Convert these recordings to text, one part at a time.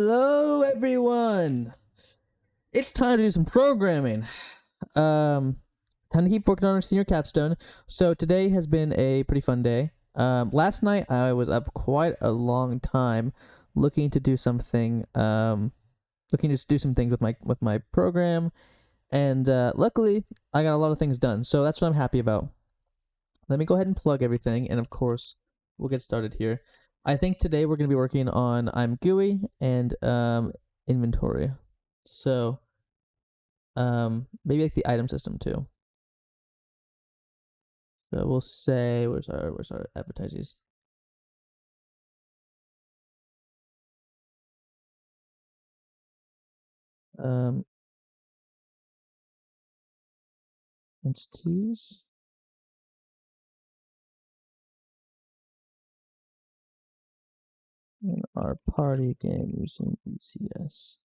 Hello, everyone. It's time to do some programming. Time to keep working on our senior capstone. So today has been a pretty fun day. Last night I was up quite a long time, looking to do something. Looking to do some things with my program, and luckily I got a lot of things done. So that's what I'm happy about. Let me go ahead and plug everything, and of course we'll get started here. I think today we're going to be working on I'm GUI and inventory. So maybe like the item system too. So we'll say where's our advertises? Um entities. And our party game using ECS.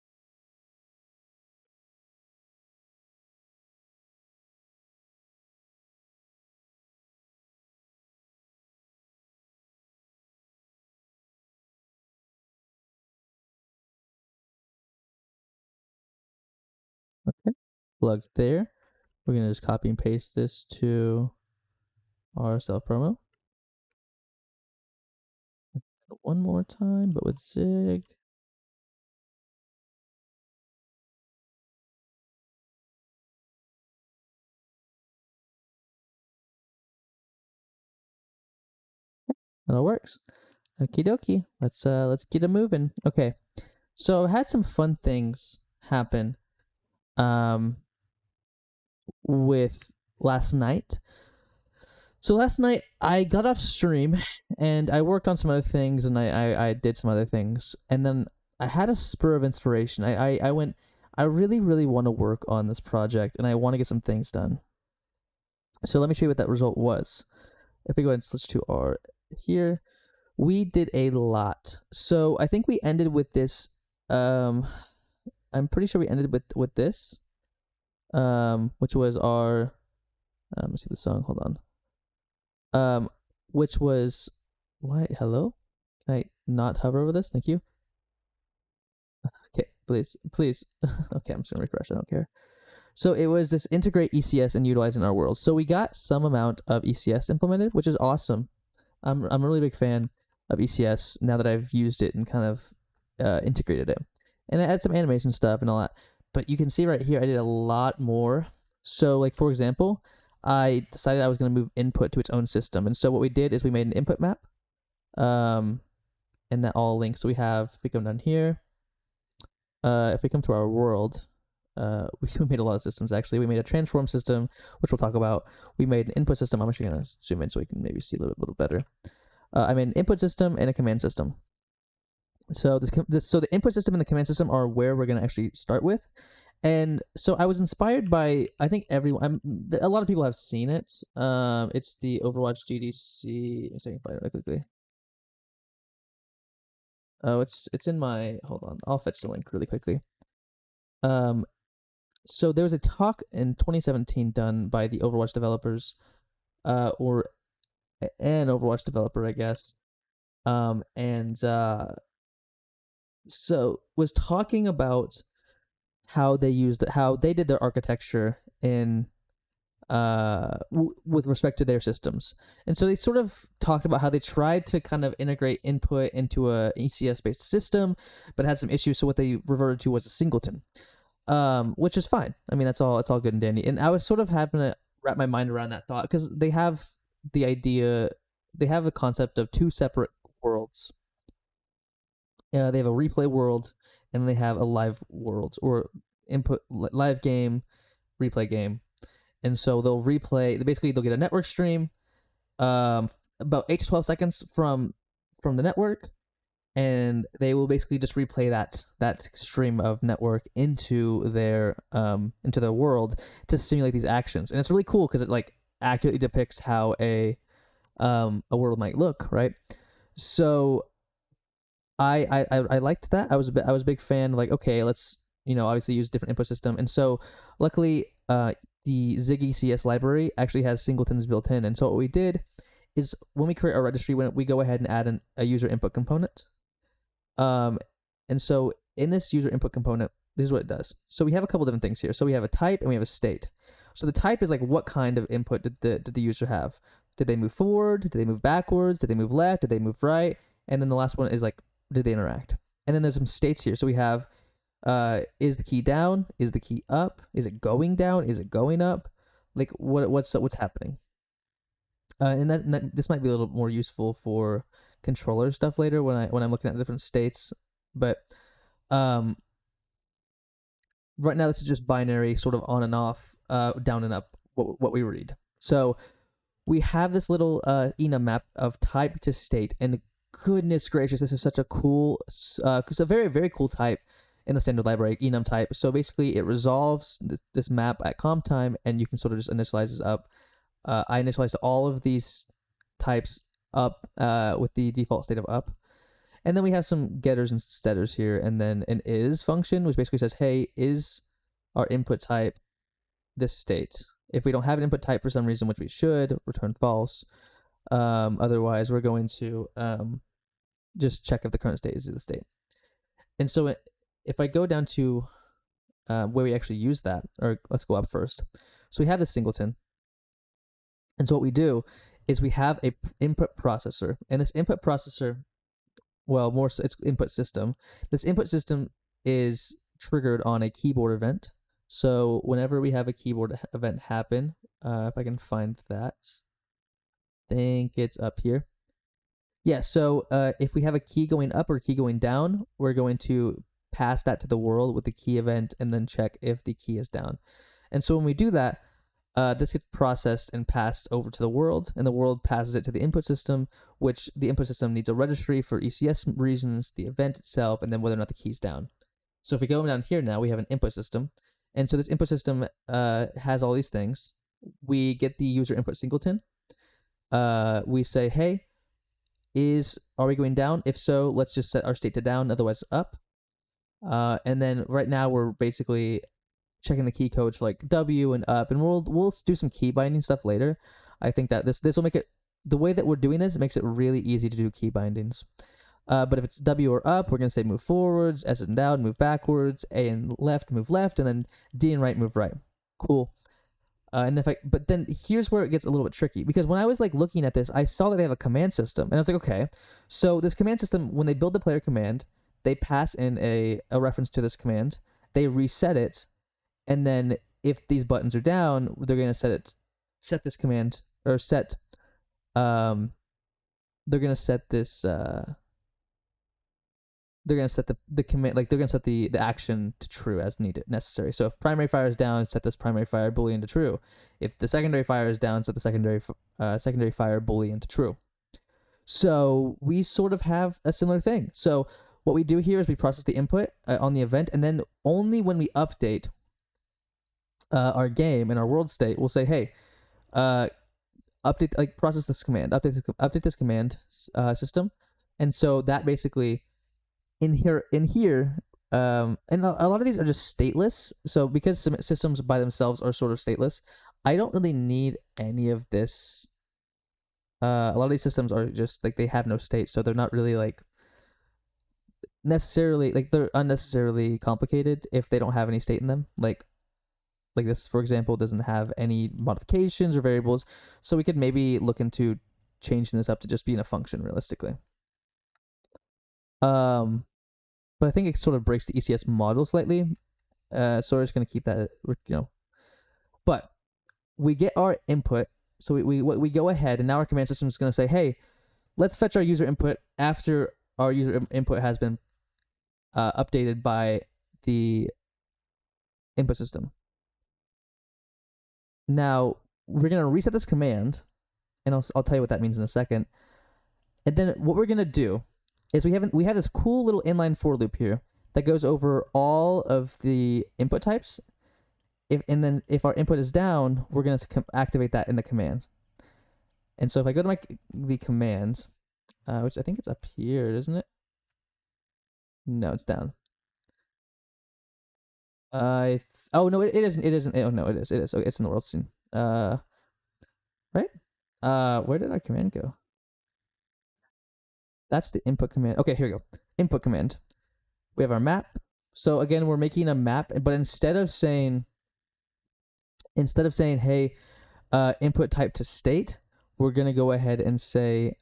Okay, plugged there. We're gonna just copy and paste this to our self promo. One more time, but with Zig. That all works. Okie dokie. Let's get it moving. Okay. So I had some fun things happen with last night. So last night I got off stream and I worked on some other things and I did some other things, and then I had a spur of inspiration. I went, I really want to work on this project and I want to get some things done. So let me show you what that result was. If we go ahead and switch to our here, we did a lot. So I think we ended with this. I'm pretty sure we ended with this, which was our. Let's see the song. Hold on. Which was, why? Hello. Can I not hover over this? Thank you. Okay, please. Okay, I'm just gonna refresh. I don't care. So it was this integrate ECS and utilize in our world. So we got some amount of ECS implemented, which is awesome. I'm a really big fan of ECS now that I've used it and kind of integrated it. And I added some animation stuff and all that. But you can see right here, I did a lot more. So like, for example, I decided I was going to move input to its own system. And so what we did is we made an input map. And that all links. So we have, if we come down here, if we come to our world, we made a lot of systems actually. We made a transform system, which we'll talk about. We made an input system. I'm actually going to zoom in so we can maybe see a little better. I made an input system and a command system. So so the input system and the command system are where we're going to actually start with. And so I was inspired by, I think everyone, a lot of people have seen it. It's the Overwatch GDC. Let me find it really quickly. Oh, it's in my, hold on, I'll fetch the link really quickly. So there was a talk in 2017 done by the Overwatch developers, or an Overwatch developer, I guess. So was talking about how they did their architecture in with respect to their systems. And so they sort of talked about how they tried to kind of integrate input into a ECS based system, but had some issues. So what they reverted to was a singleton, which is fine. I mean, it's all good and dandy. And I was sort of having to wrap my mind around that thought because they have the concept of two separate worlds. They have a replay world and they have a live world, or input live game, replay game. And so they'll replay. Basically, they'll get a network stream, about 8 to 12 seconds from the network, and they will basically just replay that stream of network into their world to simulate these actions. And it's really cool because it like accurately depicts how a world might look, right? So I liked that. I was a big fan. Like, okay, let's obviously use different input system. And so luckily, the Zig ECS library actually has singletons built in. And so what we did is when we create our registry, when we go ahead and add a user input component. And so in this user input component, this is what it does. So we have a couple different things here. So we have a type and we have a state. So the type is like what kind of input did the user have? Did they move forward? Did they move backwards? Did they move left? Did they move right? And then the last one is like, did they interact? And then there's some states here. So we have, is the key down? Is the key up? Is it going down? Is it going up? Like what's happening? And this might be a little more useful for controller stuff later when I'm looking at different states. But right now this is just binary, sort of on and off, down and up. What we read. So we have this little enum map of type to state, and goodness gracious, this is such a cool, it's a very, very cool type in the standard library, enum type. So basically, it resolves this map at comp time, and you can sort of just initialize this up. I initialized all of these types up with the default state of up. And then we have some getters and setters here, and then an is function, which basically says, hey, is our input type this state? If we don't have an input type for some reason, which we should, return false. Otherwise, we're going to just check if the current state is the state. And so if I go down to where we actually use that, or let's go up first. So we have the singleton. And so what we do is we have a input processor, and this input processor, well, more so it's input system. This input system is triggered on a keyboard event. So whenever we have a keyboard event happen, if I can find that, I think it's up here. Yeah, so if we have a key going up or a key going down, we're going to pass that to the world with the key event and then check if the key is down. And so when we do that, this gets processed and passed over to the world, and the world passes it to the input system, which the input system needs a registry for ECS reasons, the event itself, and then whether or not the key's down. So if we go down here now, we have an input system. And so this input system has all these things. We get the user input singleton. We say, hey, are we going down? If so, let's just set our state to down, otherwise up. And then right now we're basically checking the key codes for like W and up, and we'll do some key binding stuff later. I think that this will make it, the way that we're doing this, it makes it really easy to do key bindings. But if it's W or up, we're going to say move forwards, S and down, move backwards, A and left, move left, and then D and right, move right. Cool. And but then here's where it gets a little bit tricky, because when I was like looking at this, I saw that they have a command system, and I was like, okay, so this command system, when they build the player command, they pass in a reference to this command, they reset it, and then if these buttons are down, they're going to set this command, or set, they're going to set this, they're going to set the command, like they're going to set the action to true as necessary. So if primary fire is down, set this primary fire boolean to true. If the secondary fire is down, set the secondary fire boolean to true. So we sort of have a similar thing. So what we do here is we process the input on the event, and then only when we update our game and our world state, we'll say, hey, update, like process this command, update this command system. And so that basically in here, and a lot of these are just stateless. So because some systems by themselves are sort of stateless, I don't really need any of this. A lot of these systems are just like, they have no state, so they're not really like necessarily, like they're unnecessarily complicated if they don't have any state in them. Like this, for example, doesn't have any modifications or variables, so we could maybe look into changing this up to just being a function realistically. But I think it sort of breaks the ECS model slightly. So we're just gonna keep that, But we get our input, so we go ahead, and now our command system is gonna say, hey, let's fetch our user input after our user input has been updated by the input system. Now we're gonna reset this command, and I'll tell you what that means in a second. And then what we're gonna do is we have this cool little inline for loop here that goes over all of the input types. And then if our input is down, we're gonna activate that in the command. And so if I go to the command, which I think it's up here, isn't it? No, it's down. Oh no, it isn't. It isn't. Oh no, it is. It is. Okay, it's in the world scene. Right. Where did our command go? That's the input command. Okay, here we go. Input command. We have our map. So again, we're making a map, but instead of saying hey, input type to state, we're gonna go ahead and say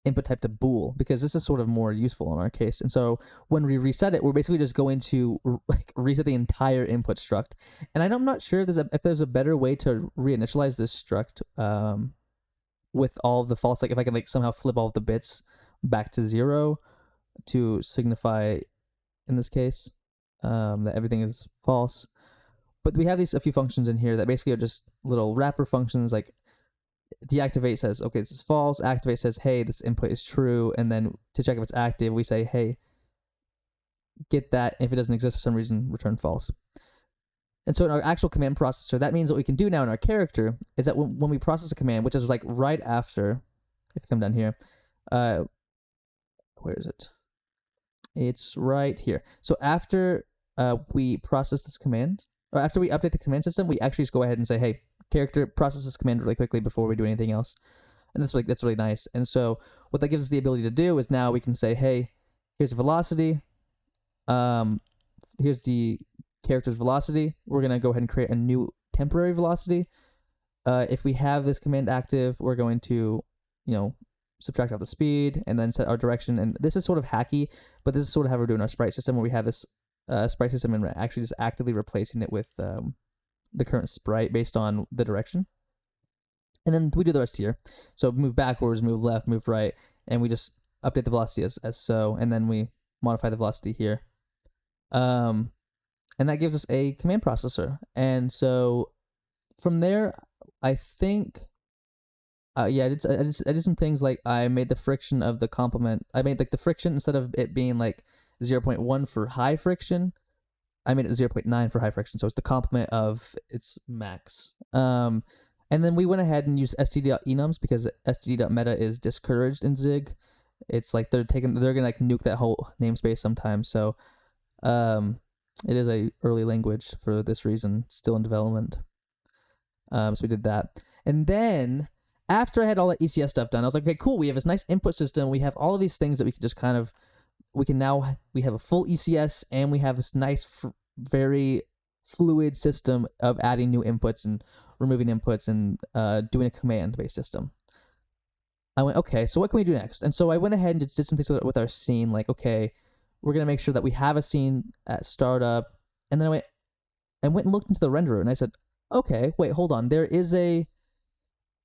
input type to bool, because this is sort of more useful in our case. And so when we reset it, we're basically just going to like reset the entire input struct. And I'm not sure if there's a better way to reinitialize this struct with all of the false, like if I can like somehow flip all of the bits back to 0 to signify, in this case, that everything is false. But we have a few functions in here that basically are just little wrapper functions. Like deactivate says, okay, this is false. Activate says, hey, this input is true. And then to check if it's active, we say, hey, get that. If it doesn't exist for some reason, return false. And so in our actual command processor, that means what we can do now in our character is that when we process a command, which is like right after, if you come down here, where is it? It's right here. So after we process this command, or after we update the command system, we actually just go ahead and say, hey, character, process this command really quickly before we do anything else. And that's really nice. And so what that gives us the ability to do is now we can say, hey, here's the velocity. Here's the character's velocity. We're going to go ahead and create a new temporary velocity. If we have this command active, we're going to, subtract out the speed and then set our direction. And this is sort of hacky, but this is sort of how we're doing our sprite system, where we have this sprite system and we're actually just actively replacing it with the current sprite based on the direction. And then we do the rest here. So move backwards, move left, move right, and we just update the velocity as so, and then we modify the velocity here. And that gives us a command processor. And so from there, I think, I did some things like I made the friction of the complement. I made like the friction, instead of it being like 0.1 for high friction, I made it 0.9 for high friction. So it's the complement of its max. And then we went ahead and used std.enums because std.meta is discouraged in Zig. It's like they're gonna like nuke that whole namespace sometimes. So it is a early language for this reason, still in development. So we did that. And then after I had all that ECS stuff done, I was like, okay, cool. We have this nice input system. We have all of these things that we can just we have a full ECS, and we have this nice, very fluid system of adding new inputs and removing inputs and doing a command-based system. I went, okay, so what can we do next? And so I went ahead and did some things with our scene, like, okay, we're going to make sure that we have a scene at startup. And then I went and looked into the renderer, and I said, okay, wait, hold on. There is a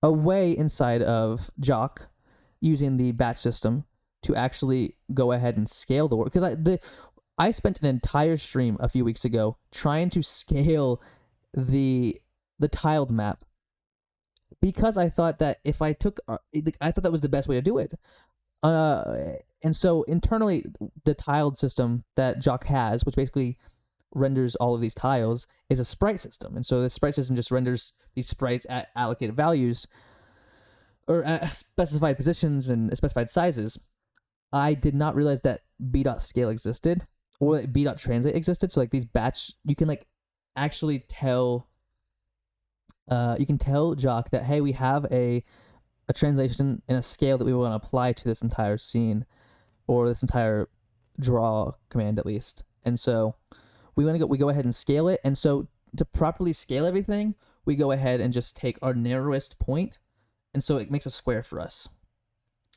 way inside of Jock using the batch system to actually go ahead and scale the work. Because I spent an entire stream a few weeks ago trying to scale the tiled map, because I thought that if I thought that was the best way to do it. And so internally, the tiled system that Jock has, which basically renders all of these tiles, is a sprite system. And so the sprite system just renders these sprites at allocated values or at specified positions and specified sizes. I did not realize that b.scale existed, or that b.translate existed. So like these batch, you can like actually tell you can tell Jock that, hey, we have a translation and a scale that we want to apply to this entire scene, or this entire draw command at least. And so we go ahead and scale it. And so to properly scale everything, we go ahead and just take our narrowest point, and so it makes a square for us.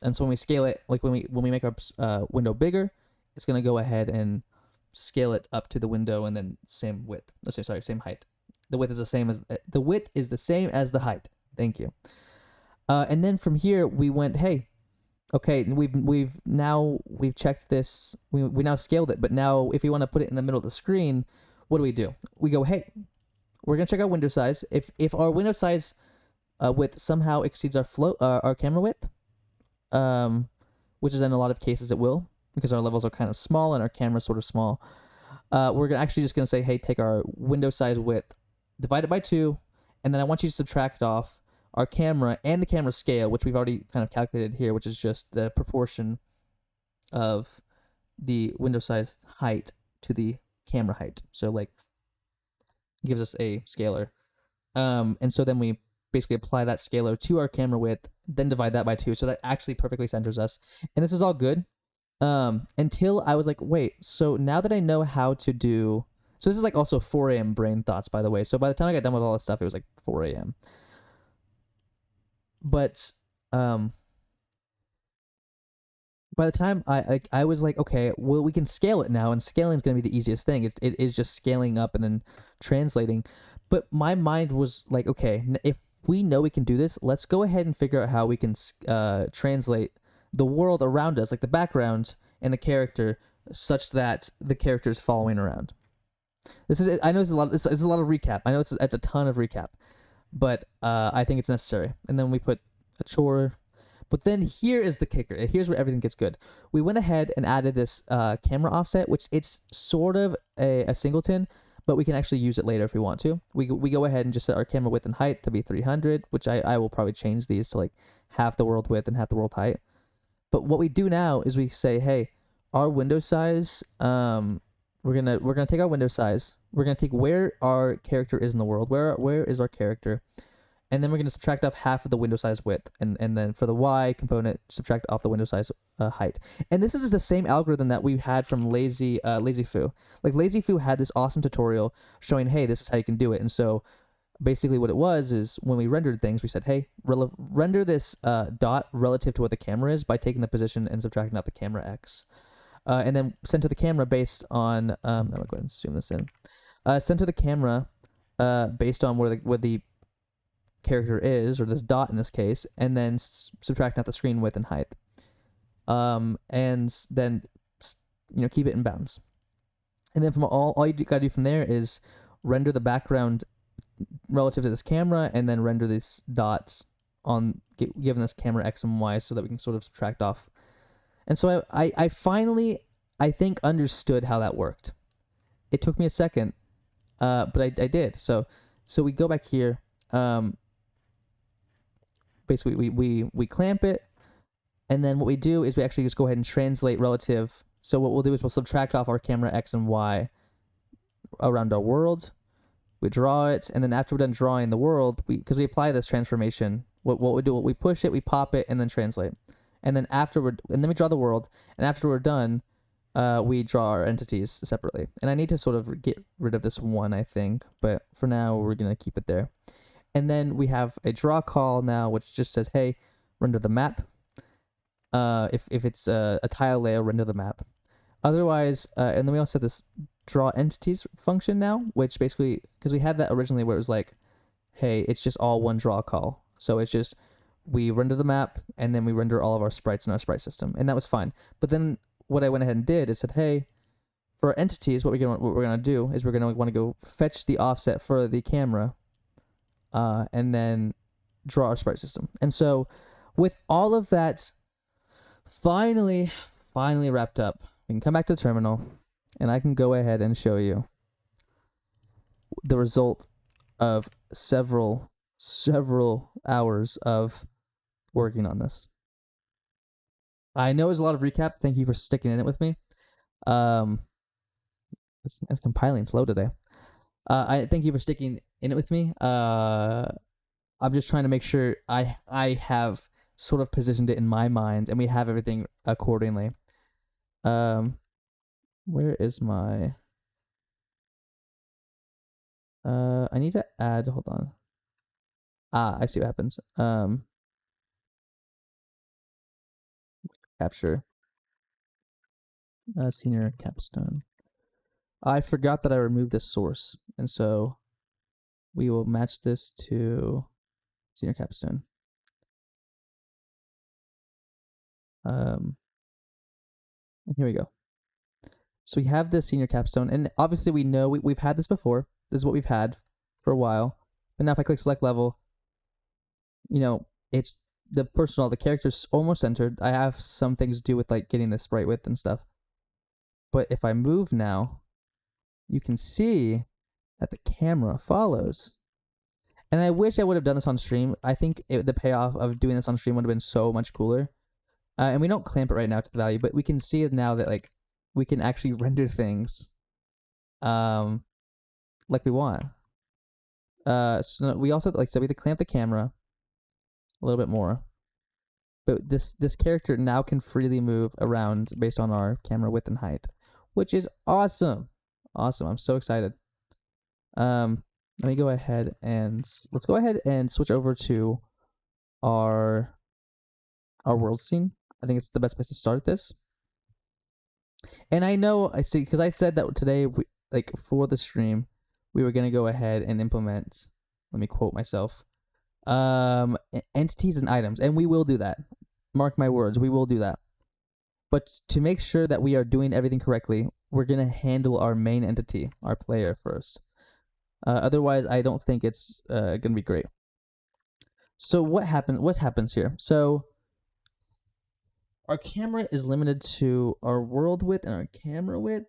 And so when we scale it, like when we make our window bigger, it's gonna go ahead and scale it up to the window, and then same width. Same height. The width is the same as the height. Thank you. And then from here we went, hey, okay, we've checked this. We now scaled it, but now if we want to put it in the middle of the screen, what do? We go, hey, we're gonna check our window size. If our window size width somehow exceeds our camera width, which is in a lot of cases it will, because our levels are kind of small and our camera's sort of small. We're just gonna say, hey, take our window size width, divide it by 2, and then I want you to subtract off our camera and the camera scale, which we've already kind of calculated here, which is just the proportion of the window size height to the camera height. So like gives us a scalar. And so then we basically apply that scalar to our camera width, then divide that by 2. So that actually perfectly centers us. And this is all good. Until I was like, wait, so now that I know how to do, so this is like also 4 a.m. brain thoughts, by the way. So by the time I got done with all this stuff, it was like 4 a.m. But um, by the time I was like, okay, well, we can scale it now, and scaling is going to be the easiest thing. It is just scaling up and then translating. But my mind was like, okay, if we know we can do this, let's go ahead and figure out how we can translate the world around us, like the background and the character, such that the character is following around. This is, I know it's a lot. It's a lot of recap. I know it's a ton of recap, but I think it's necessary. And then we put a chore. But then here is the kicker. Here's where everything gets good. We went ahead and added this camera offset, which it's sort of a singleton, but we can actually use it later if we want to. We go ahead and just set our camera width and height to be 300, which I will probably change these to like half the world width and half the world height. But what we do now is we say, hey, our window size, we're gonna take our window size. We're gonna take where our character is in the world. Where is our character? And then we're gonna subtract off half of the window size width, and then for the Y component, subtract off the window size height. And this is the same algorithm that we had from Lazy Foo. Like Lazy Foo had this awesome tutorial showing, hey, this is how you can do it. And so basically what it was is when we rendered things, we said, hey, render this dot relative to what the camera is by taking the position and subtracting out the camera X. And then center the camera based on, I'm going to go ahead and zoom this in. Center the camera based on where the character is, or this dot in this case, and then subtract out the screen width and height. And then, keep it in bounds. And then from all you gotta do from there is render the background relative to this camera, and then render these dots on given this camera X and Y, so that we can sort of subtract off. And so I finally, I think, understood how that worked. It took me a second, but I did. So we go back here. Basically, we clamp it, and then what we do is we actually just go ahead and translate relative. So what we'll do is we'll subtract off our camera X and Y around our world. We draw it, and then after we're done drawing the world, because we apply this transformation, what we do, we push it, we pop it, and then translate. And then we draw the world, and after we're done, we draw our entities separately. And I need to sort of get rid of this one, I think, but for now we're gonna keep it there. And then we have a draw call now, which just says, hey, render the map. If it's a tile layer, render the map. Otherwise, and then we also have this draw entities function now, which basically, because we had that originally where it was like, hey, it's just all one draw call. So it's just, we render the map, and then we render all of our sprites in our sprite system. And that was fine. But then what I went ahead and did is said, hey, for our entities, what we're gonna do is we're gonna want to go fetch the offset for the camera, and then draw our sprite system. And so with all of that finally wrapped up, we can come back to the terminal, and I can go ahead and show you the result of several hours of working on this. I know it's a lot of recap. Thank you for sticking in it with me. It's compiling slow today. I thank you for sticking in it with me. I'm just trying to make sure I have sort of positioned it in my mind, and we have everything accordingly. Where is my? I need to add. Hold on. I see what happens. Capture. Senior capstone. I forgot that I removed this source, and so we will match this to senior capstone. And here we go. So we have this senior capstone, and obviously we know we've had this before. This is what we've had for a while. But now if I click select level, it's the character's almost centered. I have some things to do with like getting the sprite width and stuff. But if I move now, you can see that the camera follows. And I wish I would have done this on stream. I think the payoff of doing this on stream would have been so much cooler. And we don't clamp it right now to the value, but we can see it now that like we can actually render things like we want. So we also, like, so we have to clamp the camera a little bit more. but this character now can freely move around based on our camera width and height, which is awesome. Awesome. I'm so excited. Let me go ahead and let's go ahead and switch over to our world scene. I think it's the best place to start this. And I know I see because I said that today, like for the stream, we were gonna go ahead and implement. Let me quote myself. Entities and items, and we will do that. Mark my words, we will do that. But to make sure that we are doing everything correctly, we're gonna handle our main entity, our player first. Otherwise, I don't think it's gonna be great. So what happens here? So our camera is limited to our world width and our camera width.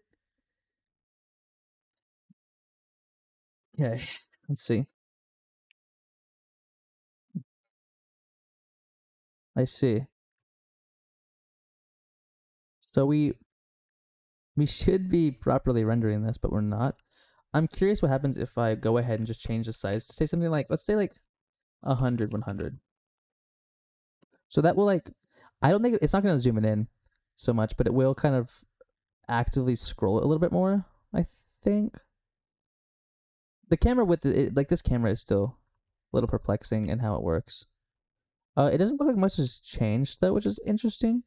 Okay, let's see. I see. So we should be properly rendering this, but we're not. I'm curious what happens if I go ahead and just change the size to say something like, let's say like 100, 100. So that will like, I don't think it's not going to zoom it in so much, but it will kind of actively scroll it a little bit more, I think. The camera with like this camera is still a little perplexing in how it works. It doesn't look like much has changed though, which is interesting.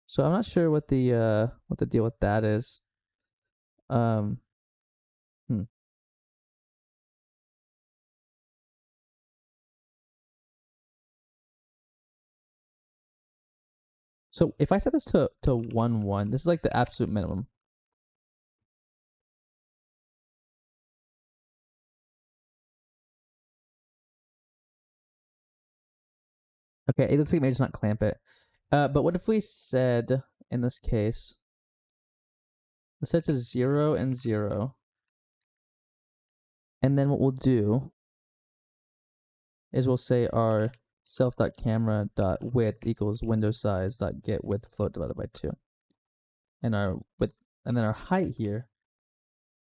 So I'm not sure what the deal with that is. Um, hmm. So if I set this to 1-1, this is like the absolute minimum. Okay, it looks like maybe just not clamp it. But what if we said in this case, let's set to 0 and 0, and then what we'll do is we'll say our self.camera.width equals window size.get width float divided by 2, and our width, and then our height here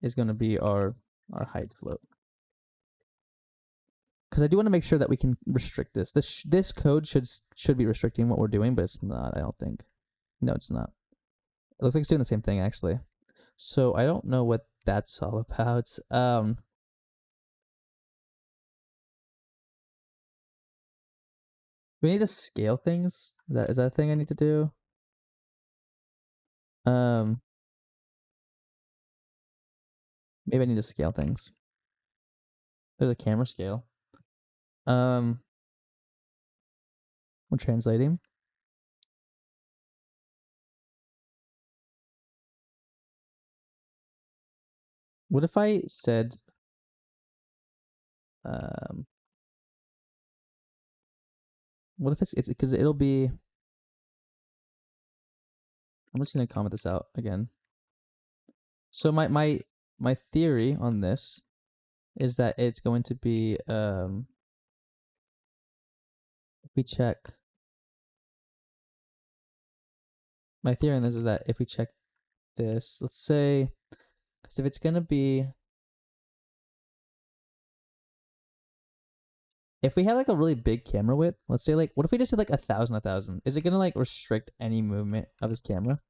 is going to be our height float. Because I do want to make sure that we can restrict this. This code should be restricting what we're doing, but it's not. I don't think. No, it's not. It looks like it's doing the same thing actually. So I don't know what that's all about. We need to scale things. Is that a thing I need to do? Maybe I need to scale things. There's a camera scale. We're translating. What if I said, what if it's because it'll be. I'm just gonna comment this out again. So my theory on this is that it's going to be if we check. My theory on this is that if we check this, let's say, because if it's gonna be, if we have like a really big camera width, let's say like, what if we just did like 1,000, 1,000? Is it gonna like restrict any movement of this camera?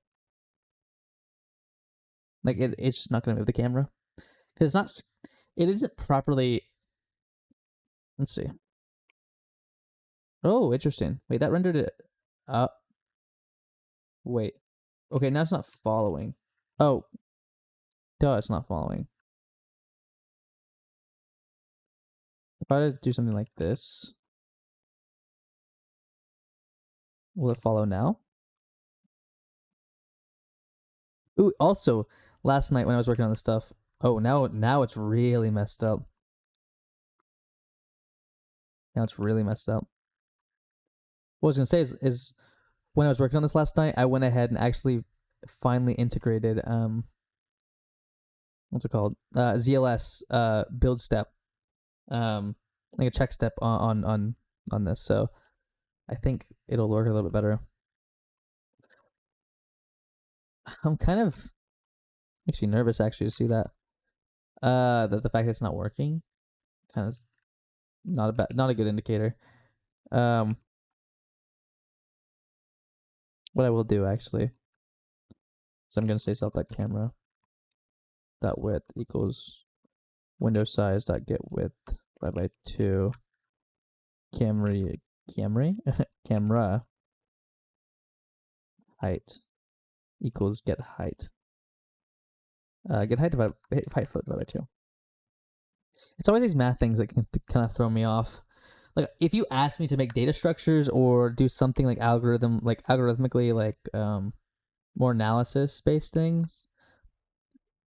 Like it's just not gonna move the camera because it's not. It isn't properly. Let's see. Oh, interesting. Wait, that rendered it. Wait. Okay, now it's not following. Oh, duh, it's not following. If I do something like this, will it follow now? Ooh, also, last night when I was working on this stuff, oh, now it's really messed up. Now it's really messed up. What I was gonna say is when I was working on this last night, I went ahead and actually finally integrated what's it called? ZLS build step. Like a check step on this. So I think it'll work a little bit better. I'm kind of makes me nervous actually to see that. That the fact that it's not working kind of not a good indicator. what I will do actually, so I'm gonna say self.camera dot width equals window size dot get width divided by 2 camera camera height equals get height. Get height divided height float divided by 2. It's always these math things that can kind of throw me off. Like if you ask me to make data structures or do something like algorithmically more analysis based things,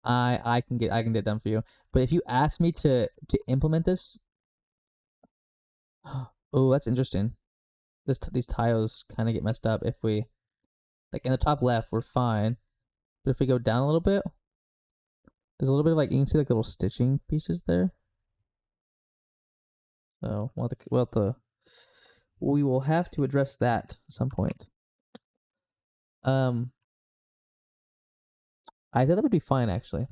I can get it done for you. But if you ask me to implement this, oh, that's interesting. These tiles kind of get messed up if we like in the top left we're fine, but if we go down a little bit, there's a little bit of like you can see like little stitching pieces there. So we will have to address that at some point. I thought that would be fine actually.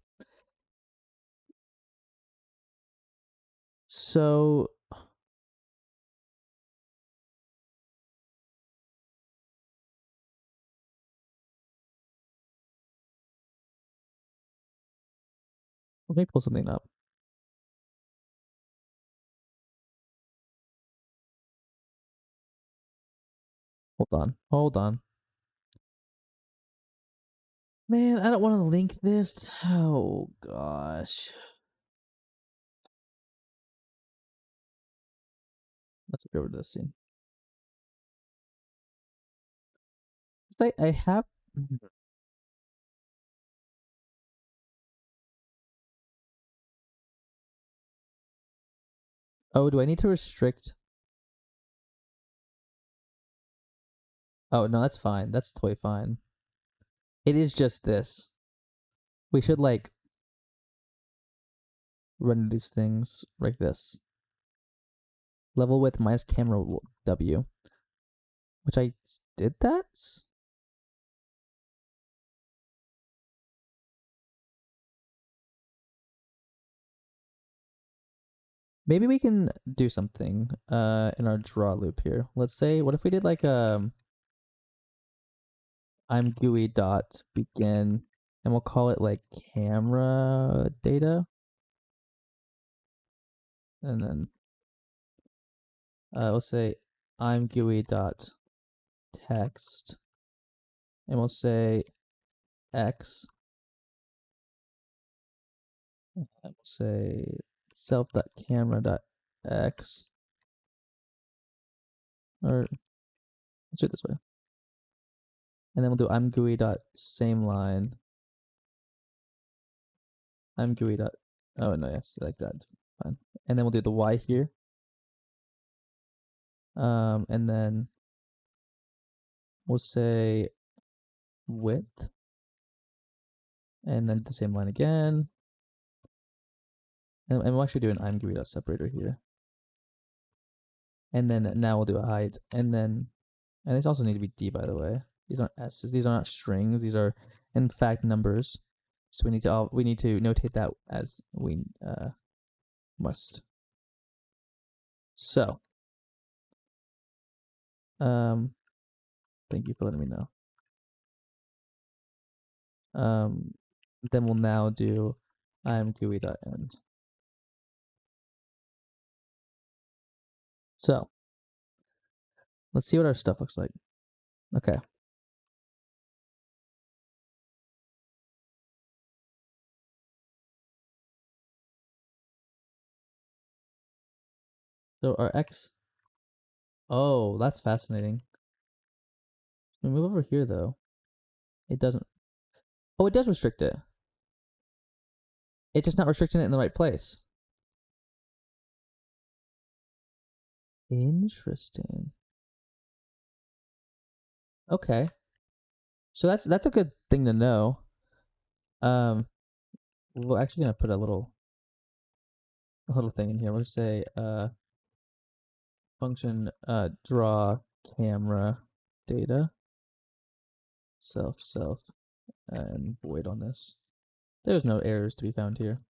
So let me pull something up. Hold on. Man, I don't want to link this. Oh gosh. Let's go over to this scene. I have. Oh, do I need to restrict? Oh no, that's fine. That's totally fine. It is just this. We should like run these things like this. Level width minus camera W. Which I did that? Maybe we can do something in our draw loop here. Let's say what if we did like I'm GUI dot begin and we'll call it like camera data. And then we'll say I'm GUI dot text and we'll say X. And we'll say self dot camera dot X. Or let's do it this way. And then we'll do I'm GUI dot same line. I'm GUI dot oh no, yes, like that. Fine. And then we'll do the Y here. And then we'll say width. And then the same line again. And we'll actually do an I'm GUI dot separator here. And then now we'll do a height. And these also need to be D, by the way. These aren't S's. These are not strings. These are in fact numbers. So we need to notate that as we must. So thank you for letting me know. Then we'll now do I'm GUI.end. So let's see what our stuff looks like. Okay. So our X. Oh, that's fascinating. We move over here though. It doesn't. Oh, it does restrict it. It's just not restricting it in the right place. Interesting. Okay. So that's a good thing to know. We're actually gonna put a little thing in here. We'll say function draw camera data self and void on this. There's no errors to be found here.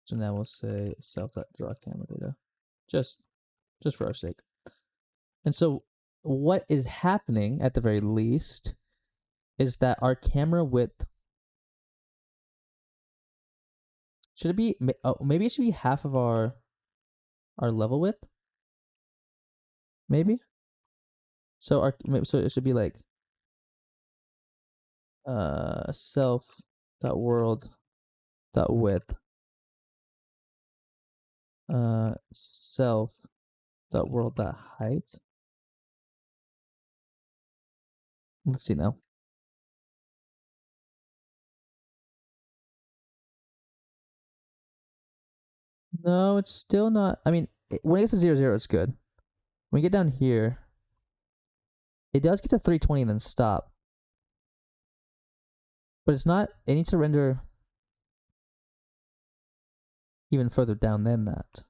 So now we'll say self.draw camera data. Just for our sake. And so what is happening at the very least is that our camera width should it be maybe it should be half of our level width, maybe. So it should be like self dot world dot width self dot world dot height. Let's see now. No, it's still not. I mean, when it gets to 0, 0, it's good. When we get down here, it does get to 320 and then stop. But it's not. It needs to render even further down than that.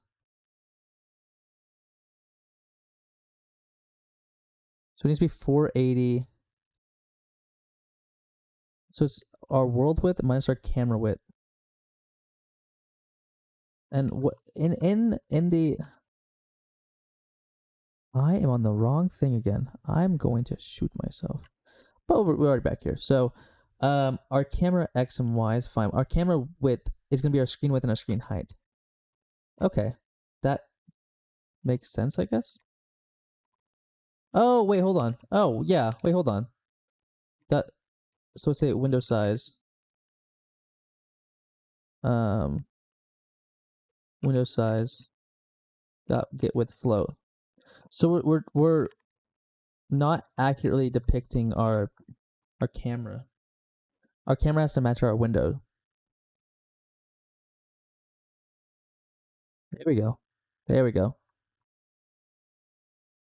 So it needs to be 480. So it's our world width minus our camera width. And what in the I am on the wrong thing again. I'm going to shoot myself. But we're already back here. So our camera X and Y is fine. Our camera width is gonna be our screen width and our screen height. Okay. That makes sense, I guess. Oh, wait, hold on. Oh, yeah. Wait, hold on. That so let's say window size. Um window size dot get width float. So we're not accurately depicting our camera. Our camera has to match our window. There we go. There we go.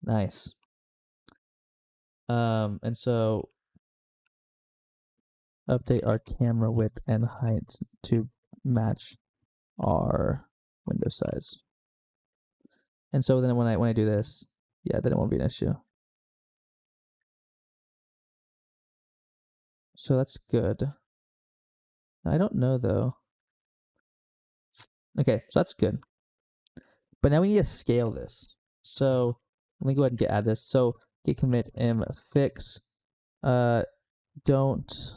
Nice. And so update our camera width and height to match our window size. And so then when I do this, yeah, then it won't be an issue. So that's good. I don't know though. Okay, so that's good. But now we need to scale this. So let me go ahead and add this. So git commit m fix don't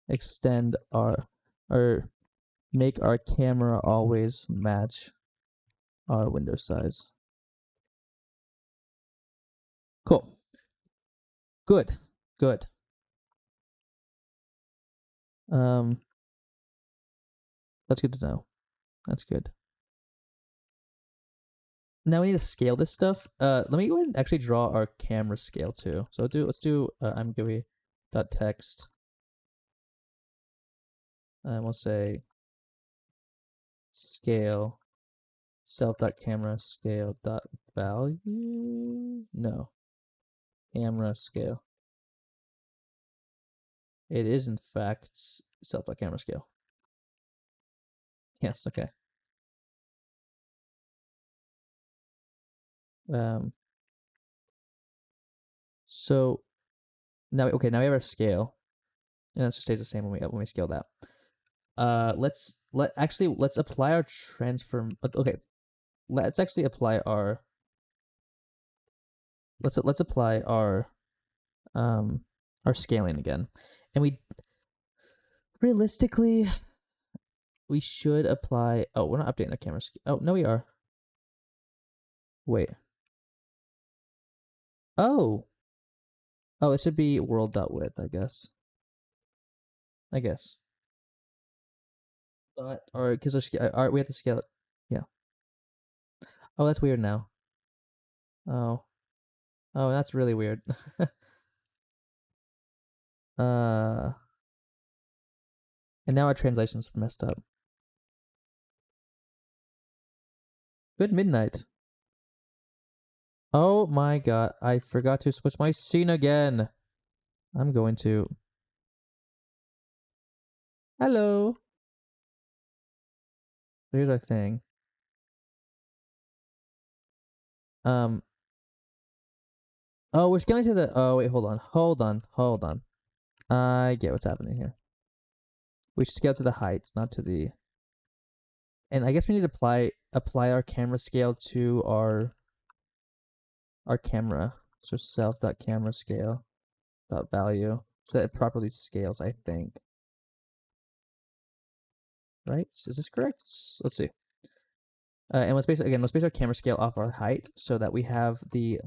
extend our or make our camera always match our window size. Cool. Good. Good. That's good to know. That's good. Now we need to scale this stuff. Let me go ahead and actually draw our camera scale too. So let's do imgui.text. And we'll say scale self.camera scale dot value. No. Camera scale. It is in fact self.camera scale. Yes, okay. So now we have our scale. And that just stays the same when we scale that. Let's apply our transform. Okay, let's actually apply our. Let's apply our scaling again, and we realistically we should apply. Oh, we're not updating the camera. Oh no, we are. Wait. Oh. Oh, it should be world.width, I guess. Or because we have to scale it. Yeah. Oh, that's weird now. Oh. Oh, that's really weird. And now our translation's messed up. Good midnight. Oh my god, I forgot to switch my scene again. I'm going to. Hello. Here's our thing. Um. Oh, we're scaling to the. Oh wait, hold on. I get what's happening here. We should scale to the heights, not to the. And I guess we need to apply our camera scale to our our camera. So self.camera scale dot value. So that it properly scales, I think. Right? Is this correct? Let's see. And let's base our camera scale off our height so that we have the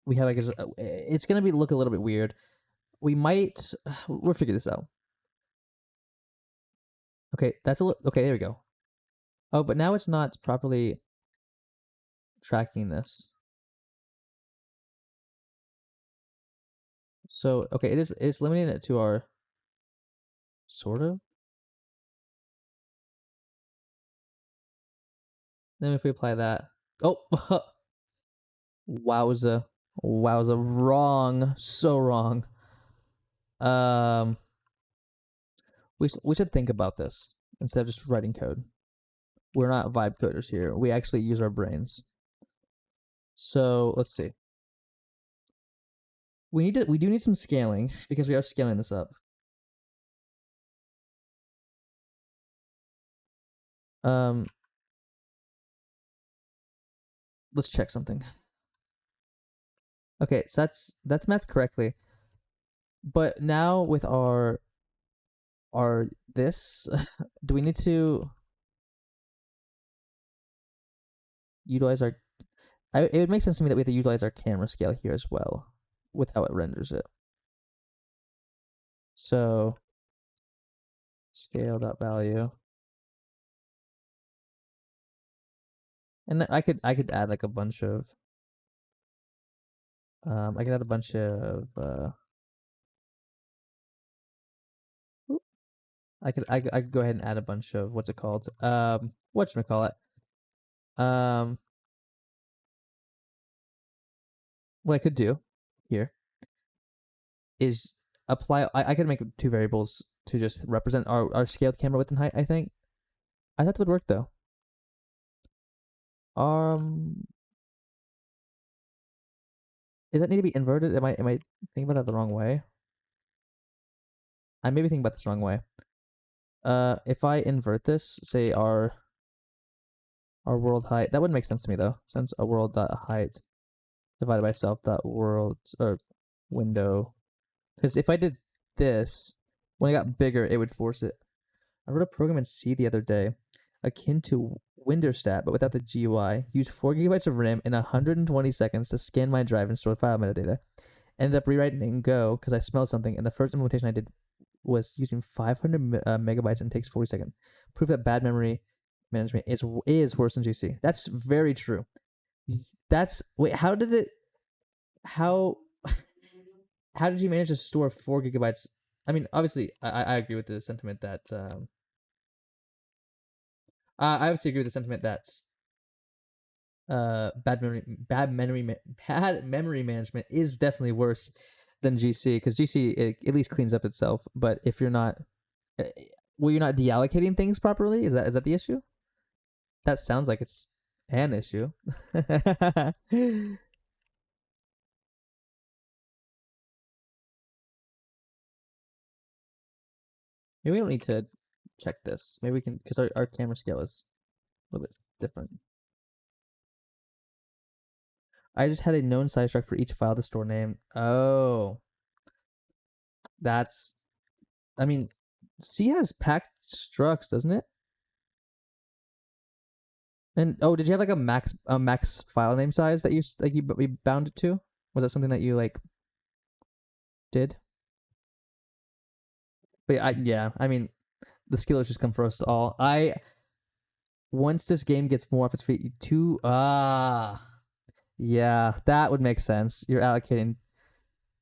we have like it's gonna be look a little bit weird. We might we'll figure this out. Okay, that's okay. There we go. Oh, but now it's not properly tracking this. So okay, it's limiting it to our sort of. Then if we apply that, oh, wowza, wowza, wrong, so wrong. We should think about this instead of just writing code. We're not vibe coders here. We actually use our brains. So let's see. We do need some scaling because we are scaling this up. Let's check something. Okay, so that's mapped correctly. But now with our this, do we need to utilize our it would make sense to me that we have to utilize our camera scale here as well with how it renders it. So scale.value. And I could add like a bunch of I could add a bunch of I could go ahead and add a bunch of what's it called? Whatchamacallit? What I could do here is apply I could make two variables to just represent our scaled camera width and height, I think. I thought that would work though. Does that need to be inverted? Am I thinking about that the wrong way? I may be thinking about this the wrong way. If I invert this, say our world height, that wouldn't make sense to me though. Since a world dot height divided by self dot world or window, because if I did this, when it got bigger, it would force it. I wrote a program in C the other day, akin to Windorstat, but without the GUI. Used 4 gigabytes of RAM in 120 seconds to scan my drive and store file metadata. Ended up rewriting it in Go because I smelled something, and the first implementation I did was using 500 megabytes and takes 40 seconds. Proof that bad memory management is worse than GC. That's very true. That's wait. How did it? How how did you manage to store 4 gigabytes? I mean, obviously, I agree with the sentiment that I obviously agree with the sentiment that bad memory management is definitely worse than GC because GC at least cleans up itself. But if you're not, well, you're not deallocating things properly. Is that the issue? That sounds like it's an issue. Maybe we don't need to check this. Maybe we can because our camera scale is a little bit different. I just had a known size struct for each file to store name. Oh, that's. I mean, C has packed structs, doesn't it? And oh, did you have like a max file name size that you bound it to? Was that something that you like did? But yeah, I mean, the skillers just come for us all. Once this game gets more off its feet, yeah, that would make sense. You're allocating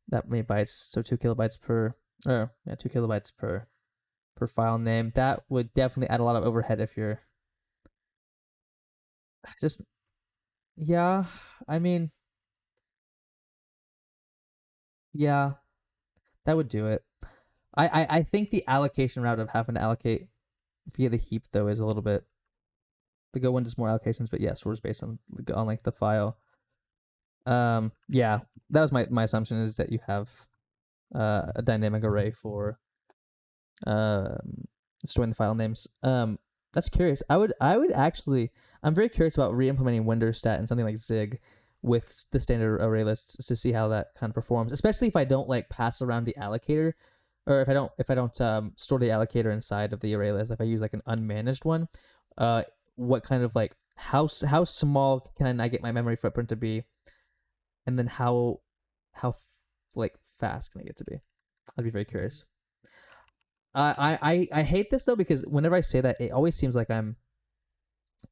that many bytes, so 2 kilobytes per, or yeah, 2 kilobytes per file name. That would definitely add a lot of overhead if you're just, yeah. I mean, yeah, that would do it. I think the allocation route of having to allocate via the heap though is a little bit. The Go one does more allocations, but yeah, stores based on like the file. Yeah, that was my assumption is that you have a dynamic array for storing the file names. That's curious. I would actually. I'm very curious about re-implementing Wenderstat and something like Zig with the standard array lists to see how that kind of performs. Especially if I don't like pass around the allocator, or if I don't store the allocator inside of the array list. If I use like an unmanaged one, uh, what kind of like how small can I get my memory footprint to be, and then like fast can I get to be? I'd be very curious. I hate this though because whenever I say that, it always seems like I'm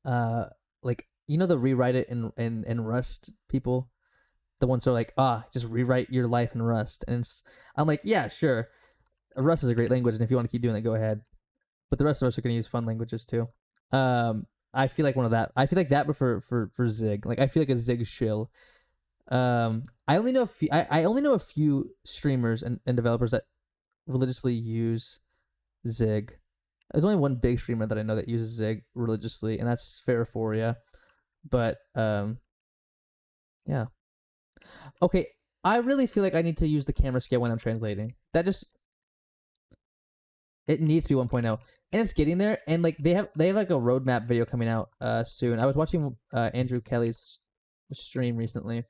like the rewrite it in Rust people, the ones that are like just rewrite your life in Rust, and I'm like yeah sure, Rust is a great language and if you want to keep doing it go ahead, but the rest of us are gonna use fun languages too. I feel like one of that. I feel like that, but for Zig, like I feel like a Zig shill. I only know I only know a few streamers and developers that religiously use Zig. There's only one big streamer that I know that uses Zig religiously, and that's Fairphoria. But yeah. Okay, I really feel like I need to use the camera scale when I'm translating. That just it needs to be 1.0, and it's getting there. And like they have like a roadmap video coming out soon. I was watching Andrew Kelly's stream recently,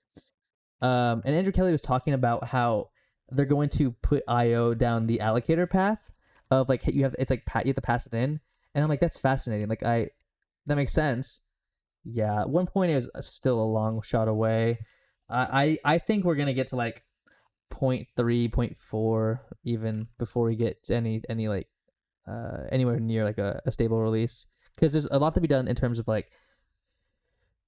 and Andrew Kelly was talking about how they're going to put IO down the allocator path of like you have it's like you have to pass it in, and I'm like that's fascinating. Like that makes sense. Yeah, 1.0 is still a long shot away. I think we're gonna get to like point 0.3, point 0.4 even before we get to any like anywhere near like a stable release, because there's a lot to be done in terms of like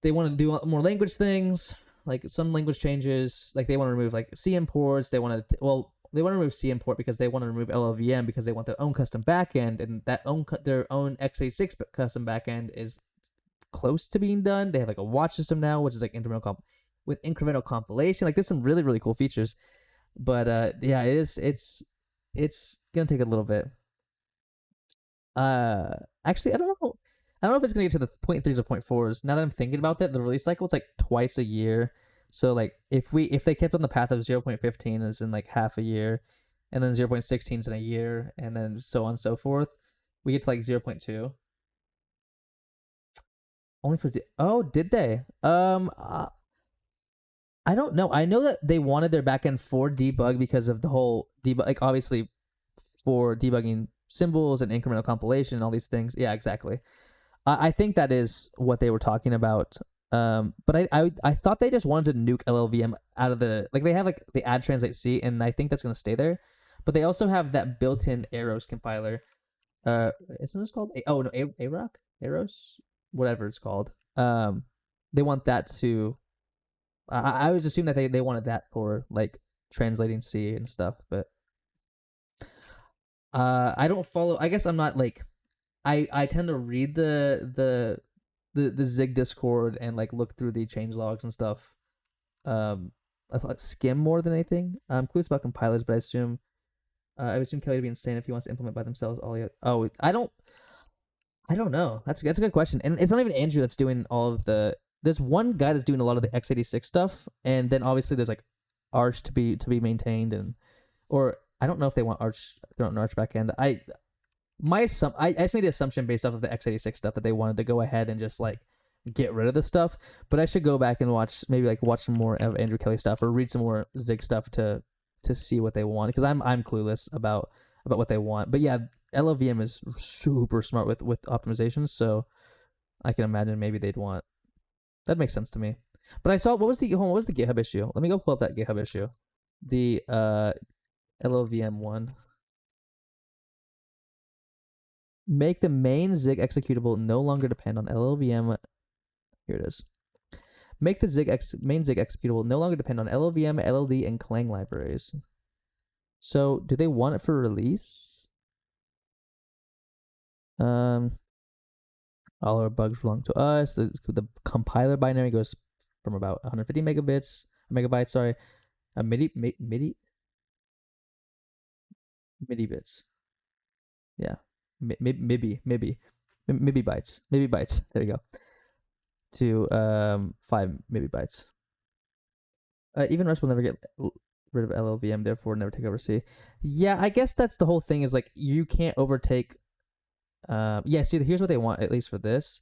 they want to do more language things, like some language changes, like they want to remove like C imports. They want to they want to remove C import because they want to remove LLVM because they want their own custom backend, and their own x86 custom backend is close to being done. They have like a watch system now, which is like with incremental compilation. Like there's some really really cool features, but yeah, it's gonna take a little bit. Actually, I don't know. I don't know if it's gonna get to the point threes or point fours. Now that I'm thinking about that, the release cycle it's like twice a year. So like if they kept on the path of 0.15 is in like half a year, and then 0.16 is in a year, and then so on and so forth, we get to like 0.2. Only for did they? I don't know. I know that they wanted their backend for debug because of the whole debug, like obviously for debugging symbols and incremental compilation and all these things. Yeah, exactly. I think that is what they were talking about. But I thought they just wanted to nuke LLVM out of the like they have like the add translate C, and I think that's gonna stay there. But they also have that built-in Arrows compiler. Isn't this called? Oh no, Aroc, Arrows, whatever it's called. They want that to. I always assume that they wanted that for like translating C and stuff, but I don't follow. I guess I'm not like I tend to read the Zig Discord and like look through the change logs and stuff. I thought skim more than anything. I'm clueless about compilers, but I would assume Kelly to be insane if he wants to implement by themselves. I don't know. That's a good question, and it's not even Andrew that's doing all of the. There's one guy that's doing a lot of the x86 stuff, and then obviously there's like Arch to be maintained, and or I don't know if they want Arch their own Arch backend. I just made the assumption based off of the x86 stuff that they wanted to go ahead and just like get rid of the stuff, but I should go back and watch some more of Andrew Kelly stuff or read some more Zig stuff to see what they want, because I'm clueless about what they want. But yeah, LLVM is super smart with optimizations, so I can imagine maybe they'd want. That makes sense to me. But I saw what was the GitHub issue? Let me go pull up that GitHub issue. The LLVM one. Make the main Zig executable no longer depend on LLVM. Here it is. Make the main Zig executable no longer depend on LLVM, LLD, and Clang libraries. So, do they want it for release? All our bugs belong to us. The compiler binary goes from about 150 megabytes. Sorry, MIDI bits. Yeah, maybe bytes. Maybe bytes. There you go. To 5 maybe bytes. Even Rust will never get rid of LLVM, therefore never take over C. Yeah, I guess that's the whole thing. Is like you can't overtake Yeah. See, here's what they want at least for this.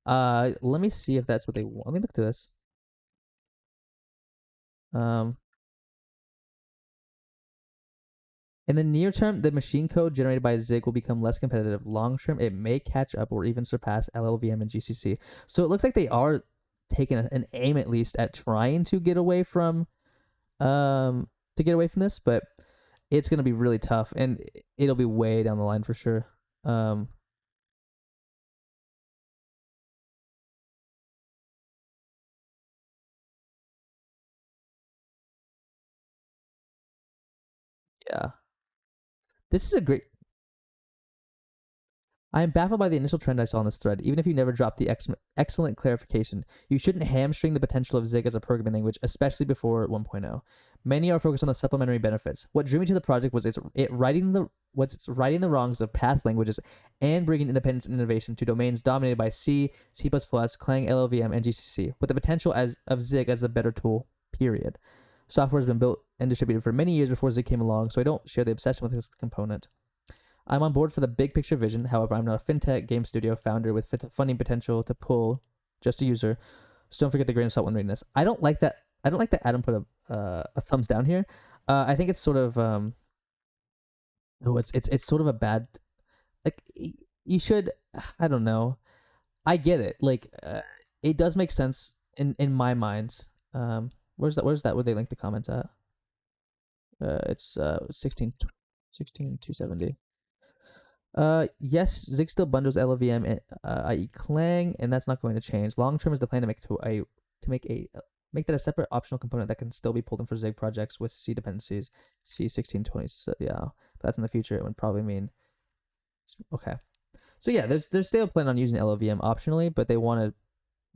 Let me see if that's what they want. Let me look to this. Um, in the near term, the machine code generated by Zig will become less competitive. Long term, it may catch up or even surpass LLVM and GCC. So it looks like they are taking an aim at least at trying to get away from this, but it's gonna be really tough and it'll be way down the line for sure. Um, yeah, this is a great. I am baffled by the initial trend I saw in this thread. Even if you never dropped the excellent clarification, you shouldn't hamstring the potential of Zig as a programming language, especially before 1.0. Many are focused on the supplementary benefits. What drew me to the project was it's righting the wrongs of path languages and bringing independence and innovation to domains dominated by C, C++, Clang, LLVM, and GCC, with the potential of Zig as a better tool. Period. Software has been built and distributed for many years before Zig came along, so I don't share the obsession with this component. I'm on board for the big picture vision. However, I'm not a fintech game studio founder with funding potential to pull just a user. So don't forget the grain of salt when reading this. I don't like that. I don't like that Adam put a thumbs down here. I think it's sort of it's sort of a bad like you should. I don't know. I get it. Like it does make sense in my mind. Where's that? Where they link the comments at? It's 16 270. Yes, Zig still bundles LLVM, i.e. Clang, and that's not going to change. Long term is the plan to make that a separate optional component that can still be pulled in for Zig projects with C dependencies. C1620. So yeah, but that's in the future. It would probably mean okay. So yeah, there's still a plan on using LLVM optionally, but they want to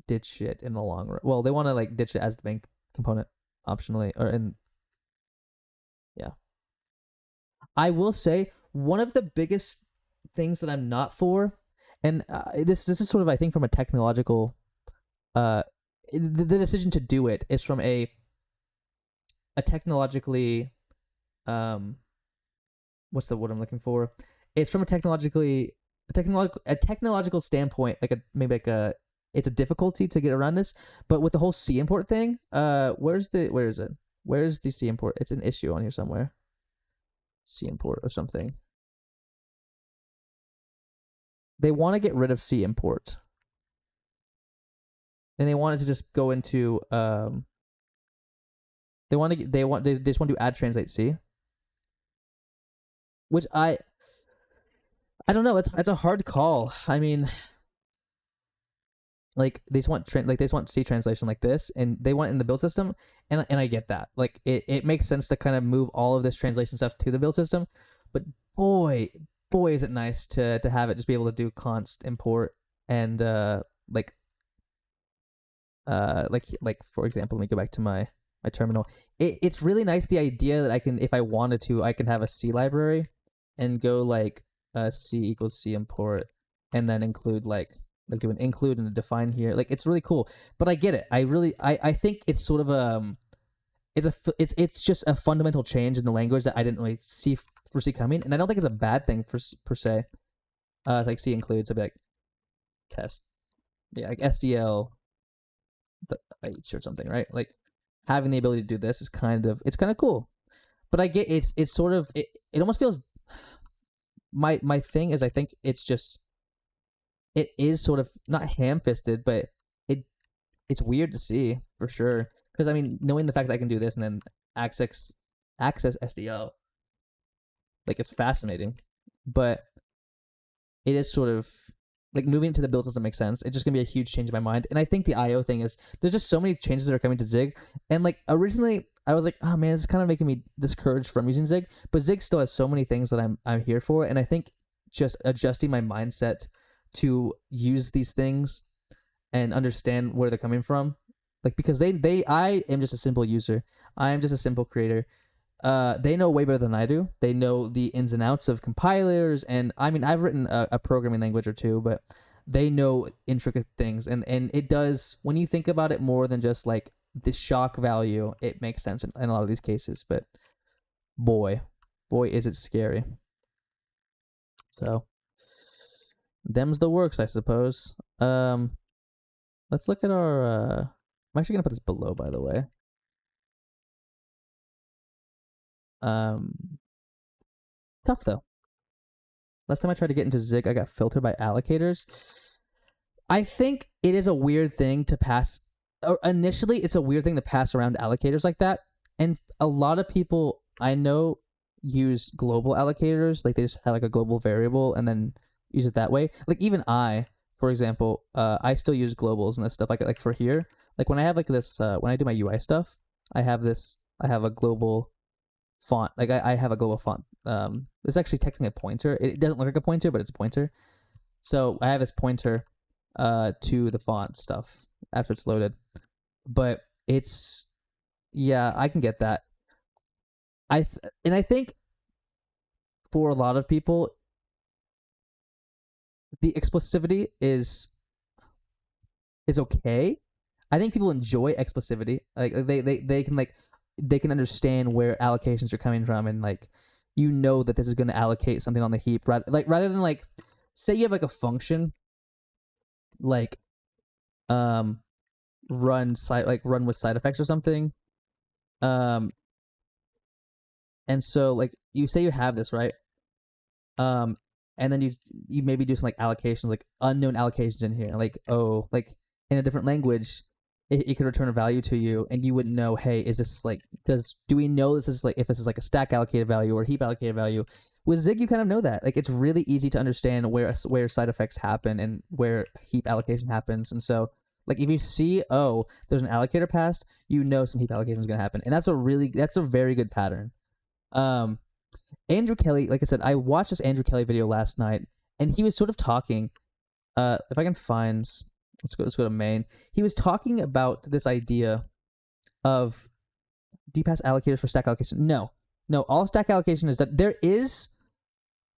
ditch it in the long run. Well, they want to like ditch it as the main component optionally, or in yeah. I will say one of the biggest things that I'm not for, and this is sort of I think from a technological, the decision to do it is from a technologically, what's the word I'm looking for? It's from a technological standpoint, like maybe like a it's a difficulty to get around this, but with the whole C import thing, where is it? Where's the C import? It's an issue on here somewhere. C import or something. They want to get rid of C import, and they want it to just go into they just want to add translate C, which I don't know. It's a hard call. I mean, like they just want they just want C translation like this, and they want it in the build system, and I get that. Like it makes sense to kind of move all of this translation stuff to the build system, but boy is it nice to have it just be able to do const import and like for example, let me go back to my terminal. It's really nice the idea that I can, if I wanted to, I can have a C library and go like C equals C import and then include like do an include and a define here. Like it's really cool. But I get it. I think it's sort of it's just a fundamental change in the language that I didn't really foresee coming, and I don't think it's a bad thing per se. Like C includes, I'd be like test, yeah, like SDL H or something, right? Like having the ability to do this is kind of cool. But I get it's sort of it almost feels my thing is I think it's just it is sort of not ham fisted, but it's weird to see for sure. Because I mean, knowing the fact that I can do this and then access SDL, like it's fascinating. But it is sort of like moving to the build doesn't make sense. It's just gonna be a huge change in my mind. And I think the IO thing is there's just so many changes that are coming to Zig. And like originally I was like, oh man, this is kind of making me discouraged from using Zig. But Zig still has so many things that I'm here for. And I think just adjusting my mindset to use these things and understand where they're coming from. Like because I am just a simple user. I am just a simple creator. They know way better than I do. They know the ins and outs of compilers, and I mean, I've written a programming language or two, but they know intricate things, and it does when you think about it more than just like the shock value. It makes sense in a lot of these cases, but boy, is it scary. So Them's the works, I suppose. Let's look at our. I'm actually gonna put this below, by the way. Um, Tough though. Last time I tried to get into Zig, I got filtered by allocators. I think it is a weird thing to pass. Or initially, it's a weird thing to pass around allocators like that, and a lot of people I know use global allocators. Like they just have like a global variable and then use it that way. Like even I, for example, I still use globals and this stuff. Like for here, like when I have like this, when I do my UI stuff, I have this. I have a global font. Like I have a global font. It's actually technically a pointer. It doesn't look like a pointer, but it's a pointer. So I have this pointer to the font stuff after it's loaded. But it's yeah, I can get that. And I think for a lot of people, the explosivity is okay. I think people enjoy explosivity. Like they can understand where allocations are coming from, and like you know that this is going to allocate something on the heap rather than like say you have like a function like um run with side effects or something. Um and so like you say you have this, right? Um and then you maybe do some like allocations, like unknown allocations in here, like oh, like in a different language it could return a value to you and you wouldn't know, hey, is this like do we know this is like if this is like a stack allocated value or heap allocated value. With Zig you kind of know that, like it's really easy to understand where side effects happen and where heap allocation happens. And so like if you see, oh, there's an allocator passed, you know some heap allocation is going to happen, and that's a very good pattern. um Andrew Kelly, like I said, I watched this Andrew Kelly video last night, and he was sort of talking. If I can find, let's go to main. He was talking about this idea of, do you pass allocators for stack allocation? No, no. All stack allocation is that there is,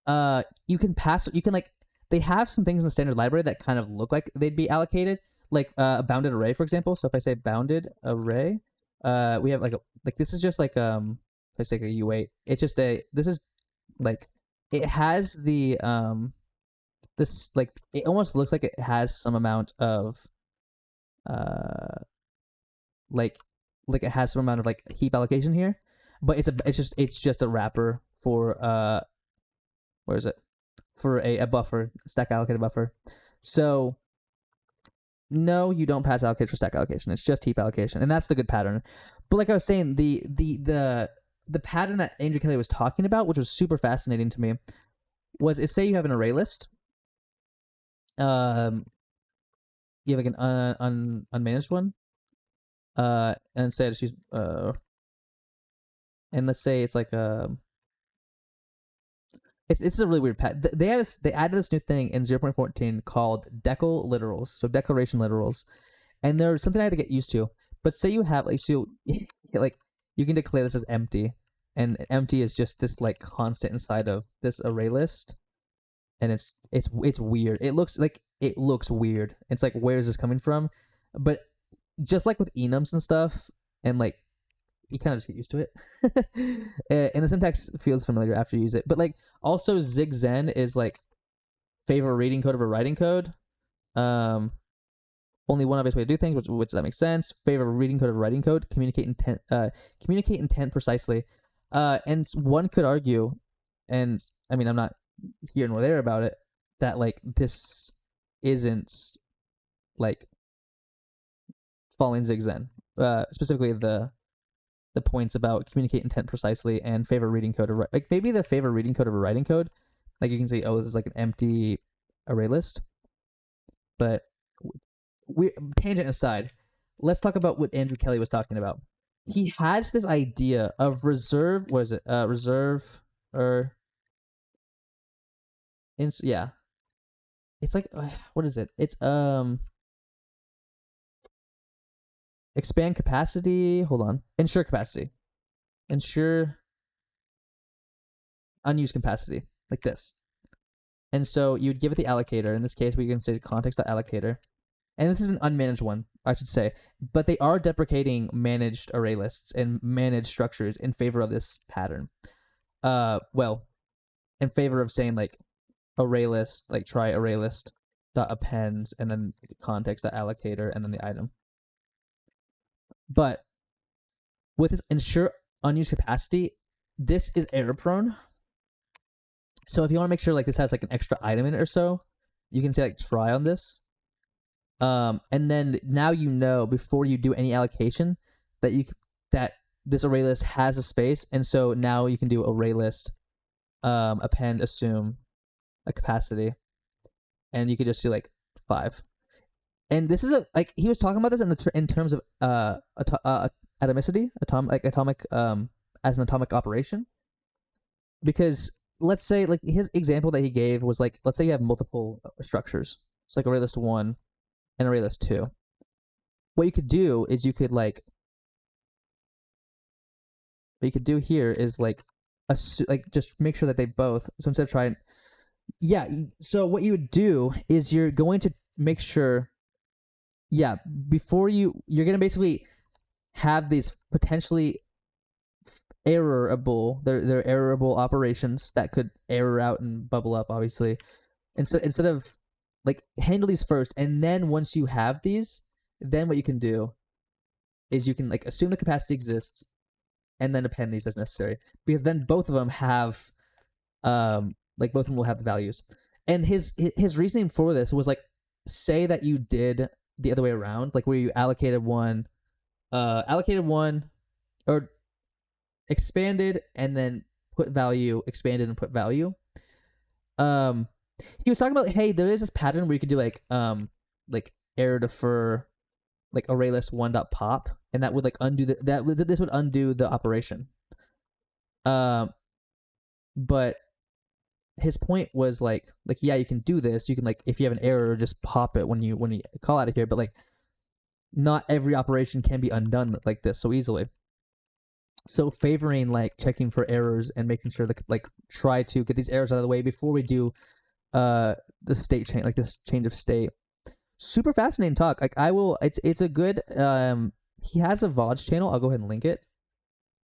you can pass. You can like they have some things in the standard library that kind of look like they'd be allocated, like a bounded array, for example. So if I say bounded array, we have like this is just like if I say like a U8, it's just this is like it has the this like it almost looks like it has some amount of uh like it has some amount of like heap allocation here, but it's just a wrapper for where is it, for a buffer, stack allocated buffer. So no, you don't pass allocate for stack allocation. It's just heap allocation, and that's the good pattern. But like I was saying, the pattern that Andrew Kelly was talking about, which was super fascinating to me, was say you have an array list. You have like an unmanaged one. And instead she's and let's say it's like it's a really weird pattern. They added this new thing in 0.14 called decal literals, so declaration literals, and they're something I had to get used to. But say you have like so like you can declare this as empty, and empty is just this like constant inside of this array list, and it's weird. It looks weird. It's like, where is this coming from? But just like with enums and stuff, and like you kind of just get used to it, and the syntax feels familiar after you use it. But like also zigzen is like favor reading code over writing code. Only one obvious way to do things, which that makes sense. Favor reading code over writing code. Communicate intent precisely. And one could argue, and I mean I'm not here nor there about it, that like this isn't like following zigzen. Specifically the points about communicate intent precisely and favor reading code over, like maybe the favor reading code over writing code. Like you can say, oh, this is like an empty array list. But we tangent aside, let's talk about what Andrew Kelly was talking about. He has this idea of reserve. What is it? Reserve or yeah. It's like what is it? It's expand capacity. Hold on. Ensure capacity. Ensure unused capacity. Like this. And so you'd give it the allocator. In this case, we can say context.allocator. And this is an unmanaged one, I should say. But they are deprecating managed array lists and managed structures in favor of this pattern. Well, in favor of saying like array list, like try array list dot appends, and then context dot allocator, and then the item. But with this ensure unused capacity, this is error prone. So if you want to make sure like this has like an extra item in it or so, you can say like try on this. And then now you know before you do any allocation that this array list has a space, and so now you can do array list append assume a capacity, and you could just do like 5. And this is like he was talking about this in terms of atomicity, atomic as an atomic operation, because let's say like his example that he gave was like, let's say you have multiple structures. It's like array list 1 and array list 2. What you could do is you could here is like just make sure that they both, so instead of trying, so what you would do is you're going to make sure, before you're going to basically have these potentially errorable, they're errorable operations that could error out and bubble up, obviously. Instead of like handle these first, and then once you have these, then what you can do is you can like assume the capacity exists and then append these as necessary, because then both of them have both of them will have the values. And his reasoning for this was like, say that you did the other way around, like where you allocated one or expanded and then put value, expanded and put value. He was talking about, hey, there is this pattern where you could do like error defer, like array list 1.pop, and that would like undo this would undo the operation. But his point was like you can do this. You can like, if you have an error, just pop it when you call out of here. But like, not every operation can be undone like this so easily. So favoring like checking for errors and making sure that like try to get these errors out of the way before we do the state change, like this change of state. Super fascinating talk. Like it's a good he has a VODs channel. I'll go ahead and link it.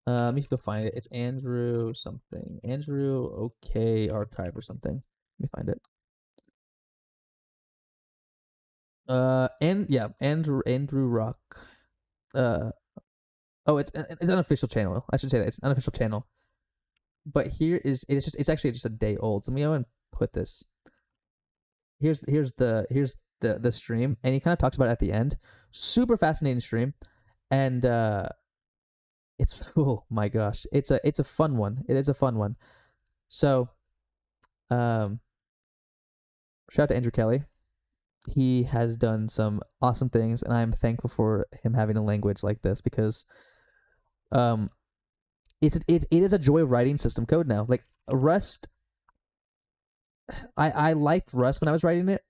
Let me go find it. It's Andrew something. Andrew OK Archive or something. Let me find it. Andrew Rock. It's an official channel. I should say that it's an unofficial channel. But it's actually just a day old. So let me go and put this. Here's the stream, and he kind of talks about it at the end. Super fascinating stream, and it's, oh my gosh, it's a fun one. It is a fun one. So, shout out to Andrew Kelly. He has done some awesome things, and I'm thankful for him having a language like this, because it is a joy writing system code now. Like Rust, I liked Rust when I was writing it,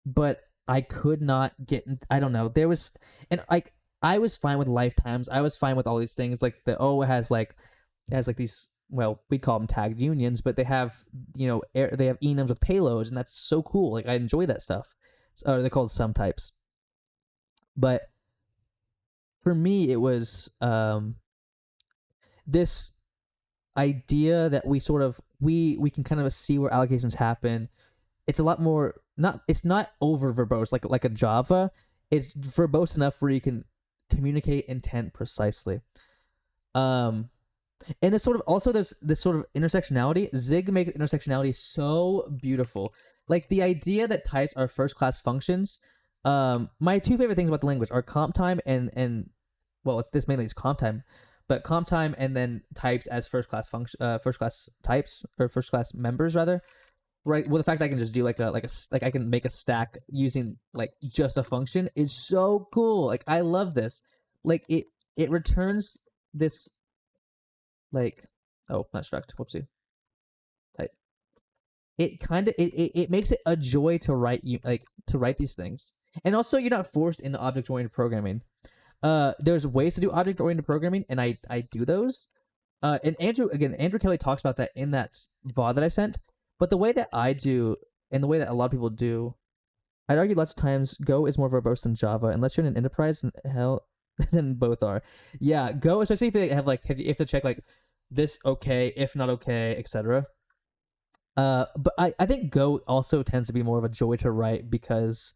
but I could not get, I don't know, there was, and like I was fine with lifetimes, I was fine with all these things, like it has like these, well, we call them tagged unions, but they have, they have enums with payloads, and that's so cool. Like I enjoy that stuff. Or they're called sum types. But for me, it was this idea that we sort of we can kind of see where allocations happen. It's a lot more, it's not over verbose like a Java. It's verbose enough where you can communicate intent precisely. And this sort of, also there's this sort of intersectionality. Zig makes intersectionality so beautiful. Like the idea that types are first class functions. My two favorite things about the language are comp time and well, this mainly is comp time, but comp time and then types as first class types, or first class members rather. Right. Well, the fact that I can just do like I can make a stack using like just a function is so cool. Like I love this. Like it returns this, like, oh, not struct, whoopsie, type. It kind of it makes it a joy to write these things, and also you're not forced into object oriented programming. There's ways to do object oriented programming, and I do those. And Andrew Kelly talks about that in that VOD that I sent. But the way that I do, and the way that a lot of people do, I'd argue lots of times Go is more verbose than Java, unless you're in an enterprise. And hell, then both are. Yeah, Go, especially if you have to check like this okay, if not okay, etc. But I think Go also tends to be more of a joy to write because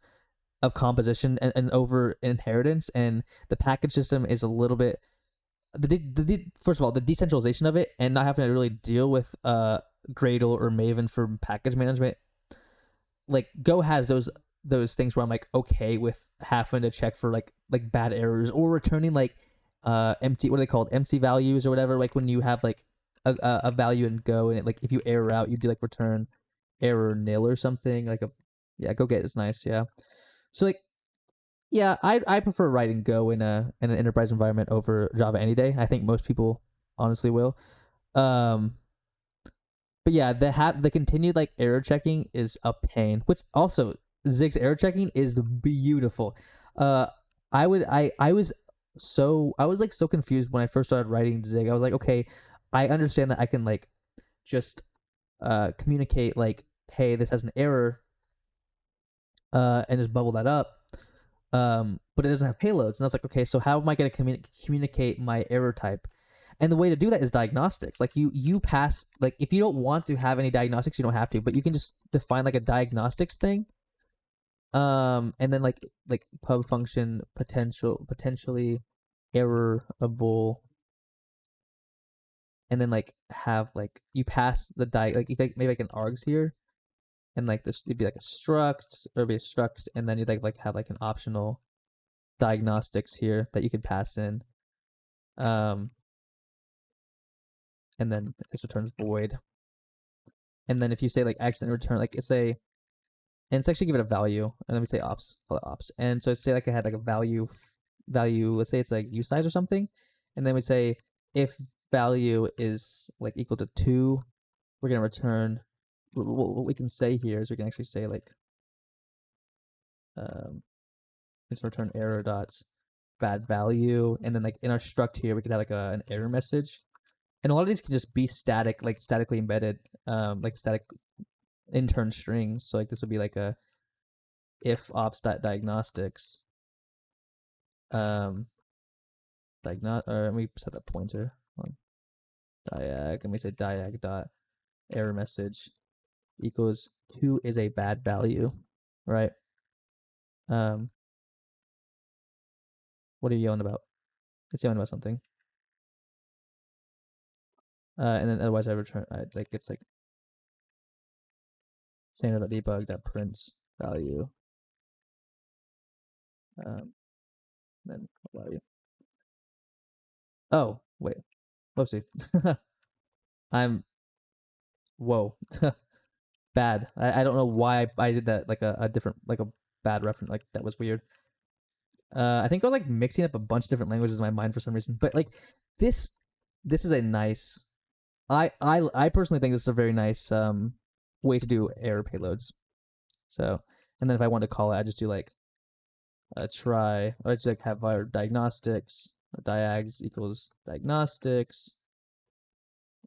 of composition and over inheritance, and the package system is a little bit first of all, the decentralization of it and not having to really deal with Gradle or Maven for package management. Like Go has those things where I'm like okay with having to check for like bad errors or returning like empty, what are they called, empty values or whatever, like when you have like a value in Go and it, like if you error out you do like return error nil or something like a, yeah, Go get is nice, yeah. So like, yeah, I prefer writing Go in an enterprise environment over Java any day. I think most people honestly will. Um, but yeah, the continued like error checking is a pain. Which also Zig's error checking is beautiful. Uh, I was like so confused when I first started writing Zig. I was like, okay, I understand that I can like just communicate like, hey, this has an error, and just bubble that up. But it doesn't have payloads. And I was like, okay, so how am I going to communicate my error type? And the way to do that is diagnostics. Like you pass, like if you don't want to have any diagnostics, you don't have to, but you can just define like a diagnostics thing. And then like pub function potentially errorable, and then like have like you pass the like you maybe like an args here, and like this it'd be like a struct or be a struct, and then you'd like have like an optional diagnostics here that you could pass in. Um, and then this returns void. And then if you say like accident return, like it's a, and it's actually give it a value, and then we say ops, call it ops. And so say like I had like a value, let's say it's like usize or something, and then we say if value is like equal to 2, we're gonna return. What we can say here is we can actually say like let's return error dots bad value, and then like in our struct here we could have like an error message. And a lot of these can just be static, like statically embedded, like static intern strings. So like this would be like a if ops.diagnostics, or let me set a pointer on diag, and we say diag dot error message equals 2 is a bad value, right? Um, what are you yelling about? It's yelling about something. And then otherwise I return, like it's like standard.debug.prints value. Then value. Oh wait, whoopsie. I'm whoa. Bad. I don't know why I did that, like a different, like a bad reference, like that was weird. I think I was like mixing up a bunch of different languages in my mind for some reason. But like this this is a nice, I personally think this is a very nice way to do error payloads. So, and then if I want to call it, I just do like try, or I just like have our diagnostics, diags equals diagnostics.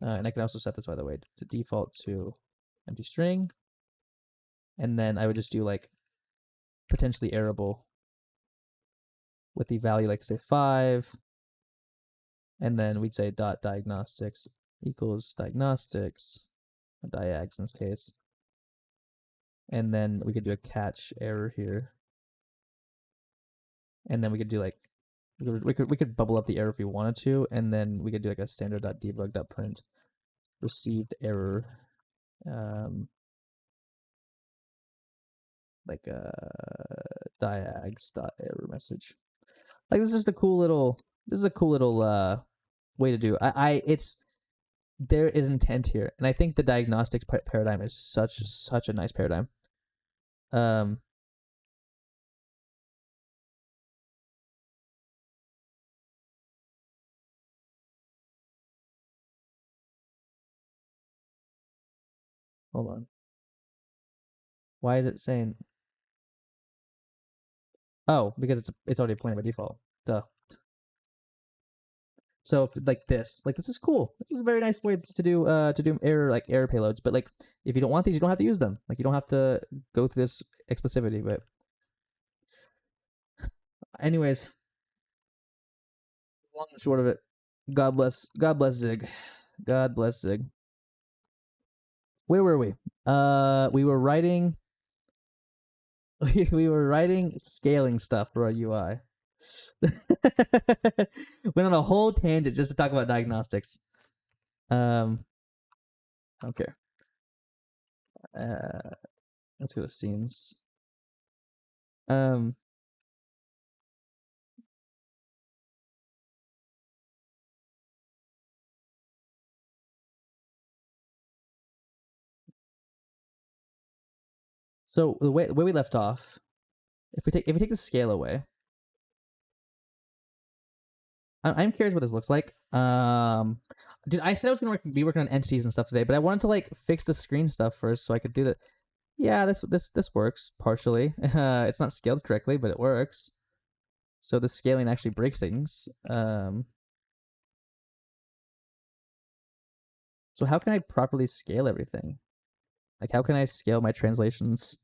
And I can also set this, by the way, to default to empty string. And then I would just do like potentially errorable with the value like say 5. And then we'd say dot diagnostics equals diagnostics, diags in this case. And then we could do a catch error here. And then we could do like, we could bubble up the error if we wanted to, and then we could do like a standard.debug.print received error, like diags dot error message. Like this is a cool little way to do. It's, there is intent here, and I think the diagnostics paradigm is such a nice paradigm. Um, hold on. Why is it saying? Oh, because it's already pointed by default. Duh. So if, like this is cool. This is a very nice way to do error payloads. But like if you don't want these, you don't have to use them. Like you don't have to go through this explicivity. But anyways, long and short of it, God bless Zig. God bless Zig. Where were we? We were writing. We were writing scaling stuff for our UI. Went on a whole tangent just to talk about diagnostics. I don't care. Let's go to scenes. Um, so the way we left off, if we take the scale away, I'm curious what this looks like. Dude, I said I was gonna be working on entities and stuff today, but I wanted to like fix the screen stuff first so I could do that. Yeah, this works partially. It's not scaled correctly, but it works. So the scaling actually breaks things. So how can I properly scale everything? Like, how can I scale my translations?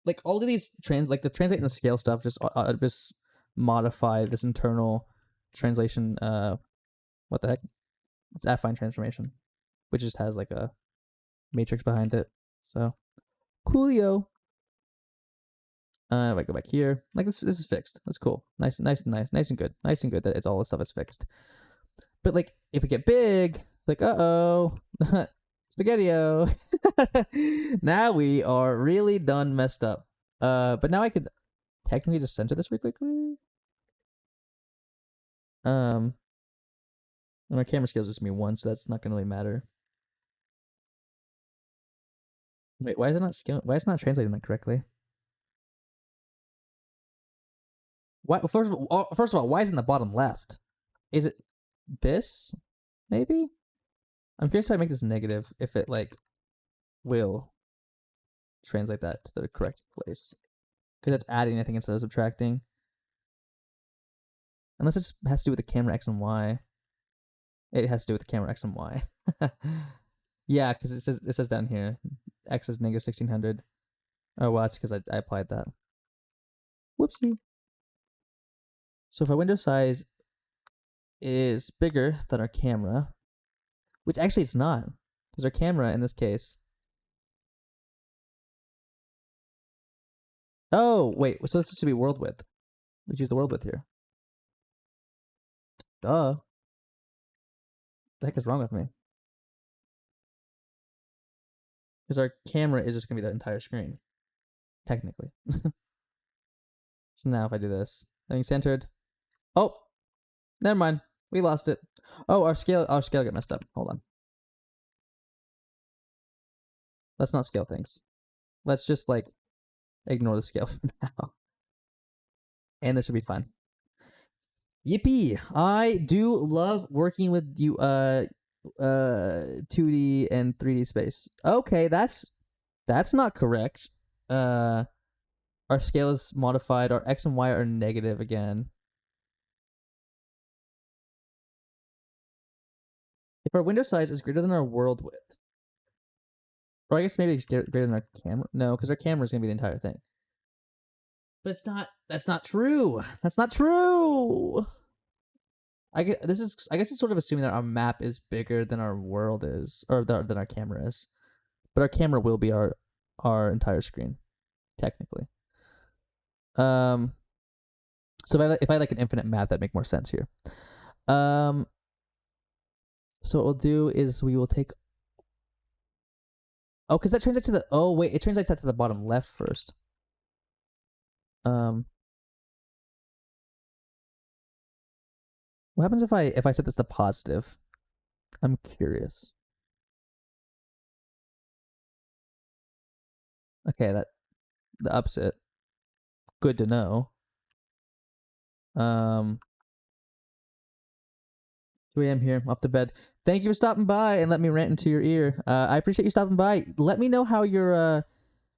Like all of these like the translate and the scale stuff, just modify this internal translation. What the heck? It's affine transformation, which just has like a matrix behind it. So coolio. If I go back here, like this is fixed. That's cool. Nice and good. Nice and good that it's all this stuff is fixed. But like if we get big, like uh-oh, spaghetti-o. Now we are really done messed up. But now I could technically just center this really quickly. And my camera scale is just me 1, so that's not gonna really matter. Wait, why is it not scaling? Why is it not translating that correctly? Why? First of all, why is it in the bottom left? Is it this? Maybe. I'm curious if I make this negative, if it like will translate that to the correct place, because that's adding, I think, instead of subtracting. Unless this has to do with the camera X and Y. It has to do with the camera X and Y. Yeah, because it says down here, X is negative 1600. Oh well, that's because I applied that. Whoopsie. So if our window size is bigger than our camera, which actually it's not, because our camera in this case. Oh wait, so this should be world width. Let's use the world width here. Duh. The heck is wrong with me? Because our camera is just gonna be the entire screen, technically. So now if I do this, I think centered. Oh, never mind. We lost it. Oh, our scale got messed up. Hold on. Let's not scale things. Let's just like ignore the scale for now. And this should be fine. Yippee! I do love working with you 2D and 3D space. Okay, that's not correct. Our scale is modified, our X and Y are negative again. If our window size is greater than our world width, or I guess maybe it's greater than our camera. No, because our camera is gonna be the entire thing. But it's not. That's not true. That's not true. I guess it's sort of assuming that our map is bigger than our world is, or than our camera is. But our camera will be our entire screen, technically. Um. So if I like an infinite map, that'd make more sense here. So what we'll do is we will take. Oh, because that translates to the. Oh wait, it translates that to the bottom left first. What happens if I set this to positive? I'm curious. Okay, the upset. Good to know. 2 a.m. here, up to bed. Thank you for stopping by and let me rant into your ear. I appreciate you stopping by. Let me know how you're.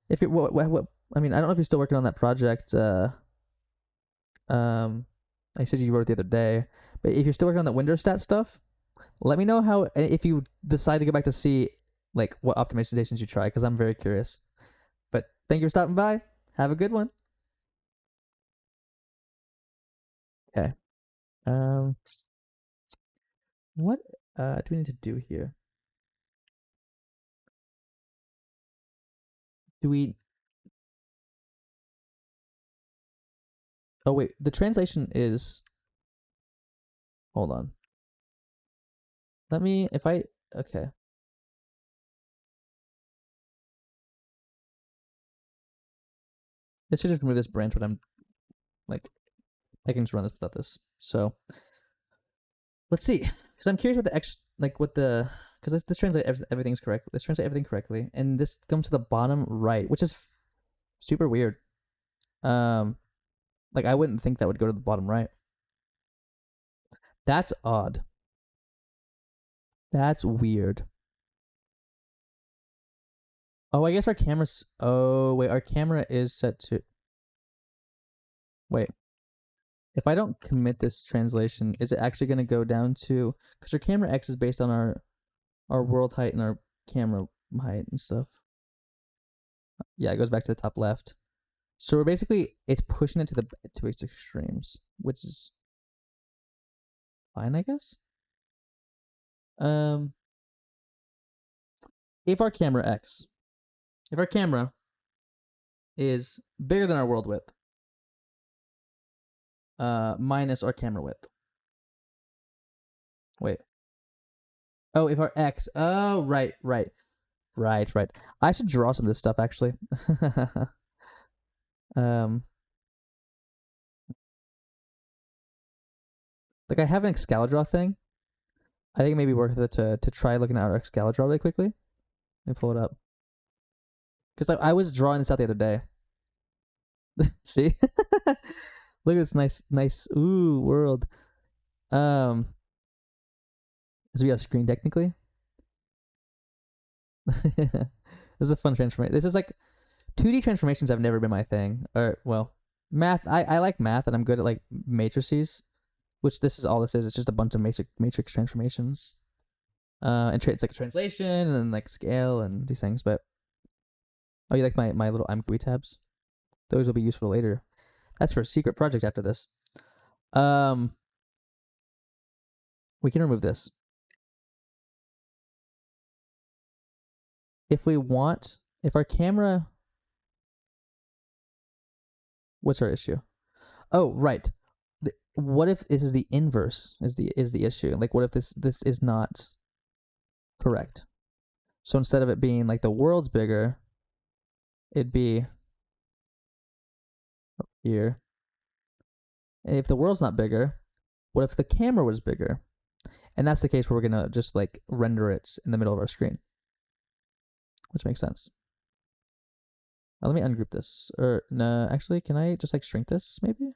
If it what I mean, I don't know if you're still working on that project. I said you wrote it the other day, but if you're still working on that Windows stat stuff, let me know how, if you decide to go back to see like what optimizations you try, because I'm very curious. But thank you for stopping by. Have a good one. Okay. What do we need to do here? Do we? Oh wait, the translation is. Hold on. Let me. If I. Okay. Let's just remove this branch. But I'm like, I can just run this without this. So let's see, because I'm curious what the what the, because this translate everything's correct. Let's translate everything correctly, and this comes to the bottom right, which is super weird. Like I wouldn't think that would go to the bottom right. That's odd. That's weird. Oh, I guess our camera's. Oh wait, our camera is set to. Wait, if I don't commit this translation, is it actually going to go down to? Because our camera X is based on our world height and our camera height and stuff. Yeah, it goes back to the top left. So we're basically, it's pushing it to its extremes, which is fine, I guess. Um, if our camera X, if our camera is bigger than our world width, minus our camera width. Wait. Oh, if our X. Oh, right. I should draw some of this stuff actually. um, like I have an Excalibur thing. I think it may be worth it to try looking at our Excalibur really quickly. Let me pull it up. Because I was drawing this out the other day. See? Look at this nice world. Does we have screen technically? This is a fun transformation. This is like 2D transformations have never been my thing. Or well, math. I like math and I'm good at like matrices, which this is all this is. It's just a bunch of matrix transformations. And it's like a translation and then like scale and these things. But oh, you like my little IMGUI tabs? Those will be useful later. That's for a secret project after this. We can remove this. If we want, if our camera, what's our issue? Oh, right. What if this is the inverse? Is the issue? Like, what if this is not correct? So instead of it being like the world's bigger, it'd be here. And if the world's not bigger, what if the camera was bigger? And that's the case where we're gonna just like render it in the middle of our screen, which makes sense. Let me ungroup this. Or no, actually, can I just like shrink this? Maybe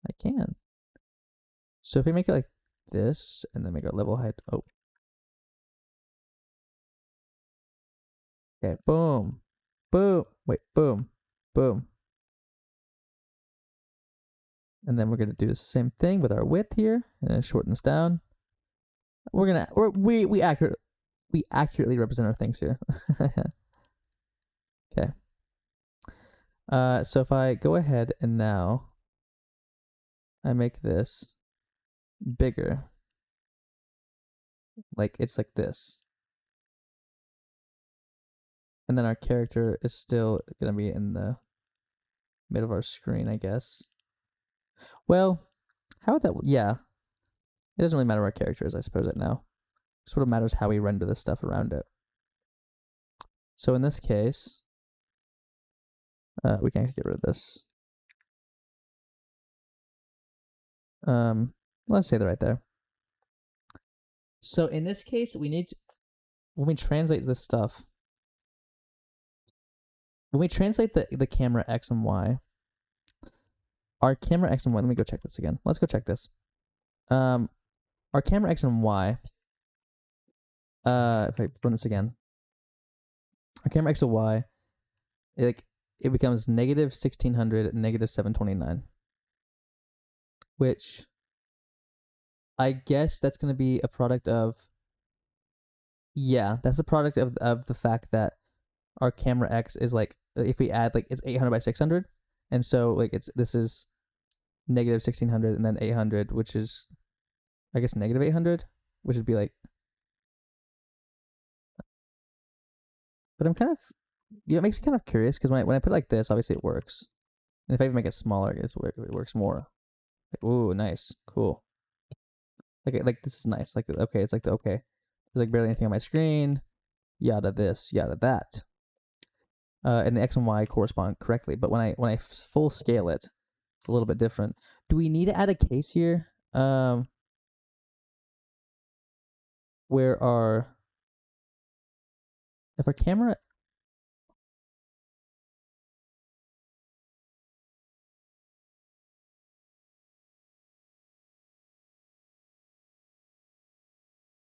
I can. So if we make it like this, and then make our level height. Oh, okay. Boom, boom. Wait, boom, boom. And then we're gonna do the same thing with our width here, and then shorten this down. We accurately represent our things here. Okay. So if I go ahead and now I make this bigger, like it's like this, and then our character is still gonna be in the middle of our screen, I guess. Well, how would that? Yeah, it doesn't really matter what our character is, I suppose. It now sort of matters how we render the stuff around it. So in this case, we can actually get rid of this. Let's say that right there. So in this case, we need to, when we translate this stuff, when we translate the camera X and Y, our camera X and Y, let me go check this again. Let's go check this. Our camera X and Y, if I run this again, our camera X and Y, it becomes negative 1600 and negative 729, which I guess that's going to be a product of, yeah, that's a product of the fact that our camera X is like, if we add like, it's 800 by 600, and so like this is negative 1600 and then 800, which is, I guess, negative 800, which would be like, but I'm kind of, It makes me kind of curious because when I put it like this, obviously it works. And if I even make it smaller, it works more. Like, ooh, nice, cool. Like this is nice. Like okay, it's like the okay. There's like barely anything on my screen. Yada this, yada that. And the X and Y correspond correctly. But when I full scale it, it's a little bit different. Do we need to add a case here? Where our if our camera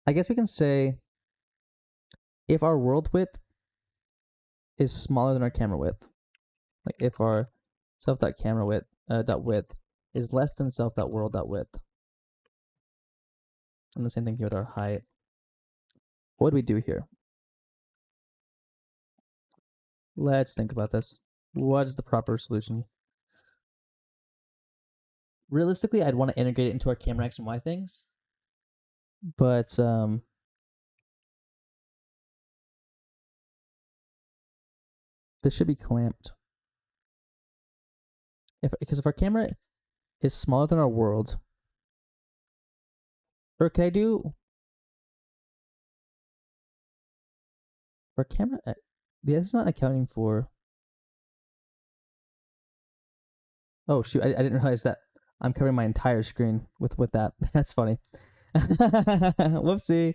I guess we can say if our world width is smaller than our camera width, like if our self.camera width dot width is less than self.world dot width, and the same thing here with our height. What do we do here? Let's think about this. What is the proper solution? Realistically, I'd want to integrate it into our camera X and Y things, but this should be clamped. Because if our camera is smaller than our world, or can I do our camera? This is not accounting for. Oh shoot! I didn't realize that I'm covering my entire screen with that. That's funny. Whoopsie,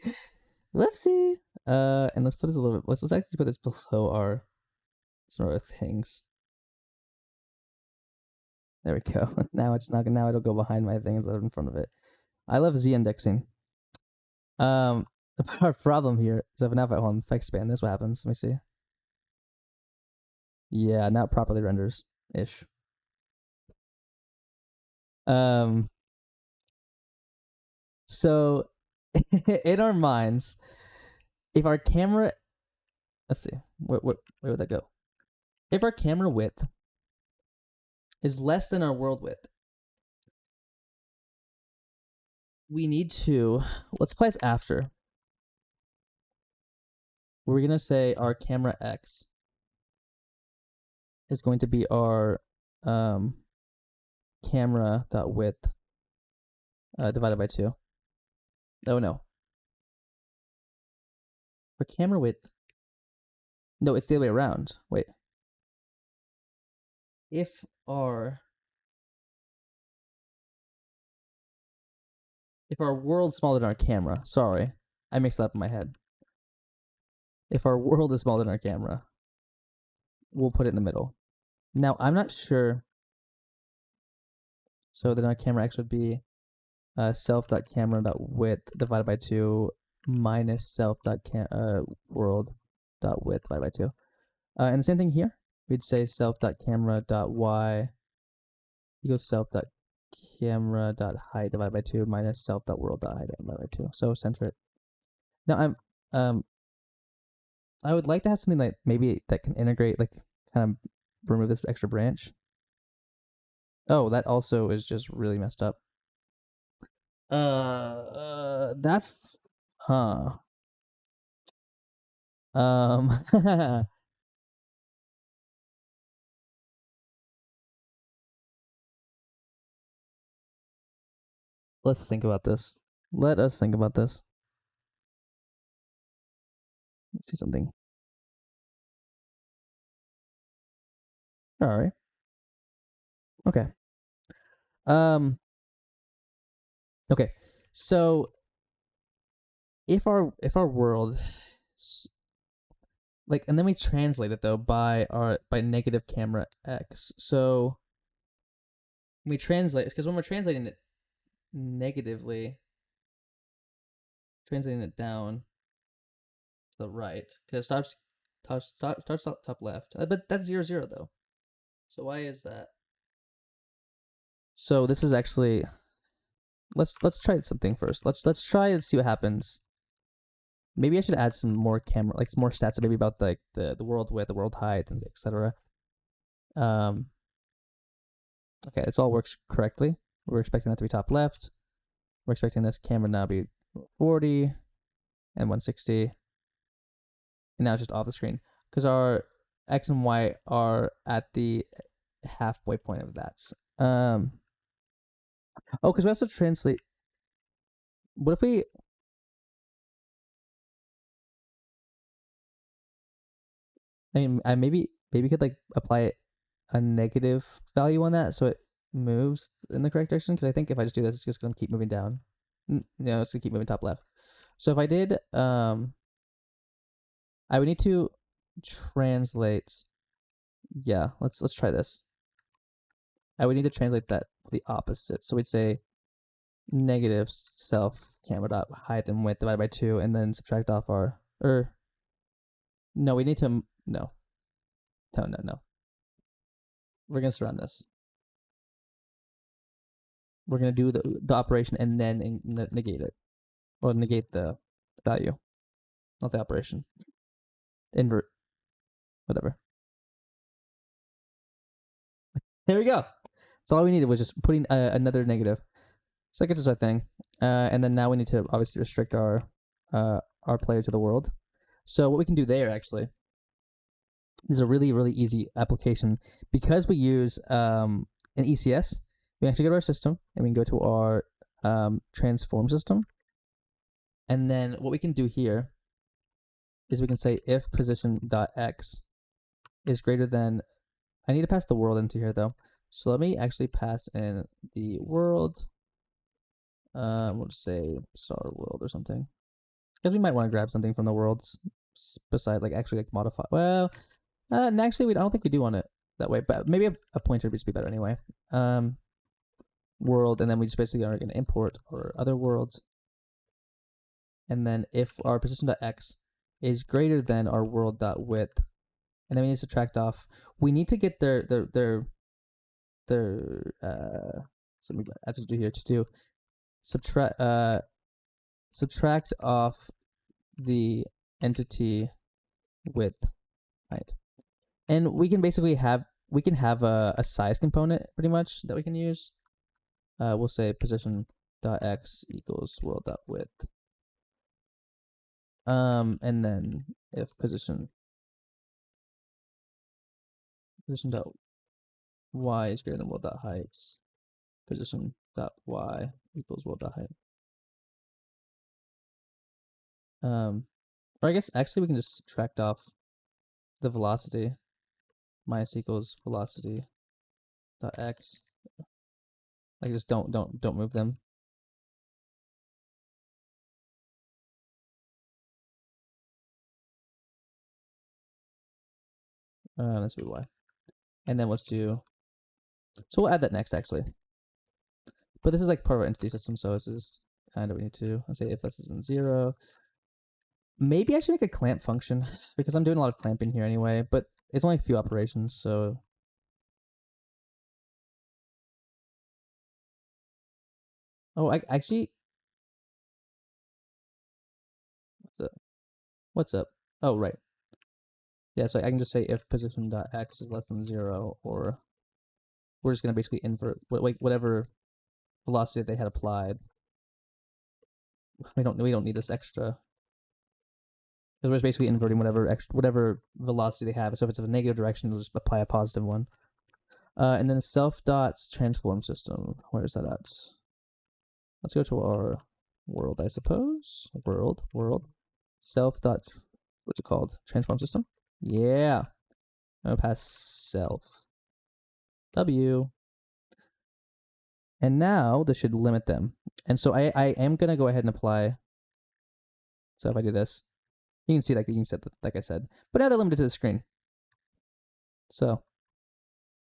whoopsie. And let's put this a little bit. Let's actually put this below our sort of things. There we go. Now it's not. Now it'll go behind my thing instead of in front of it. I love Z indexing. Our problem here is if now if I expand this, what happens? Let me see. Yeah, now it properly renders ish. So in our minds, if our camera, let's see, where would that go? If our camera width is less than our world width, we need to, let's place after. We're gonna say our camera X is going to be our camera dot width divided by 2. Oh no. For camera width. No, it's the other way around. Wait. If our world's smaller than our camera, sorry, I mixed that up in my head. If our world is smaller than our camera, we'll put it in the middle. Now I'm not sure. So then our camera X would be self.camera.width divided by 2 minus self.world.width divided by 2. And the same thing here. We'd say self.camera.y equals self.camera.height divided by 2 minus self.world.height divided by 2. So center it. Now I would like to have something like maybe that can integrate, like kind of remove this extra branch. Oh, that also is just really messed up. That's huh. Let's think about this. Let us think about this. Let's see something. All right. Okay. Okay. So if our world like, and then we translate it though by negative camera X. So we translate because when we're translating it negatively, translating it down to the right because it starts top left. But that's 0 0 though. So why is that? So this is actually let's try something first. Let's try and see what happens. Maybe I should add some more camera, like some more stats, maybe about like the world width, the world height, and etc. Okay, this all works correctly. We're expecting that to be top left. We're expecting this camera now to be 40 and 160. And now it's just off the screen. Because our X and Y are at the halfway point of that. Um. Oh, because we also translate. What if we? I mean, I maybe could like apply a negative value on that so it moves in the correct direction. Because I think if I just do this, it's just gonna keep moving down. No, it's gonna keep moving top left. So if I did, I would need to translate. Yeah, let's try this. I would need to translate that the opposite. So we'd say negative self camera dot height and width divided by 2, and then subtract off our no, we need to no. We're gonna surround this. We're gonna do the operation and then negate it, or negate the value, not the operation. Invert, whatever. There we go. So all we needed was just putting another negative. So that gets us our thing, and then now we need to obviously restrict our player to the world. So what we can do there actually is a really easy application because we use an ECS. We actually go to our system and we can go to our transform system, and then what we can do here is we can say if position dot x is greater than. I need to pass the world into here though, so let me actually pass in the world. We'll just say star world or something, because we might want to grab something from the worlds beside like actually like modify. Well, and actually, I don't think we do want it that way, but maybe a pointer would just be better anyway. World, and then we just basically are going to import our other worlds. And then if our position.x is greater than our world.width, and then we need to subtract off, we need to get their so let me add to do here to do subtract off the entity width height. And we can basically have a size component pretty much that we can use. We'll say position dot x equals world dot width. And then if position dot y is greater than world dot heights, position dot y equals world dot height. Or I guess actually we can just subtract off the velocity minus equals velocity dot x. Like just don't move them. Let's do y, and then let's do. So we'll add that next actually. But this is like part of our entity system, so this is kind of what we need to. Let's say if this is in 0. Maybe I should make a clamp function because I'm doing a lot of clamping here anyway, but it's only a few operations, so. Oh, I actually. What's up? Oh, right. Yeah, so I can just say if position.x is less than 0, or we're just going to basically invert whatever velocity they had applied. We don't need this extra. Because we're just basically inverting whatever velocity they have. So if it's in a negative direction, we'll just apply a positive one. And then self dots transform system. Where is that at? Let's go to our world, I suppose. World. Self dot, what's it called? Transform system. Yeah. I'm gonna pass self. W. And now this should limit them. And so I am gonna go ahead and apply. So if I do this, you can see like I said. But now they're limited to the screen. So,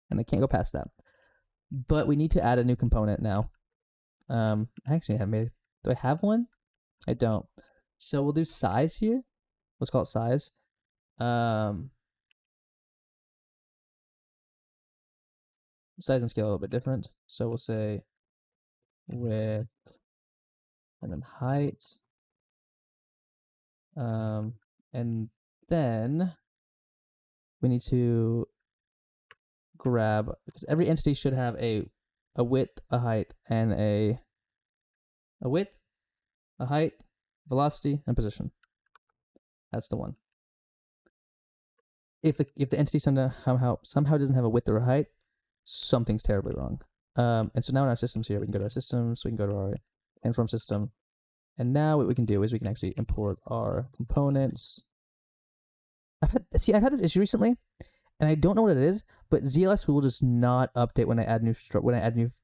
and they can't go past that. But we need to add a new component now. I actually have made. Do I have one? I don't. So we'll do size here. Let's call it size. Size and scale a little bit different. So we'll say width and then height. And then we need to grab, because every entity should have a width, a height, and a width, a height, velocity, and position. That's the one. if the entity somehow doesn't have a width or a height, something's terribly wrong. And so now in our systems here, we can go to our systems, we can go to our transform system, and now what we can do is we can actually import our components. I've had this issue recently, and I don't know what it is, but ZLS will just not update when I add new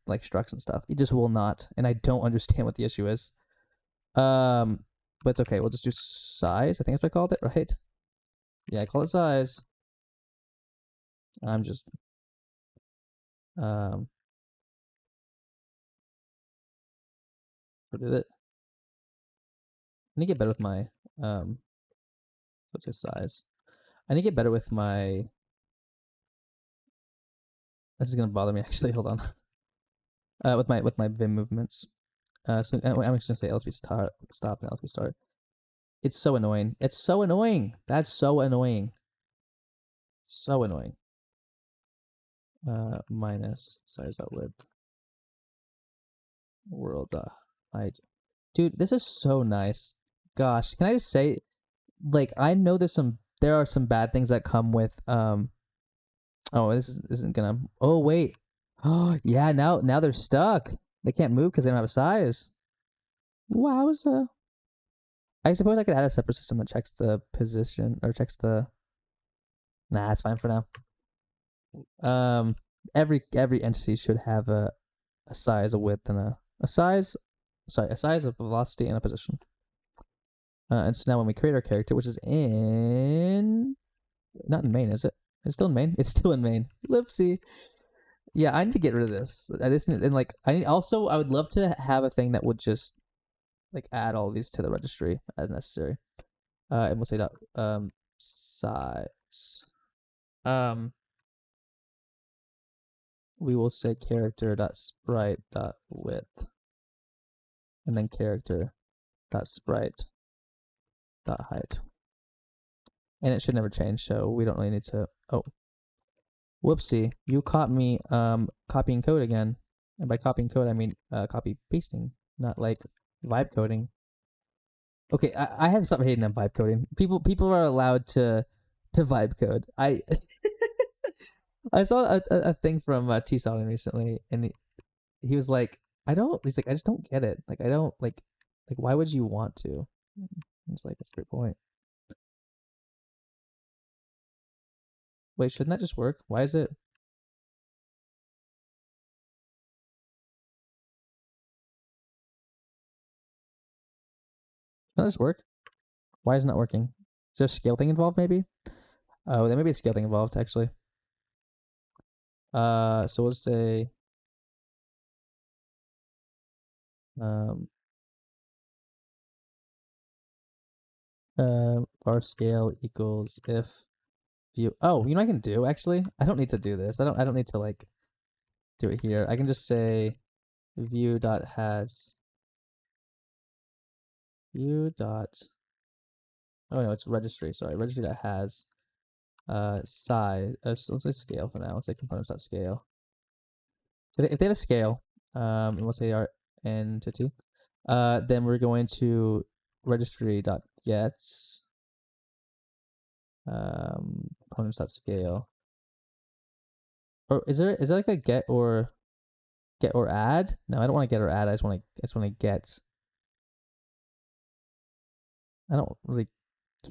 like structs and stuff. It just will not, and I don't understand what the issue is. But it's okay. We'll just do size. I think that's what I called it, right? Yeah, I call it size. I'm just what did it? I need to get better with my let's say size. I need to get better with my. This is gonna bother me actually. Hold on. With my Vim movements. So I'm just gonna say LSB stop and LSB start. It's so annoying. It's so annoying. That's so annoying. So annoying. Minus size width. World height. Dude, this is so nice. Gosh, can I just say, like, I know there are some bad things that come with oh, this isn't gonna. Oh wait. Oh yeah, now they're stuck. They can't move because they don't have a size. Wowza. I suppose I could add a separate system that checks the position or checks the. Nah, it's fine for now. Every entity should have a size, a width, and a size. Sorry, a size, a velocity, and a position. And so now when we create our character, which is not in main, is it? It's still in main. It's still in main. Whoopsie. Yeah, I need to get rid of this. And like, I would love to have a thing that would just like add all these to the registry as necessary. And we'll say dot size. We will say character dot sprite dot width, and then character dot sprite dot height. And it should never change, so we don't really need to. Oh, whoopsie! You caught me copying code again. And by copying code, I mean copy pasting, not like vibe coding. Okay, I had to stop hating on vibe coding. People are allowed to vibe code. I saw a thing from T Solving recently, and he was like, he's like, I just don't get it. Like, I don't like why would you want to? It's like, that's a great point. Wait, shouldn't that just work? Why is it? Shouldn't that just work? Why is it not working? Is there a scale thing involved, maybe? Oh, there may be a scale thing involved, actually. So we'll say bar scale equals if view. Oh, you know what I can do actually? I don't need to do this. I don't need to like do it here. I can just say view dot has view dot. Oh no, it's registry. Sorry, registry dot has size. So let's say scale for now. Let's say components dot scale. If they have a scale, and we'll say our entity, then we're going to registry dot gets components dot scale. Or is there like a get or add? No, I don't want to get or add. I just want to get. I don't really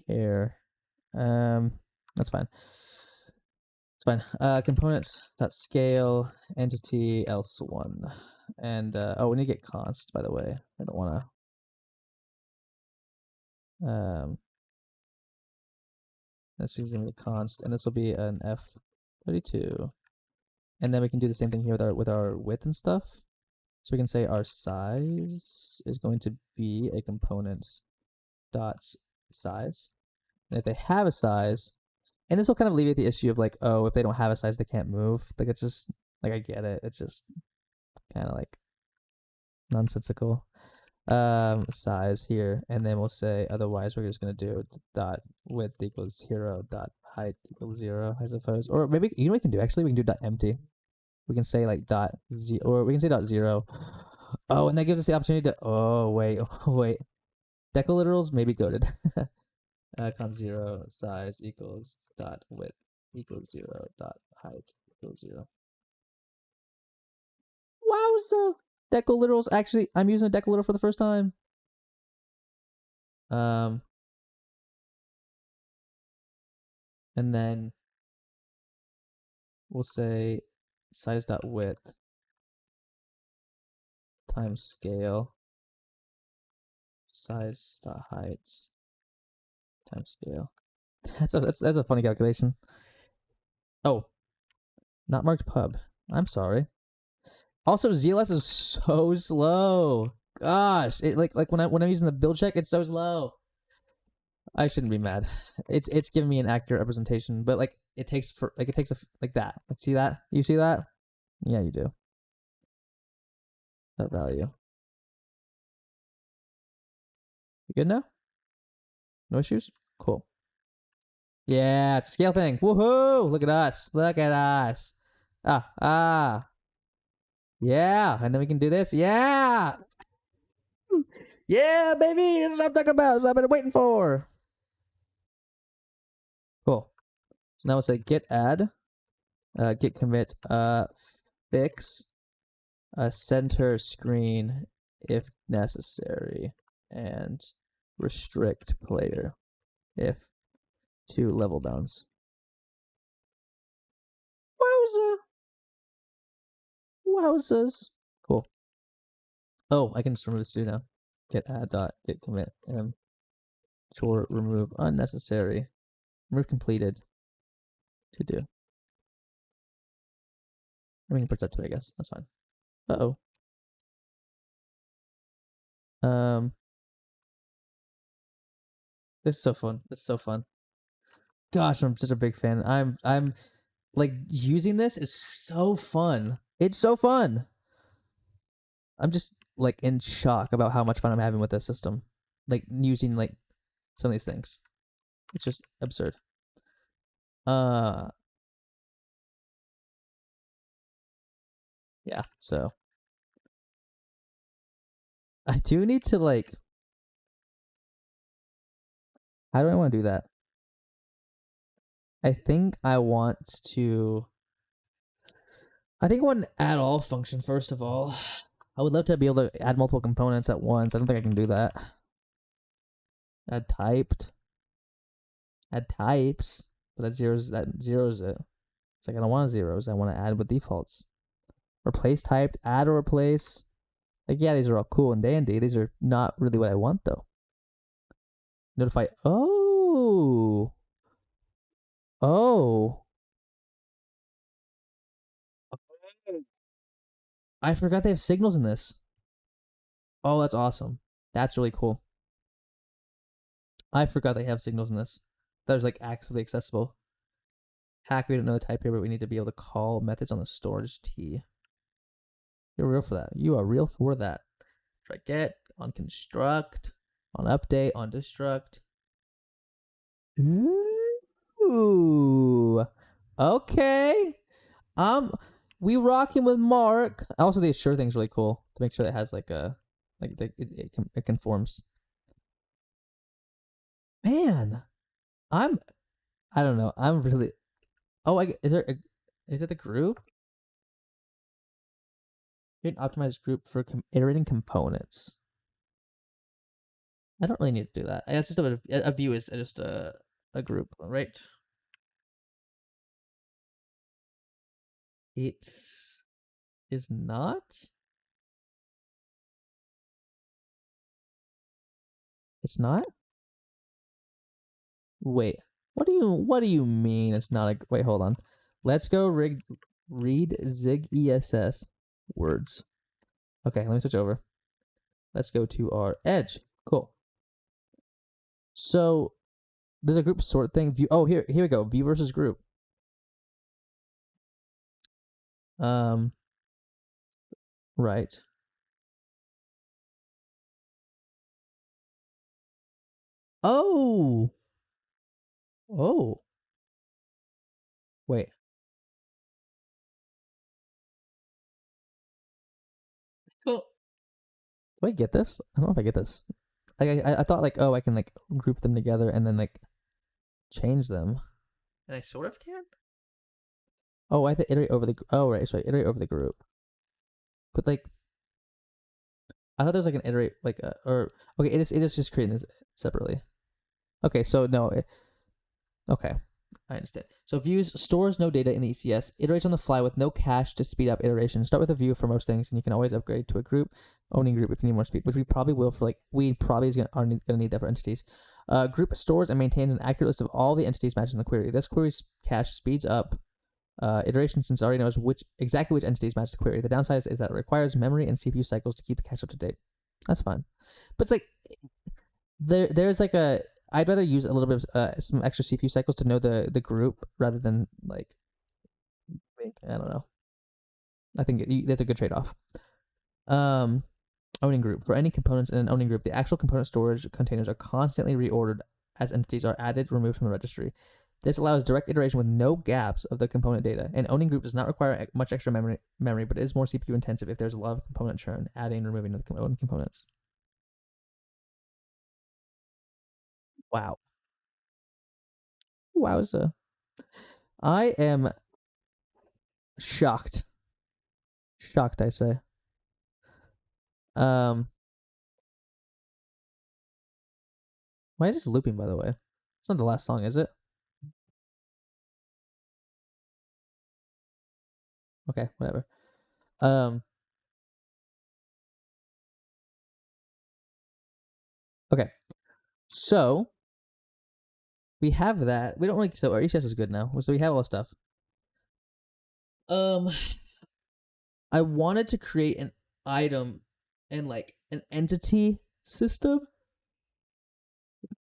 care. That's fine. It's fine. Components dot scale entity else one, and oh, we need to get const, by the way. I don't want to. That's using the const, and this will be an F32, and then we can do the same thing here with our width and stuff. So we can say our size is going to be a component dot size, and if they have a size. And this will kind of alleviate the issue of like, oh, if they don't have a size, they can't move. Like, it's just, like, I get it. It's just kind of like nonsensical. Size here. And then we'll say, otherwise, we're just going to do dot width equals 0, dot height equals 0, I suppose. Or maybe, you know what we can do, actually? We can do dot empty. We can say like dot 0, or we can say dot 0. Oh, and that gives us the opportunity to, oh, wait. Decaliterals may be goated. Con 0 size equals dot width equals 0 dot height equals 0. Wowza! Decaliterals. Actually, I'm using a decaliteral for the first time. Um, and then we'll say size dot width times scale size dot height times scale. That's a funny calculation. Oh, not marked pub. I'm sorry. Also, ZLS is so slow. Gosh, it like when I'm using the build check, it's so slow. I shouldn't be mad. It's giving me an accurate representation, but like it takes like that. Like see that? You see that? Yeah, you do. That value. You good now? No issues? Cool. Yeah, it's a scale thing. Woohoo! Look at us. Look at us. Ah. Yeah, and then we can do this. Yeah. Yeah, baby. This is what I'm talking about. This is what I've been waiting for. Cool. So now we'll say git add, git commit, fix, center screen if necessary, and restrict player if to level bounds. Wowzers. Cool. Oh, I can just remove this too now. Git add dot git commit and chore remove unnecessary. Remove completed to do. I mean, puts that to I guess. That's fine. Uh oh. This is so fun. This is so fun. Gosh, I'm such a big fan. I'm like using this is so fun. It's so fun. I'm just like in shock about how much fun I'm having with this system. Like using like some of these things. It's just absurd. Yeah, so I do need to like how do I want to do that? I think I want to I think I want an add all function first of all. I would love to be able to add multiple components at once. I don't think I can do that. Add typed. Add types. But that zeros it. It's like I don't want zeros. I want to add with defaults. Replace typed, add or replace. Like yeah, these are all cool and dandy. These are not really what I want though. Notify. Oh. Oh. I forgot they have signals in this. Oh, that's awesome. That's really cool. I forgot they have signals in this. That was like actively accessible. Hack, we don't know the type here, but we need to be able to call methods on the storage T. You're real for that. You are real for that. Try get, on construct, on update, on destruct. Ooh. Okay. We rocking with Mark. Also, the assure thing's really cool to make sure it has like a it conforms. Man, I don't know. I'm really. Oh, is it the group? Create an optimized group for iterating components. I don't really need to do that. It's just a view is just a group, right? It is not. It's not. Wait. What do you mean it's not a wait, hold on. Let's go read zig ESS words. Okay, let me switch over. Let's go to our edge. Cool. So there's a group sort thing. View here we go. View versus group. Right. Oh. Oh. Wait. Cool. Do I get this? I don't know if I get this. like I thought like, oh, I can like group them together and then like change them. And I sort of can. Oh, I have to iterate over the. Oh, right. So I iterate over the group. But like, I thought there was like an iterate like or okay, it is just creating this separately. Okay, so no, okay, I understand. So views stores no data in the ECS, iterates on the fly with no cache to speed up iteration. Start with a view for most things, and you can always upgrade to a group, owning group if you need more speed, which we probably will for like we probably are gonna need that for entities. Group stores and maintains an accurate list of all the entities matched in the query. This query's cache speeds up iteration since it already knows exactly which entities match the query. The downside is that it requires memory and CPU cycles to keep the cache up to date. That's fine, but it's like there's like a I'd rather use a little bit of some extra CPU cycles to know the group rather than like I don't know. I think that's a good trade off. Um, owning group for any components in an owning group, the actual component storage containers are constantly reordered as entities are added, removed from the registry. This allows direct iteration with no gaps of the component data. An owning group does not require much extra memory, but it is more CPU intensive if there's a lot of component churn, adding and removing the own components. Wow. Wowza. I am shocked. Shocked, I say. Um, why is this looping, by the way? It's not the last song, is it? Okay, whatever. Um, okay. So we have that. We don't really. So our ECS is good now. So we have all the stuff. Um, I wanted to create an item and like an entity system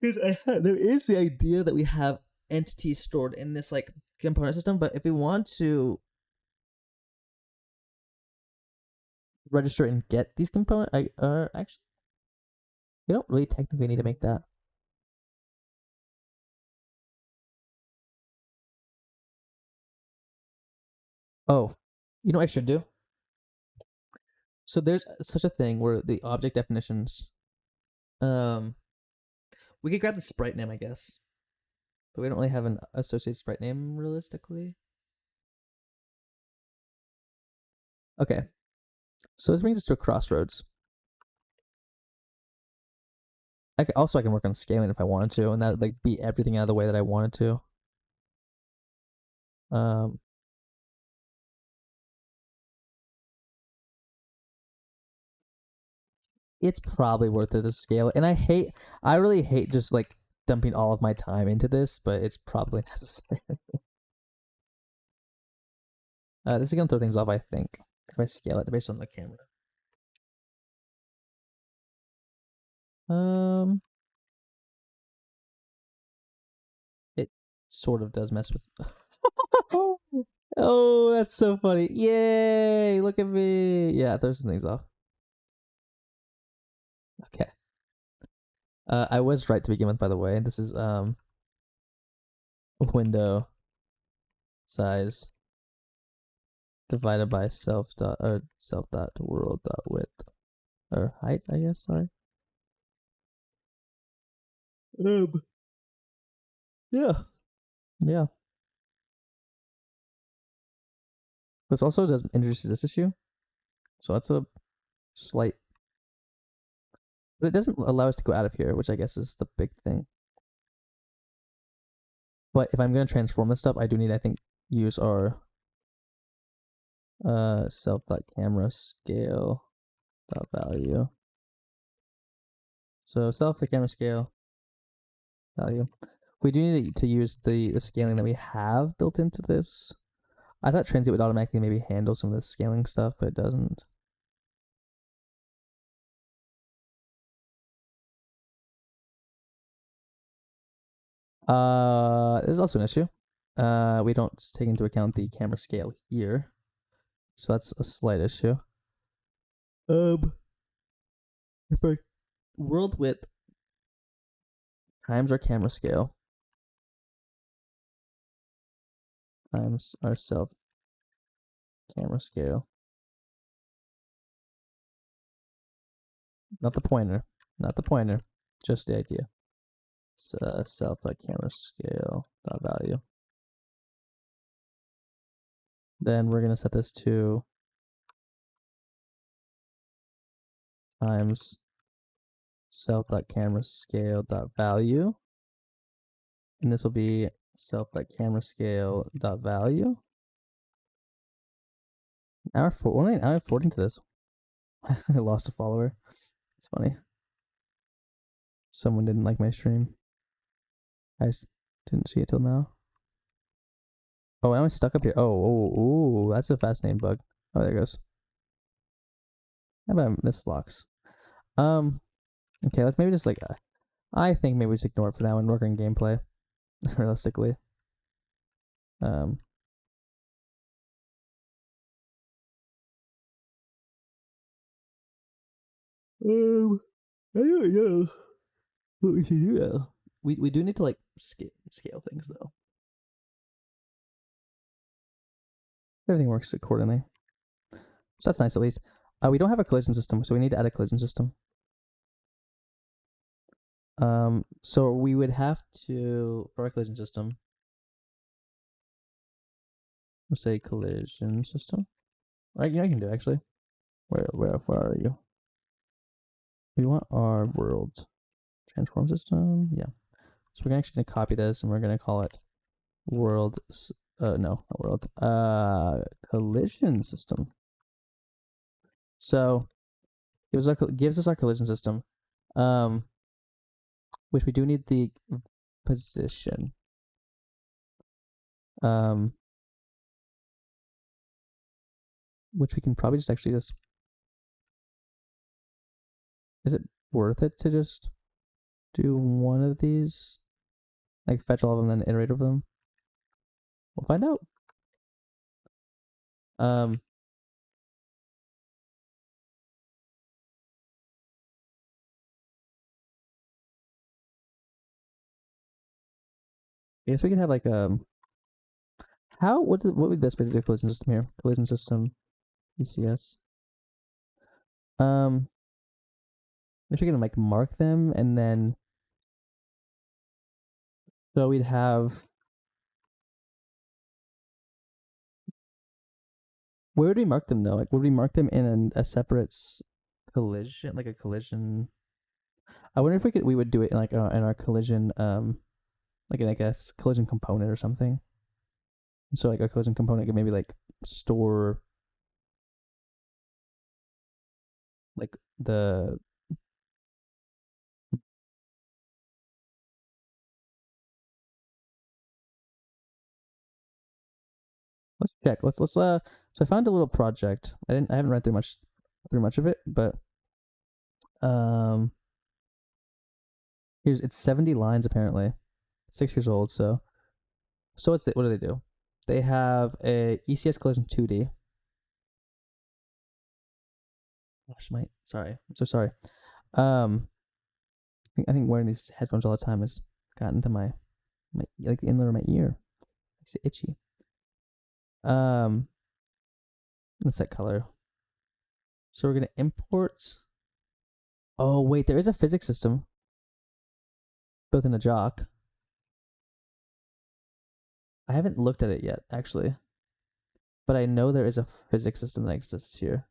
because there is the idea that we have entities stored in this like component system, but if we want to register and get these components, actually we don't really technically need to make that. Oh, you know what I should do? So there's such a thing where the object definitions, um, we could grab the sprite name, I guess, but we don't really have an associated sprite name realistically. Okay, so this brings us to a crossroads. I can work on scaling if I wanted to, and that would like beat everything out of the way that I wanted to. Um, it's probably worth it to scale, and I really hate just like dumping all of my time into this, but it's probably necessary. This is gonna throw things off, I think, if I scale it based on the camera. Um, it sort of does mess with. Oh, that's so funny! Yay! Look at me. Yeah, throw some things off. Okay. I was right to begin with, by the way. This is window size divided by self dot world dot width or height, I guess. Sorry. Yeah. Yeah. This also does introduce this issue, so that's a slight, but it doesn't allow us to go out of here, which I guess is the big thing. But if I'm gonna transform this stuff, I do need, I think, use our self dot camera scale dot value. So self dot camera scale value. We do need to use the scaling that we have built into this. I thought Transit would automatically maybe handle some of the scaling stuff, but it doesn't. There's also an issue. We don't take into account the camera scale here, so that's a slight issue. If our world width times our camera scale times our self camera scale, not the pointer, not the pointer. Just the idea. So, self.camera scale dot value. Then we're gonna set this to times self.camera scale dot value, and this will be self.camera scale dot value. Only hour 14 to this. I lost a follower. It's funny. Someone didn't like my stream. I just didn't see it till now. Oh, now I'm stuck up here. Oh, that's a fascinating bug. Oh, there it goes. How about this locks? Okay, let's maybe just like, I think maybe just ignore it for now and work on gameplay, realistically. I don't know what we should do now. We do need to like scale things though. Everything works accordingly. So that's nice at least. We don't have a collision system, so we need to add a collision system. So we would have to, for our collision system, let's say collision system. Right, I can do it actually. Where are you? We want our world transform system. Yeah. So we're actually gonna copy this and we're gonna call it world. No, not world. Collision system. So it gives us our collision system, which we do need the position. Which we can probably just actually just. Is it worth it to just do one of these? Like fetch all of them, then iterate over them? We'll find out. I guess we can have like what would be the best way to do collision system here? Collision system, ECS. If we can like mark them and then so we'd have. Where would we mark them though? Like, would we mark them in a separate collision, like a collision? I wonder if we would do it in like in our collision, like in like a collision component or something. So like a collision component could maybe like store like the. Let's check. Let's so I found a little project. I haven't read through much of it, but it's 70 lines apparently. 6 years old, so what do they do? They have a ECS collision 2D. Gosh, sorry. I'm so sorry. I think wearing these headphones all the time has gotten to my like the inlet of my ear. Makes it itchy. Let's set color. So we're gonna import. Oh wait, there is a physics system built in a jock. I haven't looked at it yet, actually. But I know there is a physics system that exists here.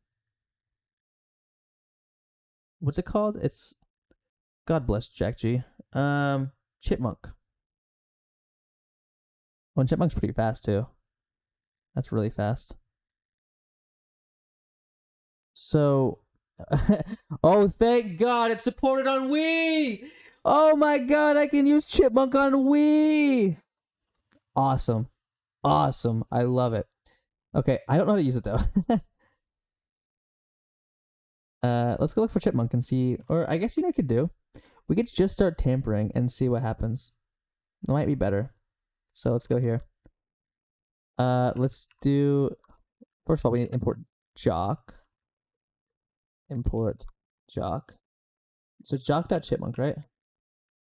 What's it called? It's God bless Jack G. Chipmunk. Oh, and Chipmunk's pretty fast too. That's really fast. So oh thank God it's supported on Wii! Oh my God, I can use Chipmunk on Wii! Awesome. Awesome. I love it. Okay, I don't know how to use it though. Let's go look for Chipmunk and see, or I guess you know what we could do? We could just start tampering and see what happens. It might be better. So let's go here. Let's do, first of all, we need to import jock. Import jock. So jock.chipmunk, right?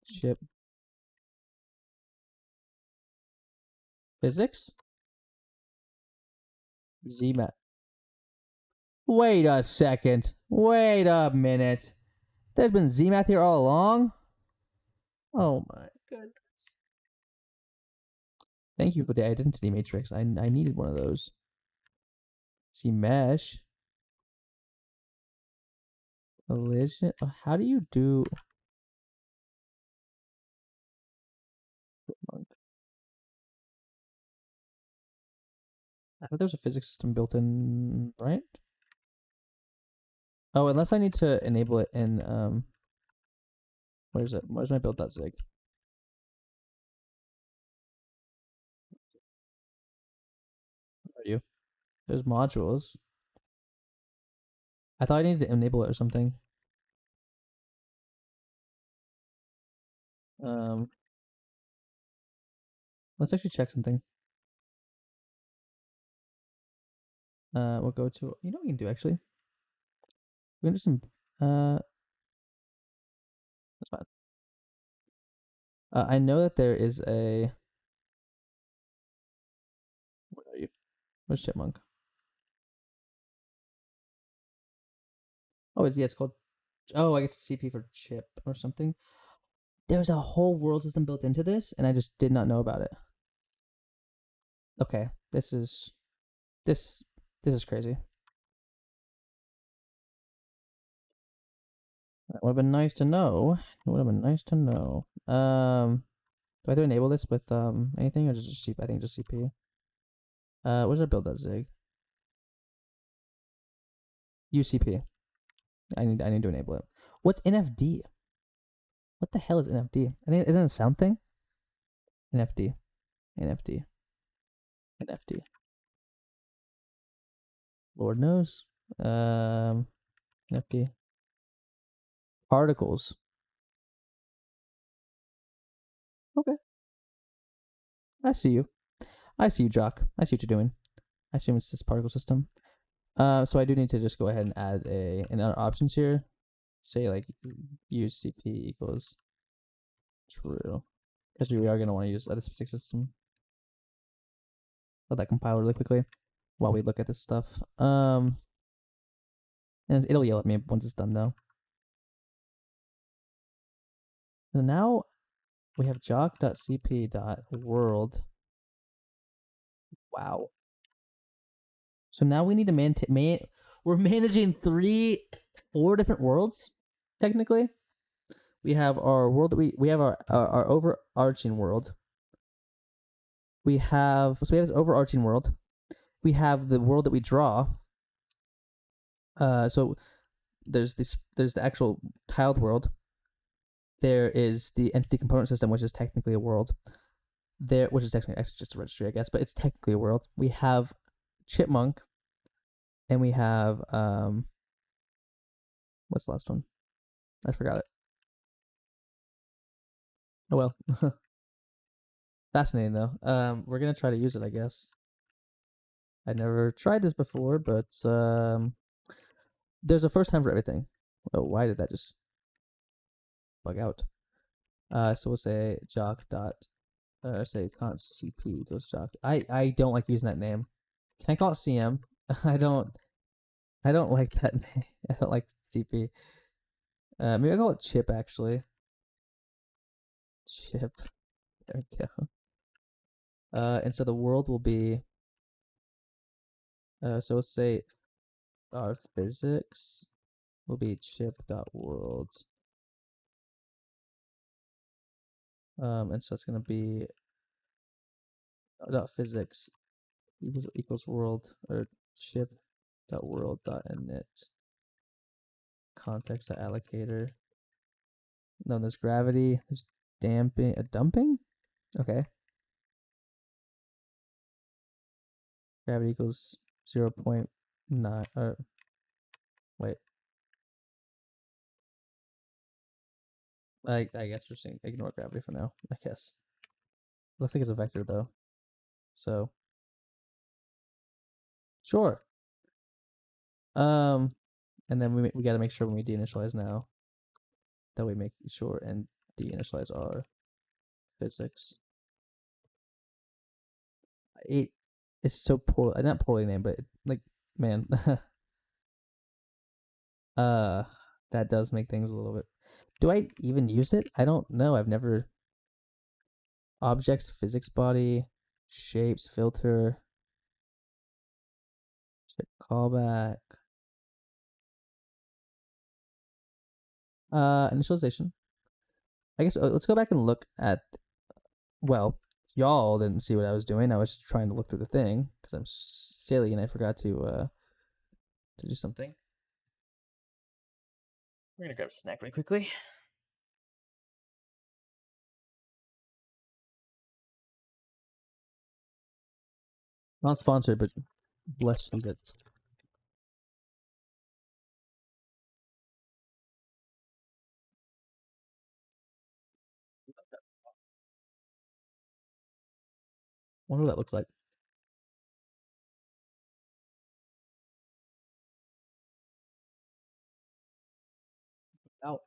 Chip. Physics? Zmat. Wait a second. Wait a minute. There's been Zmath here all along? Oh my goodness. Thank you for the identity matrix. I needed one of those. See mesh. Collision. How do you do? I thought there was a physics system built in, right? Oh, unless I need to enable it in where's it? Where's my build.zig? Where are you? There's modules. I thought I needed to enable it or something. Um, let's actually check something. We'll go to. You know what we can do actually? We can do some. That's fine. I know that there is a. Where are you? Where's Chipmunk? Oh, it's called. Oh, I guess it's CP for chip or something. There's a whole world system built into this, and I just did not know about it. Okay, this this is crazy. That would have been nice to know. It would have been nice to know. Do I have to enable this with anything or just CP? I think just CP. What did I build that zig? UCP. I need to enable it. What's NFD? What the hell is NFD? I think isn't it a sound thing? NFD. NFD. NFD. Lord knows. NFD. Particles. Okay. I see you. I see you, Jock. I see what you're doing. I assume it's this particle system. So I do need to just go ahead and add in our options here. Say like use CP equals true. Because we are gonna want to use this specific system. Let that compile really quickly while we look at this stuff. And it'll yell at me once it's done though. So now we have jock.cp.world. Wow. So now we need to we're managing 4 different worlds, technically. We have our world that we have our overarching world. We have this overarching world. We have the world that we draw. So there's the actual tiled world. There is the entity component system, which is technically a world. Which is technically just a registry, I guess, but it's technically a world. We have Chipmunk, and we have what's the last one? I forgot it. Oh well. Fascinating though. We're gonna try to use it, I guess. I never tried this before, but there's a first time for everything. Oh, why did that just bug out? So we'll say jock dot say const cp goes jock. I don't like using that name. Can I call it CM? I don't like that name. I don't like CP. Maybe I call it chip actually. Chip. There we go. And so the world will be so let's say our physics will be chip.world. And so it's gonna be dot physics equals world or chip.world.init context allocator. No, there's gravity, there's dumping? Okay. Gravity equals 0.9 or wait. I guess we're saying ignore gravity for now, I guess. Looks like it's a vector though. So sure. And then we got to make sure when we deinitialize now that we make sure and deinitialize our physics. It is so poor, not poorly named, but like man, uh, that does make things a little bit. Do I even use it? I don't know. I've never. Objects, physics, body, shapes, filter, callback, initialization. I guess let's go back and look at. Well, y'all didn't see what I was doing. I was trying to look through the thing because I'm silly and I forgot to do something. We're gonna grab a snack really quickly. Not sponsored, but bless you. That's wonder what that looks like. Out.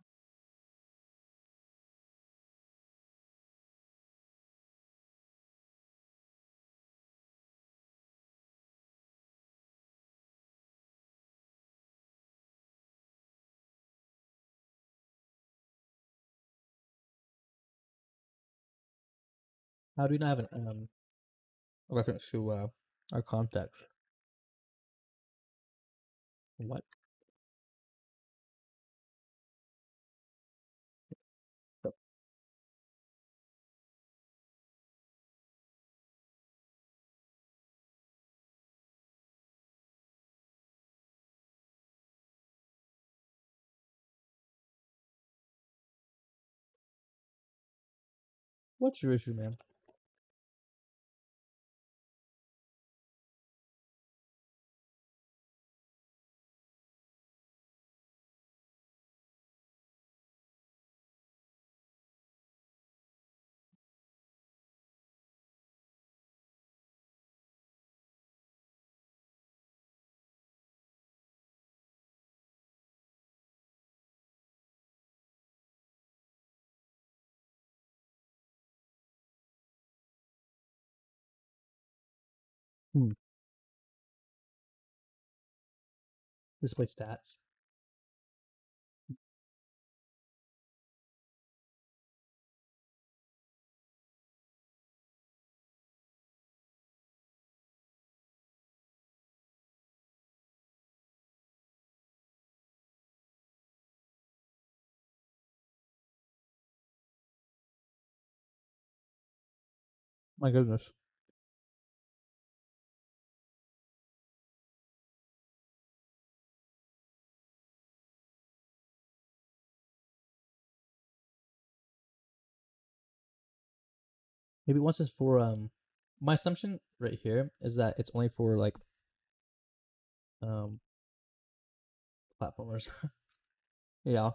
How do you not have a reference to our context? What? What's your issue, man? Hmm. Display stats. My goodness. Maybe once it's for my assumption right here is that it's only for like um platformers. Yeah.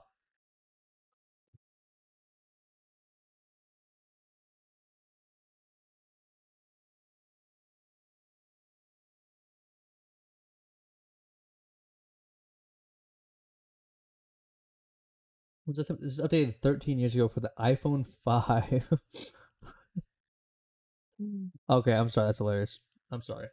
This is updated 13 years ago for the iPhone 5. Okay, I'm sorry. That's hilarious. I'm sorry.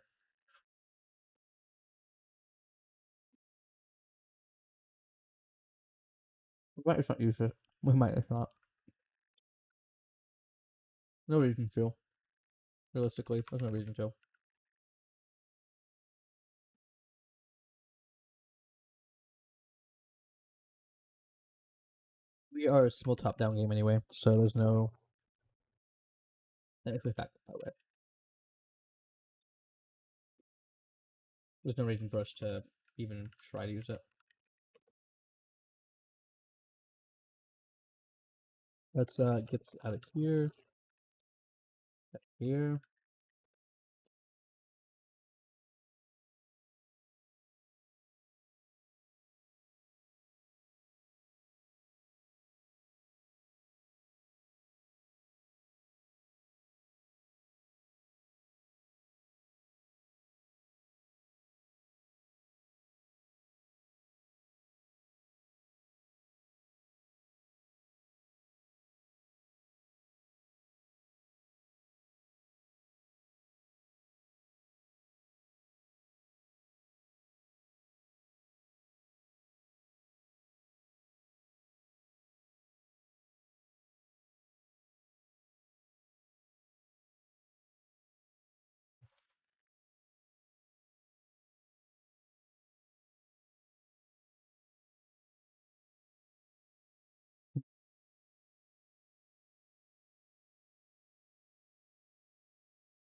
We might just not use it. We might just not. No reason to. Realistically, there's no reason to. We are a small top-down game anyway, so there's no. If we fact that way, there's no reason for us to even try to use it. Let's get this out of here. Here.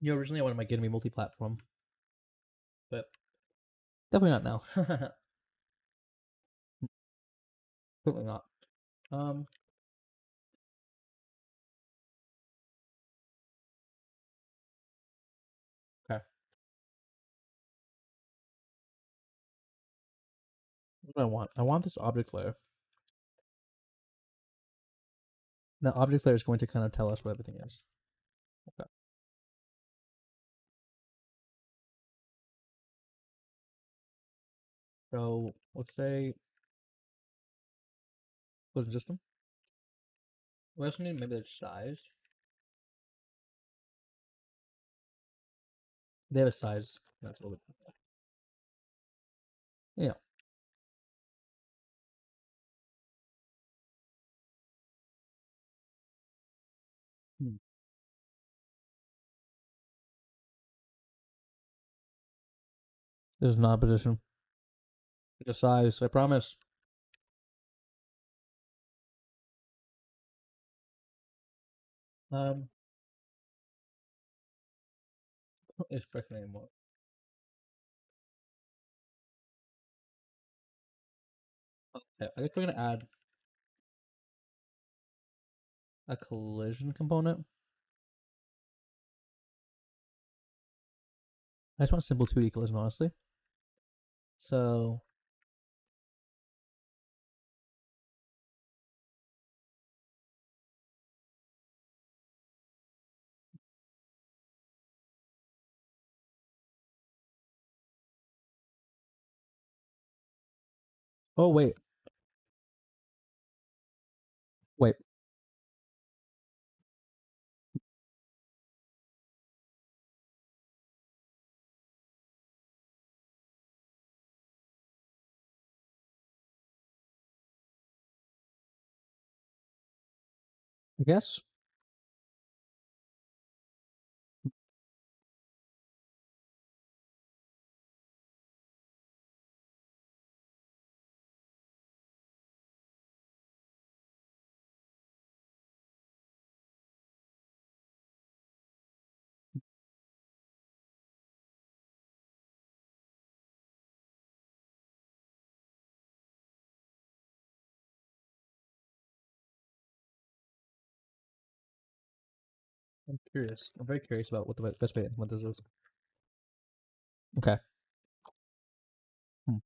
Originally I wanted my game to be multi-platform, but definitely not now. Definitely not. Um, okay. What do I want? I want this object layer. The object layer is going to kind of tell us what everything is. Okay. So let's say closing system. We also need maybe their size. They have a size. That's a little bit. Yeah. Hmm. This is not a position. It's a size. I promise. Um, what is freaking anymore? Okay, I guess we're gonna add a collision component. I just want a simple 2D collision, honestly. So, oh wait. I guess I'm curious. I'm very curious about what the best way. What this is. Okay. Hmm.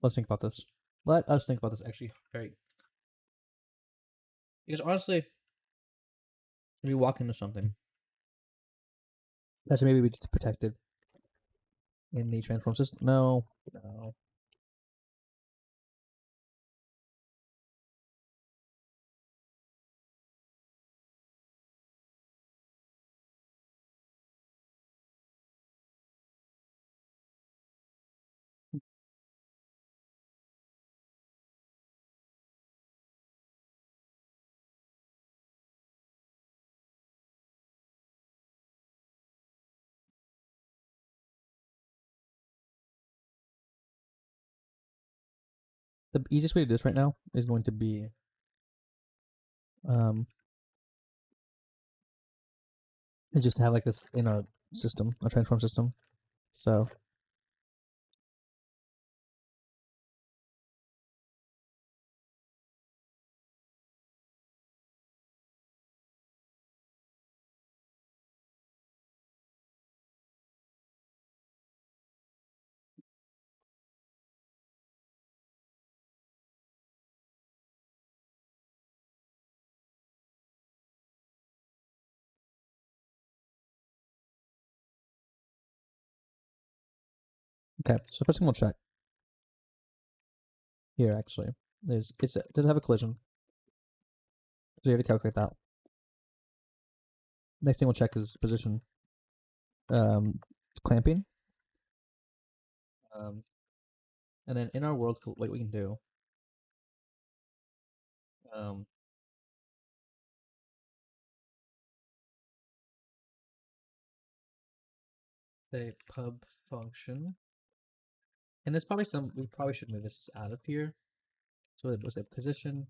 Let's think about this. Let us think about this. Actually, very because honestly, if you walk into something, that's maybe we just protected in the transform system. No, no. The easiest way to do this right now is going to be um, is just to have like this in a system, a transform system. So okay. So first thing we'll check here actually is does it have a collision? So you have to calculate that. Next thing we'll check is position um, clamping. Um, and then in our world, what we can do, um, say pub function, and there's probably some we probably should move this out of here. So we'll say position.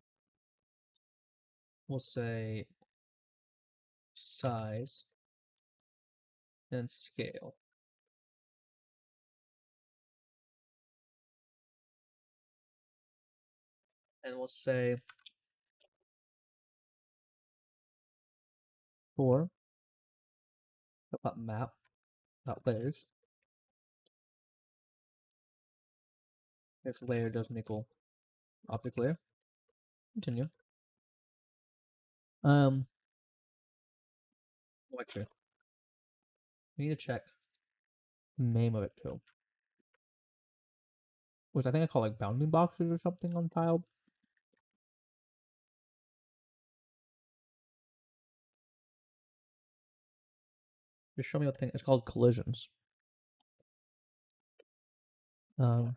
We'll say size, and scale. And we'll say for map, not layers, if layer doesn't equal object layer. Continue. Actually, we need to check name of it too, which I think I call like bounding boxes or something on tiled. Just show me what the thing. It's called collisions. Or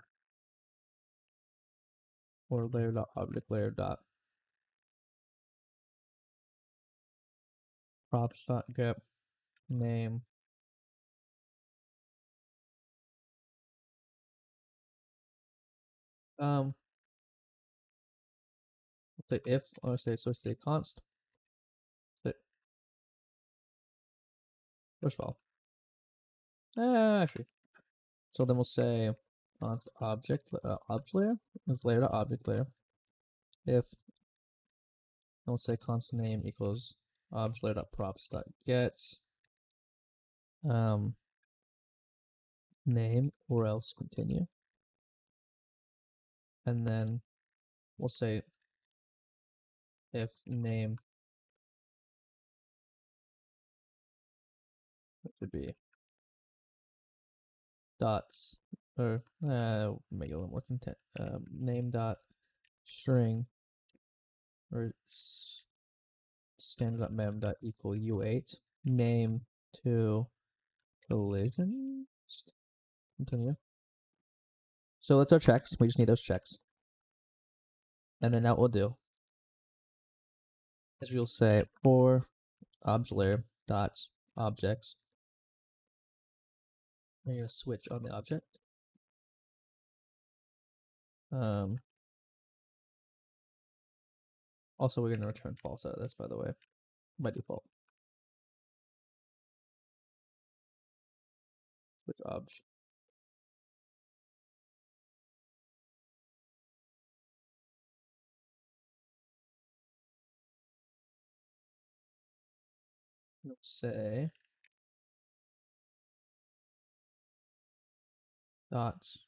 layer dot object layer dot props dot get name. Say if, or say const. First of all, actually, so then we'll say const object layer is layer dot object layer. If we'll say const name equals object layer dot props dot get name or else continue, and then we'll say if name should be dots or make it a little more content. Name dot string or standard dot mem dot equal u8 name to collisions. Continue. So that's our checks. We just need those checks. And then now what we'll do is we'll say for object layer dot objects. We're gonna switch on the object. Also, we're gonna return false out of this, by the way, by default. Switch obj. We'll say dots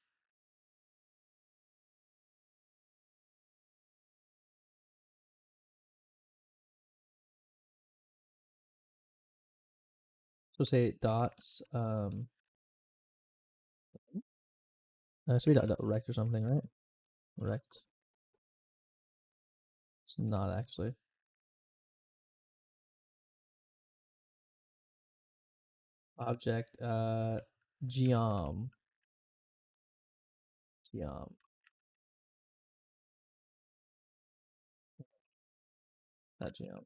so say dots should be dot rect or something, right? Rect. It's not actually. Object geom. Geom. Not geom.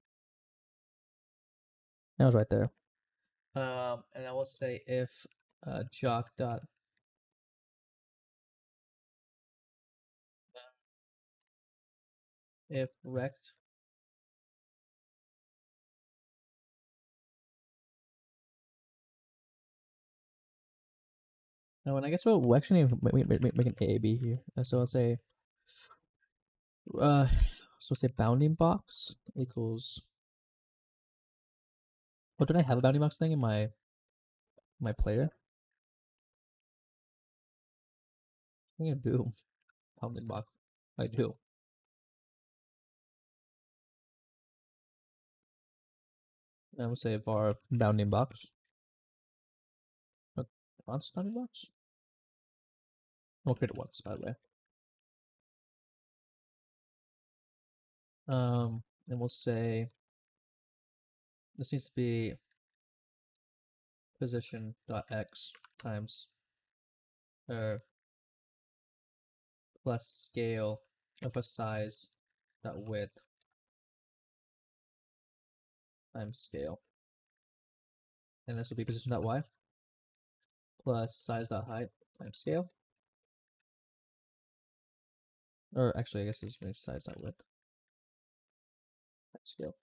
That was right there. And I will say if jock dot if rect no, and I guess we'll actually make an A/B here. So I'll say so say bounding box equals. Oh, did I have a bounding box thing in my player? I think I do. Bounding box. I do. I will say var bounding box. Fonts bounding box. We'll create it once, by the way. And we'll say this needs to be position dot x times plus scale of a size dot width times scale, and this will be position dot y plus size dot height times scale, or actually I guess it's going to be size dot width times scale.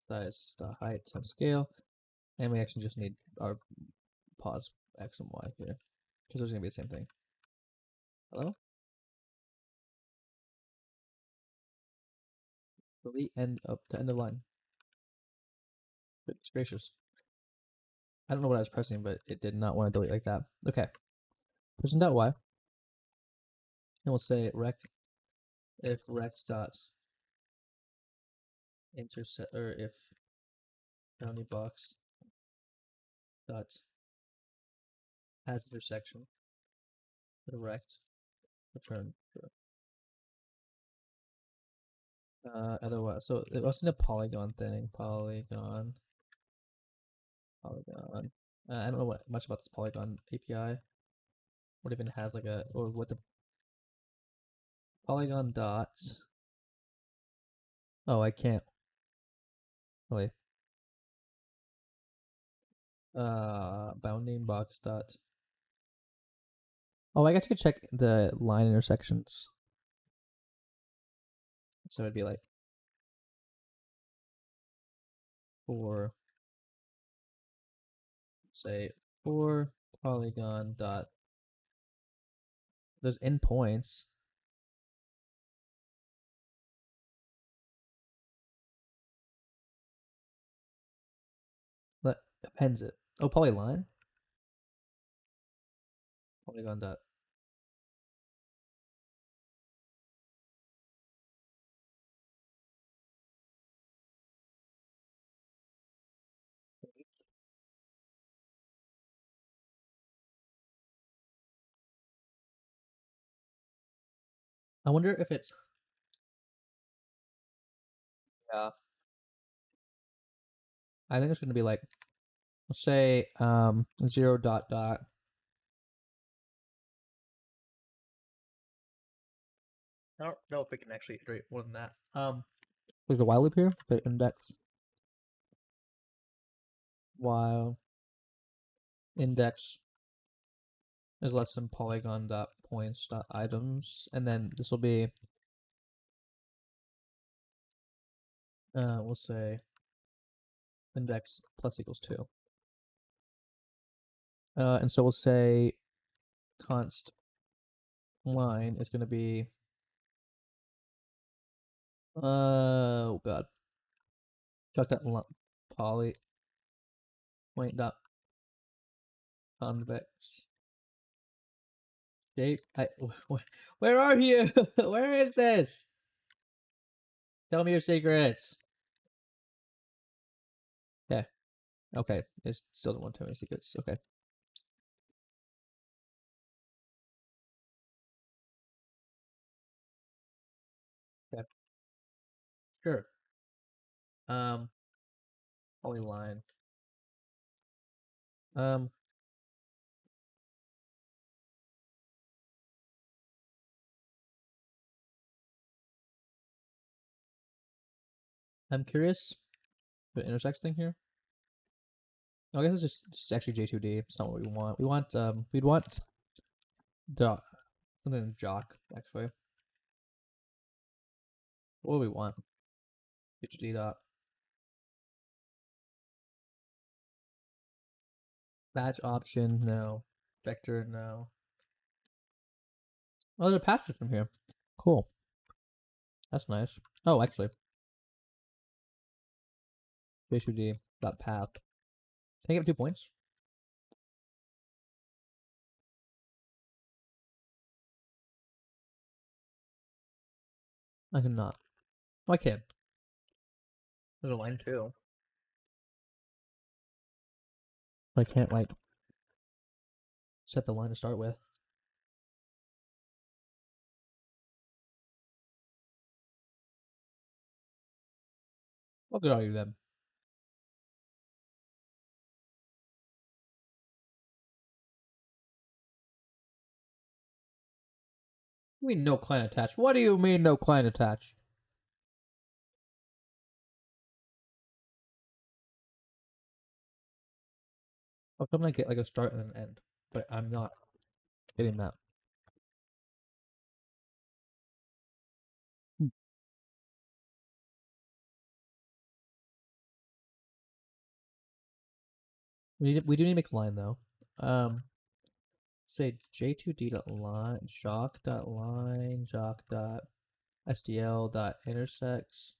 size, height times scale, and we actually just need our pause x and y here because those are gonna be the same thing. Hello? Delete end up to end of line. Goodness gracious. I don't know what I was pressing, but it did not want to delete like that. Okay. Pressing .y. And we'll say rec if rex dot intersect, or if bounding box dot has intersection rect return true. Otherwise, so it was in a polygon thing. Polygon. I don't know much about this Polygon API. What even has like a, or what the Polygon dots. Oh, I can't. Really. Bounding box dot. Oh, I guess I could check the line intersections. So it'd be like for, say, for Polygon dot. There's endpoints. That appends it. Oh, polyline. Polygon dot. I wonder if it's, yeah. I think it's gonna be like, let's say 0 dot dot. I don't know if we can actually iterate more than that. There's a while loop here. The index while index is less than polygon dot points dot items, and then this will be we'll say index plus equals 2. And so we'll say const line is going to be oh god, chuck that poly point dot convex shape. Where are you? Where is this? Tell me your secrets. Okay. Okay. It still don't want to tell me secrets. Okay. Okay. Sure. Polyline. Um, I'm curious the intersects thing here. I guess it's just actually J2D. It's not what we want. We'd want dot something jock actually. What do we want? J2D dot batch option no, vector no. Oh, there's a path from here. Cool. That's nice. Oh, actually, J2D dot path. Can I get 2 points? I cannot. Oh, I can. There's a line too. I can't like set the line to start with. What good are you then? What do you mean no client attached? What do you mean no client attached? I'm gonna get like a start and an end, but I'm not getting that. We do need to make a line though. Say j2d.line jock.line jock.stl.intersects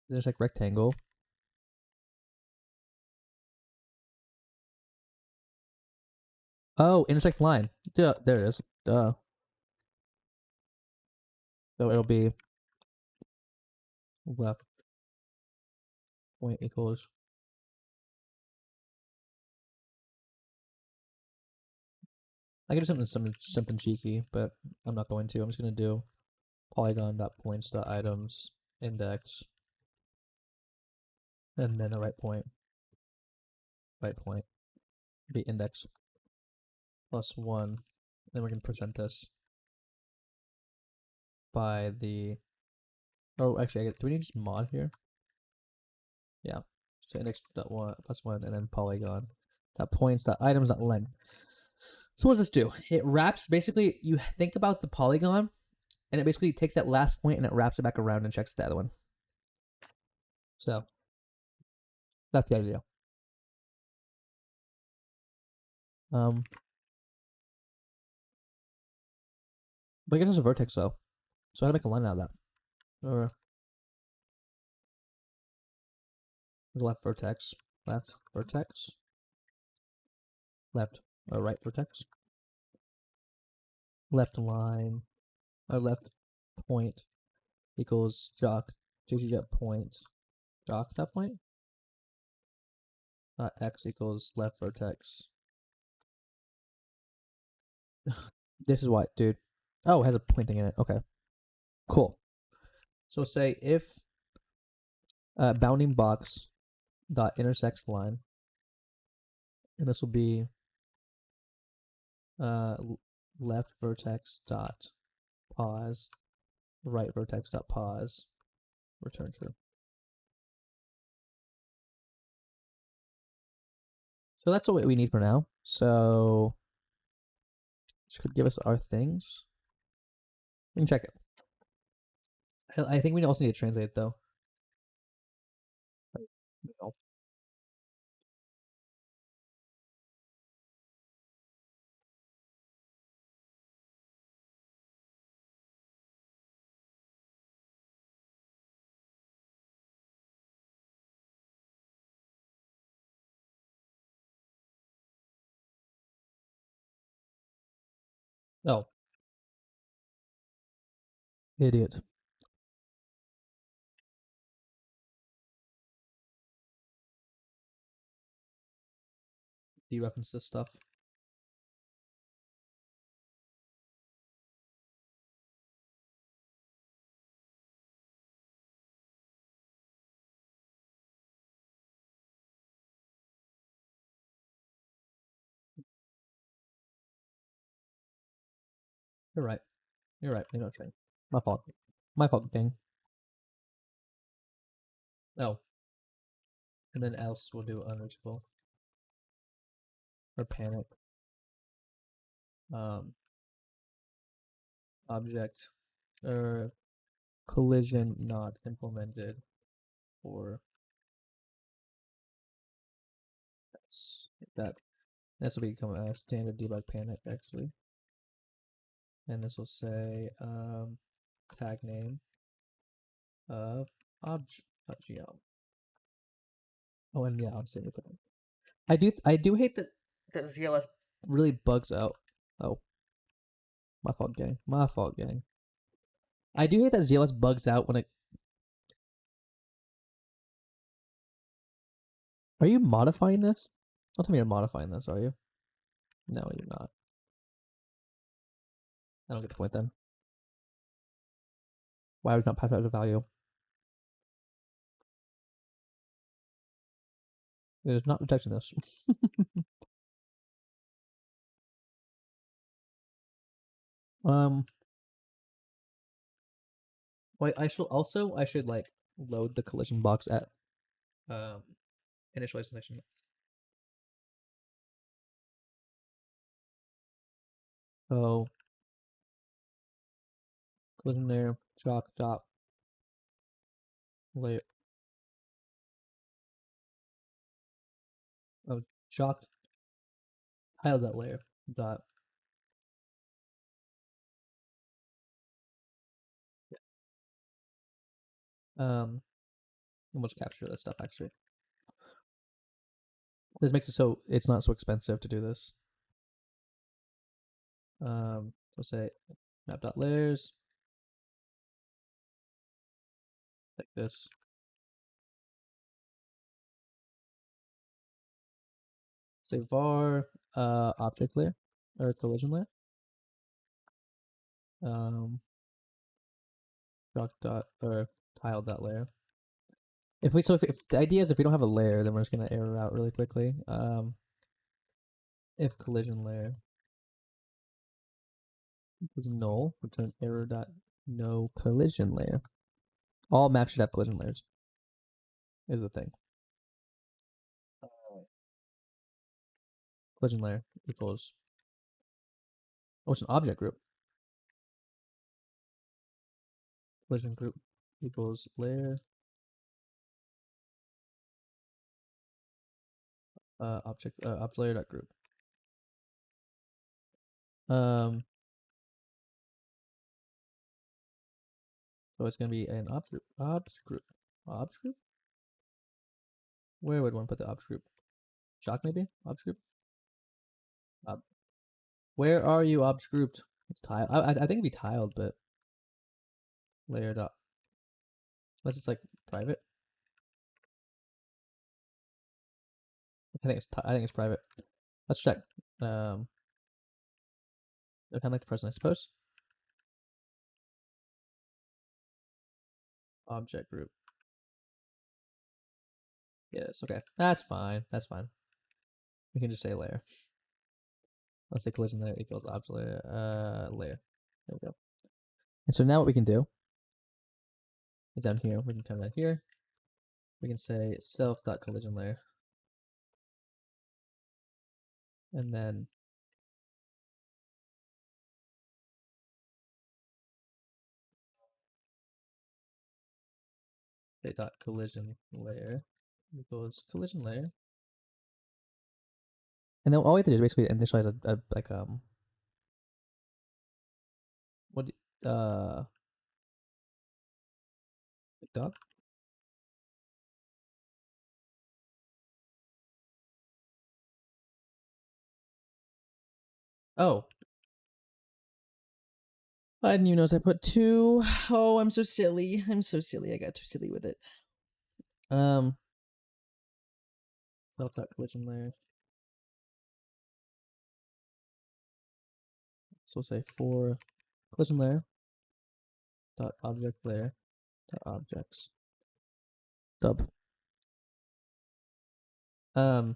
intersect rectangle. Oh, intersect line. Duh, there it is. Duh. So it'll be left point equals. I could do something cheeky, but I'm not going to. I'm just gonna do polygon.points.items index, and then the right point be index plus 1. Then we're gonna present this by the. Oh, actually, do we need just mod here? Yeah. So index dot one plus 1, and then polygon dot points dot items dot length. So what does this do? It wraps, basically, you think about the polygon, and it basically takes that last point and it wraps it back around and checks the other one. So that's the idea. But I guess it's a vertex though. So how to make a line out of that? Or left vertex, left vertex, left or right vertex, left line, or left point equals jock, point, jock dot point, x equals left vertex. This is what, dude. Oh, it has a pointing in it. Okay, cool. So say if bounding box dot intersects line, and this will be left vertex dot pause, right vertex dot pause, return true. So that's what we need for now. So this could give us our things. We can check it. I think we also need to translate though. No. Oh, idiot. Dereference this stuff. You're right. You're right. You're not trying. My fault. My fault, gang. Oh. And then else we'll do unreachable. Or panic. Object. Or collision not implemented. Or that. This will become a standard debug panic actually. And this will say tag name of object.gl. Oh, and yeah, I'm saying it. I do hate that ZLS really bugs out. Oh, my fault, gang. My fault, gang. I do hate that ZLS bugs out when it. Are you modifying this? Don't tell me you're modifying this, are you? No, you're not. I don't get the point then. Why would not pass out a value? It is not detecting this. Wait, I should like load the collision box at initialize connection. So collision there, chalk dot layer. Oh, shocked tiled that layer dot and we'll just capture that stuff actually. This makes it so it's not so expensive to do this. So say map dot layers like this. Say var object layer or collision layer. Shock dot or tile dot layer. If the idea is if we don't have a layer, then we're just gonna error out really quickly. If collision layer equals null, return error dot no collision layer. All maps should have collision layers. Is the thing. Collision layer equals it's an object group. Collision group equals layer object layer dot group. So it's gonna be an obs group. Where would one put the obs group? Shock maybe? Obs group? Where are you obs grouped? It's tiled. I think it'd be tiled, but layer dot. Unless it's like private. I think it's private. Let's check. Kind of like the person, I suppose. Object group. Yes, okay. That's fine. That's fine. We can just say layer. Let's say collision layer equals object layer. Layer. There we go. And so now what we can do is down here, we can come down here. We can say self.collision layer. And then say dot collision layer equals collision layer. And then all we have to do is basically initialize a like what dog? Oh. I didn't even notice I put 2. Oh, I'm so silly. I'm so silly. I got too silly with it. Self.collision layer. So we'll say for collision layer dot object layer dot objects dub. So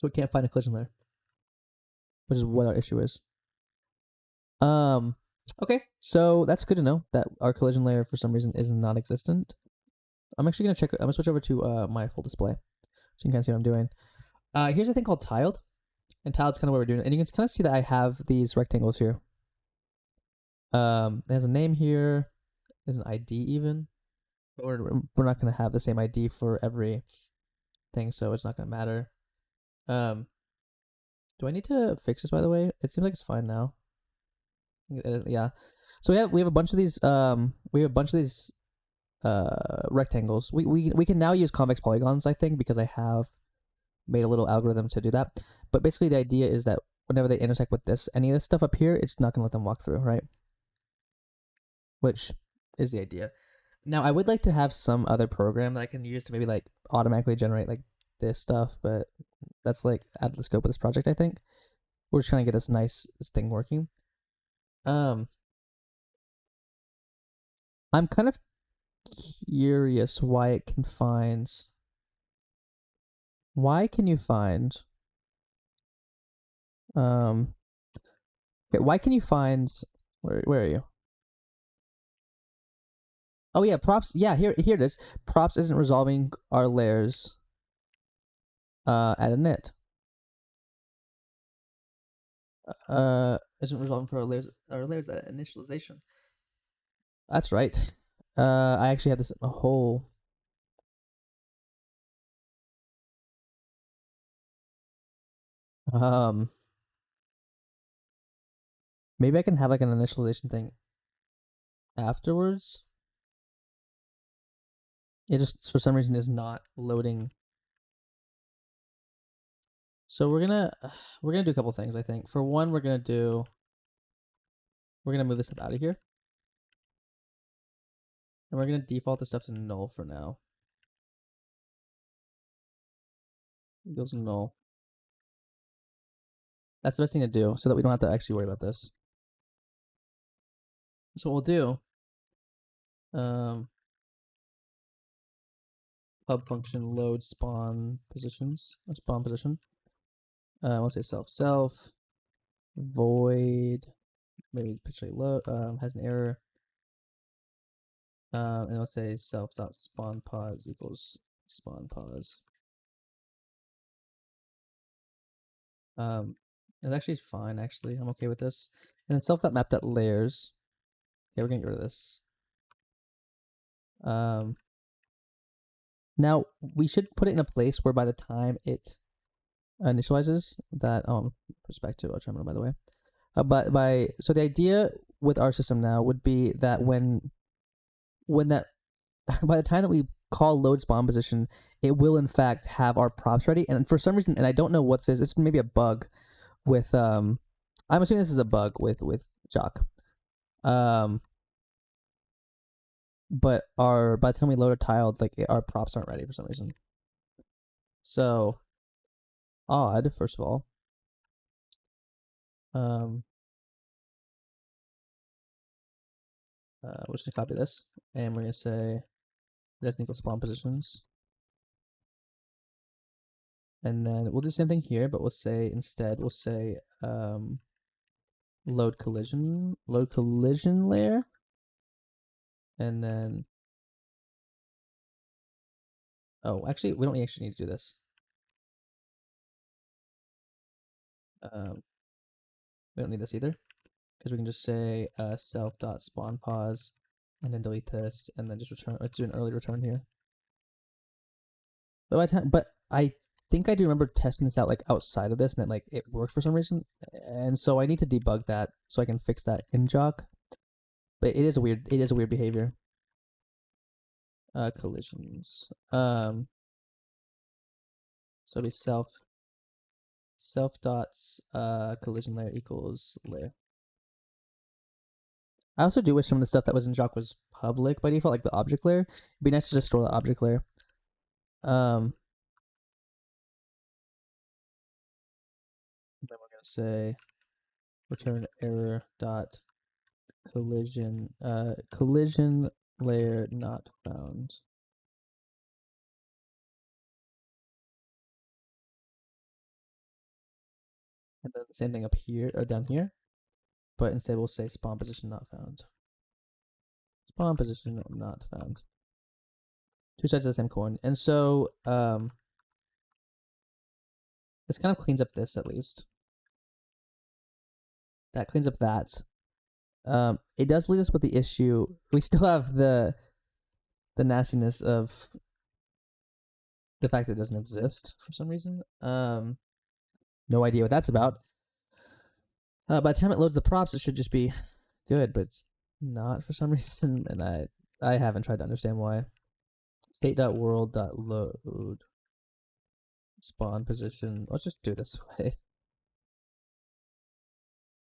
we can't find a collision layer, which is what our issue is. Okay, so that's good to know that our collision layer for some reason is non-existent. I'm actually gonna check. I'm gonna switch over to my full display, so you can kind of see what I'm doing. Here's a thing called tiled, and tiled's kind of what we're doing, and you can kind of see that I have these rectangles here. There's a name here. There's an ID even, but we're not gonna have the same ID for every thing, so it's not gonna matter. Do I need to fix this, by the way? It seems like it's fine now. Yeah. So we have a bunch of these rectangles. We can now use convex polygons, I think, because I have made a little algorithm to do that. But basically the idea is that whenever they intersect with any of this stuff up here, it's not gonna let them walk through, right? Which is the idea. Now I would like to have some other program that I can use to maybe like automatically generate like this stuff, but that's like out of the scope of this project, I think. We're just trying to get this thing working. I'm kind of curious why it can find. Why can you find? Okay, why can you find? Where are you? Oh yeah, props. Yeah, here it is. Props isn't resolving our layers. At init. Isn't resolving for our layers at initialization. That's right. I actually had this a whole. Um, maybe I can have like an initialization thing afterwards. It just for some reason is not loading. So we're gonna do a couple things. I think for one, we're gonna move this stuff out of here, and we're gonna default the stuff to null for now. It goes null. That's the best thing to do, so that we don't have to actually worry about this. So what we'll do, pub function load spawn positions, or spawn position. We'll say self void, maybe potentially load, has an error. And we'll say self dot spawn pause equals spawn pause. It's actually fine. Actually, I'm okay with this. And then self dot map dot layers. Okay, we're gonna get rid of this. Now we should put it in a place where by the time it initializes that perspective, I'll try by the way. But so the idea with our system now would be that when that by the time that we call load spawn position, it will in fact have our props ready. And for some reason, and I don't know what this is, this may be a bug with I'm assuming this is a bug with Jock. But by the time we load a tile, like our props aren't ready for some reason. So odd, first of all. We're just gonna copy this, and we're gonna say doesn't equal spawn positions, and then we'll do the same thing here, but we'll say instead load collision layer, and then actually we don't actually need to do this. We don't need this either, because we can just say self dot spawn pause, and then delete this, and then just return. Let's do an early return here. But I think I do remember testing this out like outside of this, and then like it worked for some reason, and so I need to debug that so I can fix that in Jock. But it is a weird behavior. Collisions. So it'll be self dots collision layer equals layer. I also do wish some of the stuff that was in Jock was public by default, like the object layer. It'd be nice to just store the object layer. Then we're gonna say return error dot collision layer not found. And then the same thing up here or down here, but instead we'll say spawn position not found. Spawn position not found. Two sides of the same coin. And so this kind of cleans up this at least. That cleans up that. It does leave us with the issue. We still have the nastiness of the fact that it doesn't exist for some reason. No idea what that's about. By the time it loads the props, it should just be good, but it's not for some reason, and I haven't tried to understand why. State.world.load spawn position. Let's just do it this way.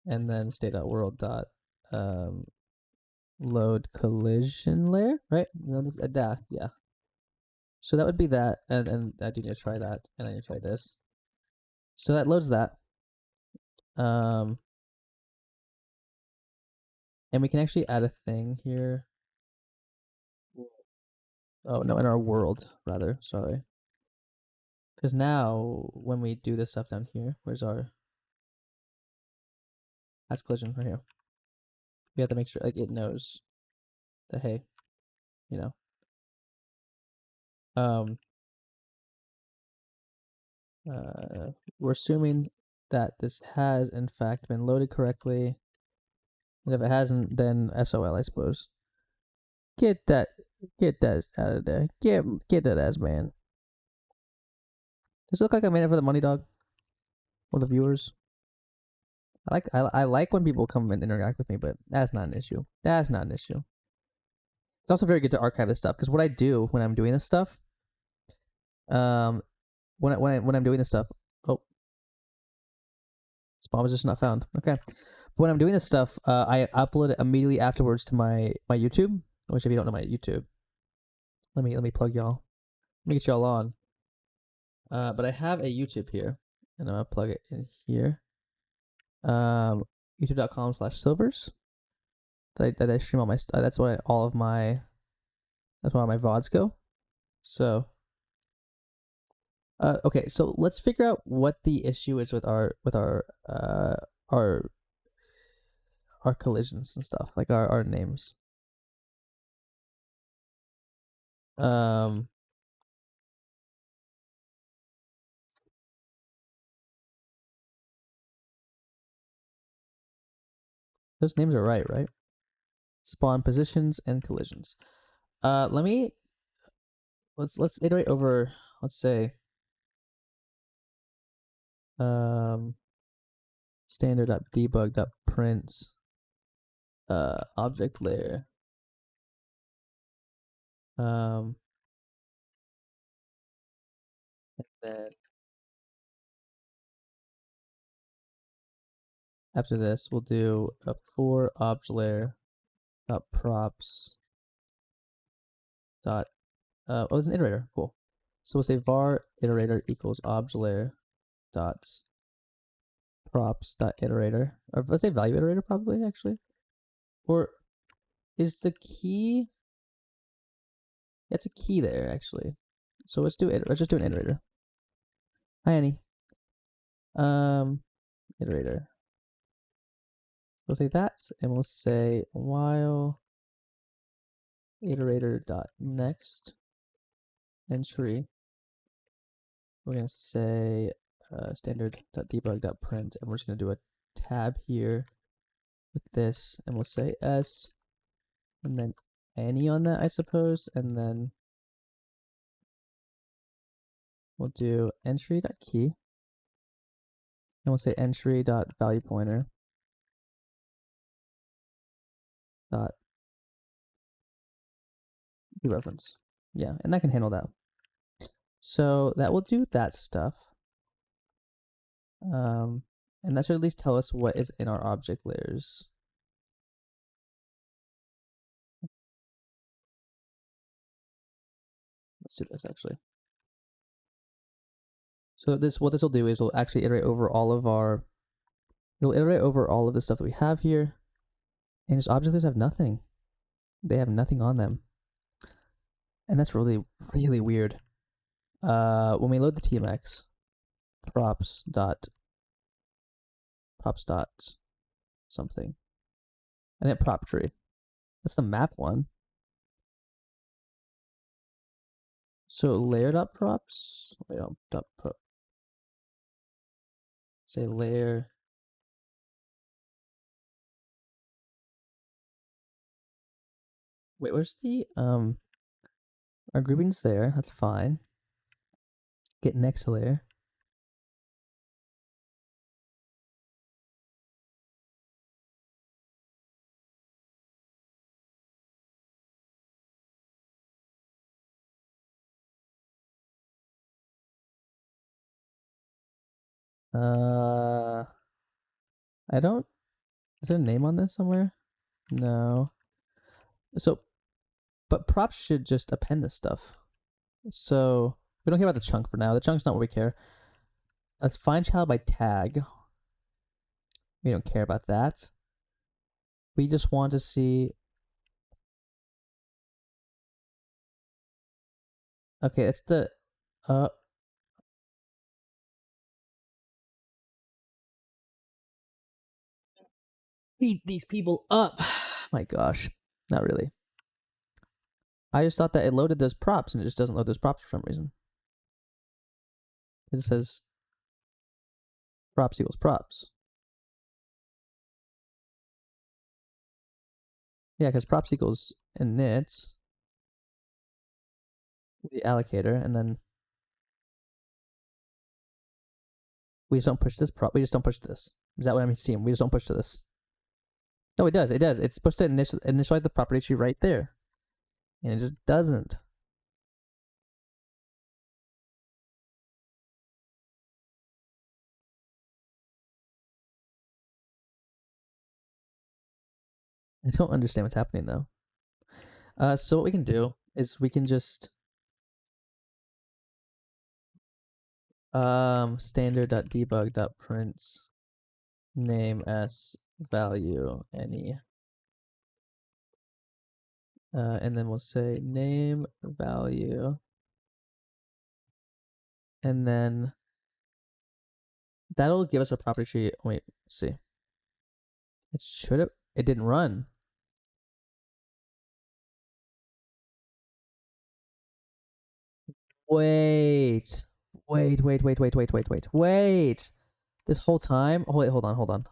And then state.world load collision layer, right? Yeah. So that would be that, and I do need to try that, and I need to try this. So that loads that. And we can actually add a thing here. Oh no, in our world rather. Sorry. Because now when we do this stuff down here, where's our that's collision right here. We have to make sure like it knows that hey, you know. We're assuming that this has in fact been loaded correctly. And if it hasn't, then SOL, I suppose. Get that out of there. Get that ass, man. Does it look like I made it for the money dog? or the viewers. I like when people come and interact with me, but that's not an issue. That's not an issue. It's also very good to archive this stuff because what I do when I'm doing this stuff, um, when I'm doing this stuff, oh, spawn was just not found. Okay, but when I'm doing this stuff, I upload it immediately afterwards to my YouTube. Which, if you don't know my YouTube, let me plug y'all. Let me get y'all on. But I have a YouTube here, and I'm gonna plug it in here. YouTube.com/silvers. That I stream all my that's what all of my that's where all my VODs go. So okay, so let's figure out what the issue is with our collisions and stuff, like our names. Um those names are right? Spawn positions and collisions. Let's iterate over, let's say standard.debug.print object layer. And then after this, we'll do a for object layer dot props dot oh, it's an iterator. Cool. So we'll say var iterator equals object layer dot props dot iterator, or let's say value iterator probably actually, or is the key? It's a key there actually. So let's do it. Let's just do an iterator. Hi Annie. Iterator. We'll say that, and we'll say while iterator dot next entry. We're gonna say standard.debug.print, and we're just gonna do a tab here with this, and we'll say s, and then any on that, I suppose, and then we'll do entry.key, and we'll say entry.value pointer dot dereference. Yeah, and that can handle that. So that will do that stuff. And that should at least tell us what is in our object layers. Let's do this actually. So what this will do is we'll actually iterate over all of our, it'll iterate over all of the stuff that we have here, and just object layers have nothing. They have nothing on them, and that's really weird. When we load the TMX, props dot something, and hit prop tree. That's the map one. So layer dot props. Wait, dot prop. Say layer. Wait, where's the our grouping's there. That's fine. Get next layer. I don't. Is there a name on this somewhere? No. So, but props should just append this stuff. So we don't care about the chunk for now. The chunk's not what we care. Let's find child by tag. We don't care about that. We just want to see. Okay, it's the beat these people up. My gosh, not really. I just thought that it loaded those props, and it just doesn't load those props for some reason. It says props equals props. Yeah, because props equals init, the allocator, and then We just don't push this. We just don't push this. Is that what I'm seeing? We just don't push to this. No, it does. It does. It's supposed to initialize the property tree right there, and it just doesn't. I don't understand what's happening though. So what we can do is we can just standard.debug.prints name s value any, and then we'll say name value, and then that'll give us a property tree. Wait, let's see. It should have. It didn't run. Wait. Wait. This whole time. Oh wait, hold on.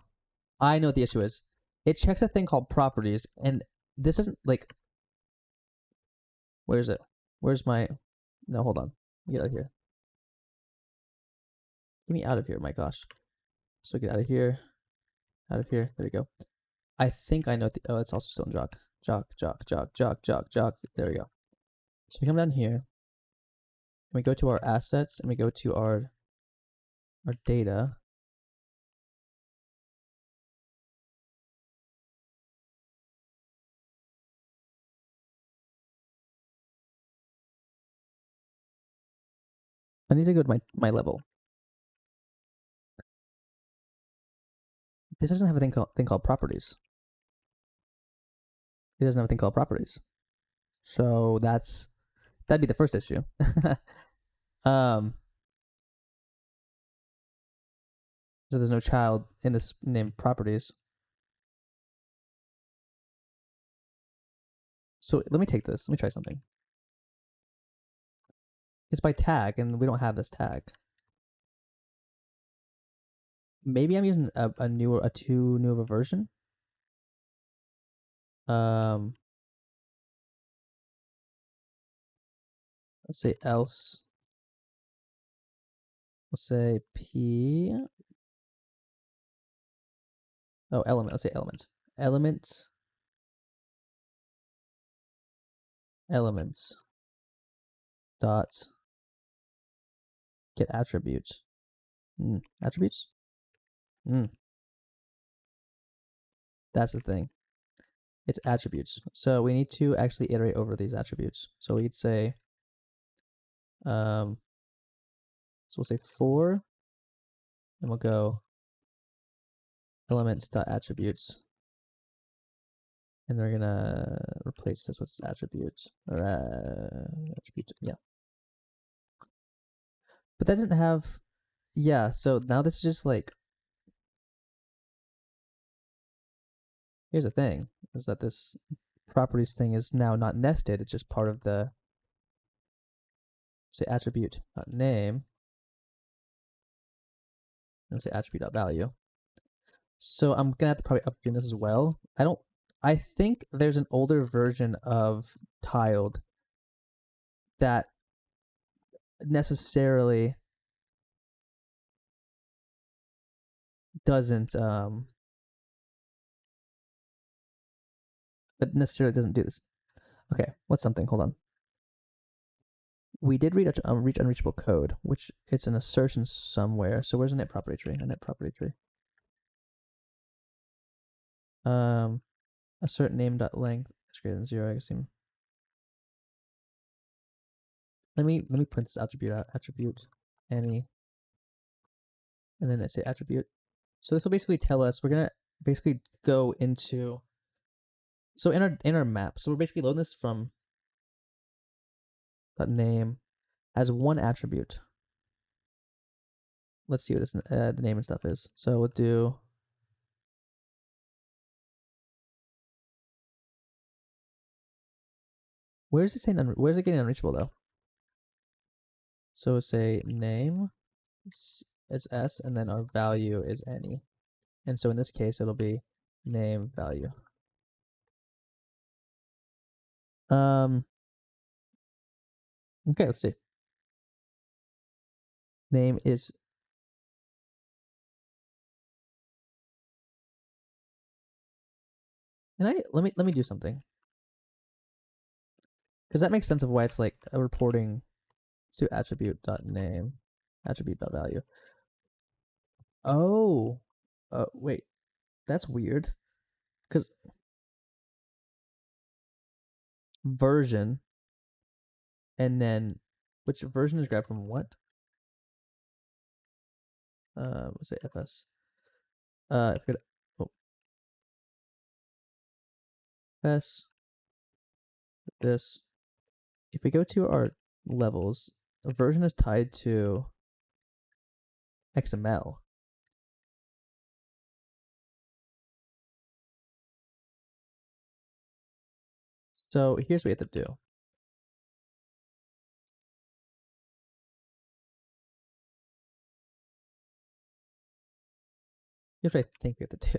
I know what the issue is. It checks a thing called properties, and this isn't like. Where is it? Where's my? No, hold on. Get out of here. Get me out of here. My gosh. So get out of here. Out of here. There we go. I think I know. Oh, it's also still in jock. Jock. There we go. So we come down here. And we go to our assets, and we go to our data. I need to go to my level. This doesn't have a thing called properties. It doesn't have a thing called properties. So that'd be the first issue. So there's no child in this named properties. So let me take this. Let me try something. It's by tag, and we don't have this tag. Maybe I'm using a too new of a version. Let's say else. Let's say p. Oh, element. Let's say element. Elements. Dot. Get attributes. Attributes. That's the thing. It's attributes. So we need to actually iterate over these attributes. So we'd say, so we'll say for, and we'll go elements.attributes. And we're gonna replace this with attributes, or attributes, yeah. But that didn't have, yeah, so now this is just like, here's the thing, is that this properties thing is now not nested, it's just part of the, say attribute.name, and say attribute.value. So I'm gonna have to probably update this as well. I think there's an older version of tiled that necessarily doesn't it necessarily doesn't do this. Okay, what's something? Hold on. We did reach unreachable code, which it's an assertion somewhere. So where's a net property tree? A net property tree. Assert name.length is greater than 0. I assume. Let me print this attribute out. Attribute any, and then I say attribute. So this will basically tell us we're gonna basically go into. So in our map, so we're basically loading this from .name as one attribute. Let's see what this the name and stuff is. So we'll do. Where's it saying? Where's it getting unreachable though? So say name is s, and then our value is any, and so in this case it'll be name value. Okay, let's see. Name is And let me do something because that makes sense of why it's like a reporting to attribute.name, attribute.value. Oh, wait, that's weird because version and then which version is grabbed from what? Let's say fs. If we oh, s this. If we go to our levels, a version is tied to XML. So here's what we have to do. Here's what I think we have to do.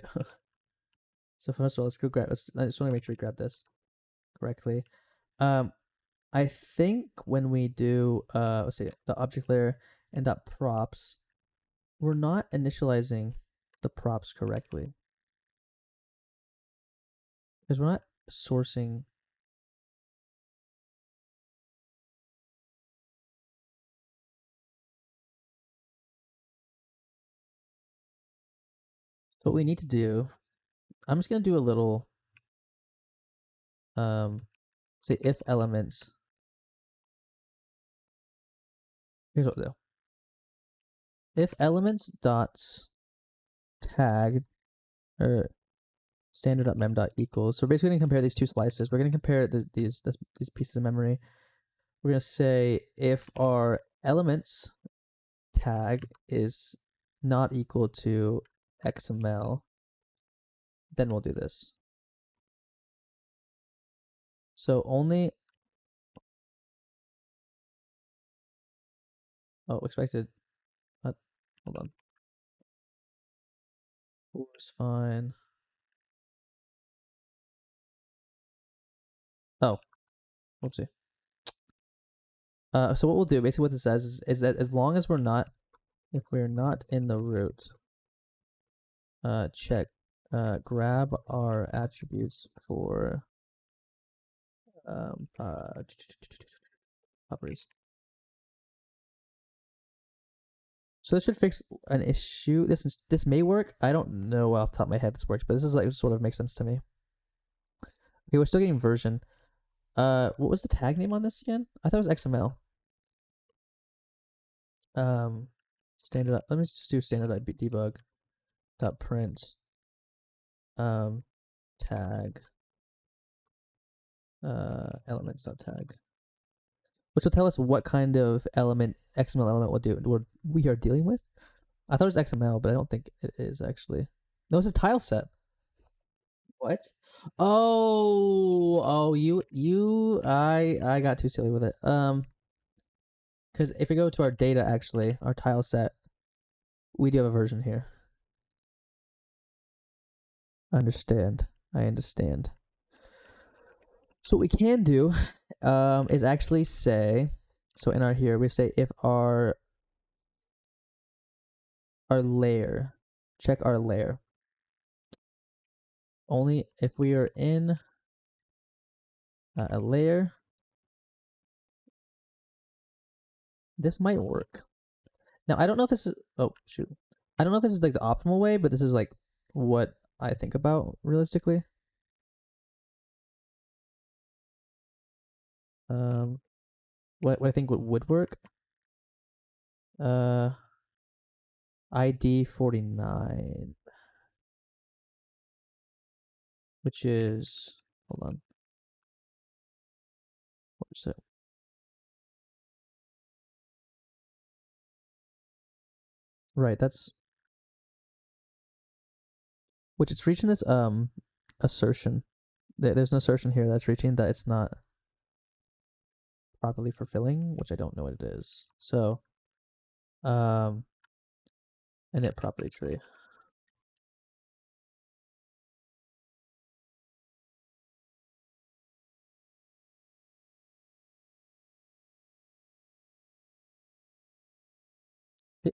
So first of all, let's go grab. I just want to make sure we grab this correctly. Um, I think when we do let's see, the object layer and dot props, we're not initializing the props correctly because we're not sourcing. So what we need to do, I'm just gonna do a little say if elements. Here's what we'll do. If elements dots tag or standard.mem equals. So we're basically going to compare these two slices. We're going to compare these pieces of memory. We're going to say if our elements tag is not equal to XML, then we'll do this. So only, oh, expected, hold on. It's fine. Oh, whoopsie. So what we'll do, basically what this says is that as long as we're not, if we're not in the root, check, grab our attributes for properties. So this should fix an issue. This may work. I don't know off the top of my head this works, but this is like sort of makes sense to me. Okay, we're still getting version. What was the tag name on this again? I thought it was XML. Standard. Let me just do standard debug dot print tag elements dot tag, which will tell us what kind of element XML element we are dealing with. I thought it was XML, but I don't think it is actually. No, it's a tile set. What? Oh, I got too silly with it. Because if we go to our data, actually, our tile set, we do have a version here. Understand. I understand. So what we can do, is actually say, so in our here, we say if our layer, check our layer. Only if we are in a layer, this might work. Now, I don't know if this is, oh, shoot. I don't know if this is like the optimal way, but this is like what I think about realistically. What I think would work. ID 49, which is, hold on. What is it? Right, that's, which it's reaching this assertion. There's an assertion here that's reaching that it's not properly fulfilling, which I don't know what it is. So, init property tree.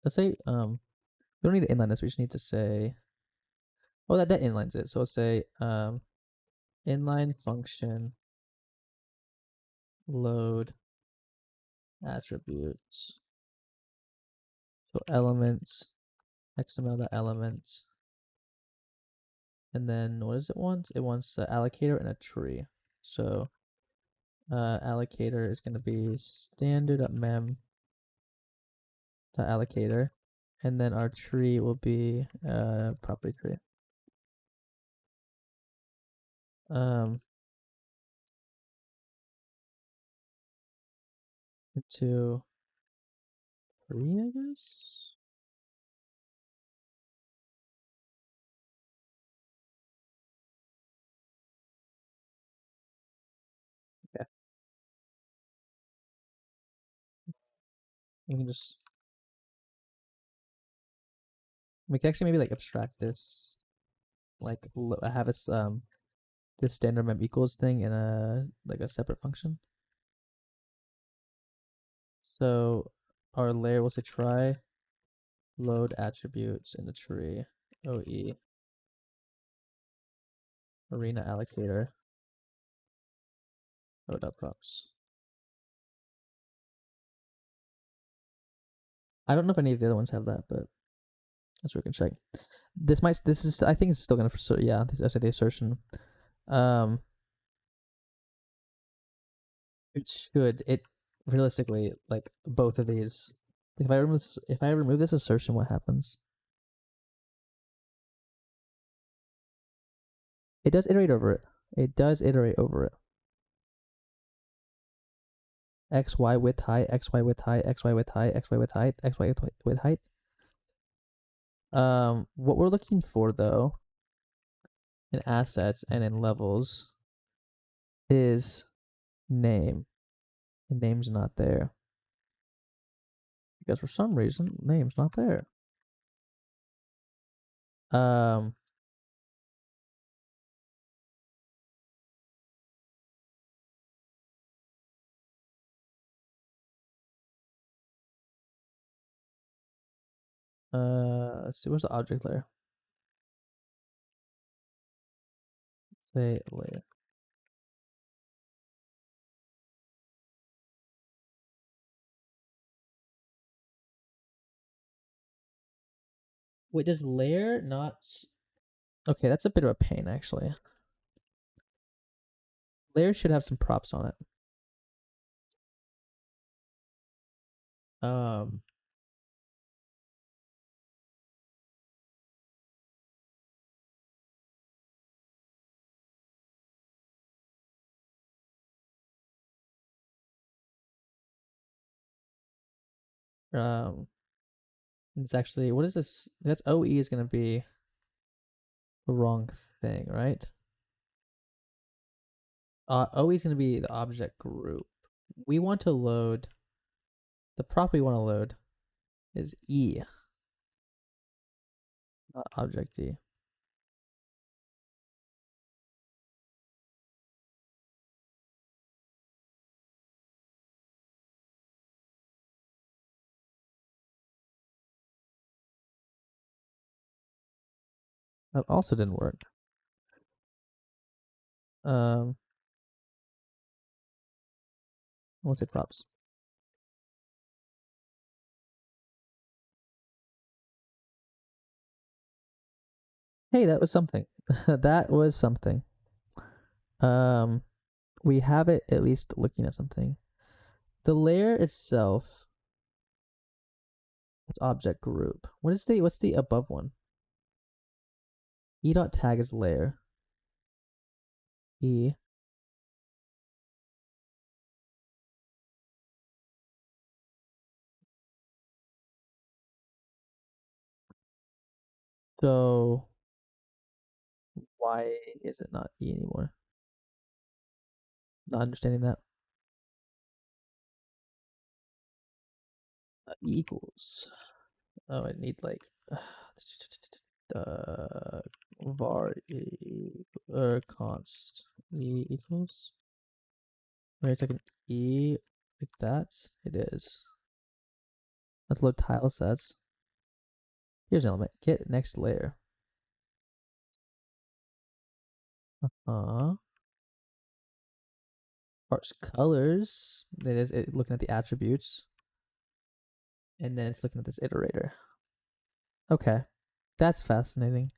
Let's say we don't need to inline this. We just need to say, oh, that inlines it. So let's say inline function load attributes. So elements, XML.elements. And then what does it want? It wants an allocator and a tree. So allocator is going to be standard.mem.allocator. And then our tree will be property tree. Into tree, I guess. Okay. You can just we can actually maybe like abstract this, like have this this standard mem equals thing in a like a separate function. So our layer will say try load attributes in the tree OE arena allocator o.props. I don't know if any of the other ones have that, but that's what we can check. This is I think it's still gonna yeah, I said the assertion. It should it realistically like both of these. If I remove this assertion, what happens? It does iterate over it. It does iterate over it. XY width height, XY width height, XY width height, XY width height, XY width height. What we're looking for though in assets and in levels is name. And name's not there. Because for some reason, name's not there. Um let's see, where's the object layer? Say layer. Wait, does layer not okay, that's a bit of a pain actually. Layer should have some props on it. Um um it's actually what is this? That's OE is gonna be the wrong thing, right? OE is gonna be the object group. We want to load the prop we want to load is E, not object E. That also didn't work. We'll say props. Hey, that was something. That was something. We have it at least looking at something. The layer itself, it's object group. What's the above one? E dot tag is layer. E. So why is it not E anymore? Not understanding that. Equals. Oh, I need like var const E equals. Wait a second. E like that. It is. Let's load tile sets. Here's an element. Get next layer. Parse colors. It is looking at the attributes, and then it's looking at this iterator. Okay, that's fascinating.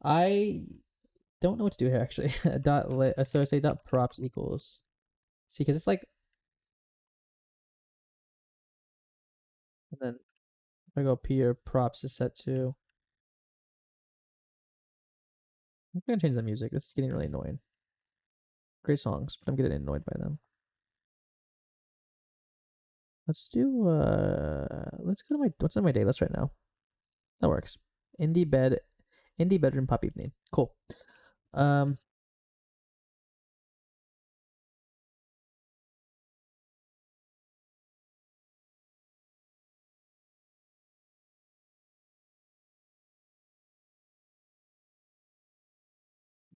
I don't know what to do here actually. So I say dot props equals. See, because it's like, and then if I go up here, props is set to. I'm gonna change the music. This is getting really annoying. Great songs, but I'm getting annoyed by them. Let's do let's go to my what's on my day list right now. That works. Indie bed indie bedroom pop evening. Cool. Um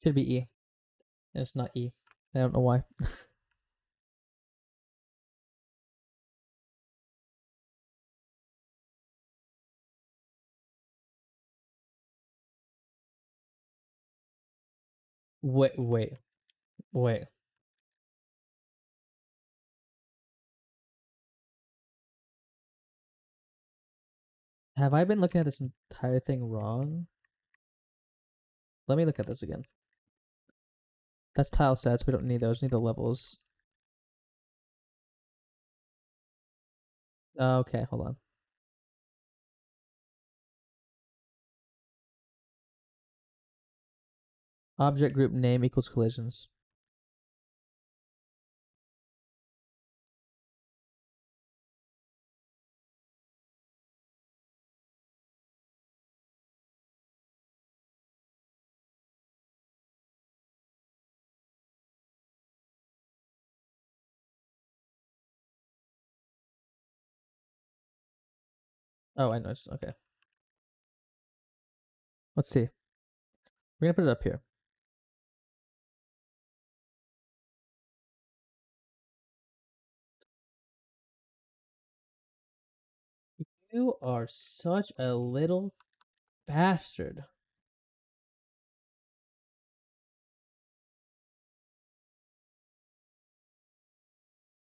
Should be E. And it's not E. I don't know why. Wait. Have I been looking at this entire thing wrong? Let me look at this again. That's tile sets. We don't need those. We need the levels. Okay, hold on. Object group name equals collisions. Oh, I know. Okay. Let's see. We're gonna put it up here. You are such a little bastard.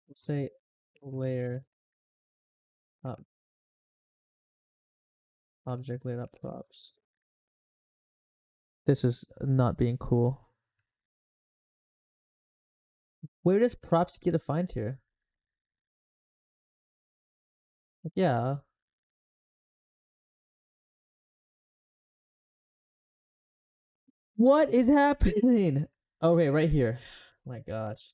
We'll say layer up object layer up props. This is not being cool. Where does props get defined here? Yeah. What is happening? Okay, right here. My gosh.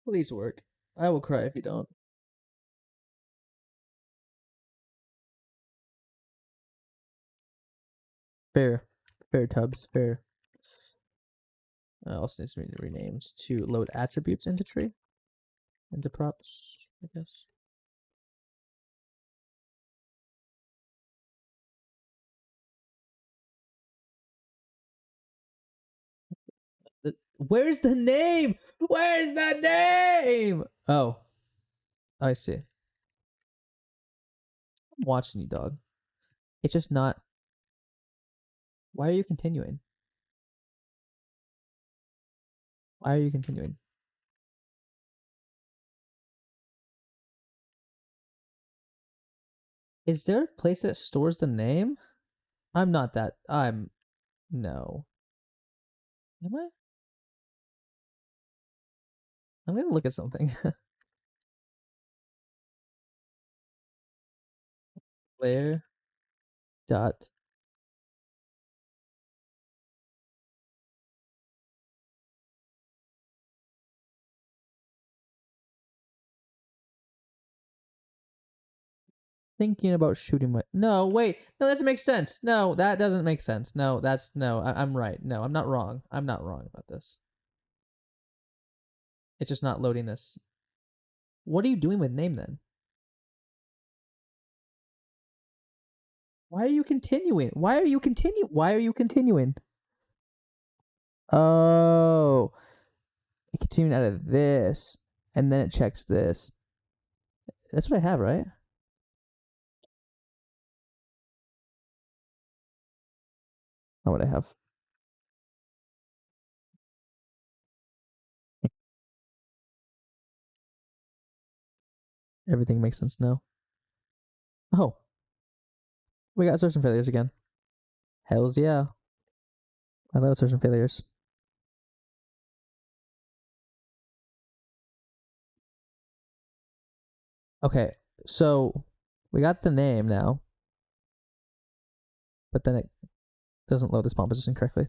Please work. I will cry if you don't. Fair. Fair tubs. Fair. Also needs to be renames to load attributes into tree. Into props, I guess. Where's the name? Where's the name? Oh, I see. I'm watching you, dog. It's just not. Why are you continuing? Why are you continuing? Is there a place that stores the name? I'm not that. I'm. No. Am I? I'm gonna look at something. Layer dot. Thinking about shooting my. No, wait. No, that doesn't make sense. No, that doesn't make sense. No, that's no. I'm right. No, I'm not wrong. I'm not wrong about this. It's just not loading this. What are you doing with name then? Why are you continuing? Why are you continuing? Why are you continuing? Oh, it continued out of this, and then it checks this. That's what I have, right? How would I have? Everything makes sense now. Oh, we got search and failures again. Hells yeah. I love search and failures. Okay, so we got the name now, but then it doesn't load the spawn position correctly.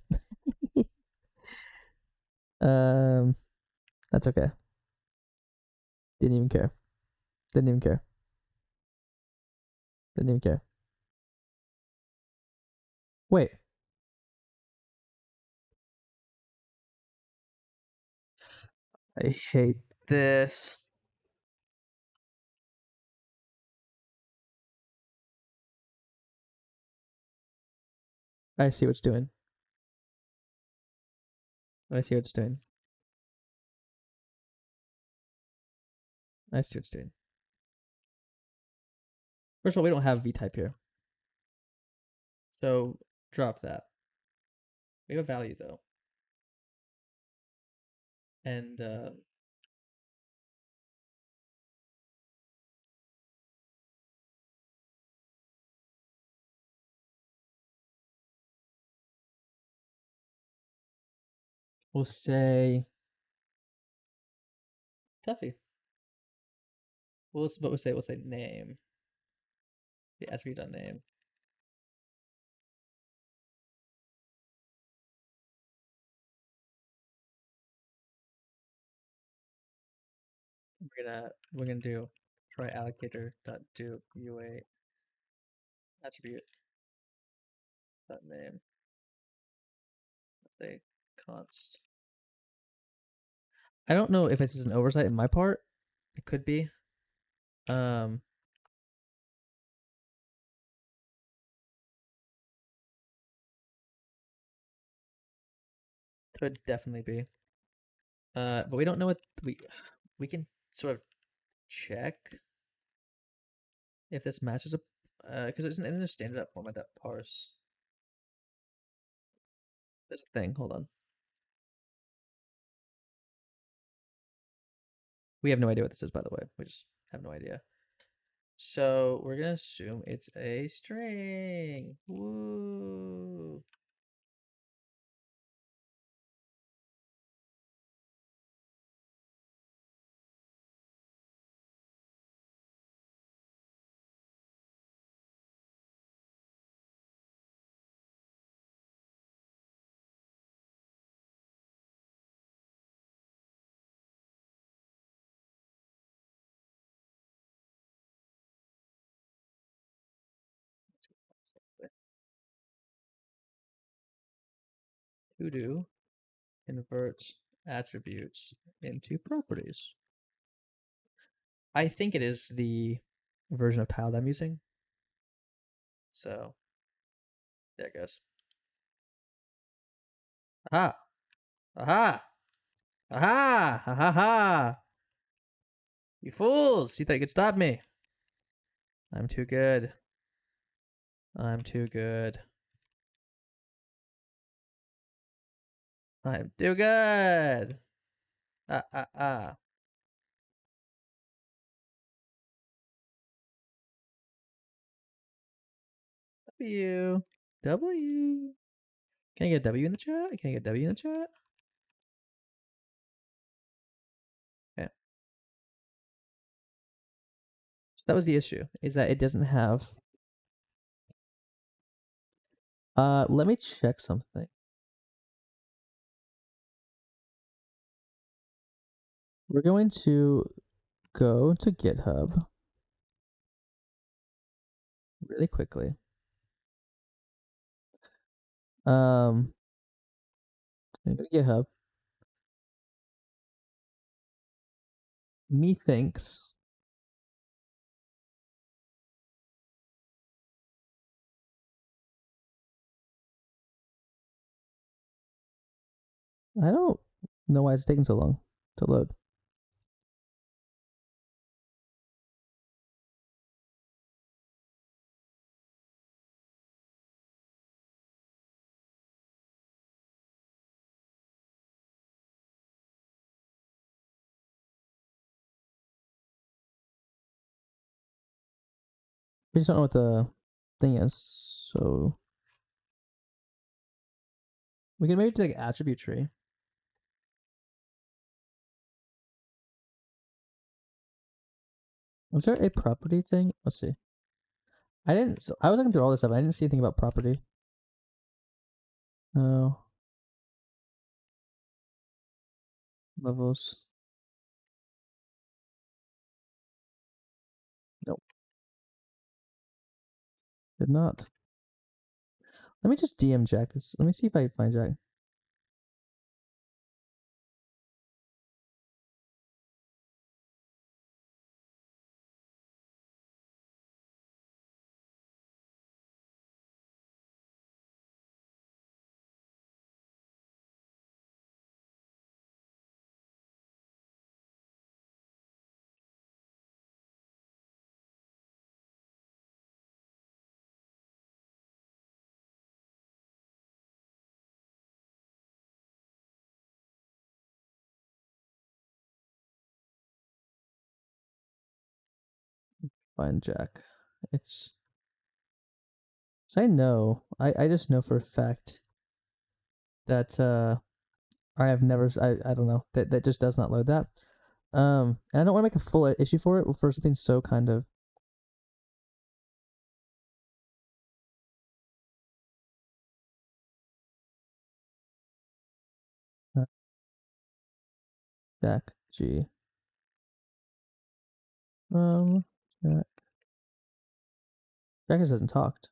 um, that's okay. Didn't even care. Didn't even care. Didn't even care. Wait. I hate this. I see what it's doing. I see what it's doing. I see what it's doing. First of all, we don't have V-type here. So drop that. We have a value though. And we'll say Tuffy. We'll say name. The attribute on name. We're gonna do try allocator dot do UA attribute dot name. Say const. I don't know if this is an oversight in my part. It could be. Um, could definitely be. But we don't know what we can sort of check if this matches a because it's in the standard format that parse. There's a thing. Hold on. We have no idea what this is, by the way. We just have no idea. So we're gonna assume it's a string. Woo! To do converts attributes into properties. I think it is the version of tiled I'm using. So there it goes. Aha! Aha! Aha! Ha ha ha! You fools! You thought you could stop me? I'm too good. I'm too good. I'm too good. Ah ah ah. W. W. Can I get a W in the chat? Can I get a W in the chat? Okay. That was the issue, is that it doesn't have. Let me check something. We're going to go to GitHub really quickly. I'm going to GitHub. Methinks I don't know why it's taking so long to load. We just don't know what the thing is, so we can maybe do like attribute tree. Is there a property thing? Let's see. I didn't. So I was looking through all this stuff. I didn't see anything about property. No levels. Nope. Did not. Let me just DM Jack this. Let me see if I can find Jack. Find Jack. It's. So I know. I just know for a fact that I have never. I don't know that just does not load that. And I don't want to make a full issue for it for something so kind of. Jack G. Um, Jack. Jack just hasn't talked.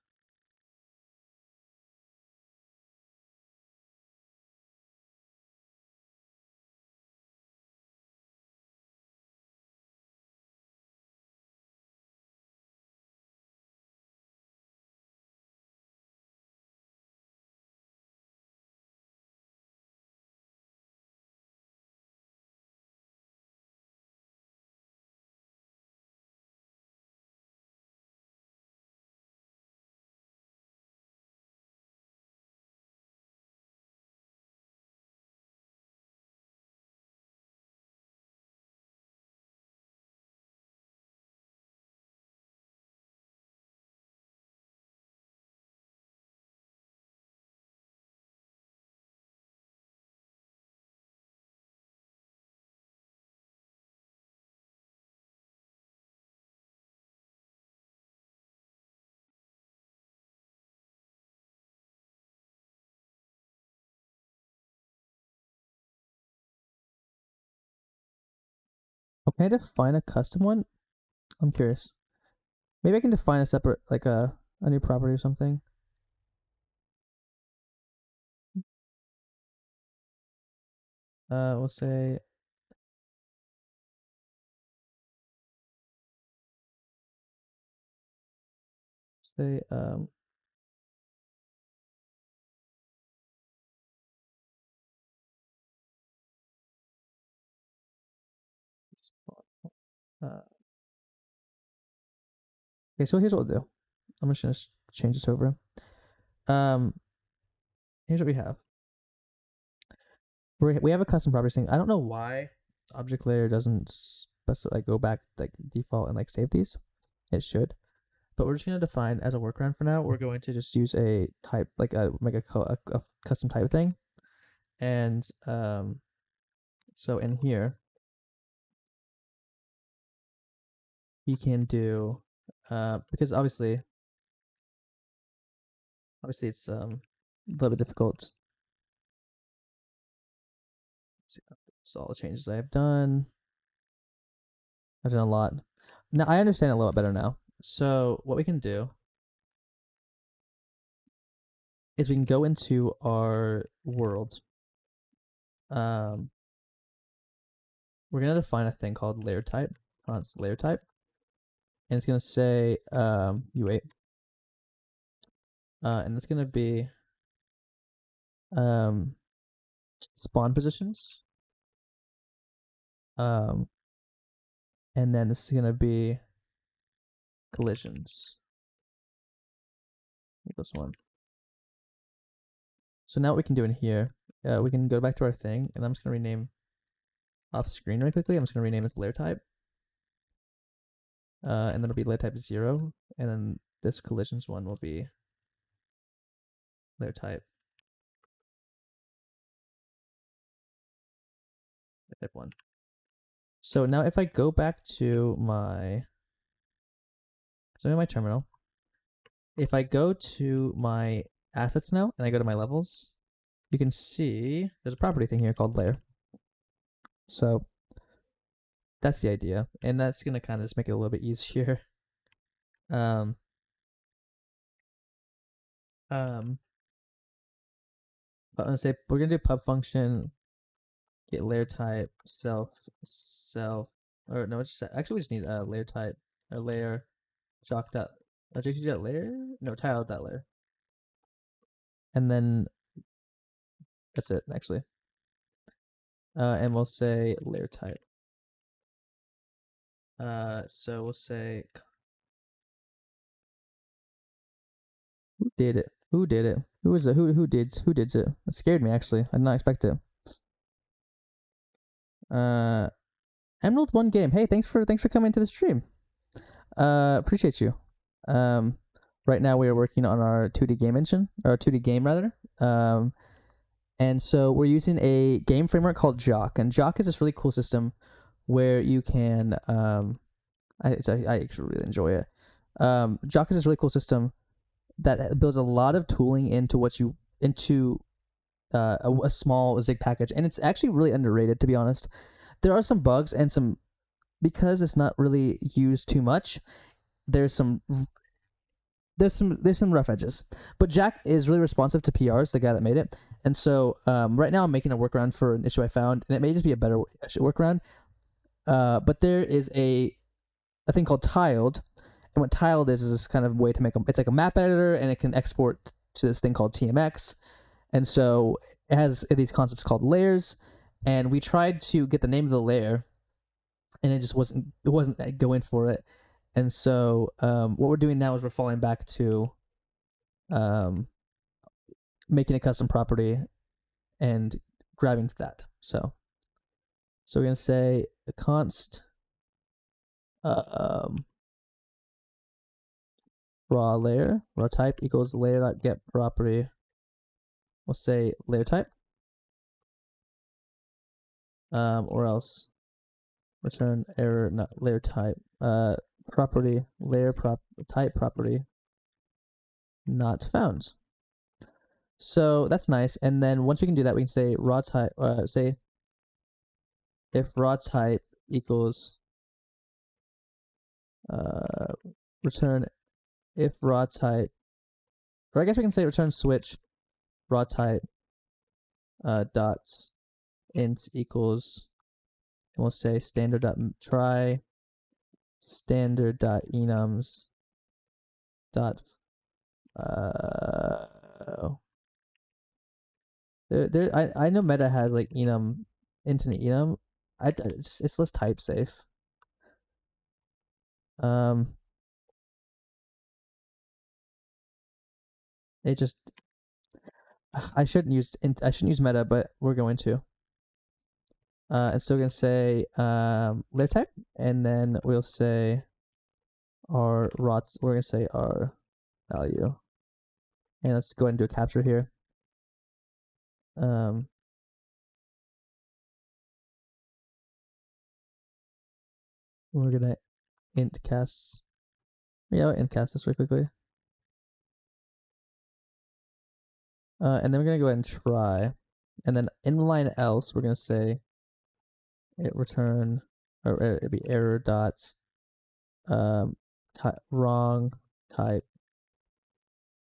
Okay, define a custom one. I'm curious. Maybe I can define a separate, like a new property or something. We'll say uh, okay. So here's what we'll do. I'm just gonna change this over. Um, Here's what we have. We have a custom properties thing. I don't know why object layer doesn't specify go back like default and like save these. It should, but we're just gonna define as a workaround for now. We're going to just use a type like make a custom type thing, and so in here we can do because obviously it's a little bit difficult. So all the changes I have done. I've done a lot. Now I understand it a little bit better now. So what we can do is we can go into our world. We're gonna define a thing called layer type. It's layer type, and it's gonna say U8, and it's gonna be um spawn positions. Um, and then this is gonna be collisions. This one. So now what we can do in here, we can go back to our thing, and I'm just gonna rename off screen really quickly. I'm just gonna rename this layer type. and then it'll be layer type 0, and then this collisions one will be layer type 1. So now if I go back to my terminal, if I go to my assets now and I go to my levels, you can see there's a property thing here called layer. So that's the idea, and that's gonna kind of just make it a little bit easier. Um, I'm gonna say we're gonna do pub function get layer type self, or no, it's just actually we just need a layer type or layer chalk dot JQG dot layer, no, tile dot layer, and then that's it actually. And we'll say layer type. So we'll say who did it? Who did it? Who is it? Who did it? It scared me actually. I did not expect it. Emerald One Game. Hey, thanks for coming to the stream. Appreciate you. Right now we are working on our 2D game engine, or 2D game rather. And so we're using a game framework called Jock, and Jock is this really cool system where you can I actually really enjoy it. Jock is this really cool system that builds a lot of tooling into a small zig package, and it's actually really underrated, to be honest. There are some bugs and some, because it's not really used too much, there's some rough edges, but Jack is really responsive to PRs, the guy that made it. And so right now I'm making a workaround for an issue I found, and it may just be a better workaround, but there is a thing called tiled, and what tiled is this kind of way to make it's like a map editor, and it can export to this thing called TMX. And so it has these concepts called layers, and we tried to get the name of the layer, and it just wasn't going for it. And so what we're doing now is we're falling back to making a custom property and grabbing to that. So we're gonna say a const raw layer, raw type equals layer.get property. We'll say layer type, or else return error, not layer type, property layer type property not found. So that's nice. And then once we can do that, we can say raw type, say if raw type equals return if raw type, or I guess we can say return switch raw type dot int equals, and we'll say standard dot try standard dot enums dot I know meta has like enum int and enum. It's less type safe. It just I shouldn't use meta, but we're going to. And so we're gonna say layer type, and then we'll say our rots. We're gonna say our value, and let's go ahead and do a capture here. We're gonna int cast. Yeah, int cast this really quickly. And then we're gonna go ahead and try, and then in line else we're gonna say it return, or it'd be error dots wrong type,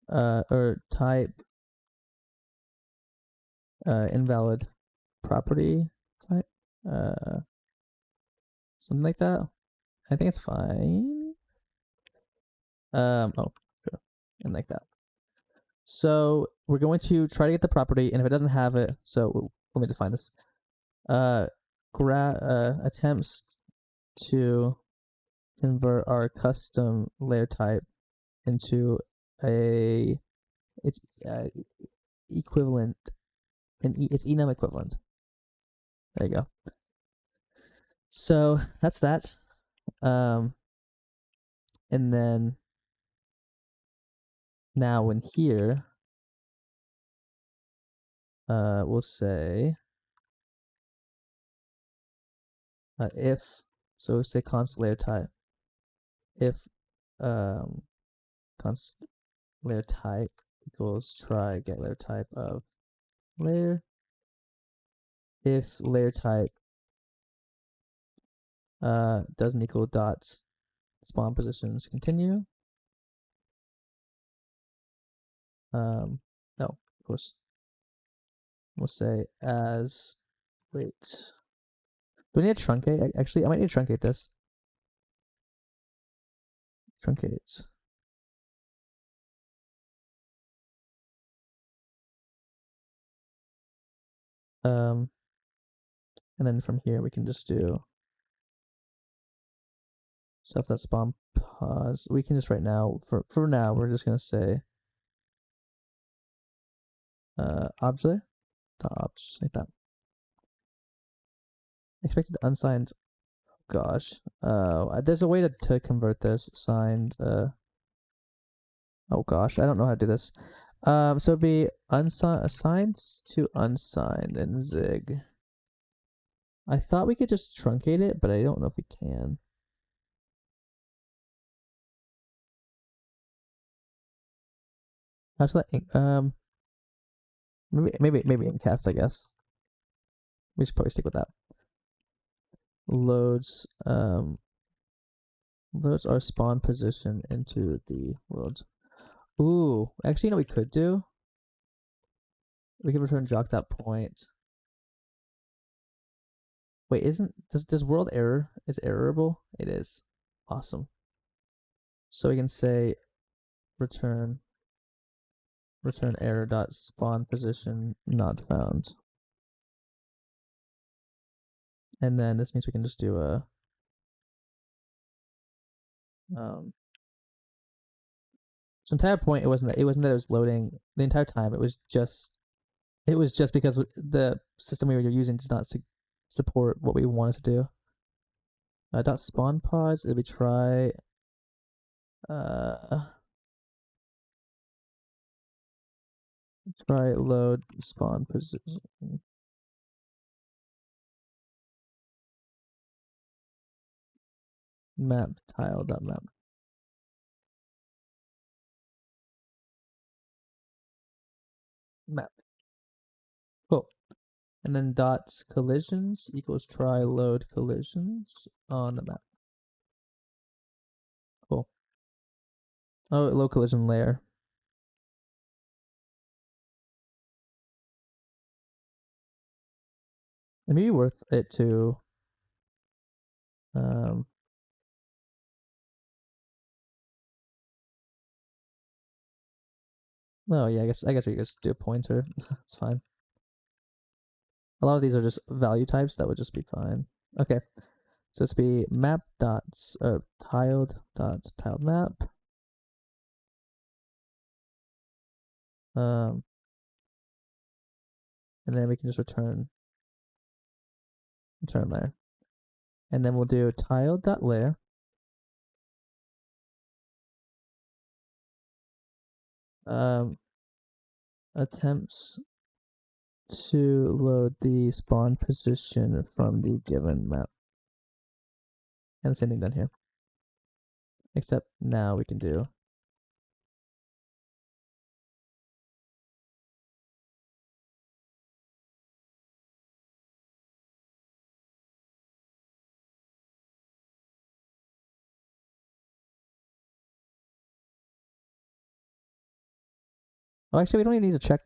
or type invalid property type, something like that. I think it's fine. Oh, sure. And like that. So we're going to try to get the property, and if it doesn't have it, so let me define this. Attempts to convert our custom layer type into its equivalent, its enum equivalent. There you go. So that's that. And then now in here, we'll say if, so say const layer type, if const layer type equals try get layer type of layer, if layer type doesn't equal dot spawn positions continue, no, of course, we'll say as, wait, do we need to truncate? Actually, I might need to truncate this. Truncate. And then from here we can just do stuff that spawn pause. We can just right now, for now, we're just gonna say object ops like that. Expected unsigned. Gosh, there's a way to convert this signed. Oh gosh, I don't know how to do this. So it'd be assigned to unsigned and zig. I thought we could just truncate it, but I don't know if we can. Actually, maybe in cast, I guess. We should probably stick with that. Loads loads our spawn position into the world. Ooh, actually, you know what we could do? We could return jock.point. Wait, does world error is errorable? It is. Awesome. So we can say return error dot spawn position not found. And then this means we can just do a so entire point it wasn't that it was loading the entire time. It was just because the system we were using does not support what we wanted to do. Dot spawn pause. If we try try load spawn position. Map tile dot map. Map. Cool. And then dot collisions equals try load collisions on the map. Cool. Oh, low collision layer. It may be worth it to oh yeah, I guess we could just do a pointer. It's fine. A lot of these are just value types that would just be fine. Okay. So it's be map dots tiled map. And then we can just return layer. And then we'll do tiled dot layer. Attempts to load the spawn position from the given map. And the same thing done here. Except now we can do oh actually we don't even need to check.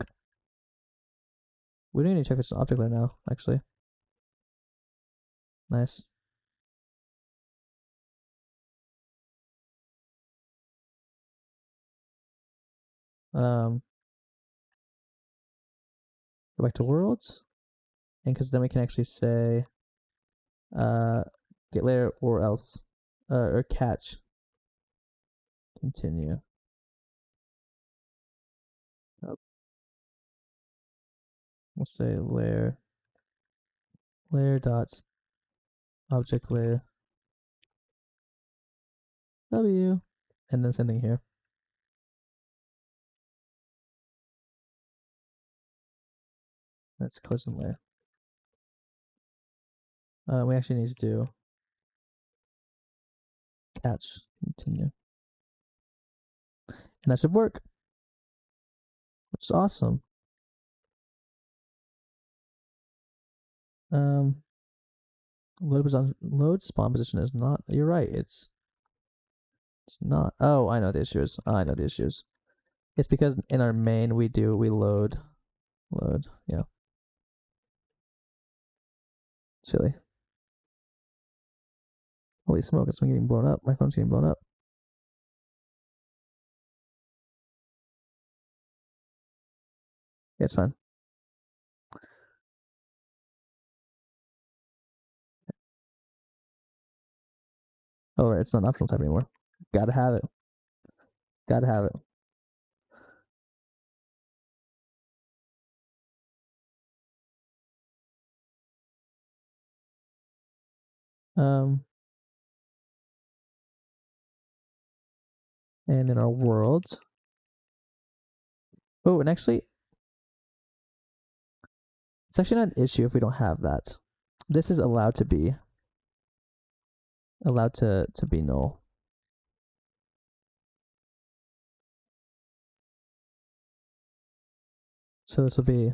We don't even need to check if it's an object layer now, actually. Nice. Go back to worlds. And because then we can actually say get layer or else or catch continue. We'll say layer dots object layer W. And then same thing here. That's collision layer. We actually need to do catch continue. And that should work, which is awesome. Load spawn position is not. You're right. It's not. Oh, I know the issues. I know the issues. It's because in our main we load. Yeah. Silly. Holy smoke! It's getting blown up. My phone's getting blown up. Yeah, it's fine. Oh, right, it's not an optional type anymore. Gotta have it. Gotta have it. Um, and in our worlds. Oh, and actually, it's actually not an issue if we don't have that. This is allowed to be null. So this will be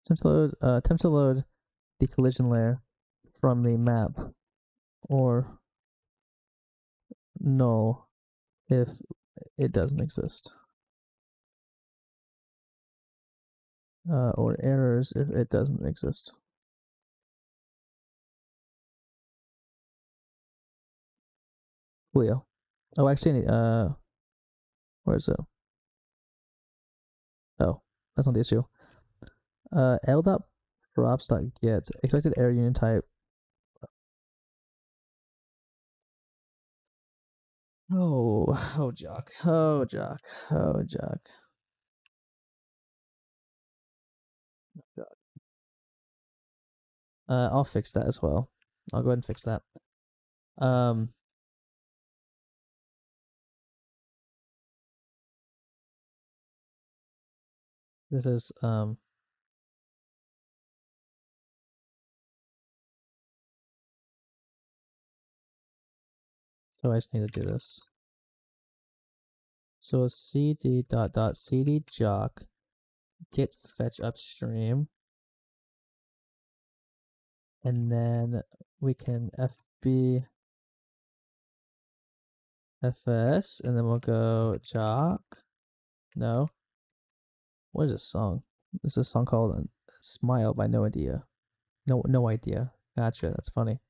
attempt to load the collision layer from the map, or null if it doesn't exist, or errors if it doesn't exist. Leo. Oh, actually, where is it? Oh, that's not the issue. L dot props dot get expected error union type. Oh, Jock. Oh, Jock. Oh, Jock. I'll fix that as well. I'll go ahead and fix that. Um, this is so I just need to do this. So cd dot dot cd jock get fetch upstream, and then we can fb fs, and then we'll go jock. No, what is this song? This is a song called Smile by No Idea. No idea. Gotcha. That's funny.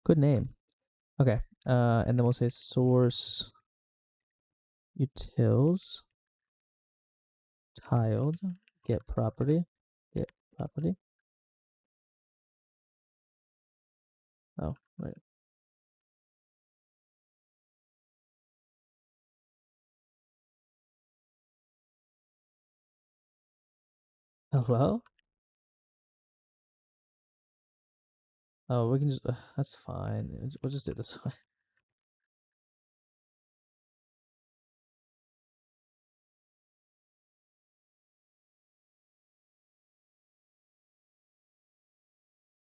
Good name. Okay. And then we'll say source utils tiled get property. Oh, right. Hello? Oh, we can just. That's fine. We'll just do it this way.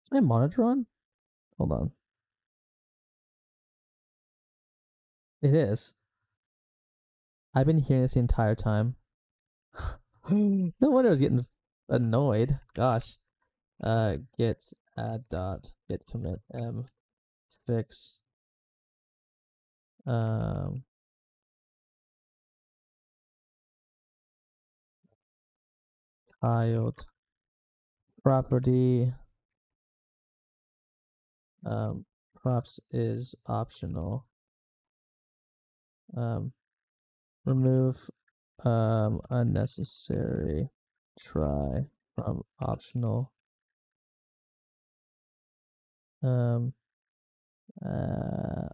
Is my monitor on? Hold on. It is. I've been hearing this the entire time. No wonder I was getting annoyed. Gosh. Get add dot get commit fix um tiled property props is optional, remove unnecessary try from optional,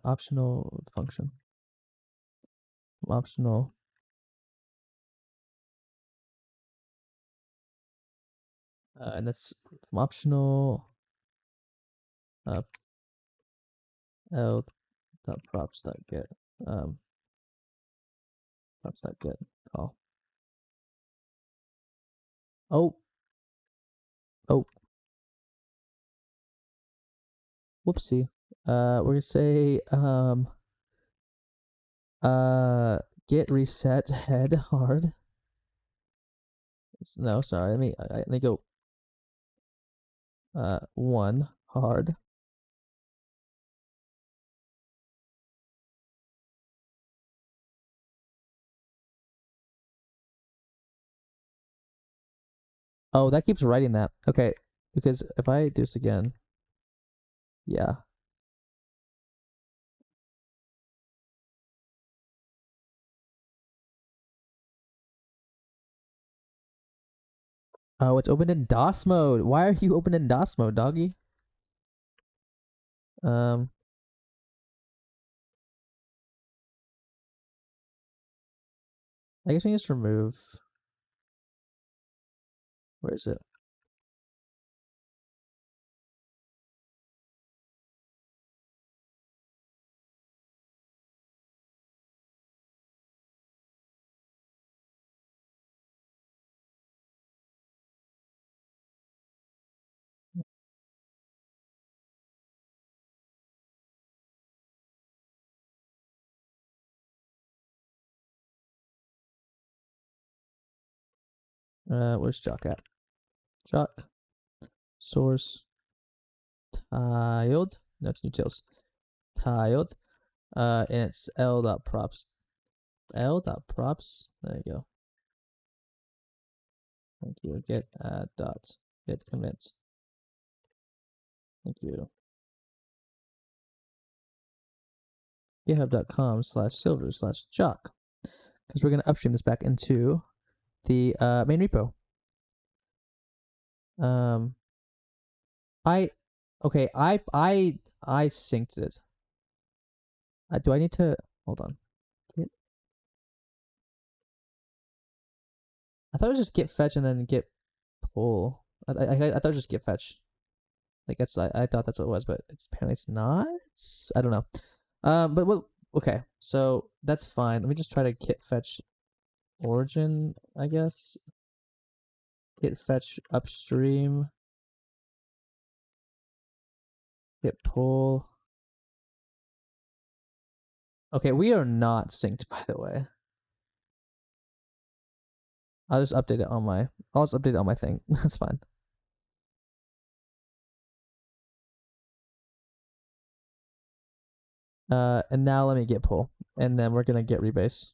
optional function optional, and that's optional L dot props dot get props dot get call. Oh, oh, whoopsie. We're gonna say get reset head hard. No, sorry. Let me go. One hard. Oh, that keeps writing that. Okay, because if I do this again, yeah. Oh, it's open in DOS mode. Why are you open in DOS mode, doggy? Um, I guess we can just remove. Where is it? Where's Jock at? Jock source tiled. No, it's utils. Tiled. And it's L dot props. L dot props. There you go. Thank you. Get dot get commit. Thank you. GitHub.com/silver/jock, because we're gonna upstream this back into the main repo. Um, I okay. I synced it. Do I need to hold on? I thought it was just git fetch and then git pull. I thought it was just git fetch. Like I thought that's what it was, but apparently it's not. I don't know. But what? Okay, so that's fine. Let me just try to git fetch origin. I guess git fetch upstream. Git pull. Okay, we are not synced, by the way. I'll just update it on my. I'll just update it on my thing. That's fine. And now let me git pull, and then we're gonna get rebase.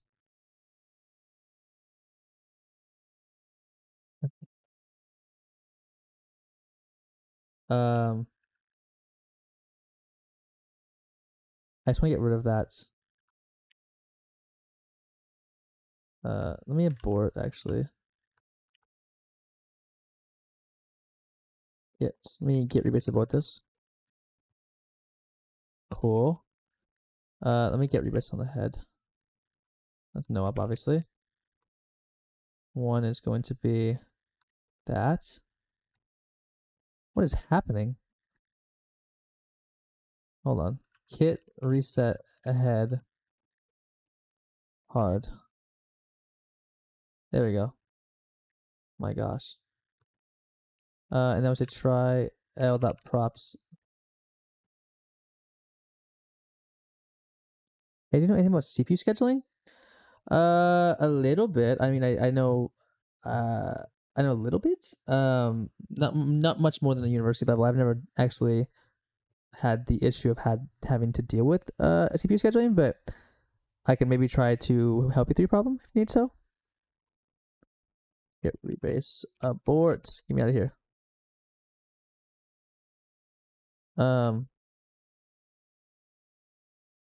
Um, I just want to get rid of that. Let me abort actually. Yes, let me get rebase abort this. Cool. Let me get rebase on the head. That's no up, obviously. One is going to be that. What is happening? Hold on. Kit reset ahead hard. There we go. My gosh. And then we should try L.props. Hey, do you know anything about CPU scheduling? A little bit. I mean, I know, I know a little bit. Not much more than the university level. I've never actually had the issue of having to deal with CPU scheduling, but I can maybe try to help you through your problem if you need so. Here, rebase abort. Get me out of here.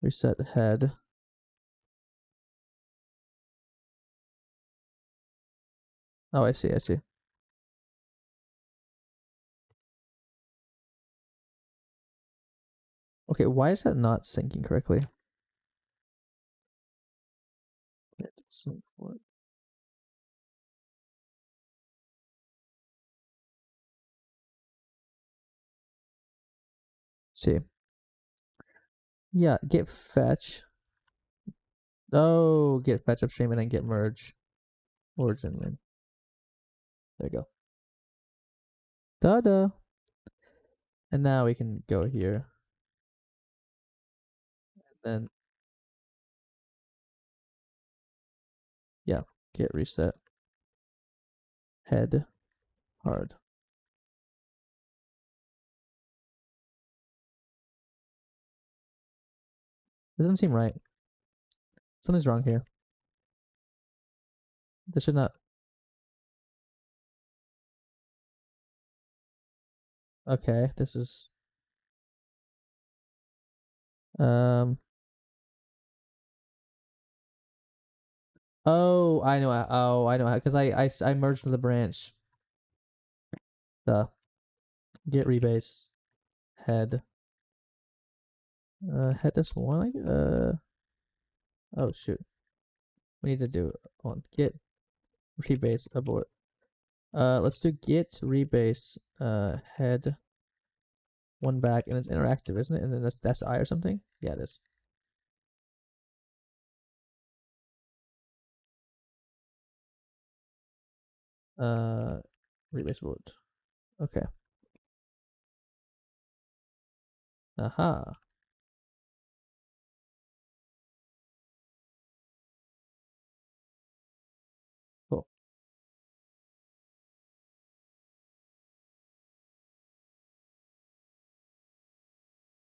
Reset head. Oh, I see. I see. Okay, why is that not syncing correctly? Sync for it. see. Yeah, get fetch. Oh, get fetch upstream and then get merge origin win. There you go. Da-da. And now we can go here. Then, yeah, get reset. Head hard. Doesn't seem right. Something's wrong here. This should not. Okay, this is. Um. Oh, I know. Oh, I know. Because I merged with the branch. The get rebase head. Head this one. Oh shoot. We need to do on get rebase abort. Let's do get rebase head one back, and it's interactive, isn't it? And then that's I or something. Yeah, it is. Rebase abort. Okay. Aha. Cool.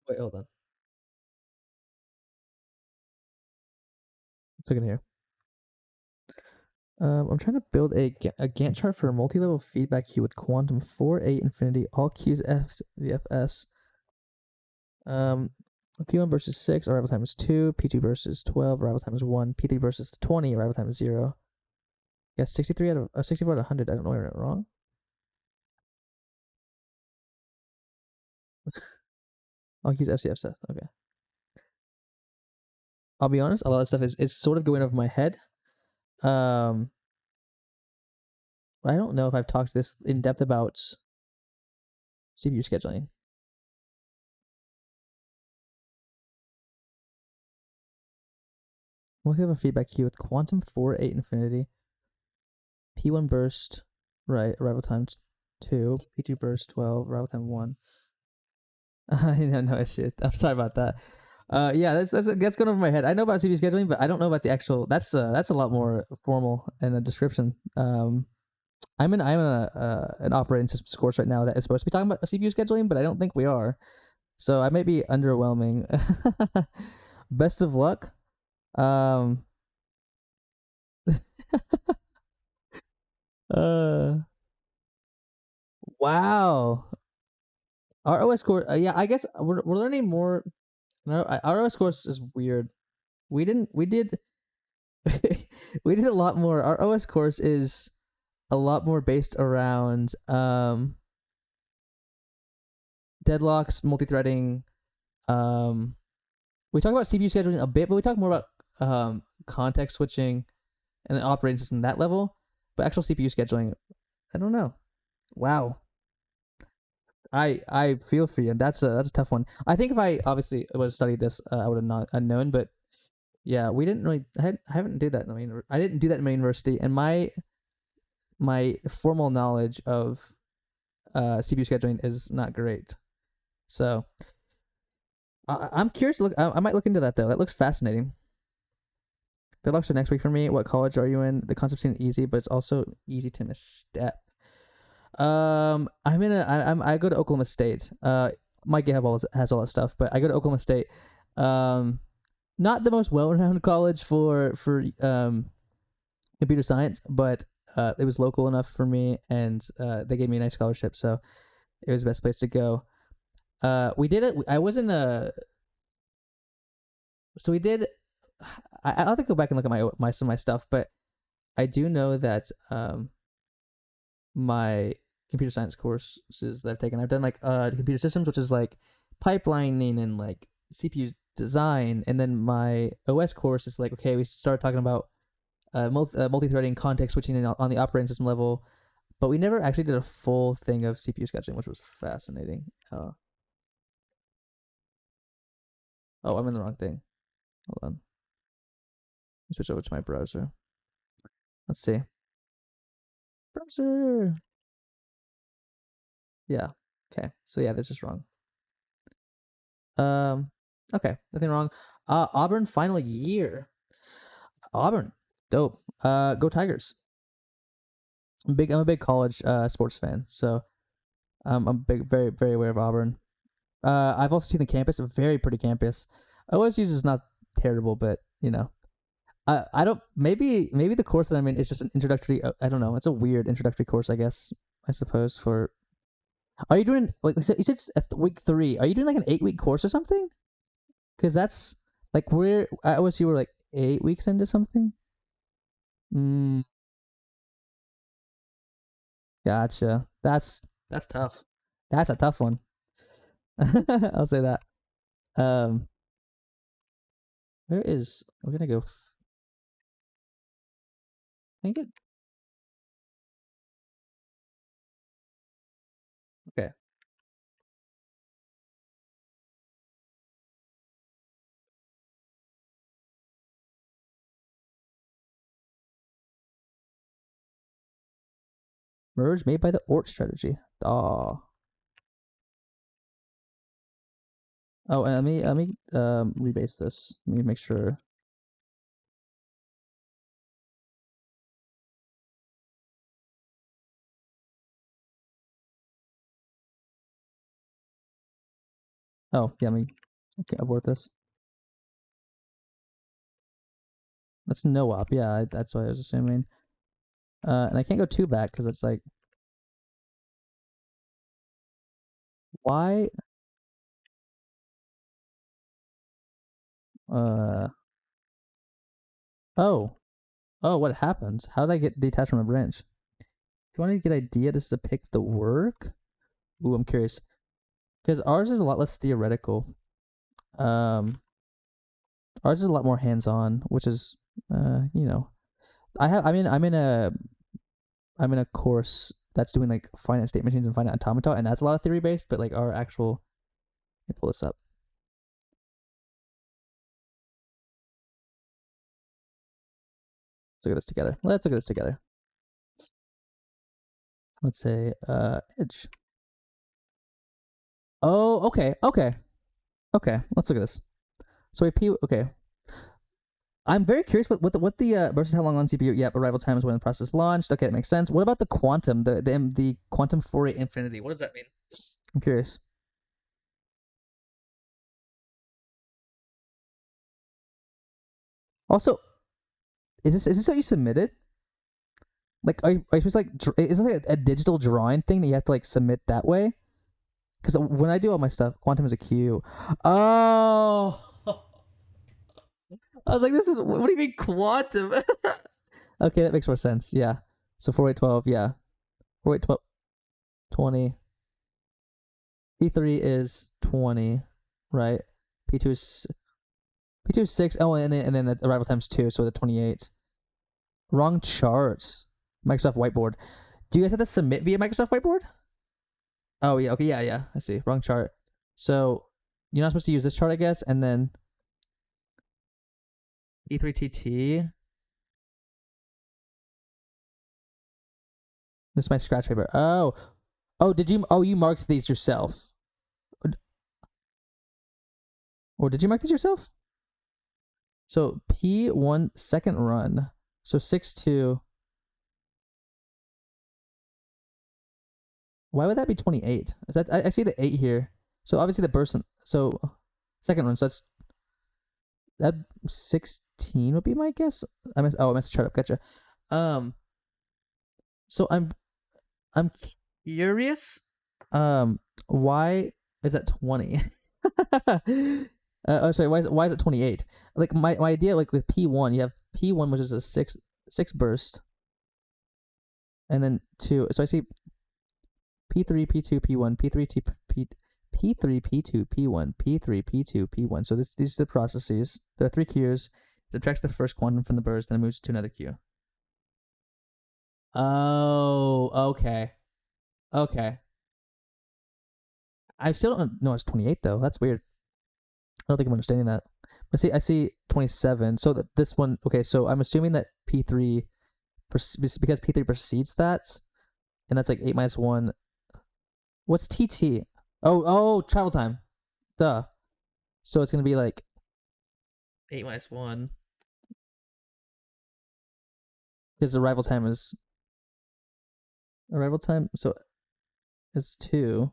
Wait, hold on. Let's look in here. I'm trying to build a Gantt chart for a multi-level feedback queue with quantum 4, 8, infinity, all queues F, the FS. P1 versus 6, arrival time is 2, P2 versus 12, arrival time is 1, P3 versus 20, arrival time is 0. Yeah, 63 out of 64 out of 100. I don't know where I went wrong. I'll use FCF stuff. Okay. I'll be honest, a lot of stuff is sort of going over my head. I don't know if I've talked this in depth about CPU scheduling. We'll have a feedback queue with quantum 4, 8, infinity. P1 burst, right, arrival time 2. P2 burst 12, arrival time 1. No issue. I'm sorry about that. Yeah, that's going over my head. I know about CPU scheduling, but I don't know about the actual. That's a lot more formal in the description. I'm in an operating system course right now that is supposed to be talking about CPU scheduling, but I don't think we are. So I may be underwhelming. Best of luck. Uh, wow. Our OS course, yeah, I guess we're learning more. No, our OS course is weird. We didn't. We did. We did a lot more. Our OS course is a lot more based around deadlocks, multi-threading. We talk about CPU scheduling a bit, but we talk more about context switching and an operating system that level. But actual CPU scheduling, I don't know. Wow. I feel for you. That's a tough one. I think if I obviously would have studied this, I would have not known. But yeah, we didn't really. I haven't did that. I didn't do that in my university, and my formal knowledge of CPU scheduling is not great. So I'm curious to look. I might look into that though. That looks fascinating. Good luck for next week for me. What college are you in? The concept seems easy, but it's also easy to misstep. I go to Oklahoma State. My GitHub has all that stuff, but I go to Oklahoma State. Not the most well-renowned college for computer science, but it was local enough for me, and they gave me a nice scholarship, so it was the best place to go. We did it. I was in a. So we did. I'll have to go back and look at some of my stuff, but I do know that my computer science courses that I've taken, I've done like computer systems, which is like pipelining and like CPU design, and then my OS course is like, okay, we started talking about multi-threading, context switching on the operating system level, but we never actually did a full thing of CPU scheduling, which was fascinating. Oh, I'm in the wrong thing. Hold on. Let me switch over to my browser. Let's see. Browser. Yeah. Okay. So yeah, this is wrong. Um. Okay. Nothing wrong. Auburn final year. Auburn. Dope. Go Tigers. I'm a big college sports fan, so I'm big, very aware of Auburn. I've also seen the campus, a very pretty campus. OSU's is not terrible, but I don't. Maybe the course that I'm in is just an introductory. I don't know. It's a weird introductory course, I guess. I suppose for. Are you doing like you said? It's week 3. Are you doing like an 8-week course or something? Because that's like we're at OSU. We're like 8 weeks into something. Mm, gotcha. That's tough. That's a tough one. I'll say that. Um, where is we're gonna go? I think it. Okay. Merge made by the Ort strategy. Oh. Oh, and let me rebase this. Let me make sure. Oh, yeah, okay, abort this. That's no op. Yeah, that's what I was assuming. And I can't go 2 back because it's like, why? Uh, oh, what happens? How did I get detached from a branch? If you want to get idea, this is a pick the work. Ooh, I'm curious because ours is a lot less theoretical. Um, ours is a lot more hands on, which is, you know, I'm in a course that's doing like finite state machines and finite automata, and that's a lot of theory based. But like our actual, let me pull this up. Let's look at this together. Let's look at this together. Let's say edge. Oh, okay. Let's look at this. So a P. Okay, I'm very curious what the versus how long on CPU. Yep, arrival time is when the process launched. Okay, that makes sense. What about the quantum? The quantum Fourier infinity. What does that mean? I'm curious. Also, is this what you submitted? Like, are you supposed to is this like a digital drawing thing that you have to like submit that way? Because when I do all my stuff, quantum is a Q. Oh, I was like, this is what do you mean quantum? Okay, that makes more sense. Yeah. So 4812, yeah. 4812, 20. P3 is 20, right? P2 is P2 is 6. Oh, and then the arrival time's 2, so the 28. Wrong chart. Microsoft Whiteboard. Do you guys have to submit via Microsoft Whiteboard? Oh yeah, okay, yeah. I see. Wrong chart. So you're not supposed to use this chart, I guess, and then E3TT. This is my scratch paper. Oh, did you? Oh, you marked these yourself, or did you mark these yourself? So P1 second run. So 6-2. Why would that be 28? Is that I see the 8 here. So obviously the burst. So second run. So that's that 16 would be my guess. I missed chart up. Gotcha. Um. So I'm curious. Why is that 20? Oh, sorry. Why is it 28? Like my idea, like with P1, you have P1, which is a six burst, and then 2. So I see P3, P2, P1, P3, P3, P2, P1, P3, P2, P1. So these are the processes. There are 3 queues. It subtracts the first quantum from the burst, then it moves to another queue. Oh, okay. Okay. I still don't know it's 28 though. That's weird. I don't think I'm understanding that. But see, I see 27. So that this one, okay. So I'm assuming that P3 because P3 precedes that, and that's like 8 minus 1. What's TT? Oh, travel time. Duh. So it's gonna be like 8 minus 1 because arrival time. So it's 2.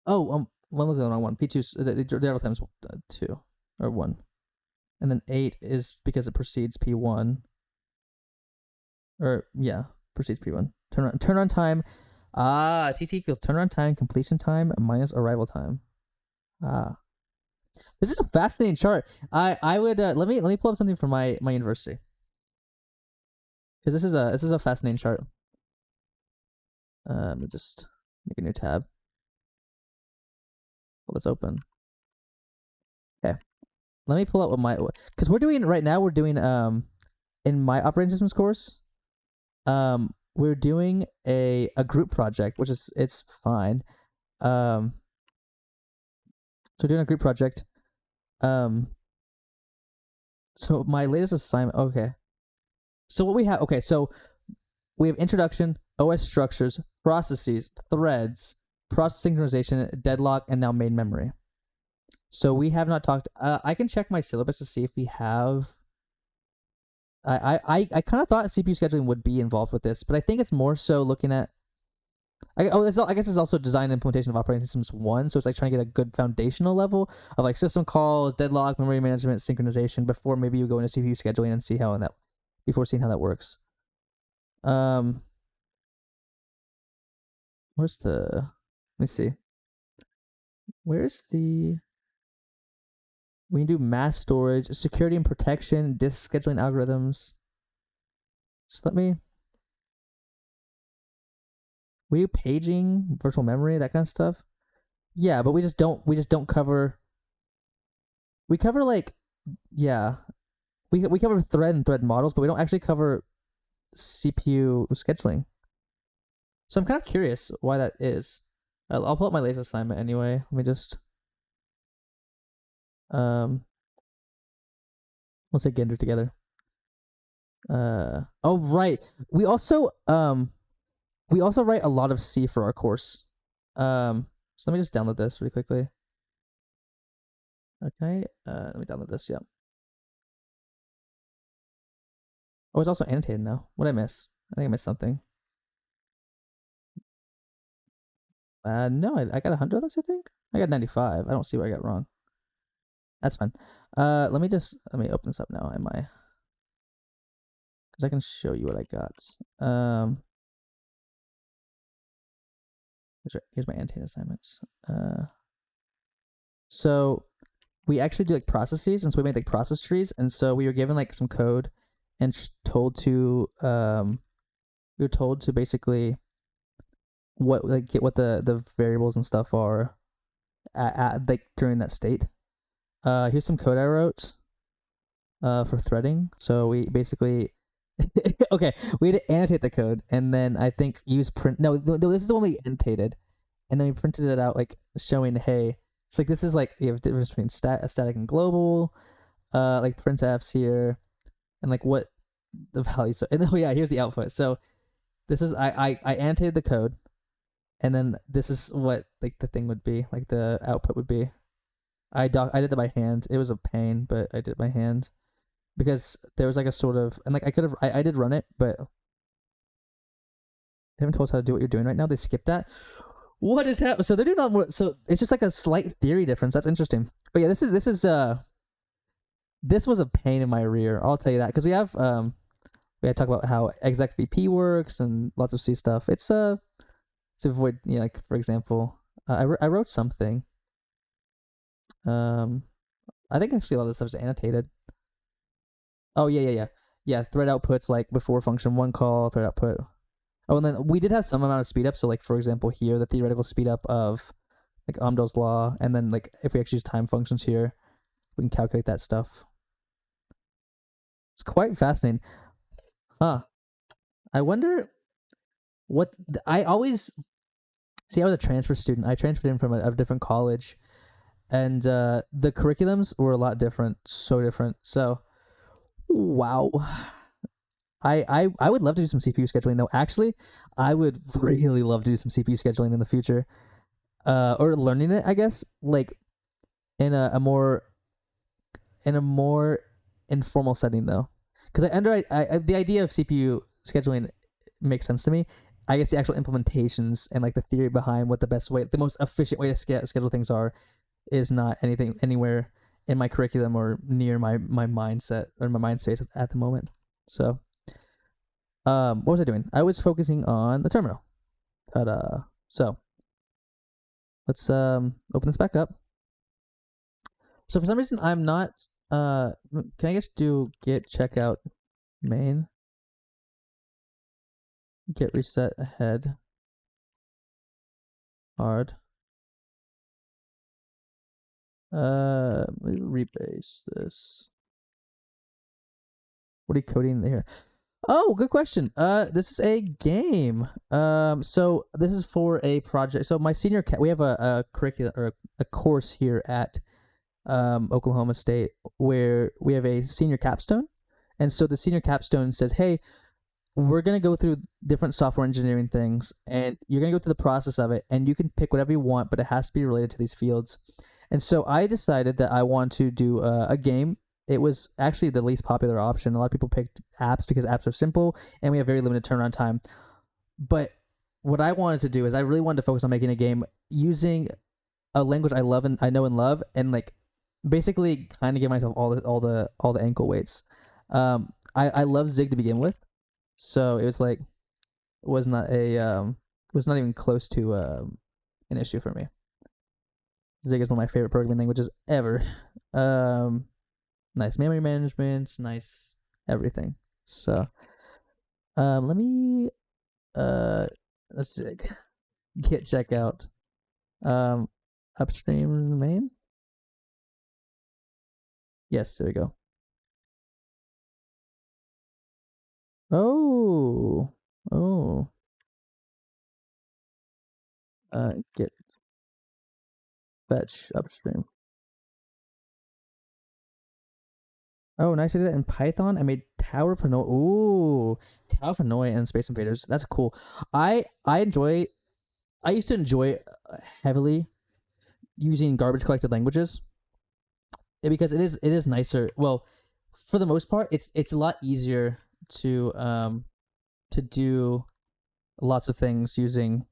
Oh, one was the wrong one. P2 the arrival time is 2 or 1, and then 8 is because it precedes P1. Or yeah, precedes P1. Turnaround time. TT equals turnaround time, completion time minus arrival time. This is a fascinating chart. I would let me pull up something from my university because this is a fascinating chart. Let me just make a new tab. Pull this open. Okay, let me pull up what my because we're doing right now. We're doing in my operating systems course. We're doing a group project, which is it's fine. So we're doing a group project. So my latest assignment. Okay. So what we have. Okay. So we have introduction, OS structures, processes, threads, process synchronization, deadlock, and now main memory. So we have not talked. I can check my syllabus to see if we have. I kind of thought CPU scheduling would be involved with this, but I think it's more so looking at. I guess it's also design and implementation of operating systems 1, so it's like trying to get a good foundational level of like system calls, deadlock, memory management, synchronization before maybe you go into CPU scheduling and see how before seeing how that works. Where's the? Let me see. Where's the? We can do mass storage, security and protection, disk scheduling algorithms. So let me. We do paging, virtual memory, that kind of stuff. Yeah, but we just don't cover. We cover like, yeah, we cover thread and thread models, but we don't actually cover CPU scheduling. So I'm kind of curious why that is. I'll pull up my latest assignment anyway. Let me just um let's say get it together. Oh right. We also write a lot of C for our course. So let me just download this really quickly. Okay. Let me download this. Yeah. Oh, it's also annotated now. What did I miss? I think I missed something. No, I got 100 of this. I think I got 95. I don't see what I got wrong. That's fine. Let me open this up now. Am I? Because I can show you what I got. Here's my annotated assignments. So we actually do like processes, and so we made like process trees, and so we were given like some code, and told to we were told to basically get what the variables and stuff are at like during that state. Here's some code I wrote for threading. So we basically okay, we had to annotate the code, and then I think use print. No, this is only annotated, and then we printed it out like showing, hey, it's like this is like you have difference between static and global, like printfs here, and like what the value. So and oh yeah, here's the output. So this is I annotated the code, and then this is what like the thing would be, like the output would be. I did that by hand. It was a pain, but I did it by hand because there was like a sort of, and like I did run it, but they haven't told us how to do what you're doing right now. They skipped that. What is happening? So they're doing more. So it's just like a slight theory difference. That's interesting. But yeah, this was a pain in my rear. I'll tell you that because we had to talk about how exec VP works and lots of C stuff. It's to avoid, you know, like for example, I wrote something. I think actually a lot of this stuff is annotated. Oh yeah. Thread outputs like before function 1 call, thread output. Oh, and then we did have some amount of speed up. So like for example here, the theoretical speed up of like Amdahl's law, and then like if we actually use time functions here, we can calculate that stuff. It's quite fascinating. Huh. I wonder what I always See, I was a transfer student. I transferred in from a different college, and the curriculums were a lot different, so different. So, wow. I would love to do some CPU scheduling though. Actually, I would really love to do some CPU scheduling in the future. Or learning it, I guess, like in a more informal setting though, because the idea of CPU scheduling makes sense to me. I guess the actual implementations and like the theory behind what the most efficient way to schedule things are, is not anything anywhere in my curriculum or near my mindset or my mind space at the moment. So, what was I doing? I was focusing on the terminal. Ta-da! So let's open this back up. So for some reason I'm not can I just do git checkout main, git reset ahead hard, rebase this. What are you coding there? Oh, good question. This is a game. So this is for a project. So my senior we have a curriculum or a course here at Oklahoma State where we have a senior capstone, and so the senior capstone says, "Hey, we're gonna go through different software engineering things, and you're gonna go through the process of it, and you can pick whatever you want, but it has to be related to these fields." And so I decided that I want to do a game. It was actually the least popular option. A lot of people picked apps because apps are simple and we have very limited turnaround time. But what I wanted to do is I really wanted to focus on making a game using a language I love and I know and love, and like basically kind of give myself all the ankle weights. I love Zig to begin with, so it was like was not a was not even close to an issue for me. Zig is one of my favorite programming languages ever. Nice memory management, nice everything. So, let me let's see, git checkout, upstream main. Yes, there we go. Oh, oh. Git fetch upstream. Oh, nice. I did that in Python. I made Tower for Noi. Ooh, Tower for Noi and Space Invaders. That's cool. I enjoy. I used to enjoy heavily using garbage collected languages, because it is nicer. Well, for the most part, it's a lot easier to do lots of things using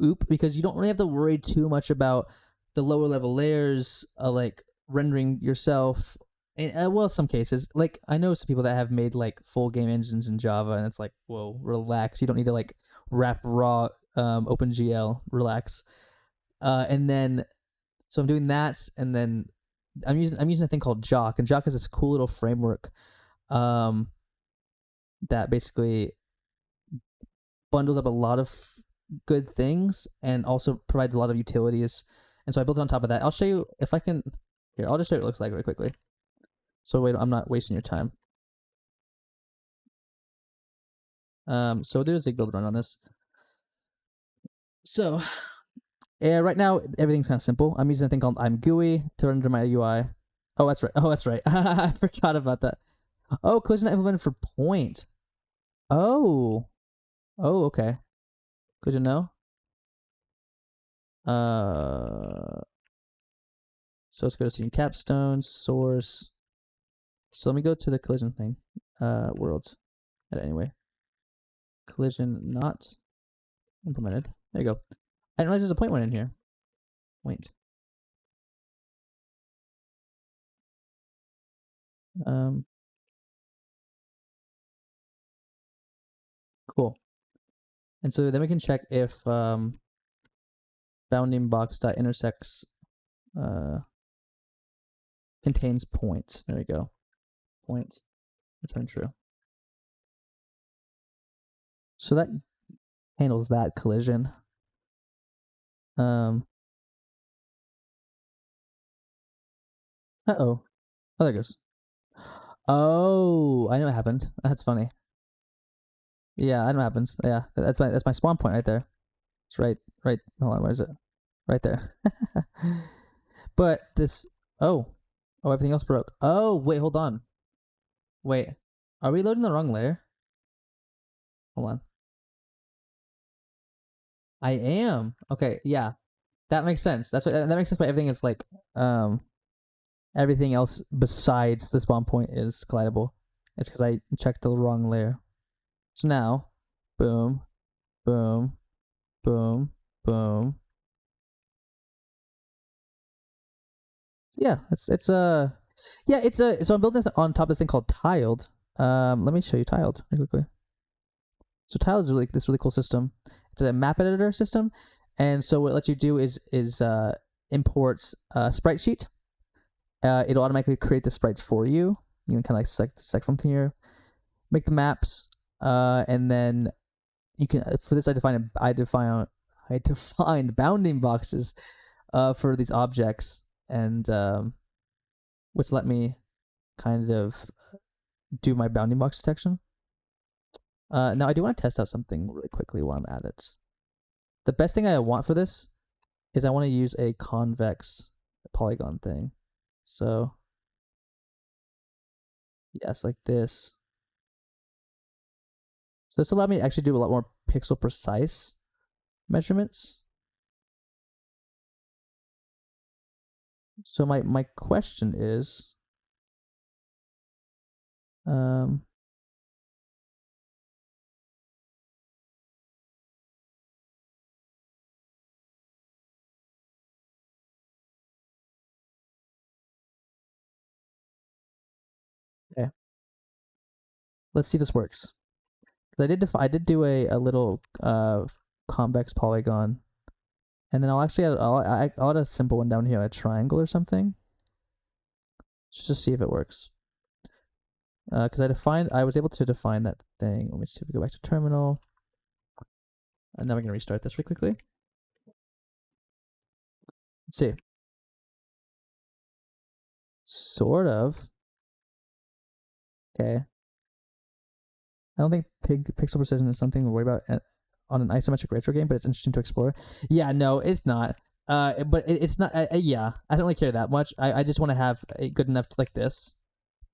OOP, because you don't really have to worry too much about the lower level layers, like rendering yourself. And, well, some cases, like I know some people that have made like full game engines in Java, and it's like, whoa, relax. You don't need to like wrap raw OpenGL. Relax. And then so I'm doing that, and then I'm using a thing called Jock, and Jock is this cool little framework that basically bundles up a lot of good things and also provides a lot of utilities. And so I built it on top of that. I'll show you if I can. Here, I'll just show you what it looks like really quickly. So wait, I'm not wasting your time. So there's a Zig build run on this. So, right now everything's kind of simple. I'm using a thing called I'm GUI to render my UI. Oh, that's right. Oh, that's right. I forgot about that. Oh, collision implemented for point. Oh. Oh, okay. Good to know. So let's go to scene capstone, source. So let me go to the collision thing. Worlds. Anyway. Collision not implemented. There you go. I didn't realize there's a point one in here. Point. Cool. And so then we can check if bounding box dot intersects contains points. There we go. Points. Return true. So that handles that collision. Uh-oh. Oh, there it goes. Oh, I know what happened. That's funny. Yeah, I know what happens. Yeah, that's my spawn point right there. It's right. Hold on, where is it? Right there. But this. Oh, oh, everything else broke. Oh, wait, hold on. Wait, are we loading the wrong layer? Hold on. I am. Okay, yeah, that makes sense. That makes sense. Why everything is like everything else besides the spawn point is collidable. It's because I checked the wrong layer. So now, boom, boom, boom, boom. Yeah, yeah, it's a. So I'm building this on top of this thing called tiled. Let me show you tiled really quickly. So tiled is really this really cool system. It's a map editor system, and so what it lets you do is imports a sprite sheet. It'll automatically create the sprites for you. You can kind of like select from here, make the maps, and then you can for this I defined bounding boxes for these objects, and which let me kind of do my bounding box detection. Now I do want to test out something really quickly while I'm at it. The best thing I want for this is I want to use a convex polygon thing. So yes, like this. So this allowed me to actually do a lot more pixel precise measurements. So my question is, um, okay, let's see if this works. I did do a little convex polygon, and then I'll add a simple one down here, a triangle or something, just to see if it works. Because I was able to define that thing. Let me see if we go back to terminal. And now we're gonna restart this really quickly. Let's see. Sort of. Okay. I don't think pixel precision is something to worry about on an isometric retro game, but it's interesting to explore. Yeah, no, it's not. But it's not. Yeah, I don't really care that much. I just want to have it good enough to like this.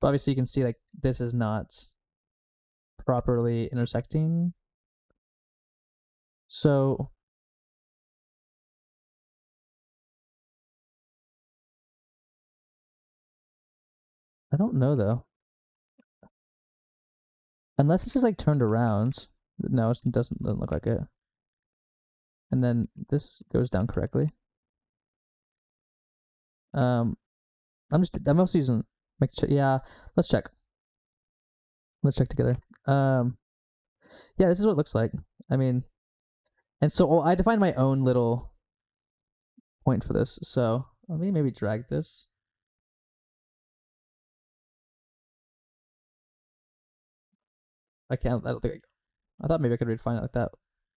But obviously, you can see like this is not properly intersecting. So I don't know though. Unless this is like turned around. No, it doesn't look like it. And then this goes down correctly. Um, I'm also using yeah. Let's check. Let's check together. Yeah, this is what it looks like. I mean, and so I defined my own little point for this. So let me maybe drag this. I can't. I don't think. I thought maybe I could redefine it like that,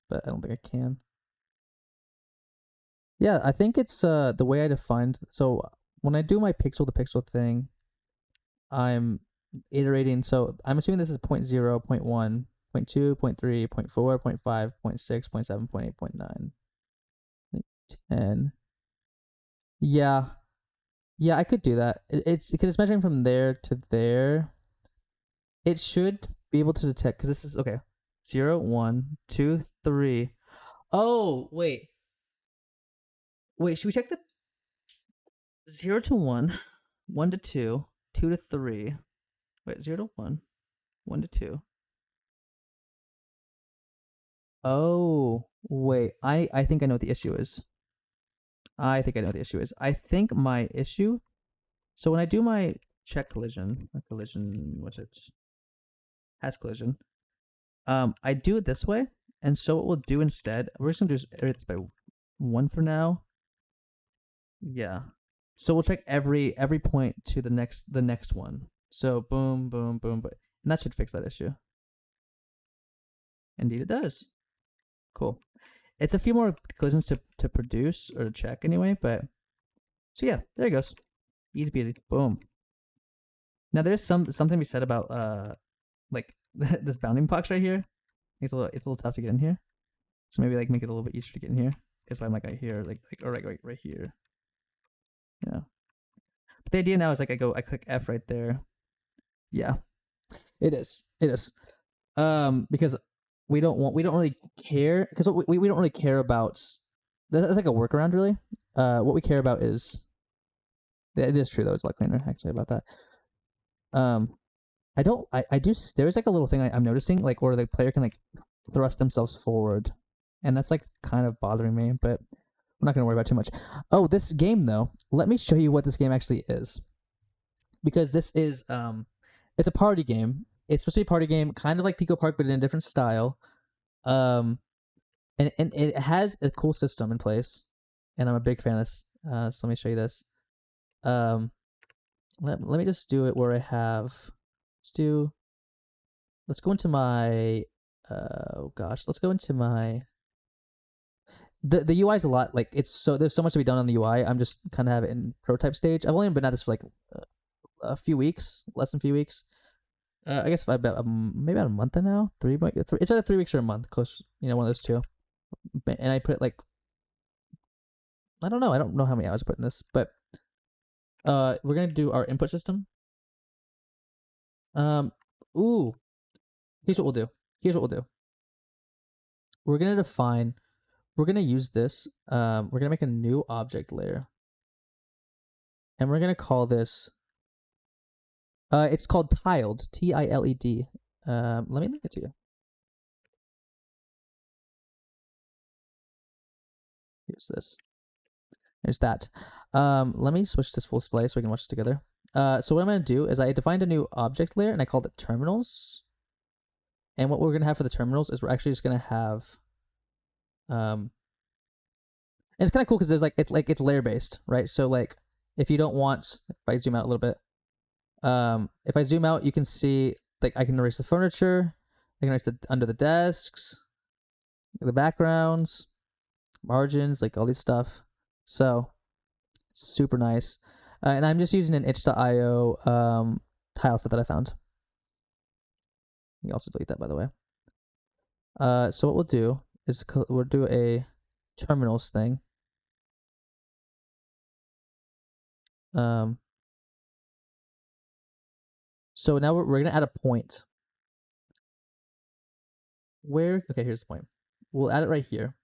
but I don't think I can. Yeah, I think it's the way I defined. So when I do my pixel to pixel thing, I'm iterating. So I'm assuming this is 0, 0, 1, 2, 3, 4, 5, 6, 7, 8, 9, 10. Yeah. Yeah, I could do that. It's because it's measuring from there to there. It should be able to detect because this is okay. 0, 1, 2, 3. Oh, wait. Should we check the 0 to 1, 1 to 2, 2 to 3? Wait, 0 to 1, 1 to 2. Oh, wait. I think I know what the issue is. I think I know what the issue is. I think my issue. So when I do my check collision, what's it? Has collision. I do it this way, and so what we'll do instead, we're just gonna just iterate this by 1 for now. Yeah. So we'll check every point to the next one. So boom, boom, boom, but and that should fix that issue. Indeed, it does. Cool. It's a few more collisions to produce or to check anyway, but so yeah, there it goes. Easy peasy. Boom. Now there's something to be said about like this bounding box right here. It's a little tough to get in here. So maybe like make it a little bit easier to get in here. Because if I'm like right here, or right here. Yeah. But the idea now is like I click F right there. Yeah. It is. It is. Because we don't really care, because we don't really care about, that's like a workaround really. What we care about is, it is true though, it's a lot cleaner actually about that. I do, there's like a little thing I'm noticing, like where the player can like thrust themselves forward, and that's like kind of bothering me, but we're not gonna worry about too much. Oh, this game though, let me show you what this game actually is, because this is it's a party game. It's supposed to be a party game, kind of like Pico Park, but in a different style. Um, and it has a cool system in place, and I'm a big fan of this. So let me show you this. Let me just do it where I have. Let's go into my. Oh gosh, let's go into my. The UI is a lot, like it's so, there's so much to be done on the UI. I'm just kind of have it in prototype stage. I've only been at this for like a few weeks, less than a few weeks. I guess maybe about a month now. It's either 3 weeks or a month, close. One of those two. And I put like, I don't know. I don't know how many hours I put in this, but we're gonna do our input system. Ooh, here's what we'll do. We're gonna define. We're gonna use this. We're gonna make a new object layer, and we're gonna call this. It's called tiled. TILED. Let me link it to you. Here's this. There's that. Let me switch this full display so we can watch this together. So what I'm going to do is I defined a new object layer and I called it terminals. And what we're going to have for the terminals is we're actually just going to have, and it's kind of cool because there's it's layer based, right? So like if you don't want, if I zoom out a little bit, if I zoom out, you can see like I can erase the furniture, I can erase the under the desks, the backgrounds, margins, like all these stuff. So super nice. And I'm just using an itch.io tile set that I found. You can also delete that, by the way. So what we'll do is we'll do a terminals thing. So now we're going to add a point. Okay, here's the point. We'll add it right here.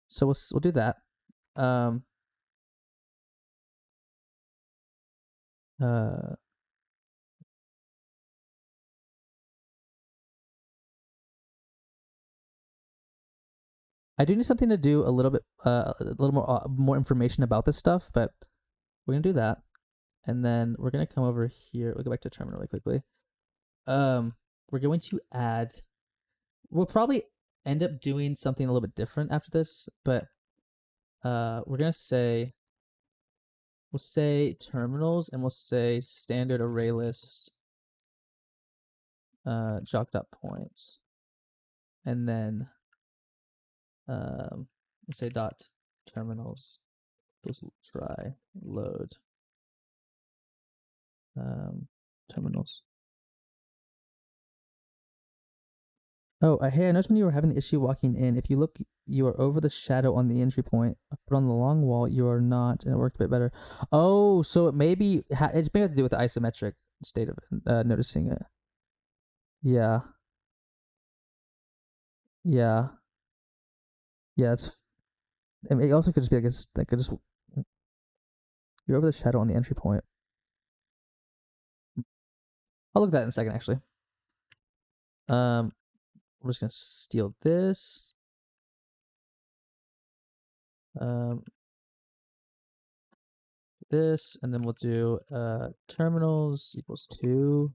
So we'll do that. I do need something to do a little bit, a little more information about this stuff, but we're gonna do that, and then we're gonna come over here. We'll go back to terminal really quickly. We're going to add. We'll probably end up doing something a little bit different after this, but we're gonna say. We'll say terminals, and we'll say standard array list. Jock.points, and then we'll say dot terminals. Let's try load terminals. Oh, hey, I noticed when you were having the issue walking in, if you look, you are over the shadow on the entry point, but on the long wall, you are not, and it worked a bit better. Oh, so it maybe, it's maybe have to do with the isometric state of noticing it. Yeah. Yeah. Yeah, I mean, it also could just be like just, you're over the shadow on the entry point. I'll look at that in a second, actually. We're just gonna steal this. This, and then we'll do terminals equals 2.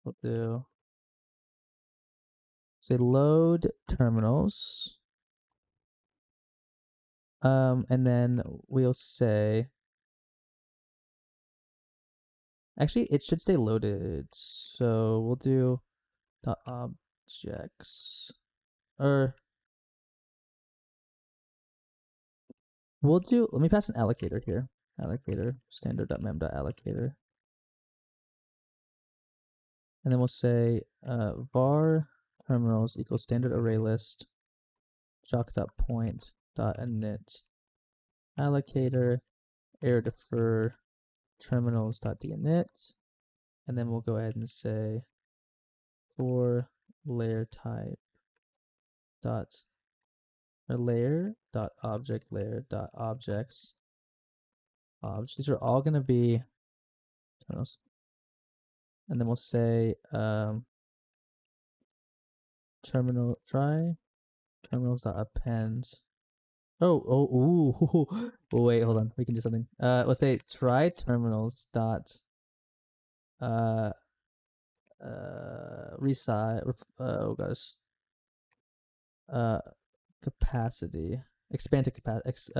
We'll do, say load terminals. And then we'll say, actually it should stay loaded. So we'll do dot objects, or we'll do, let me pass an allocator here allocator, standard.mem.allocator. And then we'll say var terminals equals standard array list jock.point.init allocator error defer terminals.dinit. And then we'll go ahead and say for layer type dot or layer dot object layer dot objects obj. These are all going to be terminals. And then we'll say terminal try terminals dot append. Ooh. Oh, wait, hold on. We can do something. Let's say try terminals dot resize. Oh gosh. Capacity. Expand to capacity.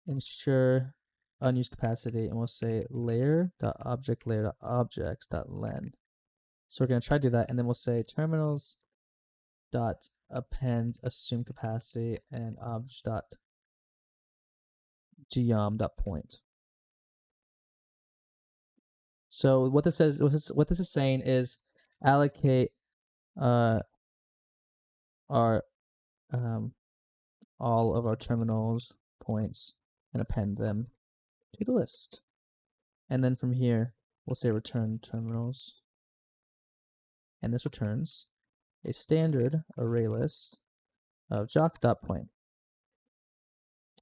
Ensure unused capacity, and we'll say layer dot object layer dot objects dot len. So we're gonna try to do that, and then we'll say terminals dot append assume capacity and obj dot geom dot point. So what this says, what this is saying is allocate our all of our terminals points and append them to the list. And then from here, we'll say return terminals. And this returns a standard array list of jock.point.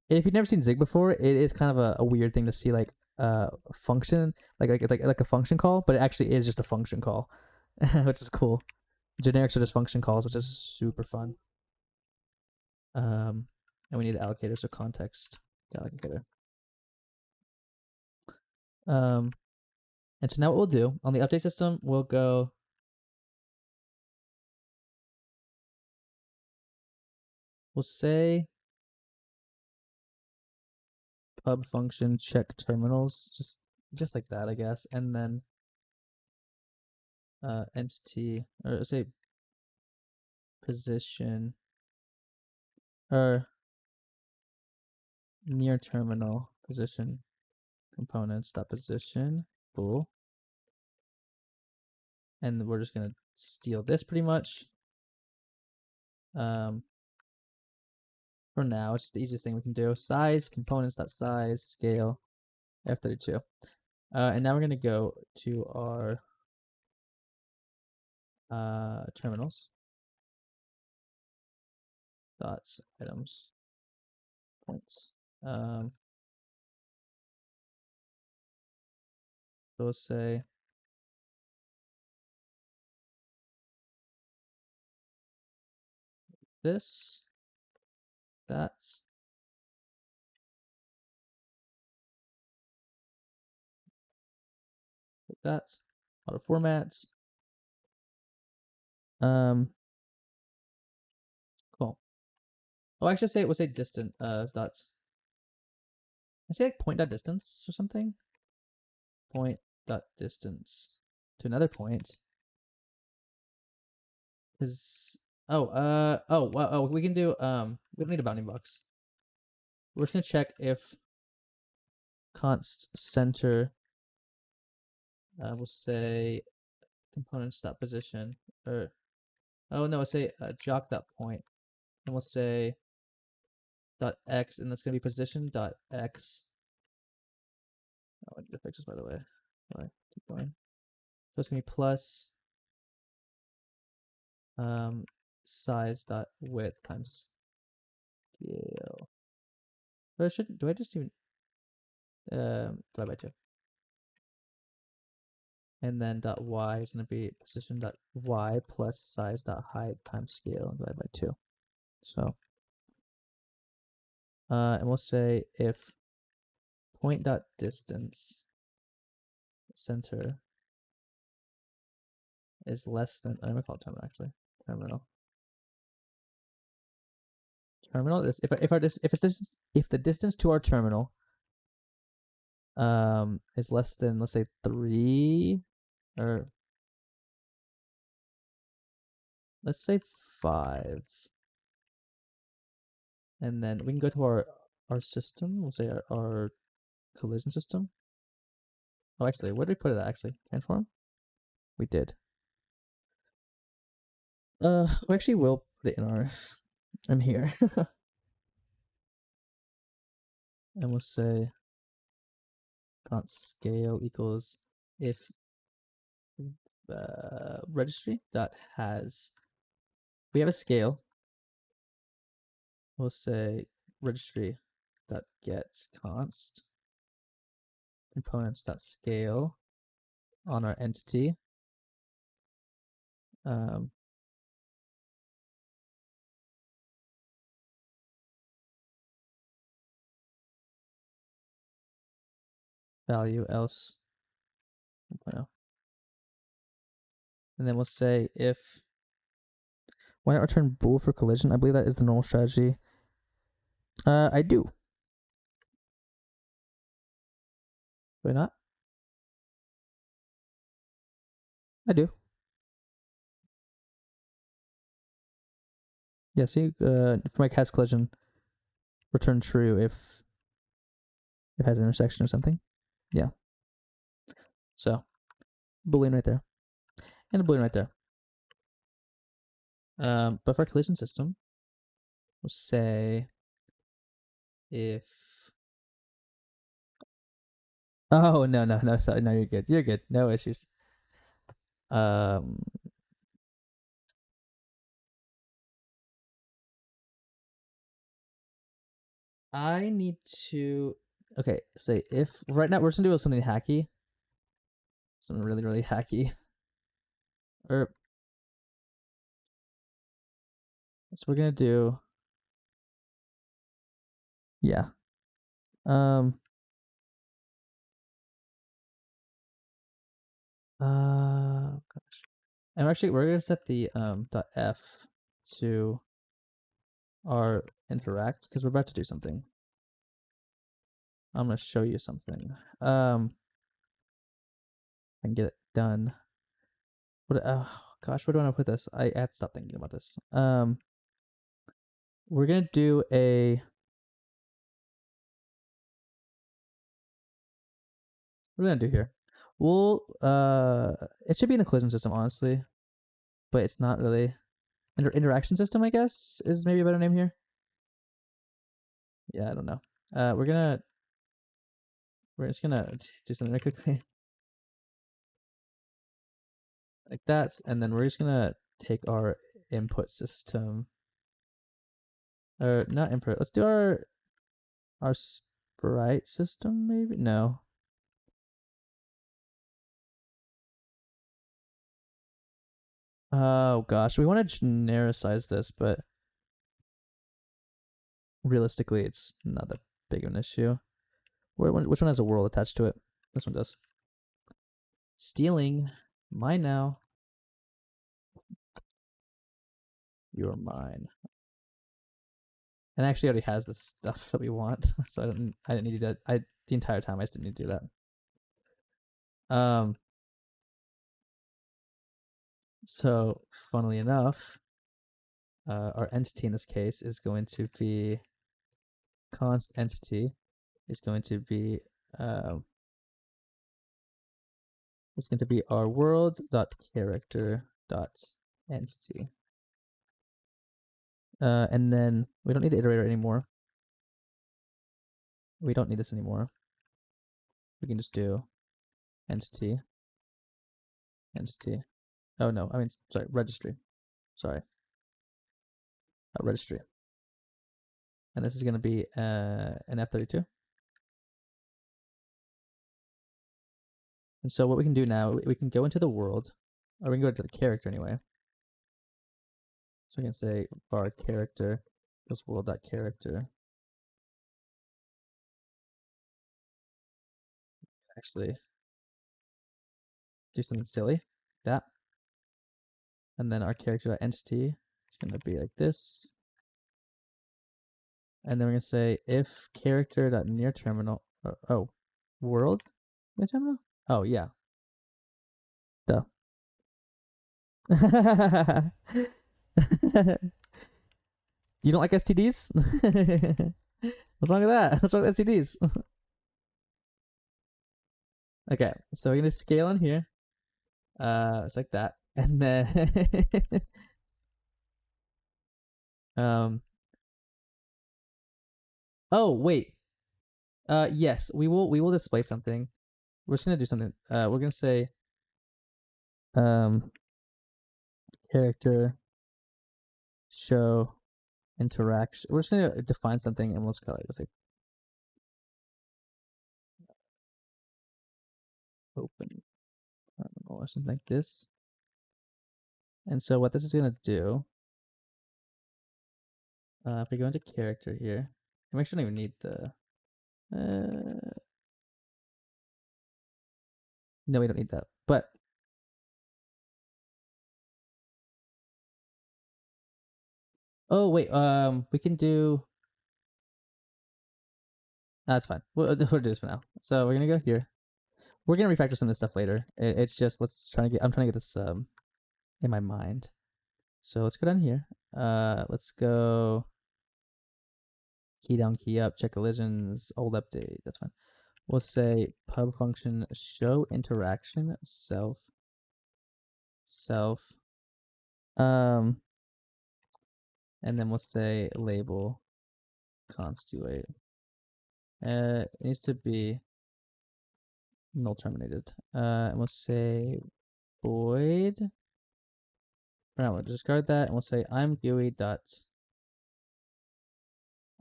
If you've never seen Zig before, it is kind of a weird thing to see like a function, like a function call, but it actually is just a function call, which is cool. Generics are just function calls, which is super fun. And we need the allocator, so context allocator. And so now what we'll do on the update system, we'll say pub function check terminals, just like that, I guess, and then entity, or say position or near terminal position components dot position bool, and we're just gonna steal this pretty much. For now, it's the easiest thing we can do. Size components dot size scale f32. And now we're gonna go to our terminals dots items points. So we'll say this, that's like that, auto formats. Cool. Oh, I should say we'll say distant dots. I say like point dot distance or something. Point dot distance to another point. Is we can do we don't need a bounding box. We're just gonna check if const center we'll say components dot position, or we'll say jock dot point, and we'll say dot x, and that's gonna be position dot x. Oh, I need to fix this, by the way. All right, keep going. So it's gonna be plus size dot width times scale. Or do I just even divide by 2? And then dot y is going to be position dot y plus size dot height times scale divided by 2. So, and we'll say if point dot distance center is less than, I'm gonna call it terminal actually. Terminal is if the distance to our terminal is less than, let's say 3, or let's say 5, and then we can go to our our system. We'll say our collision system. Oh, actually, where did we put it at, actually? Transform? We did. We actually will put it in our... I'm here. And we'll say const scale equals if registry dot has... We have a scale. We'll say registry dot gets const components dot scale on our entity. Value else 1.0. And then we'll say if... Why not return bool for collision? I believe that is the normal strategy. I do. Why not? I do. Yeah, see, for my cat's collision, return true if it has an intersection or something. Yeah. So, boolean right there. And a boolean right there. But for our collision system, we'll say if... Oh, no, sorry, no, you're good. You're good. No issues. I need to... Okay, say if... Right now, we're just going to do something hacky. Something really, really hacky. Or... So we're going to do... Yeah. Gosh. And actually, we're gonna set the .f to our interact because we're about to do something. I'm gonna show you something. I can get it done. What? Oh gosh, where do I want to put this? I had to stop thinking about this. We're gonna do a... What are we gonna do here? We'll it should be in the collision system, honestly, but it's not really. Interaction system, I guess, is maybe a better name here. Yeah, I don't know. We're just gonna do something really quickly. Like that, and then we're just gonna take our input system. Or not input, let's do our sprite system, maybe? No. Oh gosh, we want to genericize this, but realistically it's not that big of an issue. Which one has a world attached to it? This one does. Stealing. Mine now. You're mine. And actually already has the stuff that we want, so I didn't need to do that. The entire time I just didn't need to do that. So funnily enough, our entity in this case is going to be const entity is going to be it's going to be our world dot character dot entity. And then we don't need the iterator anymore. We don't need this anymore. We can just do entity. Oh no, I mean, sorry, registry. Sorry. Registry. And this is going to be an F32. And so what we can do now, we can go into the world, or we can go into the character anyway. So we can say var character equals world.character. Actually, do something silly, that. And then our character.entity is going to be like this. And then we're going to say if character.near terminal, world near terminal? Oh, yeah. Duh. You don't like STDs? What's wrong with that? What's wrong with SCDs? Okay, so we're gonna scale on here. It's like that, and then um. Oh wait. Yes, we will. We will display something. We're just gonna do something. We're gonna say um character show interaction. We're just gonna define something and we'll just call it. Let's say open or something like this. And so what this is gonna do, if we go into character here, we actually don't even need the. No, we don't need that. But oh wait, we can do. That's fine. We'll do this for now. So we're gonna go here. We're gonna refactor some of this stuff later. It's just let's try to get. I'm trying to get this in my mind. So let's go down here. Let's go key down, key up, check collisions, old update. That's fine. We'll say pub function show interaction self. Um, and then we'll say label constituate. It needs to be null terminated. And we'll say void. For now, we'll discard that, and we'll say I'm GUI dot.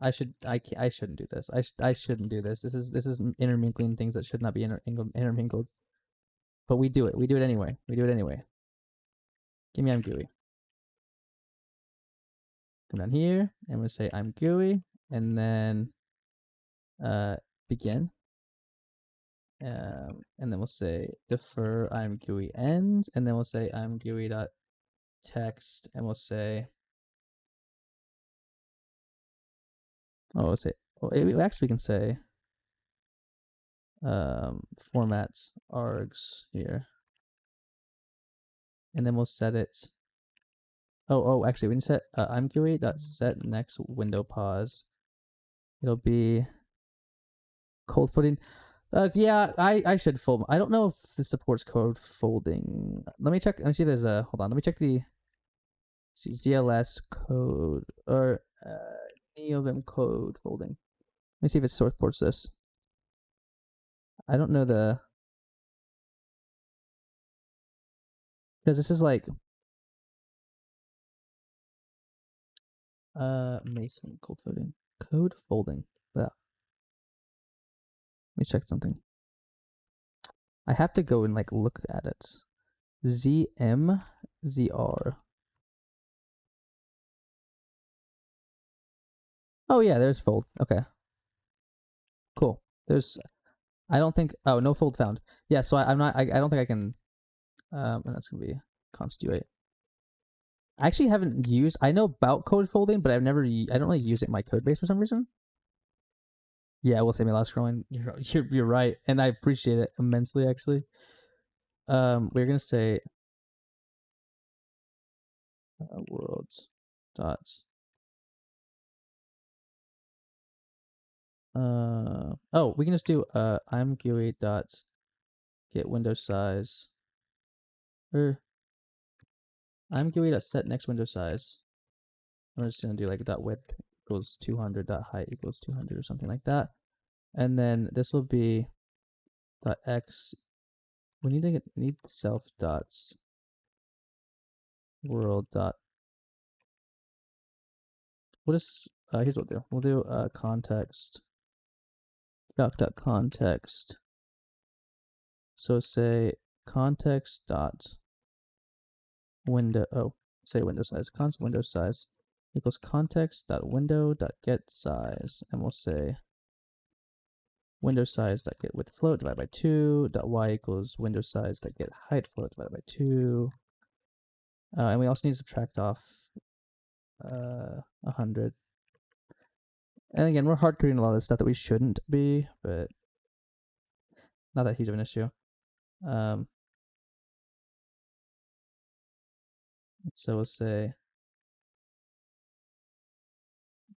I shouldn't do this. I shouldn't do this. This is intermingling things that should not be intermingled. But we do it. We do it anyway. We do it anyway. Give me I'm GUI. Come down here, and we'll say I'm GUI, and then begin. And then we'll say defer I'm GUI end, and then we'll say I'm GUI dot text, and we'll say we'll say actually we can say formats args here, and then we'll set it. Actually we can set I'm GUI dot set next window pause. It'll be cold footing. Yeah, I should fold. I don't know if this supports code folding. Let me check. Let me see if there's a. Hold on. Let me check the ZLS code or NeoVim code folding. Let me see if it supports this. I don't know the. Because this is like. Mason code folding. Code folding. Yeah. Let me check something. I have to go and like look at it. ZR. Oh yeah, there's fold. Okay. Cool. There's I don't think oh no fold found. Yeah, so I'm not I don't think I can and that's gonna be constitute. I actually haven't used I know about code folding, but I don't really use it in my code base for some reason. Yeah, we'll say me last scrolling. You're right. And I appreciate it immensely actually. We're gonna say worlds dots we can just do I'm GUI dots get window size or I'm GUI dot set next window size. I'm just gonna do like dot width equals 200 dot height equals 200 or something like that, and then this will be dot x. We need self dots world dot. We'll just here's what we'll do. We'll do context dot context. So say context dot window. Oh, say window size. Const window size equals context dot window dot get size, and we'll say window size dot get width float divided by 2 dot y equals window size dot get height float divided by 2. And we also need to subtract off 100. And again, we're hard coding a lot of this stuff that we shouldn't be, but not that huge of an issue. So we'll say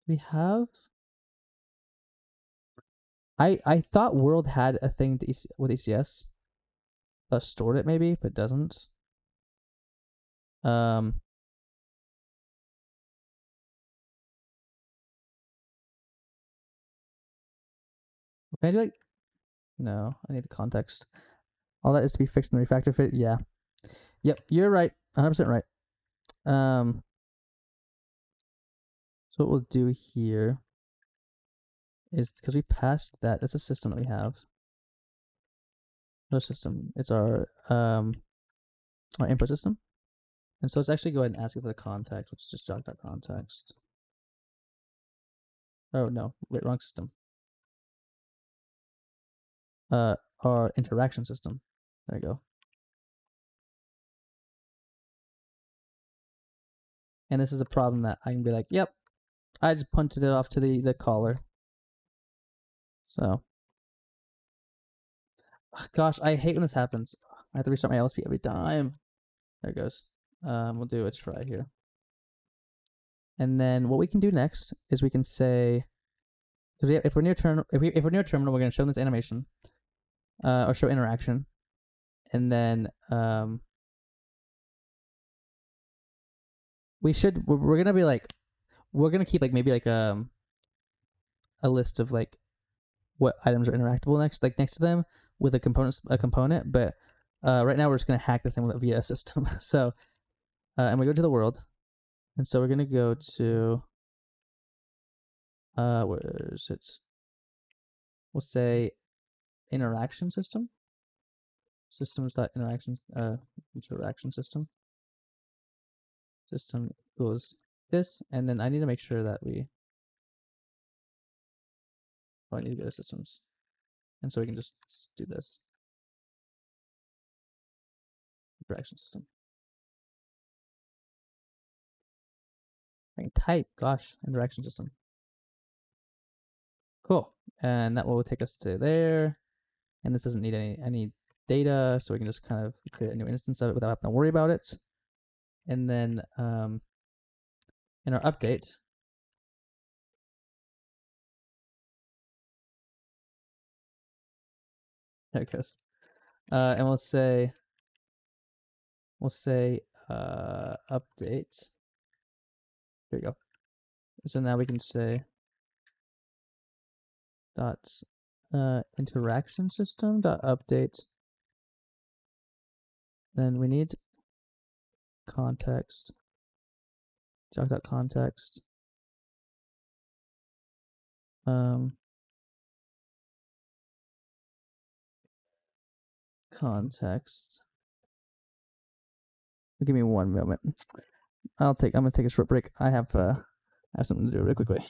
we have I thought world had a thing to with ECS stored it maybe, but it doesn't. Can I do like? No, I need the context. All that is to be fixed in the refactor fit. Yeah. Yep, you're right. 100% right. So what we'll do here is because we passed that. That's a system that we have. No system. It's our input system. And so let's actually go ahead and ask it for the context, which is just jog.context. Oh no, wait, wrong system. Our interaction system. There you go. And this is a problem that I can be like, yep, I just punted it off to the caller. So, gosh, I hate when this happens. I have to restart my LSP every time. There it goes. We'll do a try here. And then what we can do next is we can say, if we're near terminal, we're going to show them this animation, or show interaction, and then we're gonna be like, we're gonna keep like maybe like a list of like what items are interactable next to them with a component, but right now we're just gonna hack this thing via a system. So and we go to the world, and so we're gonna go to where is it? We'll say interaction system. Systems.interaction interaction system. System equals this, and then I need to make sure that I need to go to systems. And so we can just do this. Interaction system. I can type, gosh, interaction system. Cool. And that will take us to there. And this doesn't need any data, so we can just kind of create a new instance of it without having to worry about it. And then in our update, there it goes. And we'll say update. There you go. So now we can say dot interaction system dot update. Then we need context. Jog.context. Context. Give me 1 moment. I'm gonna take a short break. I have something to do really quickly.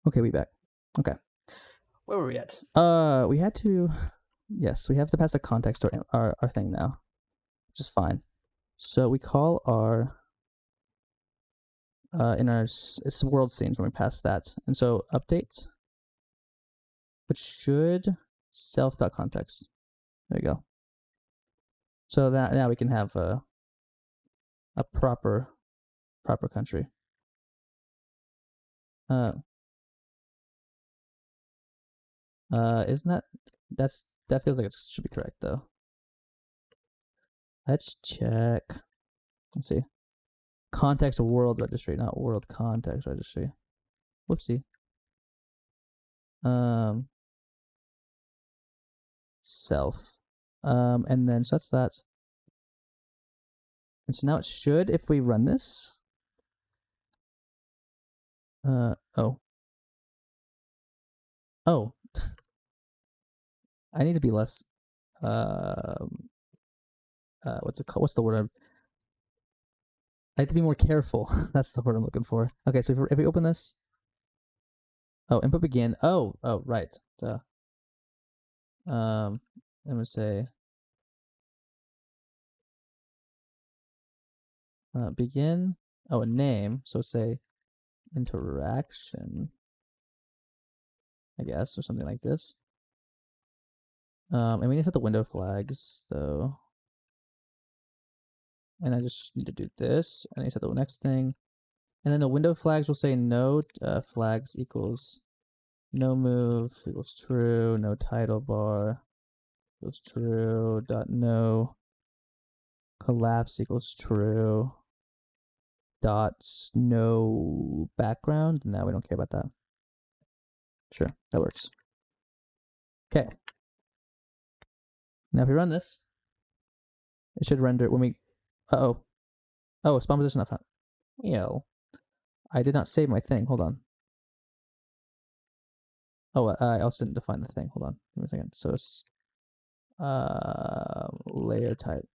Okay, we back. Okay. Where were we at? We had to, yes, we have to pass the context to our thing now, which is fine. So we call our, in our world scenes when we pass that. And so update, which should self.context. There you go. So that now we can have a proper country. Isn't that feels like it should be correct though. Let's check. Let's see. Context world registry, not world context registry. Whoopsie. Self. And then so that's that. And so now it should, if we run this. Oh. Oh. I need to be less what's it called? What's the word? I have to be more careful. That's the word I'm looking for. Okay, so if we open this, oh, input begin. Oh, right. Duh. I'm gonna say begin. Oh, a name. So say interaction, I guess, or something like this. And we need to set the window flags though. And I just need to do this, and I set the next thing. And then the window flags will say no flags equals no move equals true, no title bar equals true, dot no collapse equals true, dot no background. No, we don't care about that. Sure, that works. Okay. Now if we run this, it should render when we, oh, spawn position not found. Ew. I did not save my thing. Hold on. Oh, I also didn't define the thing. Hold on. Give me a second. So it's layer type.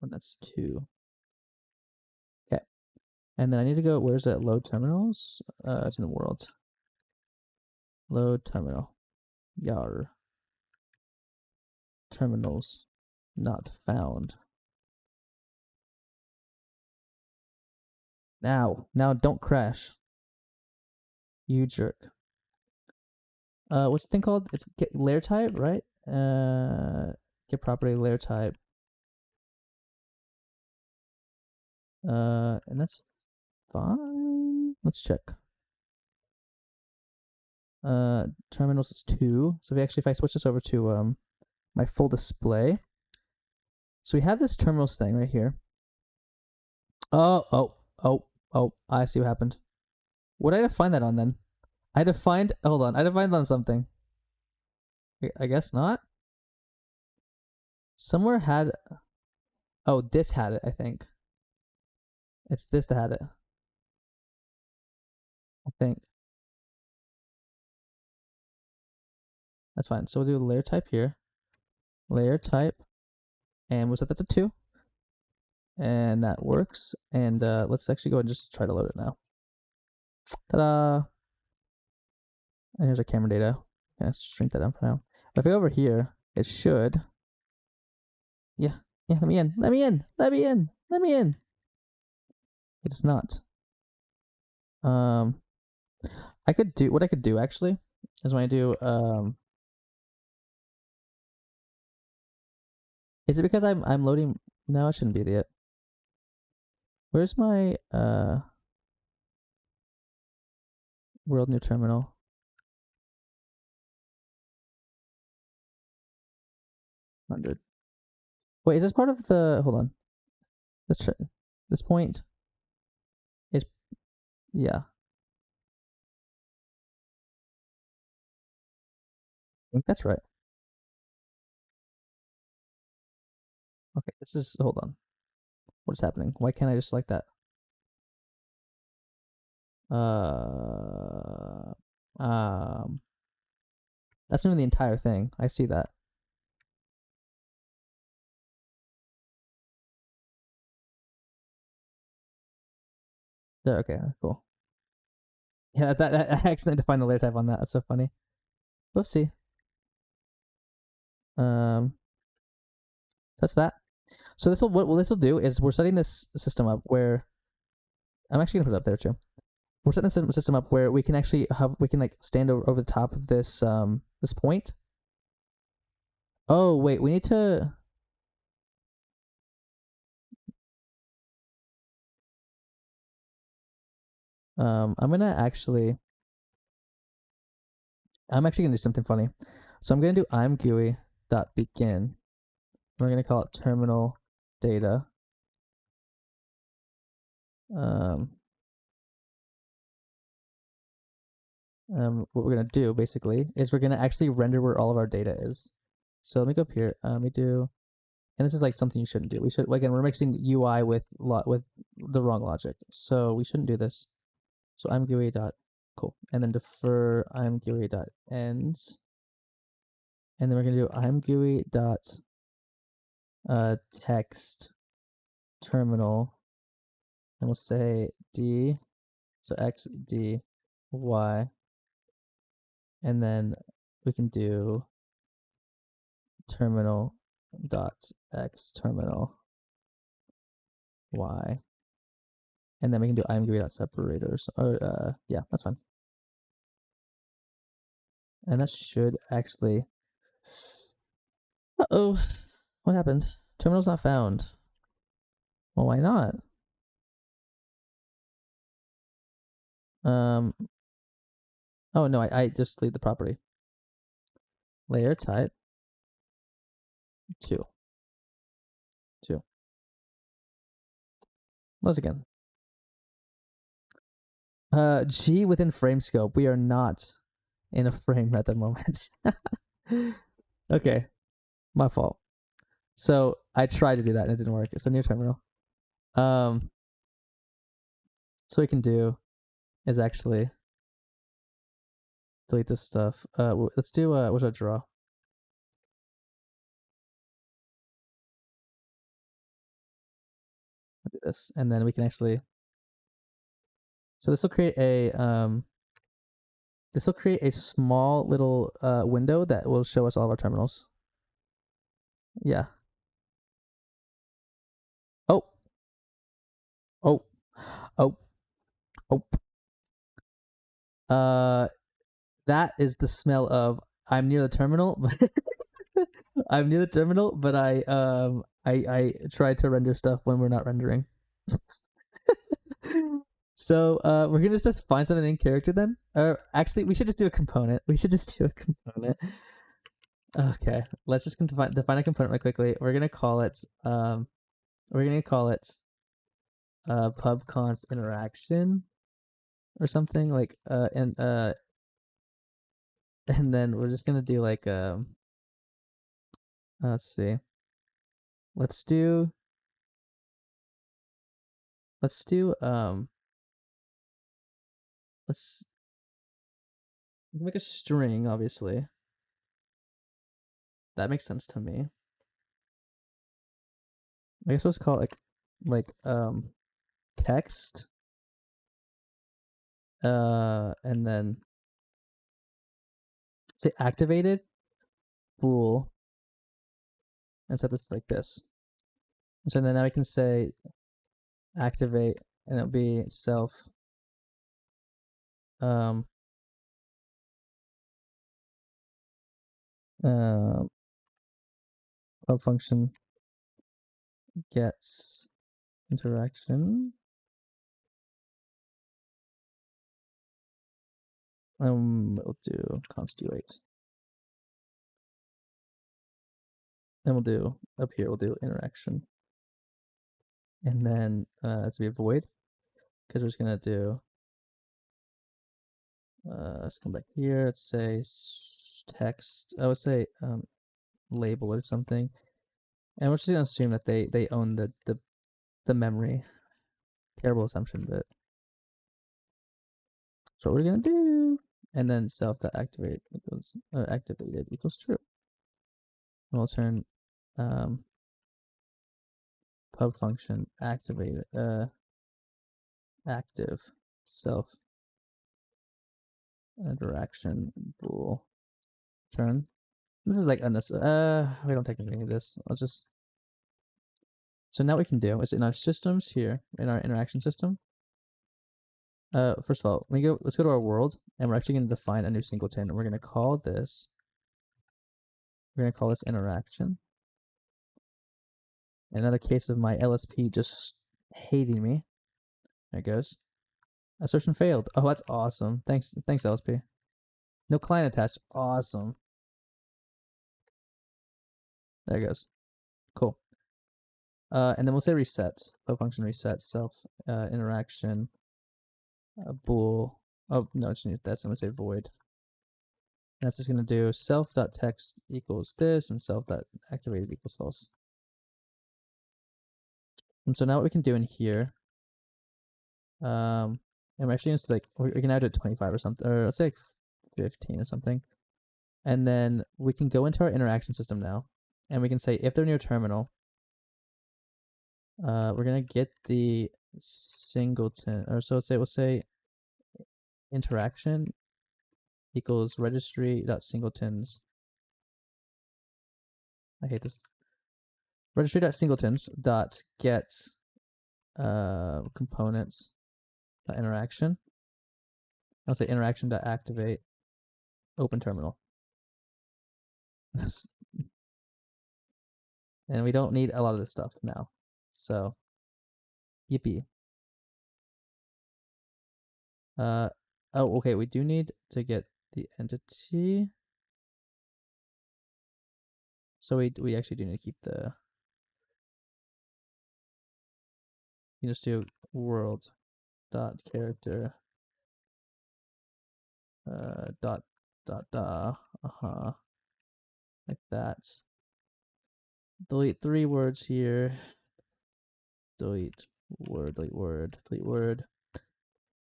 And that's 2. Okay. And then I need to go, where's that? Load terminals? It's in the world. Load terminal. Yar. Terminals not found. Now don't crash. You jerk. What's the thing called? It's get layer type, right? Get property layer type. And that's fine. Let's check. Terminals is 2. So if I switch this over to my full display. So we have this terminals thing right here. Oh, I see what happened. What did I define that on then? I defined on something. I guess not. Somewhere had, oh, this had it, I think. It's this that had it. I think. That's fine. So we'll do layer type here. Layer type. And we'll set that to 2. And that works. And let's actually go and just try to load it now. Ta-da! And here's our camera data. Let's shrink that down for now. But if I go over here, it should. Yeah, let me in. Let me in. Let me in. Let me in. It is not. I could do what I could do actually is when I do is it because I'm loading? No, it shouldn't be it. Where's my world new terminal? 100. Wait, is this part of the? Hold on. Let's try. This point is, yeah. I think that's right. Okay, this is. Hold on. What is happening? Why can't I just select that? That's not even the entire thing. I see that. There. Okay. Cool. Yeah, that I accidentally defined the layer type on that. That's so funny. Whoopsie. That's that. So this will what this will do is we're setting this system up where I'm actually gonna put it up there too. We're setting this system up where we can actually like stand over the top of this this point. Oh wait, we need to. I'm actually gonna do something funny. So I'm gonna do I'm GUI dot begin. We're gonna call it terminal data. What we're gonna do basically is we're gonna actually render where all of our data is. So let me go up here. We do, and this is like something you shouldn't do. We should, again, we're mixing UI with the wrong logic, so we shouldn't do this. So I'm GUI dot cool, and then defer I'm GUI dot ends, and then we're gonna do I'm GUI dot text terminal, and we'll say d, so x, d, y, and then we can do terminal dot x terminal y, and then we can do imgv.separators, or yeah, that's fine. And that should actually, uh-oh, what happened? Terminal's not found. Well, why not? Oh no, I just delete the property. Layer type 2. Once again. G within frame scope. We are not in a frame at the moment. Okay, my fault. So I tried to do that and it didn't work. So new terminal. So what we can do is actually delete this stuff. Let's do what should I draw? I'll do this, and then we can actually. So this will create a small little window that will show us all of our terminals. Yeah. Oh. Oh. Oh. Oh. That is the smell of I'm near the terminal, but I'm near the terminal, but I tried to render stuff when we're not rendering. So we're gonna just find something in character then. Or actually, we should just do a component. Okay, let's just define a component really quickly. We're gonna call it pub const interaction or something like and then we're just gonna do like let's see. Let's make a string, obviously. That makes sense to me. I guess let's call it like text. And then say activated bool and set this like this. So then now we can say activate and it'll be self pub function gets interaction. We'll do constituate. And we'll do up here, we'll do interaction. And then that's gonna be a void because we're just gonna do let's come back here. Let's say text. I would say label or something. And we're just gonna assume that they own the memory. Terrible assumption, but that's what we're gonna do. And then self.activate equals activated equals true. And we'll turn pub function activated active self interaction bool turn. This is like unnecessary. We don't take anything of this. Let's just. So now what we can do is in our systems here, in our interaction system. First of all, let's go to our world, and we're actually going to define a new singleton, and we're going to call this. We're going to call this interaction. Another case of my LSP just hating me. There it goes. Assertion failed. Oh, that's awesome. Thanks LSP. No client attached. Awesome. There it goes. Cool. And then we'll say reset. Pub function reset self interaction bool. Oh no, just need this. I'm gonna say void. And that's just gonna do self.text equals this and self.activated equals false. And so now what we can do in here, and we're actually going to like we can add it 25 or something, or let's say like 15 or something. And then we can go into our interaction system now, and we can say if they're near terminal, We're gonna get the singleton, or so we'll say interaction equals registry dot singletons. I hate this. Registry dot singletons dot get components dot interaction. I'll say interaction dot activate open terminal. And we don't need a lot of this stuff now. So, yippee. Oh, okay. We do need to get the entity. So we actually do need to keep the. You just do world dot character dot like that. Delete 3 words here. Delete word, delete word, delete word.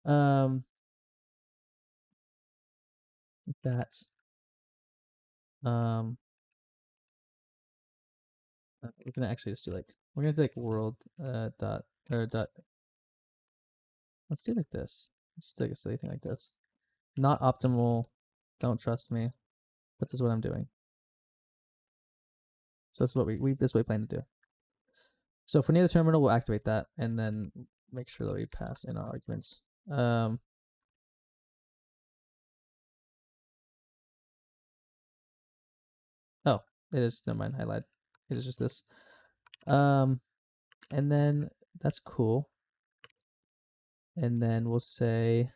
Like that. We're gonna actually just do like we're gonna do like world dot or dot. Let's do like this. Let's just do like a silly thing like this. Not optimal. Don't trust me, but this is what I'm doing. So this is what we this is what we plan to do. So if we're near the terminal, we'll activate that and then make sure that we pass in our arguments. Oh, it is. Never mind. I lied. It is just this. And then that's cool. And then we'll say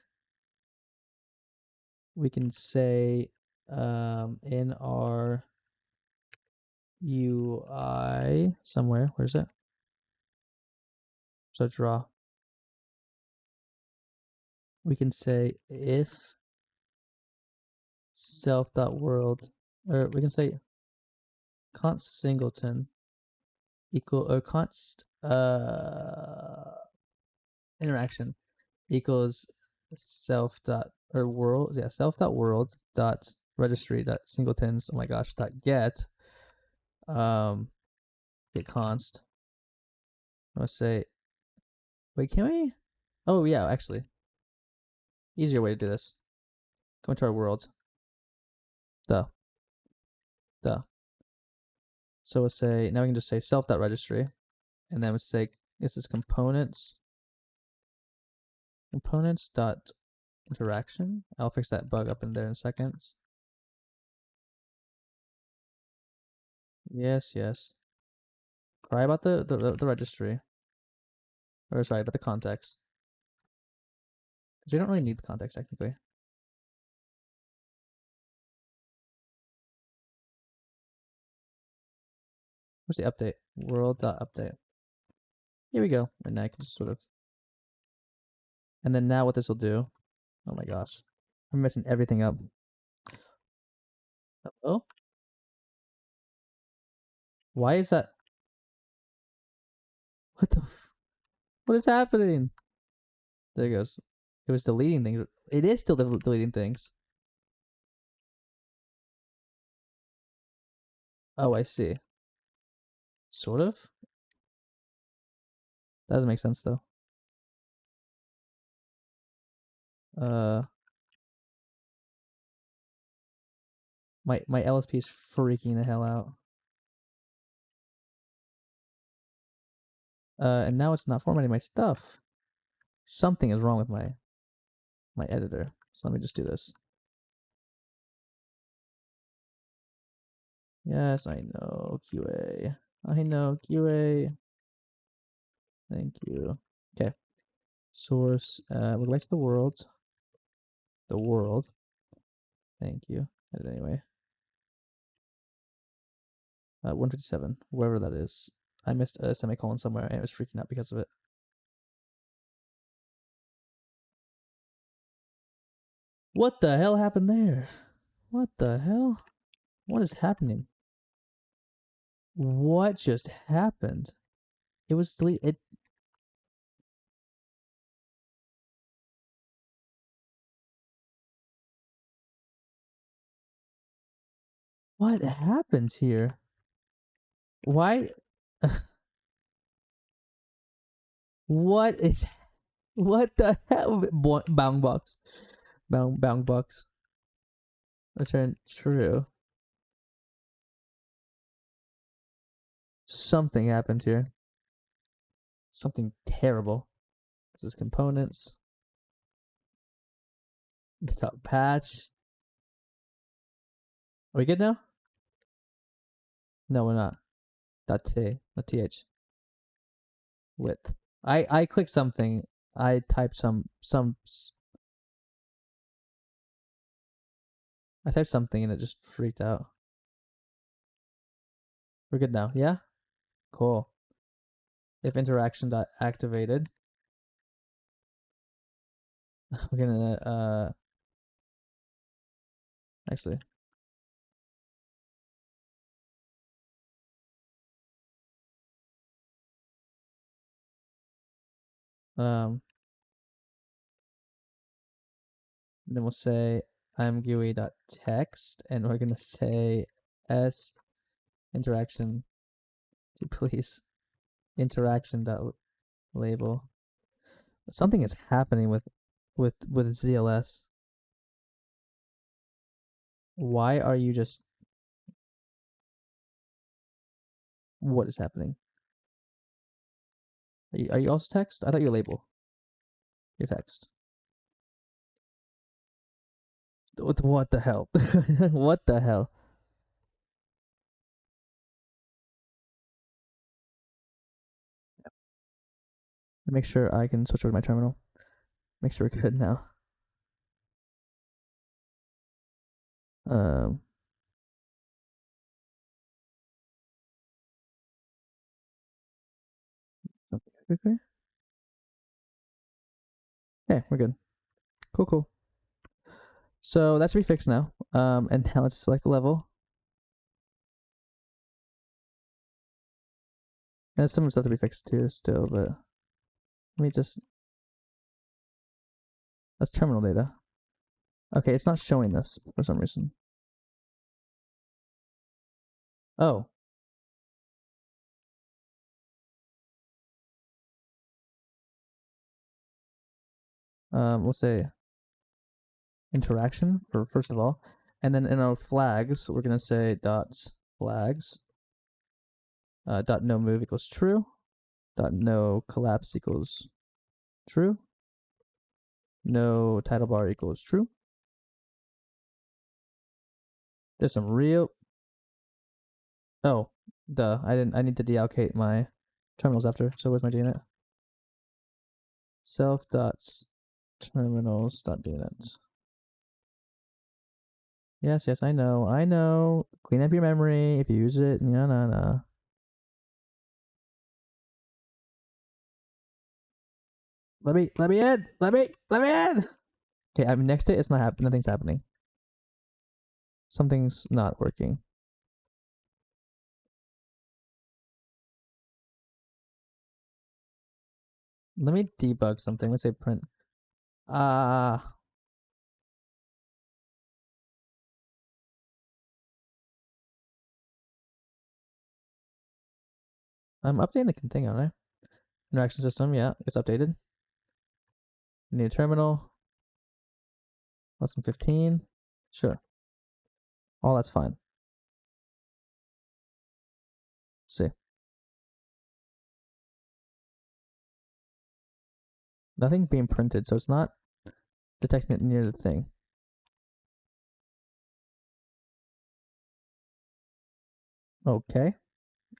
we can say in our UI somewhere. Where's it? So draw. We can say if self.world, or we can say const singleton equal or const interaction equals self dot or world self dot world dot registry dot singletons, oh my gosh, dot get get const. Let's say, wait, can we? Oh yeah, actually, easier way to do this. Go into our world. Duh. So we'll say now we can just say self dot registry, and then we'll say this is components dot interaction. I'll fix that bug up in there in seconds. Yes. Cry about the registry. Or sorry, about the context. Because we don't really need the context technically. Where's the update? World.update. Here we go. And now I can just sort of. And then now what this will do. Oh my gosh. I'm messing everything up. Oh? Why is that? What the? What is happening? There it goes. It was deleting things. It is still deleting things. Oh, I see. Sort of? That doesn't make sense though. My LSP is freaking the hell out. And now it's not formatting my stuff. Something is wrong with my editor. So let me just do this. Yes, I know, QA. I know, QA. Thank you. Okay. Source. We'll go back to the world. The world. Thank you. Edit anyway. 157, wherever that is. I missed a semicolon somewhere and it was freaking out because of it. What the hell happened there? What the hell? What is happening? What just happened? It was deleted. What happened here? Why? What is what the hell? Bound box. Bound box. Return true. Something happened here. Something terrible. This is components. The top patch. Are we good now? No, we're not. .t, not th. Width. I clicked something. I typed I typed something and it just freaked out. We're good now. Yeah? Cool. If interaction dot activated, we're gonna actually then we'll say I'm GUI dot text and we're gonna say s interaction please interaction dot label. Something is happening with ZLS. Why are you just what is happening? Are you also text? I thought you were label. Your text. What the hell? What the hell? Make sure I can switch over to my terminal. Make sure we're good now. Um, okay. Yeah, we're good. Cool. So that should be fixed now. And now let's select the level. And there's some stuff to be fixed too still, but let me just that's terminal data. Okay, it's not showing this for some reason. Oh. We'll say interaction for first of all. And then in our flags, we're gonna say dot flags. Dot no move equals true. Dot no collapse equals true. No title bar equals true. There's some real. Oh, duh. I need to deallocate my terminals after. So where's my DNet? Self dots terminals dot DNet. Yes, I know. Clean up your memory if you use it. Nah. Let me in. Let me in. Okay, I'm next to it. It's not happening. Nothing's happening. Something's not working. Let me debug something. Let's say print. I'm updating the thing, aren't I? Interaction system, yeah, it's updated. New terminal. Lesson 15. Sure. All that's fine. Let's see. Nothing being printed, so it's not detecting it near the thing. Okay.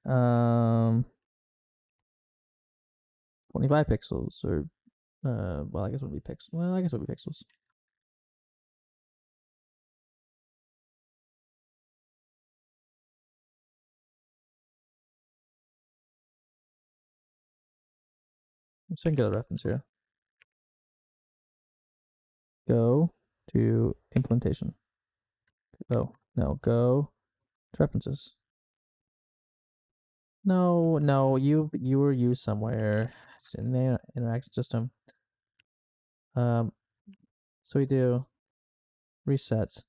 25 pixels or well, I guess it would be pixels. Well, I guess it would be pixels. Let's see if I can get a reference here. Go to implementation. Oh, no, go to references. No, you were used somewhere. It's in the interaction system. So we do reset.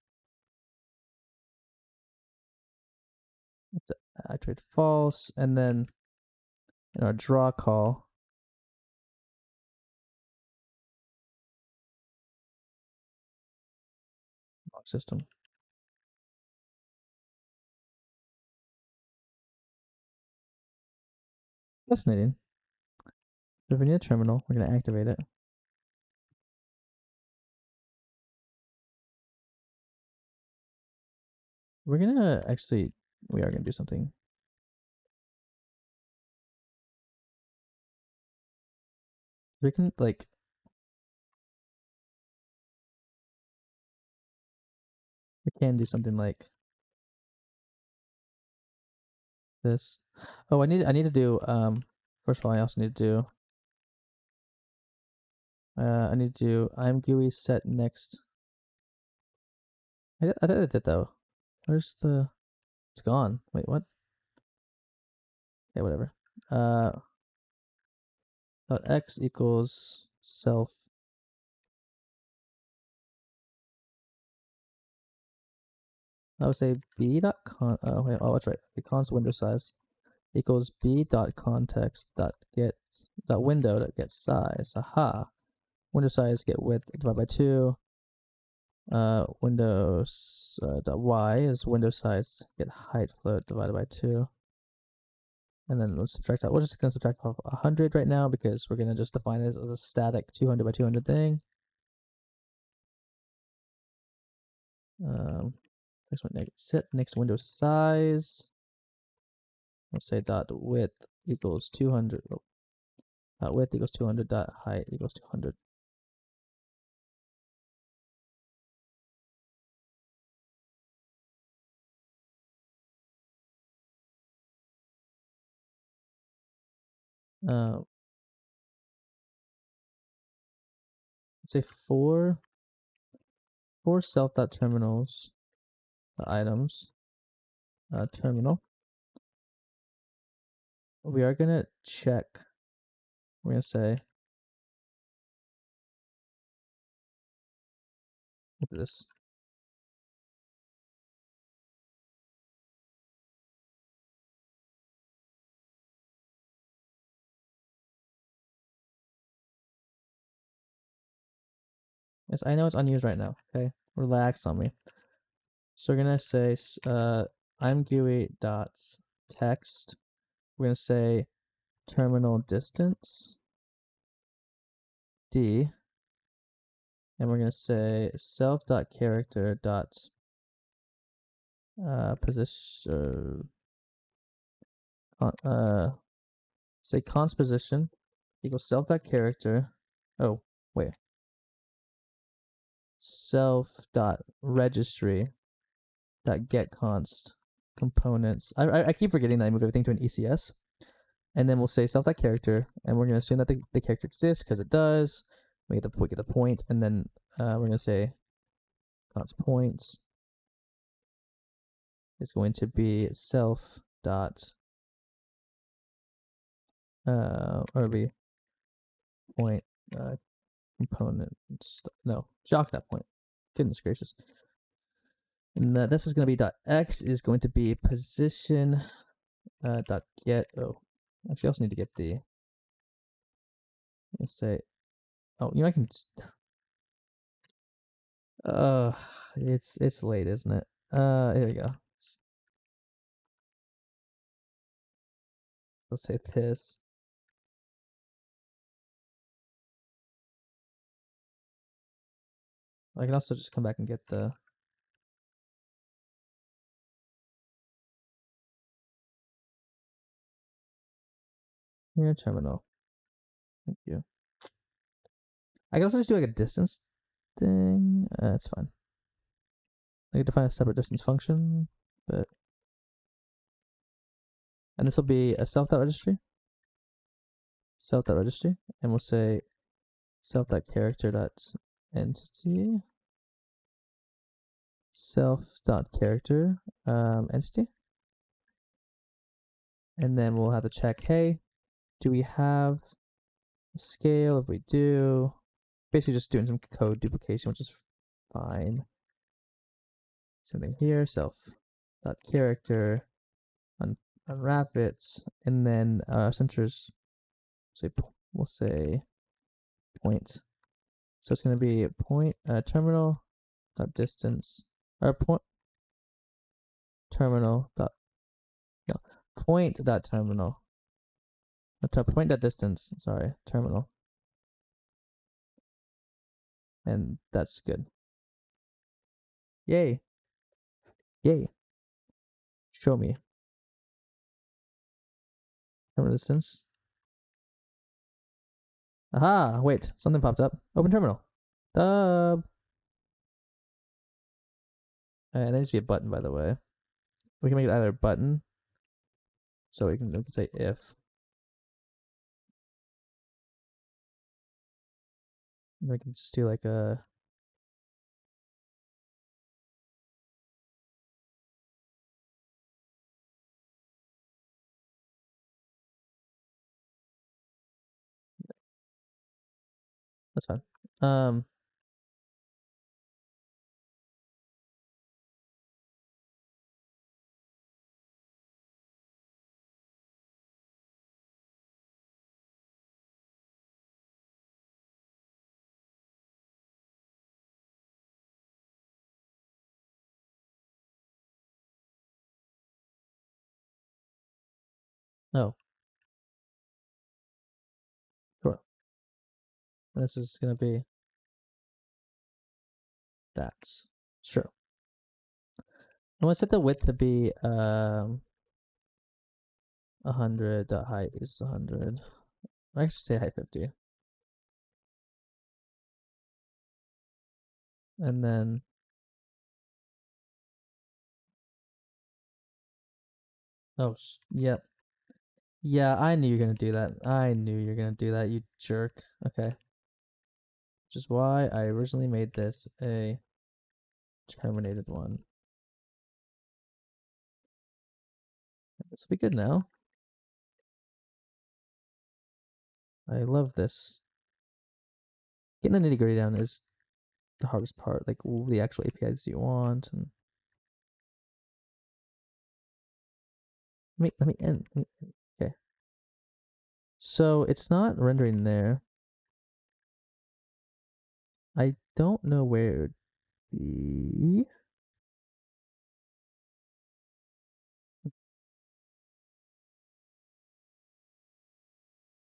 Activate false, and then in our draw call, system. Fascinating. So if we need a terminal, we're going to activate it. We're going to actually, we are going to do something. We can like, we can do something like this. Oh, I need to do, first of all, I also need to do, I need to do I'm GUI set next. I thought I did though. Where's the, it's gone. Wait, what? Yeah, whatever. Dot x equals self. I would say b dot con. Oh wait, oh that's right. The const window size equals b dot context dot get dot window dot get size. Aha. Window size get width divided by 2. Windows dot y is window size get height float divided by 2. And then we'll subtract out. We're just gonna subtract off 100 right now because we're gonna just define this as a static 200 by 200 thing. Next one, set next window size. Let's say dot width equals 200. Oh, dot width equals 200. Dot height equals 200. Let's say four self dot terminals items terminal. We are gonna check. We're gonna say look at this. Yes, I know it's unused right now. Okay, relax on me. So we're gonna say I'm GUI dot text. We're gonna say terminal distance d, and we're gonna say self dot character dot position say const position equals self dot character. Oh wait, self dot registry dot get const components. I keep forgetting that I move everything to an ECS. And then we'll say self dot character, and we're gonna assume that the character exists because it does. We get the point, and then we're gonna say const points is going to be self dot or be point component. No, jock that point. Goodness gracious. And this is going to be dot x is going to be position dot get. Oh, actually, I also need to get the. Let's say, oh, you know I can. Just, it's late, isn't it? Here we go. Let's say piss. I can also just come back and get the. Here, terminal. Thank you. I can also just do like a distance thing. It's fine. I can define a separate distance function, but and this will be a self.registry. Self.registry, and we'll say self.character.entity. Self.character entity. And then we'll have to check, hey, do we have a scale? If we do, basically just doing some code duplication, which is fine. Something here, self.character, unwrap it, and then centers, say we'll say point. So it's going to be point terminal dot distance Or point terminal dot no point dot terminal. Point dot distance. Sorry, terminal, and that's good. Yay! Yay! Show me terminal distance. Aha! Wait, something popped up. Open terminal. Dub. There needs to be a button, by the way. We can make it either a button, so we can say if. We can just do like a. That's fine. Oh, sure. And this is gonna be that. Sure. I want to set the width to be 100. The height is 100. I actually say height 50. And then oh yep. Yeah, I knew you were gonna do that. I knew you were gonna do that, you jerk. Okay. Which is why I originally made this a terminated one. This will be good now. I love this. Getting the nitty gritty down is the hardest part, like the actual APIs you want, and let me end. Okay. So it's not rendering there. I don't know where it would be.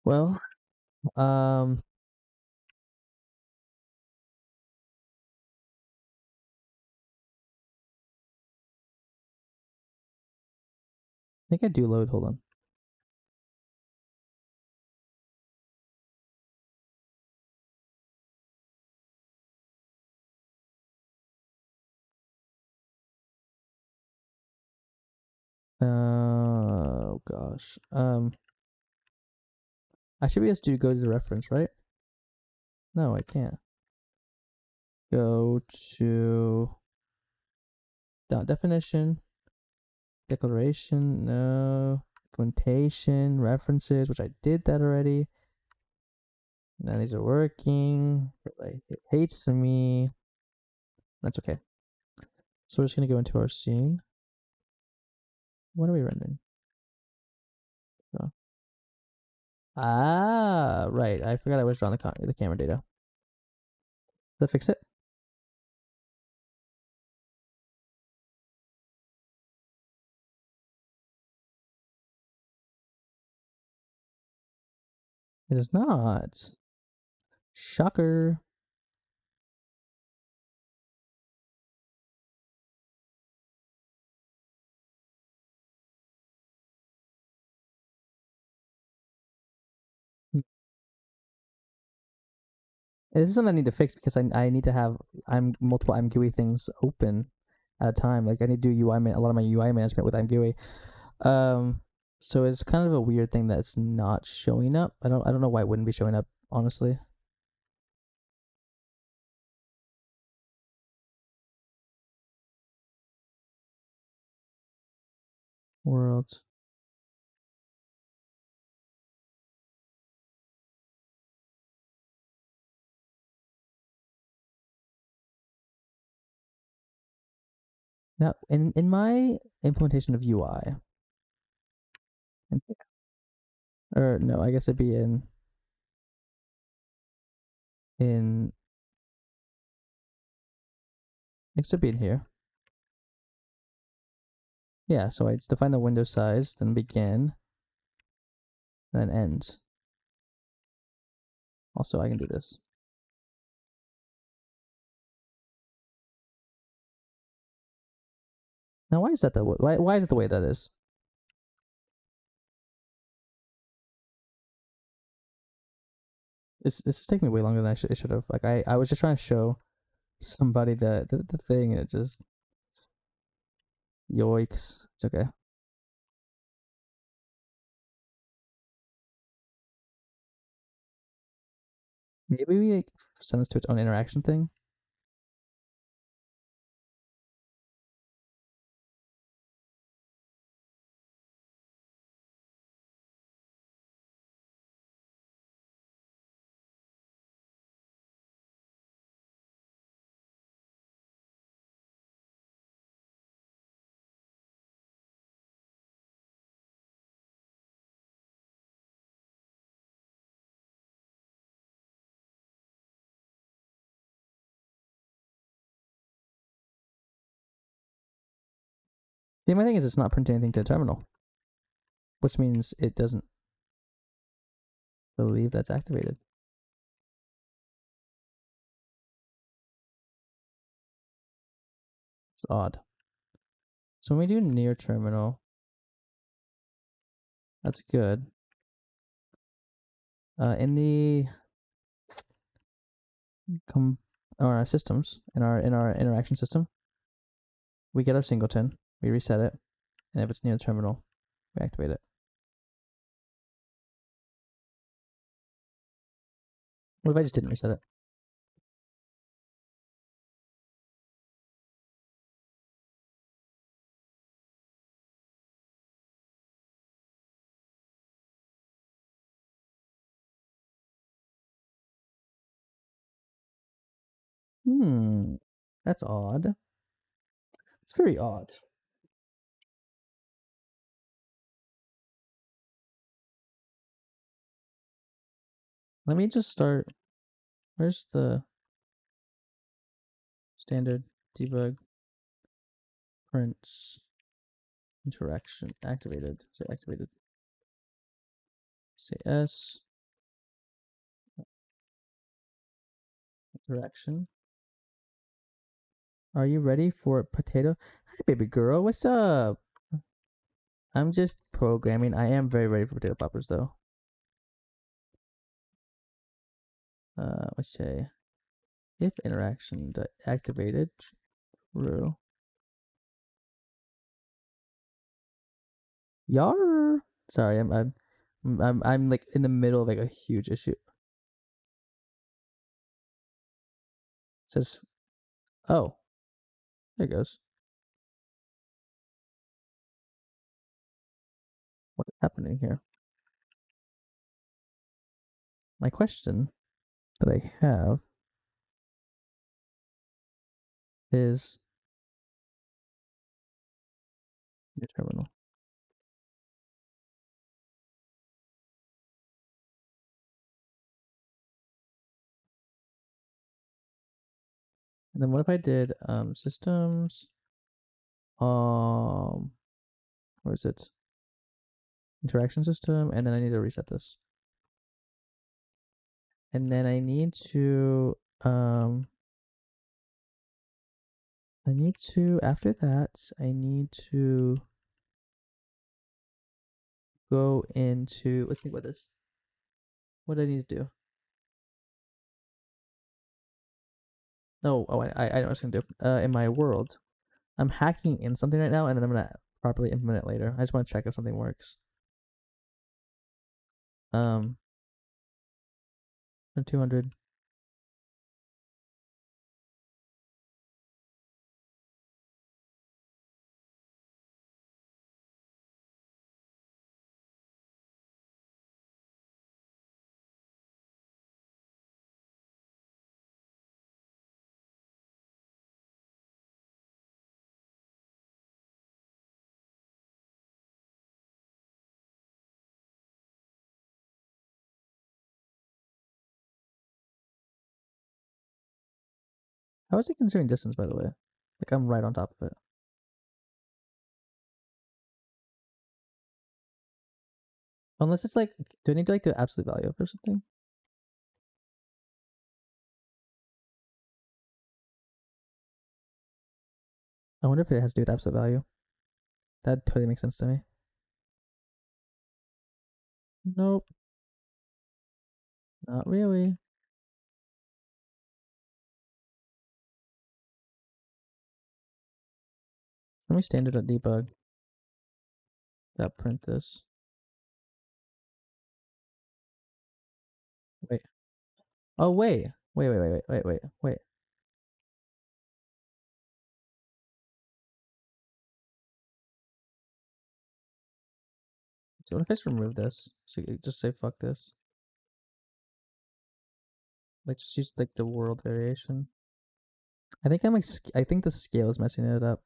Well, I think I do load. Hold on. Oh gosh. I should be able to go to the reference, right? No, I can't. Go to definition, declaration, no, implementation, references, which I did that already. Now these are working. It hates me. That's okay. So we're just gonna go into our scene. What are we rendering? Oh. Ah, right. I forgot I was drawing the camera data. Did I fix it? It is not. Shocker. This is something I need to fix because I need to have multiple ImGUI things open at a time. Like I need to do a lot of my UI management with ImGUI. So it's kind of a weird thing that it's not showing up. I don't know why it wouldn't be showing up, honestly. World. Now in my implementation of UI, or no, I guess it'd be in it should be in here. Yeah, so I just define the window size, then begin, and then end. Also, I can do this. Now, why is that the why is it the way that is? This is taking me way longer than it should have. Like I was just trying to show somebody the thing, and it just yoicks. It's okay. Maybe we like, send this to its own interaction thing. The only thing is it's not printing anything to the terminal, which means it doesn't believe that's activated. It's odd. So when we do near terminal, that's good. In the our systems, in our interaction system, we get our singleton, we reset it, and if it's near the terminal, we activate it. What if I just didn't reset it? That's odd. It's very odd. Let me just start. Where's the standard debug prints interaction activated? Say activated. Say S interaction. Are you ready for potato? Hi, baby girl. What's up? I'm just programming. I am very ready for potato poppers, though. Let's say if interaction activated, true. Yar. Sorry, I'm like in the middle of like a huge issue. It says, oh, there it goes. What is happening here? My question that I have is your terminal. And then what if I did systems where is it? Interaction system, and then I need to reset this. And then I need to after that I need to go into, let's think about this. What do I need to do? No, oh, I know what I was gonna do. In my world, I'm hacking in something right now, and then I'm gonna properly implement it later. I just want to check if something works. 200. How is it considering distance, by the way? Like I'm right on top of it. Unless it's like, do I need to like do absolute value or something? I wonder if it has to do with absolute value. That totally makes sense to me. Nope, not really. Let me standard.debug. That print this. Wait. Oh wait. So what if I just remove this? So just say fuck this. Like just use like the world variation. I think I'm like I think the scale is messing it up.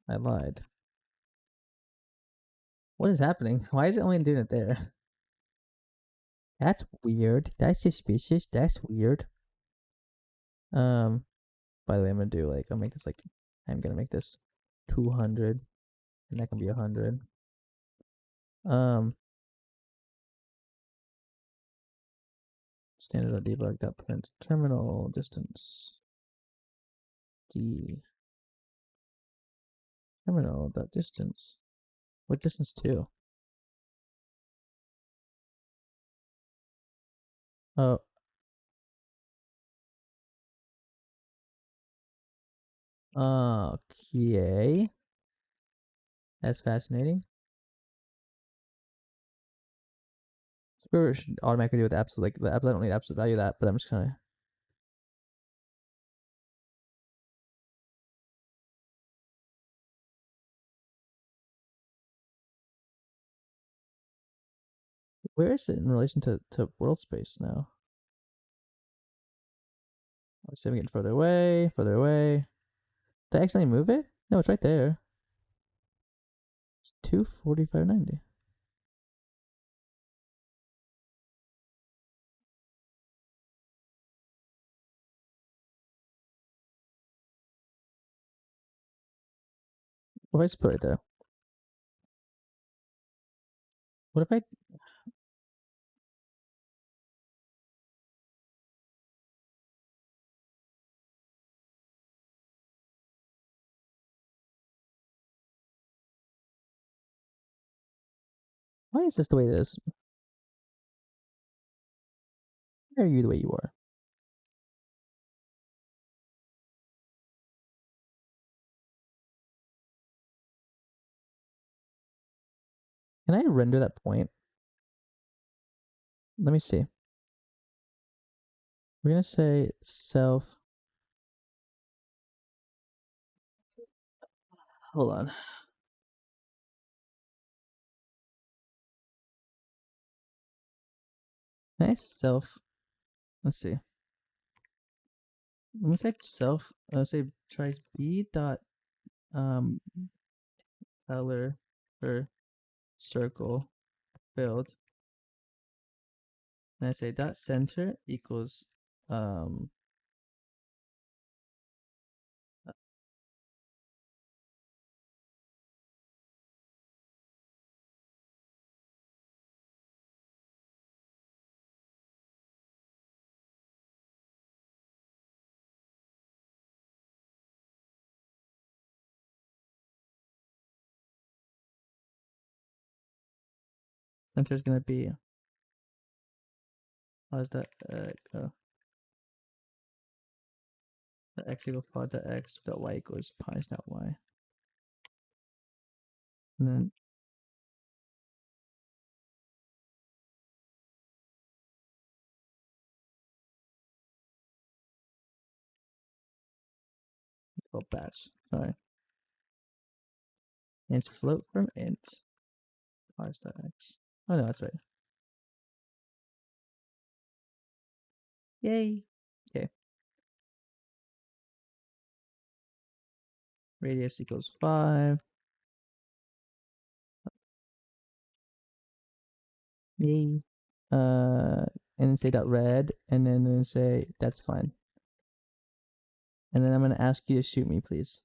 I lied. What is happening? Why is it only doing it there? That's weird. That's suspicious. That's weird. By the way, I'm gonna do like I'm gonna make this 200, and that can be 100. Um, standard debug dot print terminal distance d terminal dot distance. What distance to? Oh, okay. That's fascinating. Spirit should automatically do with absolute, like the absolute. I don't need absolute value of that, but I'm just kind of. Where is it in relation to world space now? Let's see if we get further away, further away. Did I accidentally move it? No, it's right there. It's 245.90. What if I just put it right there? What if I? Why is this the way it is? Why are you the way you are? Can I render that point? Let me see. We're gonna say self. Hold on. Nice self. Let's see. Let me say self. Say tries b dot um color or circle filled. And I say dot center equals um center is gonna be how's that the x equals pod dot x dot y equals pi dot y. And then batch. Sorry. And it's float from int pi dot x. Oh no, that's right. Yay. Okay. Radius equals 5. Yay. And then say dot red, and then say that's fine. And then I'm gonna ask you to shoot me, please.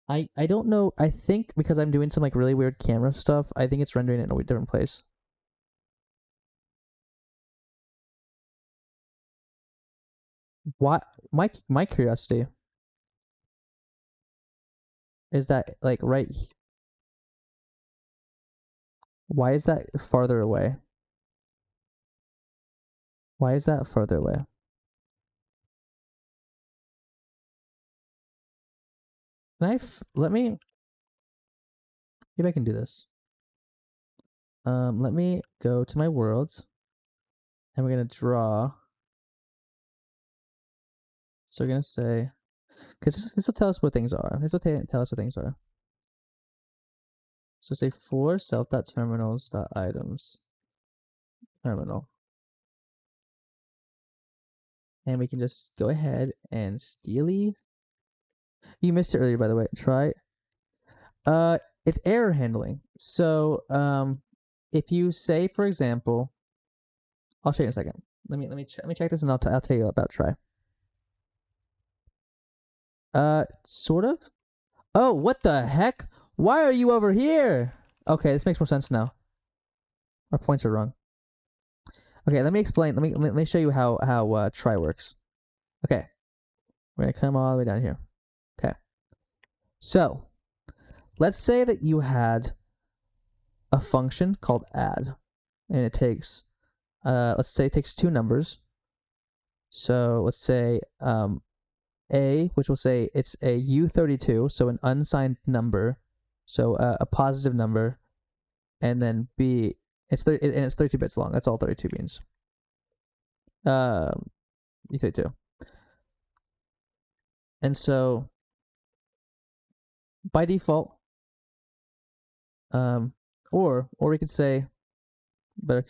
I don't know. I think because I'm doing some like really weird camera stuff, I think it's rendering it in a different place. Why? My curiosity is that like right. Why is that farther away? Why is that farther away? Let me maybe I can do this. Let me go to my worlds, and we're gonna draw. So we're gonna say, because this will tell us what things are. This will tell us what things are. So say for self.terminals.items terminal, and we can just go ahead and steely. You missed it earlier, by the way. Try. It's error handling. So if you say, for example, I'll show you in a second. Let me check this, and I'll tell you about try. Sort of. Oh, what the heck? Why are you over here? Okay, this makes more sense now. Our points are wrong. Okay, let me explain. Let me show you how try works. Okay, we're gonna come all the way down here. Okay, so let's say that you had a function called add, and it takes let's say it takes two numbers. So let's say a, which will say it's a U32, so an unsigned number, so a positive number, and then B, it's 32 bits long. That's all 32 means. U32, and so by default, or we could say better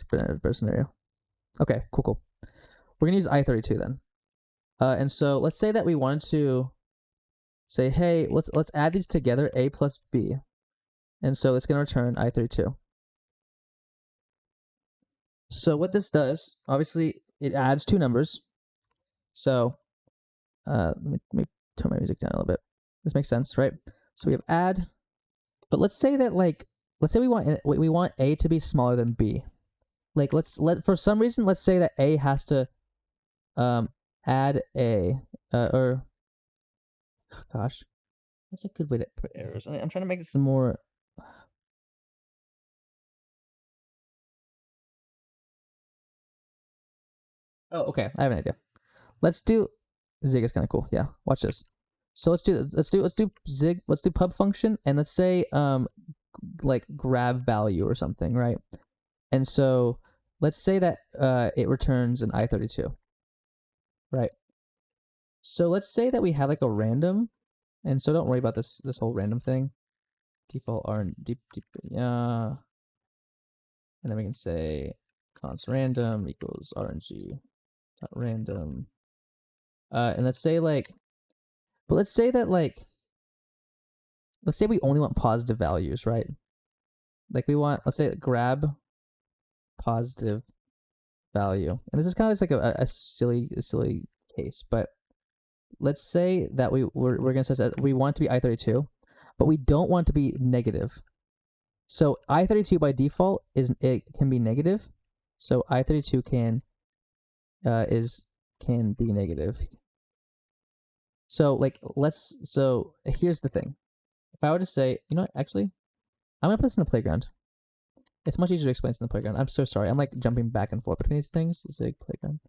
scenario. Okay, cool. We're gonna use I32 then. And so let's say that we wanted to say, hey, let's add these together, A plus B, and so it's gonna return I32. So what this does, obviously, it adds two numbers. So let me turn my music down a little bit. This makes sense, right? So we have add, but let's say that let's say we want A to be smaller than B. Like for some reason let's say that A has to add A or gosh, what's a good way to put errors? I'm trying to make this more. Oh, okay. I have an idea. Let's do Zig is kind of cool. Yeah, watch this. So let's do Zig. Let's do pub function, and let's say like grab value or something, right? And so let's say that it returns an I32, right? So let's say that we have like a random, and so don't worry about this whole random thing. Default R and deep and then we can say const random equals RNG dot random. And let's say but let's say that let's say we only want positive values, right? Like we want, let's say grab positive value, and this is kind of just like a silly case, but let's say that we're gonna say that we want it to be I32, but we don't want it to be negative. So I32 by default can be negative, so I32 can be negative. So so here's the thing. If I were to say, you know what, actually, I'm gonna put this in the playground. It's much easier to explain in the playground. I'm so sorry. I'm like jumping back and forth between these things. It's a playground.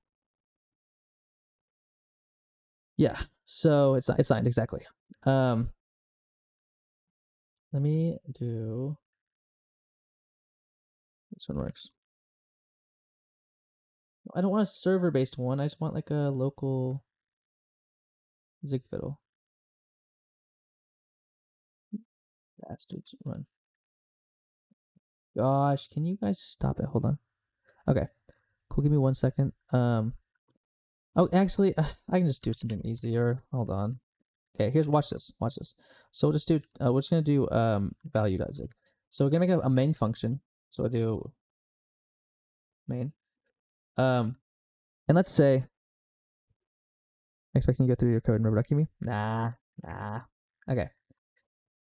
Yeah. So it's signed exactly. Let me do this one works. I don't want a server based one. I just want like a local Zig fiddle. Bastards run. Gosh, can you guys stop it? Hold on. Okay. Cool. Give me 1 second. Oh, actually, I can just do something easier. Hold on. Okay, watch this. Watch this. So we'll just do. We're just gonna do value.zig. So we're gonna make a main function. So we'll do main. And let's say, expecting to go through your code and rubber ducking me. Nah. Okay.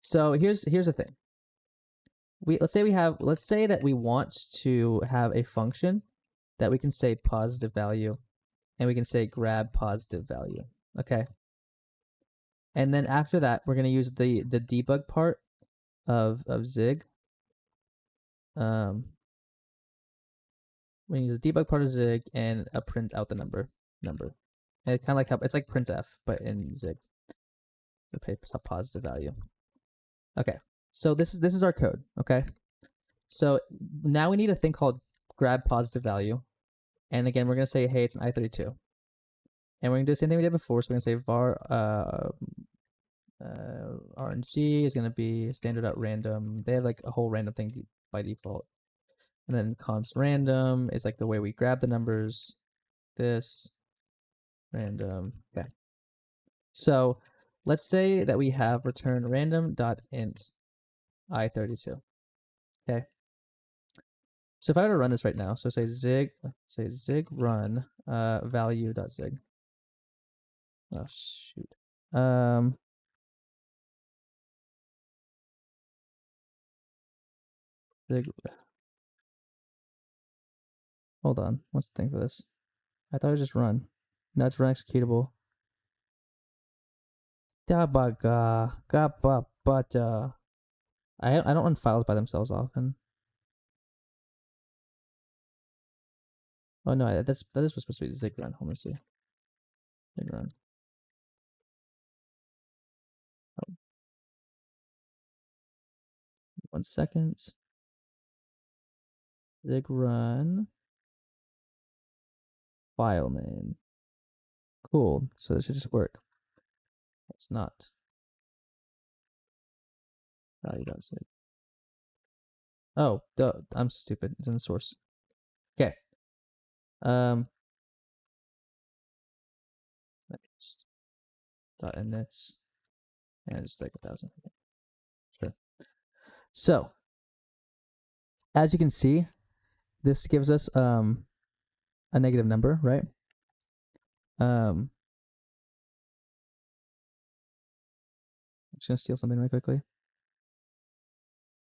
So here's the thing. Let's say that we want to have a function that we can say positive value, and we can say grab positive value. Okay. And then after that, we're gonna use the debug part of Zig. We use the debug part of Zig and print out the number. And it kind of like it's like printf, but in Zig. Okay, positive value. Okay, so this is our code. Okay, so now we need a thing called grab positive value, and again we're gonna say, hey, it's an i32, and we're gonna do the same thing we did before. So we're gonna say var RNG is gonna be standard out random. They have like a whole random thing by default, and then const random is like the way we grab the numbers. This random. Okay. So let's say that we have return random.int i32. Okay. So if I were to run this right now, so say zig run value.zig. Oh shoot. Zig. Hold on. What's the thing for this? I thought it was just run. No, it's run executable. I don't run files by themselves often. Oh no, that is supposed to be zig run. Let me see. Zig run. Oh. 1 second. Zig run. File name. Cool. So this should just work. It's not. Value.zig. Oh, duh, I'm stupid. It's in the source. Okay. Let me just .inits and just like 1,000. Sure. So, as you can see, this gives us a negative number, right? I'm just gonna steal something really quickly.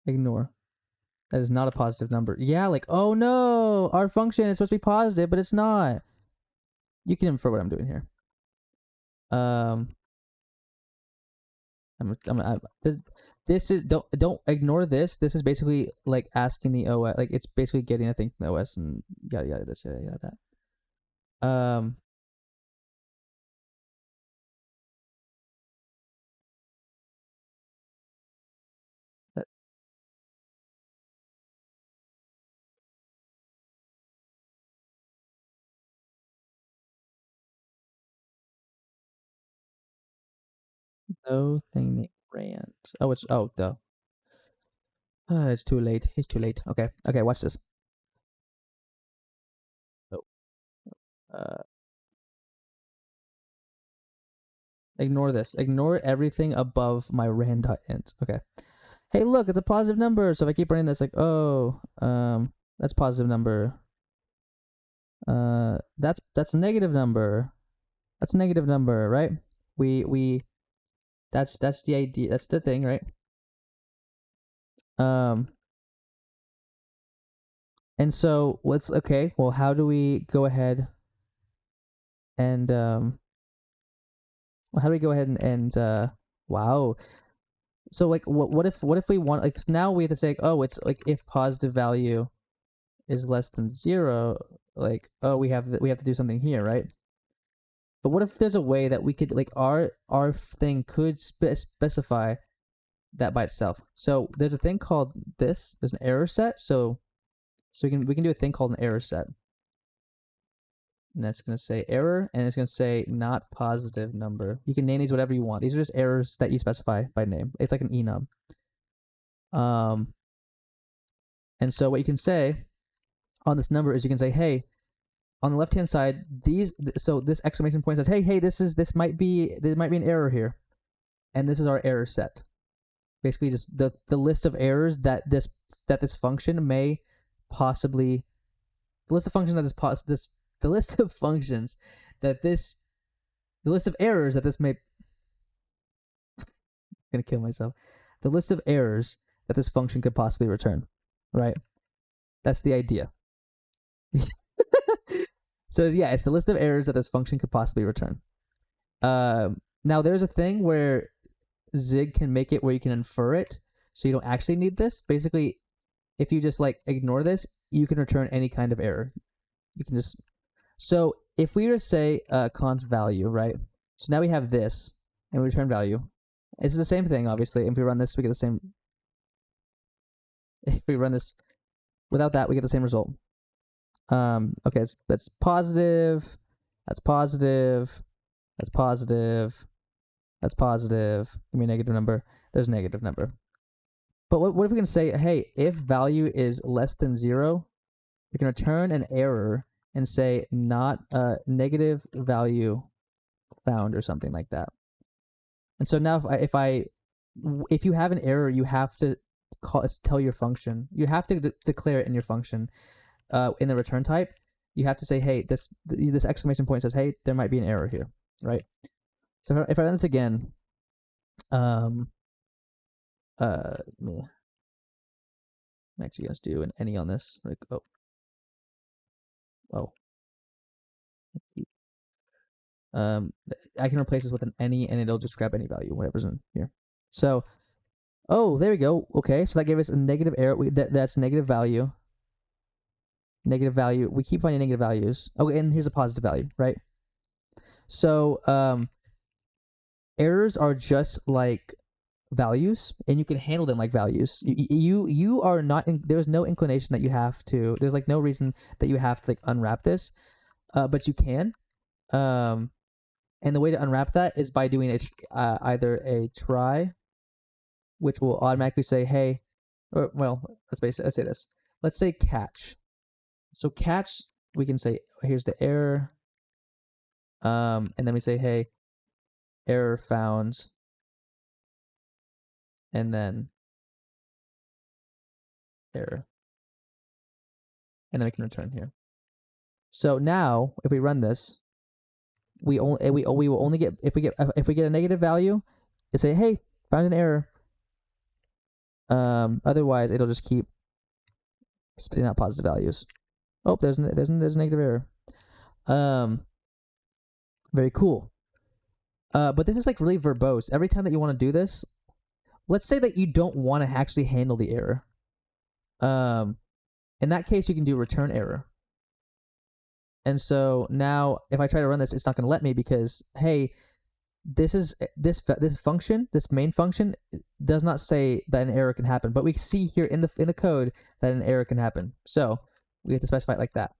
Ignore. That is not a positive number. Yeah, like, oh no, our function is supposed to be positive, but it's not. You can infer what I'm doing here. This is don't ignore this. This is basically like asking the OS, like it's basically getting a thing from the OS and yada this yada that. That no thing named rant. Oh, it's duh. It's too late. It's too late. Okay, watch this. Oh, ignore this. Ignore everything above my rand.int. Okay. Hey, look, it's a positive number. So if I keep running this, like, oh, that's positive number. That's a negative number. That's a negative number, right? That's the idea. That's the thing, right? And so let's okay. Well, how do we go ahead and how do we go ahead and wow. So like what if we want like now we have to say oh it's like if positive value is less than 0 like oh we have to do something here, right? But what if there's a way that we could like our thing could specify that by itself? So there's a thing called this. There's an error set. So we can do a thing called an error set. And that's going to say error, and it's going to say not positive number. You can name these whatever you want. These are just errors that you specify by name. It's like an enum. And so what you can say on this number is you can say, hey, on the left-hand side, so this exclamation point says, hey, this might be an error here, and this is our error set. Basically, just the list of errors that this function may possibly, the list of functions that the list of functions that this, the list of errors that this may, I'm gonna kill myself. the list of errors that this function could possibly return, right? That's the idea. So yeah, it's the list of errors that this function could possibly return. Now there's a thing where Zig can make it where you can infer it, so you don't actually need this. Basically, if you just like ignore this, you can return any kind of error. You can just so if we were to say const value, right? So now we have this, and we return value. It's the same thing, obviously. If we run this, we get the same. If we run this without that, we get the same result. Okay, that's positive. That's positive. That's positive. That's positive. Give me a negative number. There's a negative number. But what if we can say, hey, if value is less than 0, we can return an error and say not a negative value found or something like that. And so now if you have an error, you have to tell your function. You have to declare it in your function in the return type. You have to say, hey, this exclamation point says, hey, there might be an error here, right? So if I run this again, I'm actually going to do an any on this. Like, I can replace this with an any, and it'll just grab any value, whatever's in here. So, there we go. Okay, so that gave us a negative error. That's negative value. Negative value. We keep finding negative values. Okay, and here's a positive value, right? So, errors are just like values, and you can handle them like values. You are not. There's no inclination that you have to. There's like no reason that you have to like unwrap this, but you can. And the way to unwrap that is by doing either a try, which will automatically say, hey, or, well, let's say this. Let's say catch. So catch, we can say, here's the error. And then we say, hey, error found. And then error. And then we can return here. So now, if we run this, we will only get if we get a negative value, it say, hey, found an error. Otherwise it'll just keep spitting out positive values. Oh, there's a negative error. Very cool. But this is like really verbose. Every time that you want to do this, let's say that you don't want to actually handle the error. In that case, you can do return error. And so now, if I try to run this, it's not going to let me because, hey, this function, this main function, does not say that an error can happen. But we see here in the code that an error can happen. So we have to specify it like that.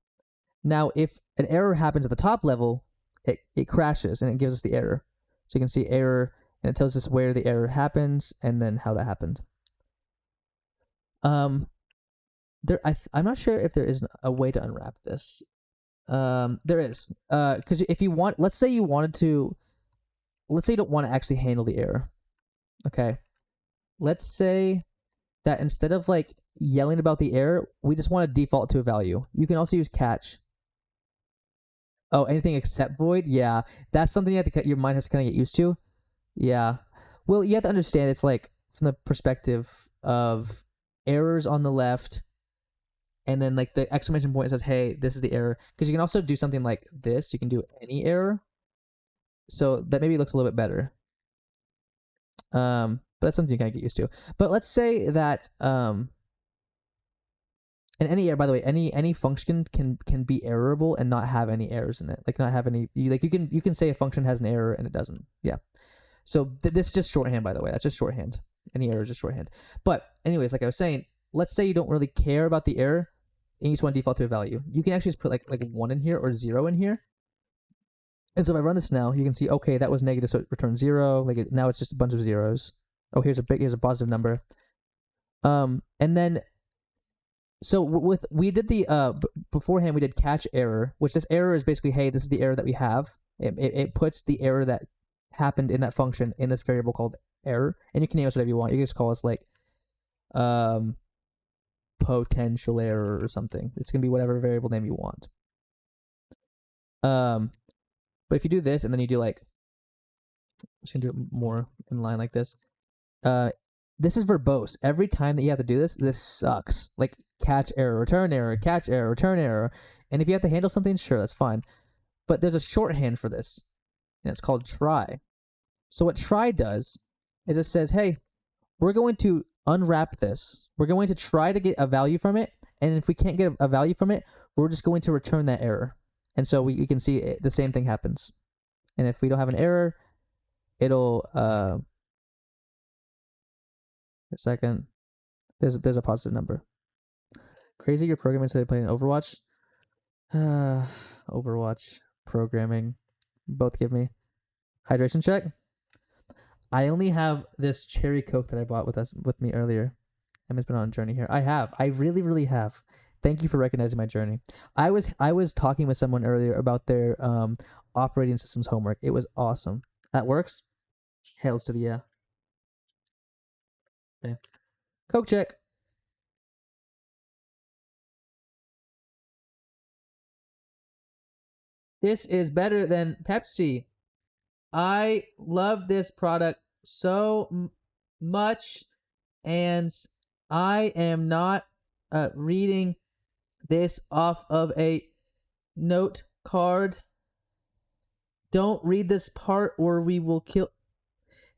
Now, if an error happens at the top level, it crashes and it gives us the error. So you can see error, and it tells us where the error happens and then how that happened. I'm not sure if there is a way to unwrap this. There is. Because if you want, let's say you don't want to actually handle the error. Okay. Let's say that instead of like yelling about the error, we just want to default to a value. You can also use catch. Oh, anything except void? Yeah. That's something your mind has to kind of get used to. Yeah. Well, you have to understand it's like from the perspective of errors on the left, and then like the exclamation point says, hey, this is the error. Because you can also do something like this. You can do any error. So that maybe looks a little bit better. But that's something you kind of get used to. But let's say that and any error, by the way, any function can be errorable and not have any errors in it. Like not have any you can say a function has an error and it doesn't. Yeah. So this is just shorthand, by the way. That's just shorthand. Any error is just shorthand. But anyways, like I was saying, let's say you don't really care about the error and you just want to default to a value. You can actually just put like 1 in here or 0 in here. And so if I run this now, you can see, okay, that was negative, so it returns 0. Now it's just a bunch of zeros. Oh, here's a positive number. And then, so we did the beforehand we did catch error, which this error is basically, hey, this is the error that we have. It puts the error that happened in that function in this variable called error, and you can name it whatever you want. You can just call us like potential error or something. It's gonna be whatever variable name you want. But if you do this and then you do like, I'm just gonna do it more in line like this. This is verbose. Every time that you have to do this, this sucks. Like catch error, return error, catch error, return error. And if you have to handle something, sure, that's fine. But there's a shorthand for this, and it's called try. So what try does is it says, hey, we're going to unwrap this. We're going to try to get a value from it, and if we can't get a value from it, we're just going to return that error. And so you can see the same thing happens. And if we don't have an error, it'll a second. There's a positive number. Crazy, your programming instead of playing Overwatch. Overwatch programming, both give me hydration check. I only have this cherry Coke that I bought with me earlier. Emma's been on a journey here. I really, really have. Thank you for recognizing my journey. I was talking with someone earlier about their operating systems homework. It was awesome. That works. Hails to the yeah. Okay. Coke check. This is better than Pepsi. I love this product so much, and I am not reading this off of a note card. Don't read this part or we will kill.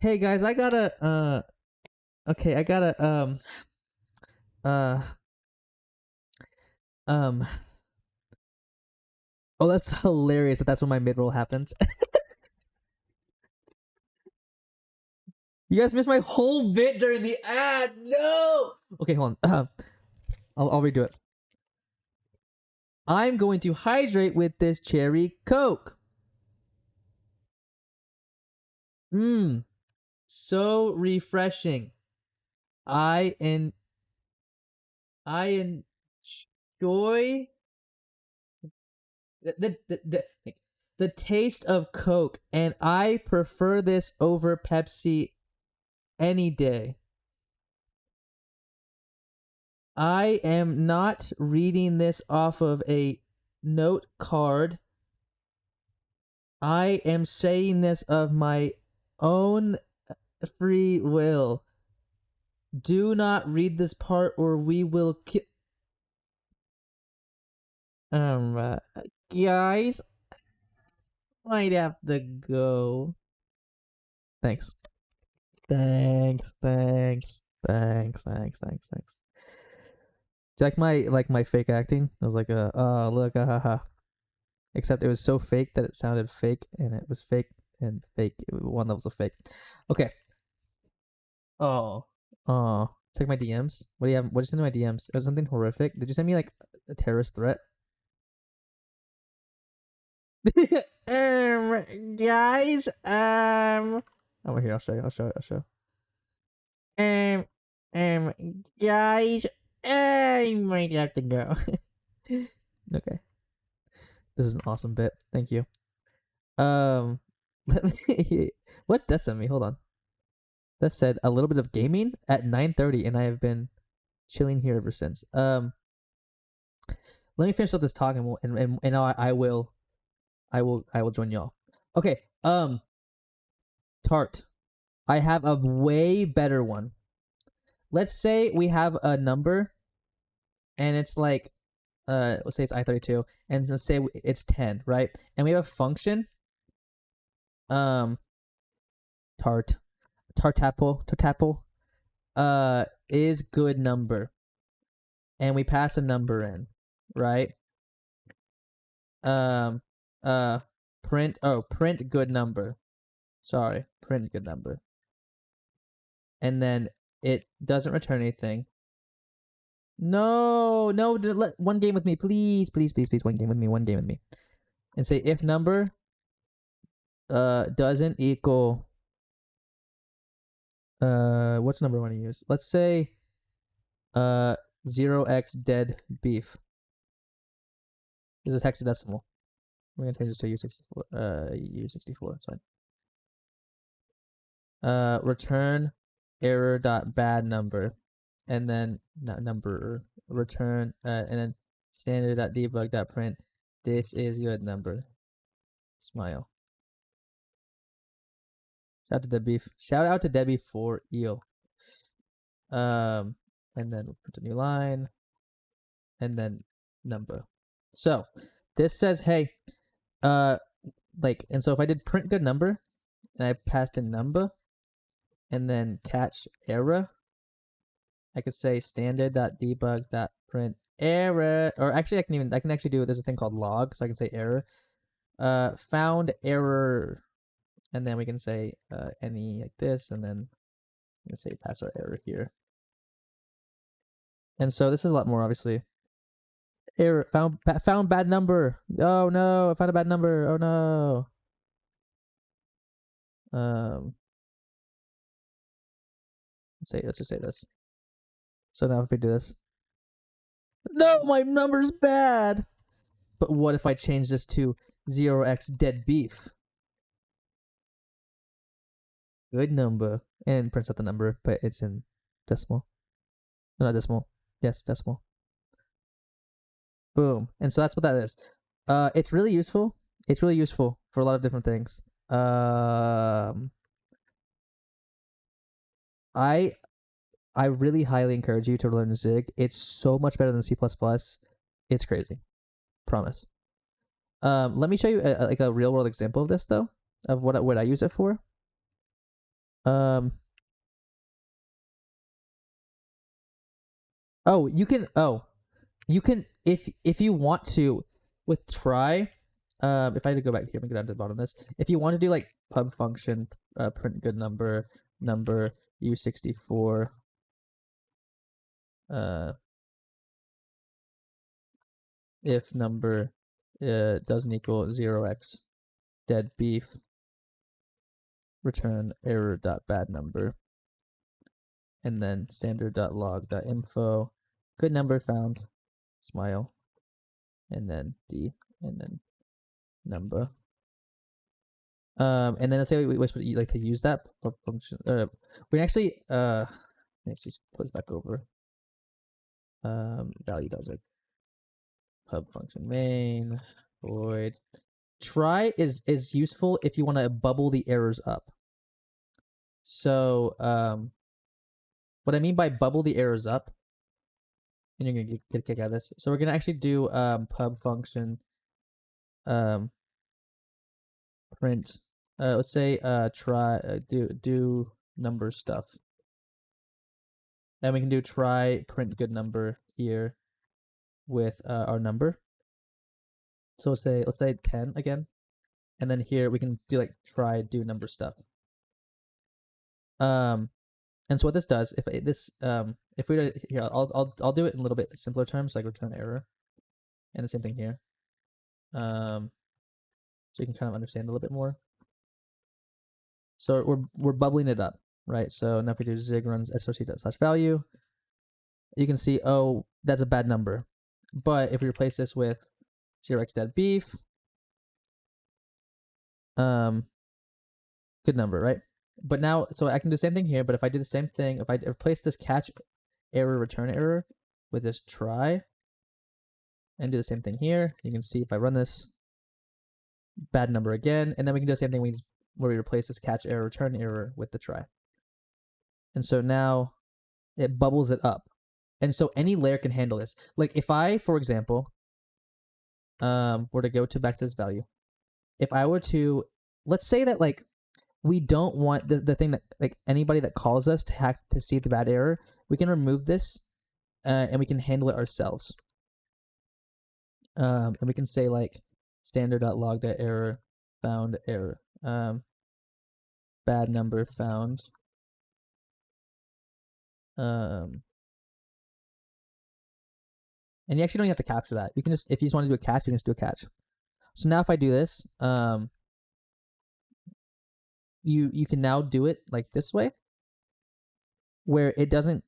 Hey guys, I gotta okay, I gotta uh um oh, that's hilarious that's when my mid-roll happens. You guys missed my whole bit during the ad. No. Okay, hold on. I'll redo it. I'm going to hydrate with this cherry Coke. Mmm. So refreshing. I enjoy the taste of Coke, and I prefer this over Pepsi any day. I am not reading this off of a note card. I am saying this of my own free will. Do not read this part or we will kill. Guys, might have to go. Thanks. Thanks. It's like my fake acting. I was like look, ha. Except it was so fake that it sounded fake, and it was fake and fake. One level's of fake. Okay. Oh. Check my DMs. What do you have? What did you send to my DMs? It was something horrific. Did you send me like a terrorist threat? Guys, over here. I'll show you. Guys, I might have to go. Okay. This is an awesome bit. Thank you. Let me. What that sent me? Hold on. That said a little bit of gaming at 9:30, and I have been chilling here ever since. Let me finish up this talk, and I will join y'all. Okay. Tart. I have a way better one. Let's say we have a number, and it's like, let's say it's I32, and let's say it's 10, right? And we have a function, tartaple, is good number, and we pass a number in, right? Print good number. Sorry, print good number. And then it doesn't return anything. No, let one game with me, please. One game with me. And say if number doesn't equal what's number I want to use? Let's say 0x dead beef. This is hexadecimal. We're gonna change this to U64. U64, that's fine. Return error dot bad number, and then not number return and then standard dot debug dot print. This is good number. Smile. Shout out to Debbie. Shout out to Debbie for eel. And then we'll print a new line, and then number. So this says, hey, and so if I did print good number, and I passed in number, and then catch error, I could say standard.debug.print error, or actually I can actually do, there's a thing called log, so I can say error, found error, and then we can say any like this, and then we can say pass our error here. And so this is a lot more, obviously. Error found bad number. Oh no, I found a bad number. Oh no. Let's just say this. So now if we do this, no, my number's bad. But what if I change this to 0x dead beef? Good number. And it prints out the number, but it's in decimal. No, not decimal. Yes, decimal. Boom. And so that's what that is. It's really useful. It's really useful for a lot of different things. I really highly encourage you to learn Zig. It's so much better than C++. It's crazy. Promise. Let me show you a real world example of this though, of what I use it for. You can if you want to with try, if I had to go back here and go down to the bottom of this, if you want to do like pub function, print good number u64, if number doesn't equal 0x dead beef, return error.bad number, and then standard.log.info, good number found, smile, and then D, and then number. And then let's say we like to use that function. We actually let's just put this back over. Value does it. Pub function main void. Try is useful if you want to bubble the errors up. So what I mean by bubble the errors up, and you're gonna get a kick out of this. So we're gonna actually do pub function print. Let's say try do number stuff. Then we can do try print good number here with our number. So let's say 10 again, and then here we can do like try do number stuff. And so what this does, if we here, I'll do it in a little bit simpler terms, like return error, and the same thing here. So you can kind of understand a little bit more. So we're bubbling it up, right? So now if we do zig runs src./value, you can see, oh, that's a bad number. But if we replace this with 0x dead beef, good number, right? But now, so I can do the same thing here, but if I do the same thing, if I replace this catch error, return error with this try, and do the same thing here, you can see if I run this, bad number again, and then we can do the same thing where we replace this catch error, return error with the try. And so now it bubbles it up. And so any layer can handle this. Like if I, for example, were to go back to this value, if I were to, let's say that like we don't want the thing that like anybody that calls us to see the bad error, we can remove this and we can handle it ourselves. And we can say like standard.log.error found error, bad number found, and you actually don't have to capture that. You can just, if you just want to do a catch, you can just do a catch. So now if I do this, you can now do it like this way, where it doesn't,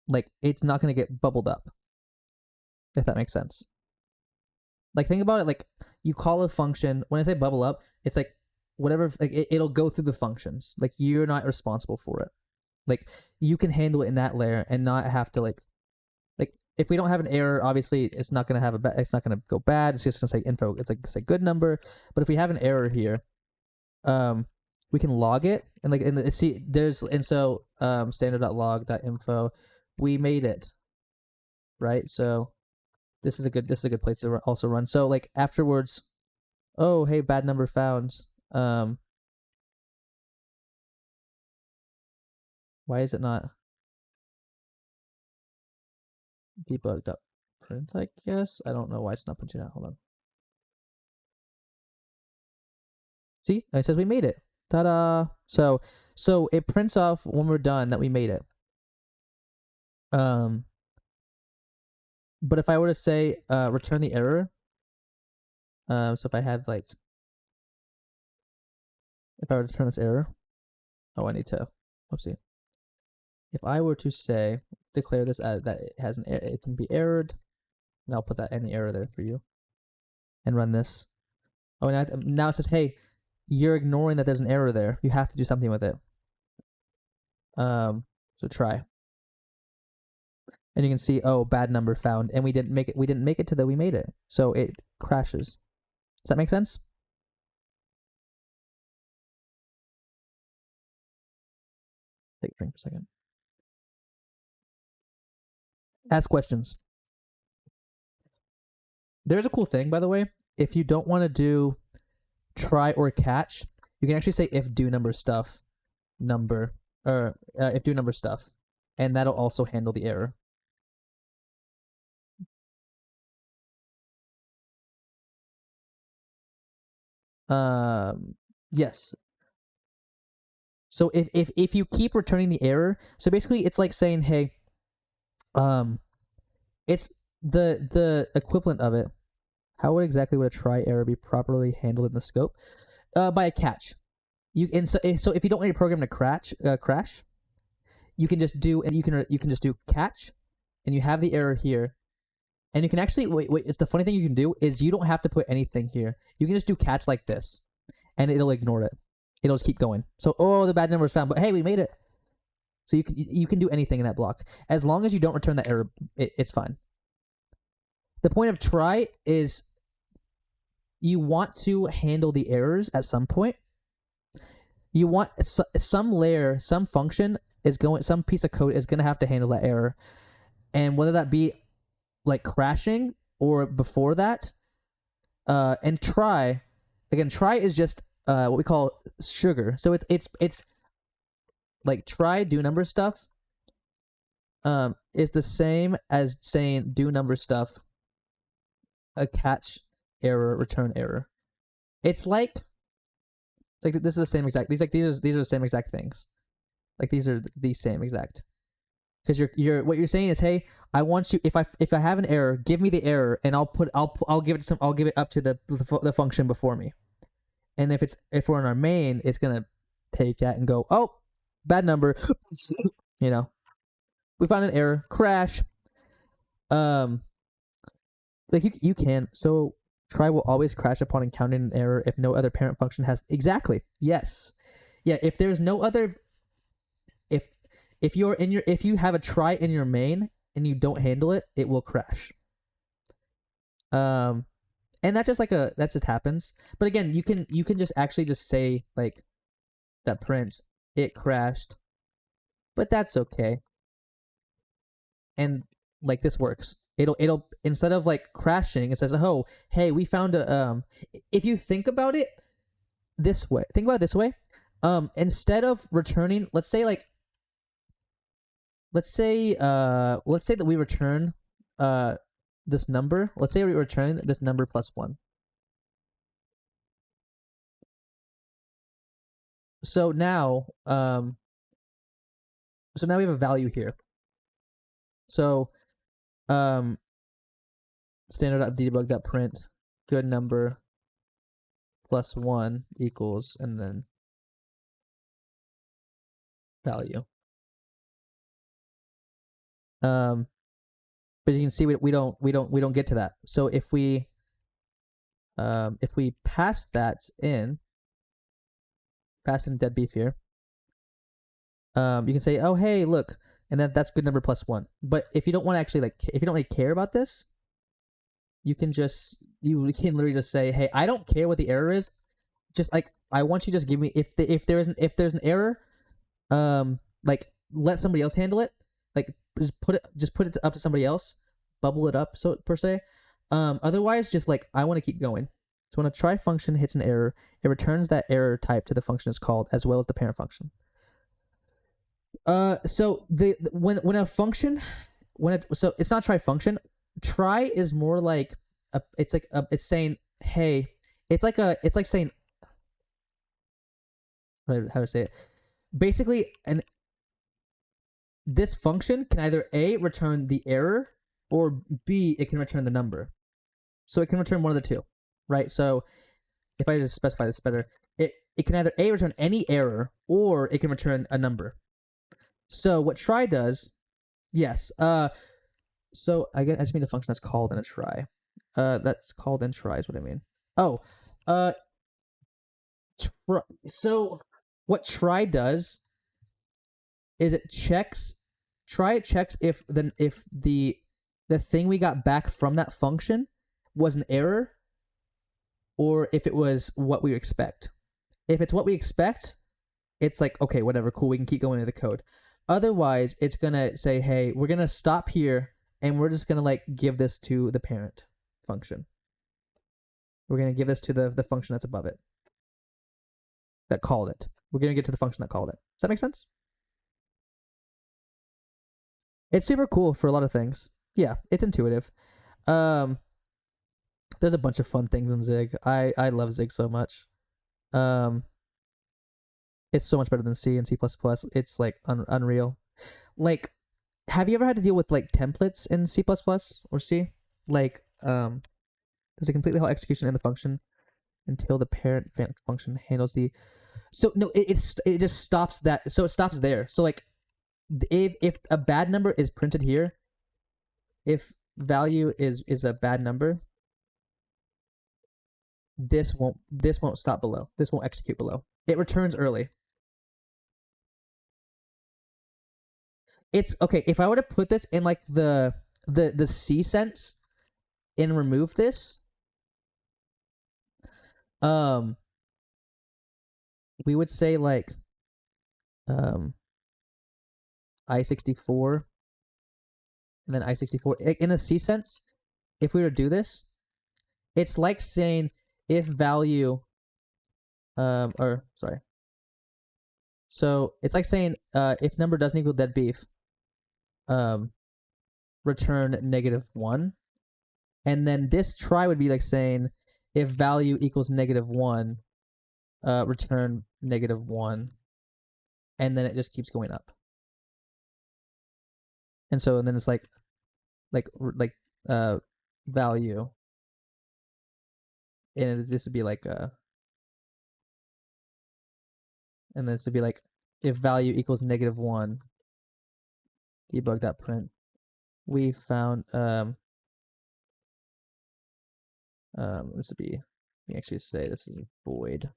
like, it's not going to get bubbled up, if that makes sense. Like, think about it, like, you call a function, when I say bubble up, it's like, whatever, like, it'll go through the functions. Like, you're not responsible for it. Like, you can handle it in that layer and not have to, like, if we don't have an error, obviously, it's not going to it's not going to go bad. It's just going to say info. It's like, say good number. But if we have an error here, we can log it, and like, and see, there's, and so standard.log.info, we made it, right? So this is a good place to also run. So like afterwards, oh hey, bad number found. Why is it not debugged up print? I guess I don't know why it's not printing out. Hold on. See, it says we made it. Ta-da! So it prints off when we're done that we made it. But if I were to say return the error, so if I had like, if I were to return this error, oh, I need to, oopsie. If I were to say declare this as that it has an it can be errored, and I'll put that any error there for you, and run this. Oh, and now it says, hey, you're ignoring that there's an error there. You have to do something with it. So try. And you can see, oh, bad number found, and we didn't make it to the we made it, so it crashes. Does that make sense? Take a drink for a second. Ask questions. There's a cool thing, by the way. If you don't want to do try or catch, you can actually say if do number stuff, if do number stuff, and that'll also handle the error. Yes. So if you keep returning the error, so basically it's like saying, hey, it's the equivalent of it. How exactly would a try error be properly handled in the scope? By a catch. So if you don't want your program to crash, you can just do catch, and you have the error here, and you can actually wait. It's the funny thing you can do is you don't have to put anything here. You can just do catch like this, and it'll ignore it. It'll just keep going. So the bad number is found, but hey, we made it. So you can do anything in that block as long as you don't return that error. It's fine. The point of try is you want to handle the errors at some point. You want some layer, some function is going, some piece of code is going to have to handle that error, and whether that be like crashing or before that. And try is just what we call sugar. So it's like try do number stuff is the same as saying do number stuff, a catch error, return error. It's like this is the same exact. These are the same exact things. Like these are the same exact. Because what you're saying is, hey, I want you, if I have an error, give me the error, and I'll give it up to the function before me. And if we're in our main, it's gonna take that and go, oh, bad number, we found an error, crash. Like you can, so try will always crash upon encountering an error if no other parent function has, exactly, yes. Yeah, if there's no other, if you have a try in your main and you don't handle it, it will crash. And that just happens. But again, you can just actually just say like that prints it crashed, but that's okay. And like this works. It'll instead of like crashing, it says, oh, hey, we found a if you think about it this way, instead of returning, let's say that we return this number. Let's say we return this number plus 1. So now we have a value here. So standard.debug.print good number plus 1 equals, and then value. But you can see we don't get to that. So if we pass in dead beef here, you can say, oh hey, look, and that's good number plus 1. But if you don't want to actually if you don't really care about this, you can literally just say, hey, I don't care what the error is. Just I want you to just give me if there's an error, let somebody else handle it. Like just put it up to somebody else, bubble it up, so per se. Otherwise, just like I want to keep going. So when a try function hits an error, it returns that error type to the function it's called, as well as the parent function. So when a function so it's not try function. Try is more like it's saying, hey, it's like saying, how to say it. Basically, this function can either A, return the error, or B, it can return the number. So it can return one of the two, right? So if I just specify this better, it can either A, return any error, or it can return a number. So what try does, yes. So I just mean the function that's called in a try. That's called in try is what I mean. Oh, so what try does is it checks. Try it checks if the thing we got back from that function was an error, or if it was what we expect. If it's what we expect, it's like, okay, whatever, cool, we can keep going into the code. Otherwise, it's gonna say, hey, we're gonna stop here, and we're just gonna like give this to the parent function. We're gonna give this to the function that's above it, that called it. We're gonna get to the function that called it. Does that make sense? It's super cool for a lot of things. Yeah, it's intuitive. There's a bunch of fun things in Zig. I love Zig so much. It's so much better than C and C++. It's like unreal. Like, have you ever had to deal with like templates in C++ or C? Like, there's a completely halt execution in the function until the parent function handles the. So no, it just stops that. So it stops there. So like, if a bad number is printed here, if value is a bad number, this won't stop below. This won't execute below. It returns early. It's okay. If I were to put this in like the C sense and remove this, we would say like I64 and then I64 in the C sense. If we were to do this, it's like saying if value or sorry. So it's like saying if number doesn't equal dead beef, return -1. And then this try would be like saying if value equals -1, return -1. And then it just keeps going up. And then it's like value. And this would be like and then this would be like if value equals -1, debug.print. We found this would be, let me actually say this is void.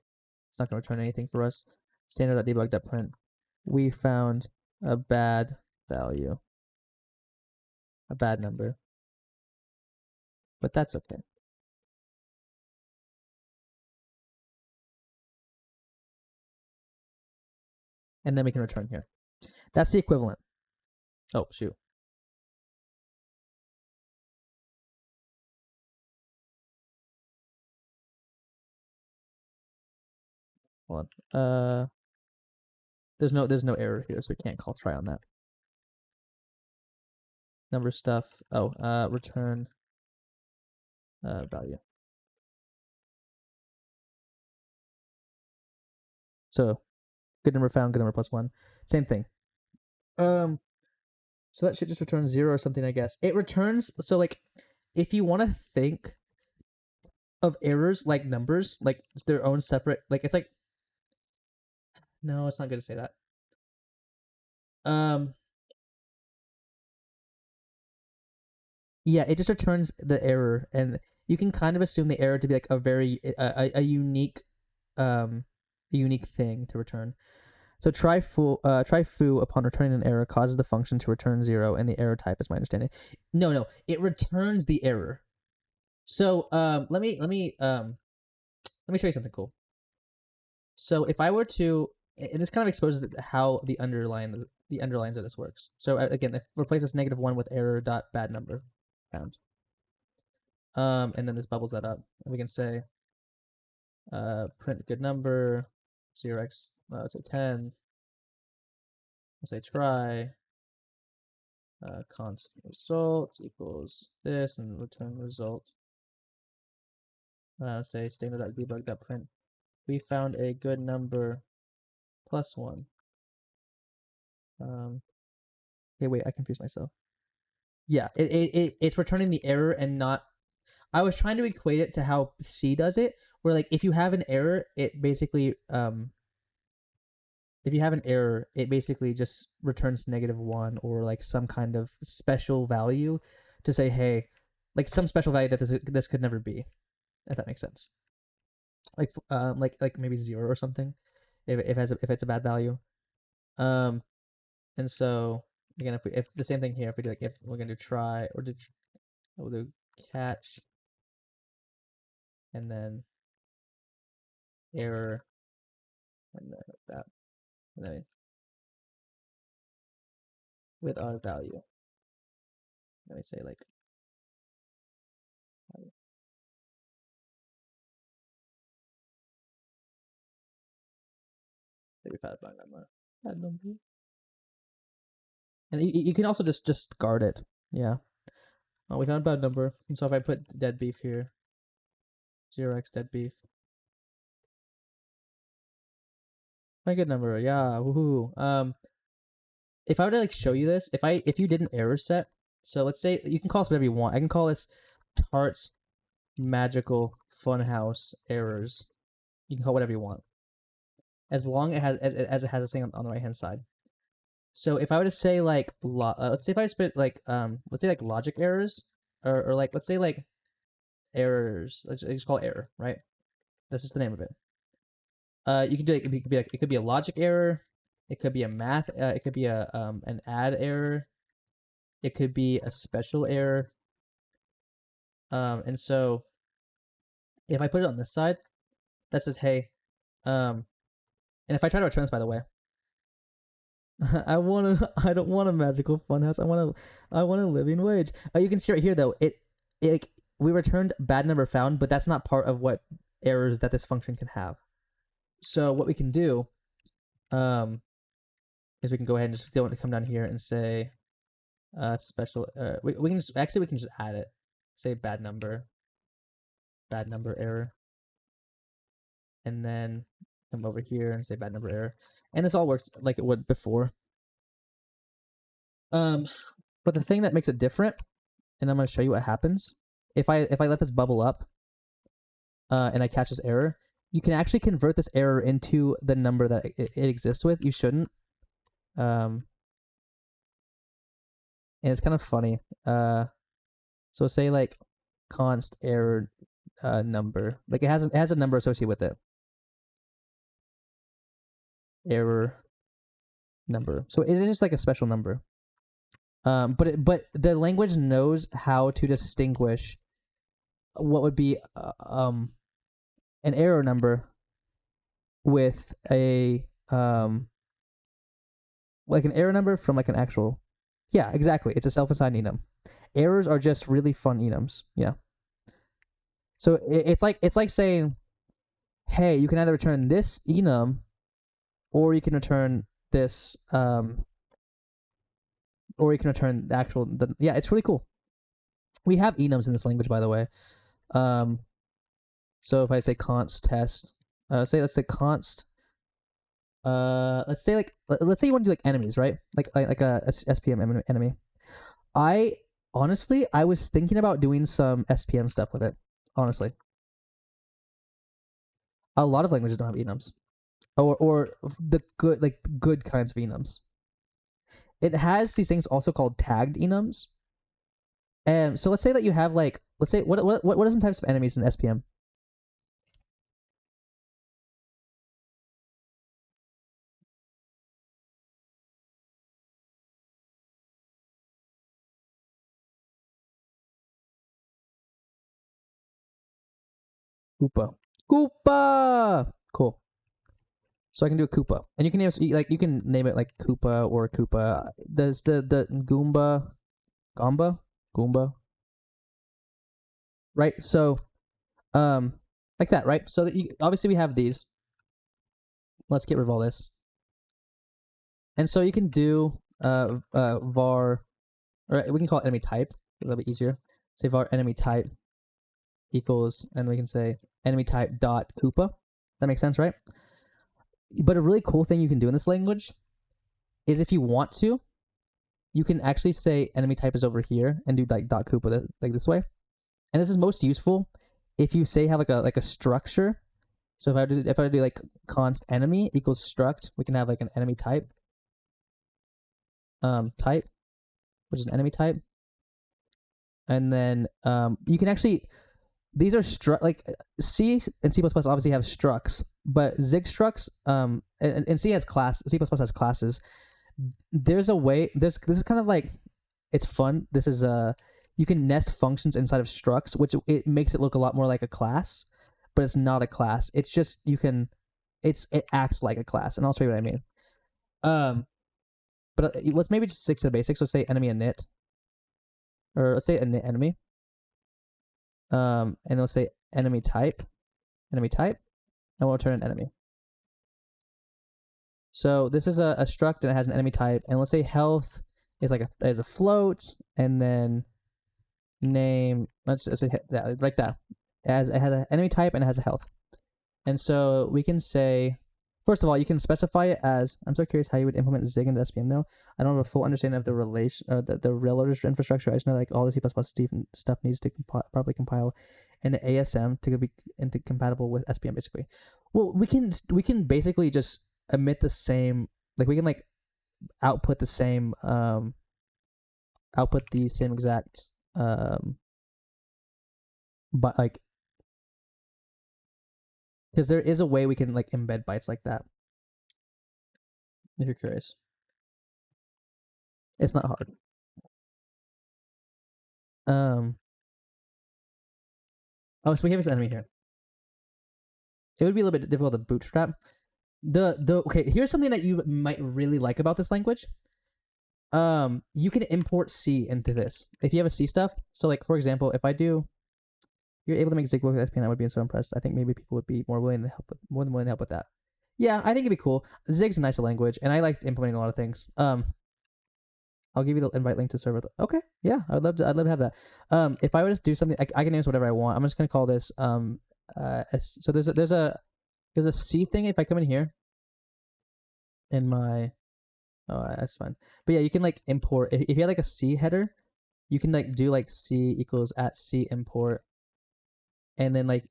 It's not going to return anything for us. Standard.debug.print. We found a bad value, a bad number, but that's okay. And then we can return here. That's the equivalent. Oh, shoot. Hold on. There's no error here, so we can't call try on that. Number stuff. Oh, return value. So good number found, good number +1. Same thing. So that shit just returns 0 or something, I guess. It returns, so like if you want to think of errors like numbers, like their own separate, like it's like, no, it's not good to say that. Yeah, it just returns the error, and you can kind of assume the error to be like a very a unique thing to return. So try foo upon returning an error causes the function to return 0, and the error type is my understanding. No, it returns the error. So let me show you something cool. So if I were to it just kind of exposes how the underlines of this works. So again, if replace this -1 with error dot bad number found. And then this bubbles that up. And we can say print good number, 0x, let's say 10. Let's say try, const result equals this, and return result. Let's say standard.debug.print. We found a good number +1. Okay, wait, I confused myself. Yeah, it's returning the error and not. I was trying to equate it to how C does it, where like if you have an error, it basically just returns -1 or like some kind of special value to say, hey, like some special value that this could never be, if that makes sense. Like maybe 0 or something, if it's a bad value. And so again, if the same thing here, if we do like if we're gonna do try or we'll do catch and then error and then that and then with our value. Let me say like maybe bad number. And you can also just guard it. Yeah. Oh, we found a bad number. And so if I put dead beef here, 0x dead beef. A good number. Yeah. Woohoo. If I were to like show you this, if you did an error set, so let's say you can call this whatever you want. I can call this Tart's Magical Funhouse Errors. You can call it whatever you want, as long as it has a thing on the right hand side. So if I were to say like let's say if I spit like let's say like logic errors or like let's say like errors. Let's just call it error, right? That's just the name of it. You can do it could be a logic error. It could be a math. It could be a an add error. It could be a special error. And so if I put it on this side, that says hey, and if I try to return this, by the way, I don't want a magical funhouse. I want a living wage. You can see right here though. It we returned bad number found, but that's not part of what errors that this function can have. So what we can do, is we can go ahead and just come down here and say, special. We can just we can just add it. Say bad number error, and then come over here and say bad number error, and this all works like it would before. But the thing that makes it different, and I'm going to show you what happens if I let this bubble up, and I catch this error. You can actually convert this error into the number that it exists with. You shouldn't. And it's kind of funny. So say like const error number, like it has a number associated with it. Error number. So it is just like a special number. But the language knows how to distinguish what would be an error number with a like an error number from like an actual. Yeah, exactly. It's a self-assigned enum. Errors are just really fun enums. Yeah. So it's like saying, hey, you can either return this enum, or you can return this, or you can return the actual. Yeah, it's really cool. We have enums in this language, by the way. So if I say const test, let's say const. Let's say you want to do like enemies, right? Like a SPM enemy. I was thinking about doing some SPM stuff with it. Honestly, a lot of languages don't have enums, or the good kinds of enums. It has these things also called tagged enums. And so let's say that you have like, let's say what are some types of enemies in SPM? Koopa. Koopa. Cool. So I can do a Koopa, and you can you can name it like Koopa or Koopa. There's the Goomba, right? So like that, right? So that obviously we have these. Let's get rid of all this, and so you can do var, or we can call it enemy type. A little bit easier. Say var enemy type equals, and we can say enemy type dot Koopa. That makes sense, right? But a really cool thing you can do in this language is if you want to, you can actually say enemy type is over here and do like dot Koopa like this way. And this is most useful if you say have like a structure. So if I do like const enemy equals struct, we can have like an enemy type type, which is an enemy type. And then you can actually, these are like C and C++ obviously have structs, but Zig structs and C has C++ has classes. There's a way, this is kind of like, it's fun. This is you can nest functions inside of structs, which it makes it look a lot more like a class, but it's not a class. It's just it acts like a class, and I'll show you what I mean. But let's maybe just stick to the basics. Let's say enemy init, or let's say init enemy. And let's say enemy type, and we'll return an enemy. So this is a struct and it has an enemy type, and let's say health is is a float, and then name, let's say that like that. It has an enemy type and it has a health. And so we can say, first of all, you can specify it as, I'm so curious how you would implement Zig into SPM now. I don't have a full understanding of the relation, the railroad infrastructure. I just know like all the C++ stuff needs to properly compile, and the ASM to be compatible with SPM basically. Well, we can basically just emit the same, like we can like output the same exact but like, because there is a way we can like embed bytes like that, if you're curious. It's not hard. Oh, so we have this enemy here. It would be a little bit difficult to bootstrap. Okay, here's something that you might really like about this language. You can import C into this if you have a C stuff. So like, for example, if you're able to make Zig work with SPN, I would be so impressed. I think maybe people would be more than willing to help with that. Yeah, I think it'd be cool. Zig's a nice language, and I like implementing a lot of things. I'll give you the invite link to server. Okay, yeah, I'd love to have that. If I were to do something, I can use whatever I want. I'm just gonna call this so there's a C thing. If I come in here, in my, that's fine. But yeah, you can like import if you had like a C header, you can like do like C equals at C import, and then like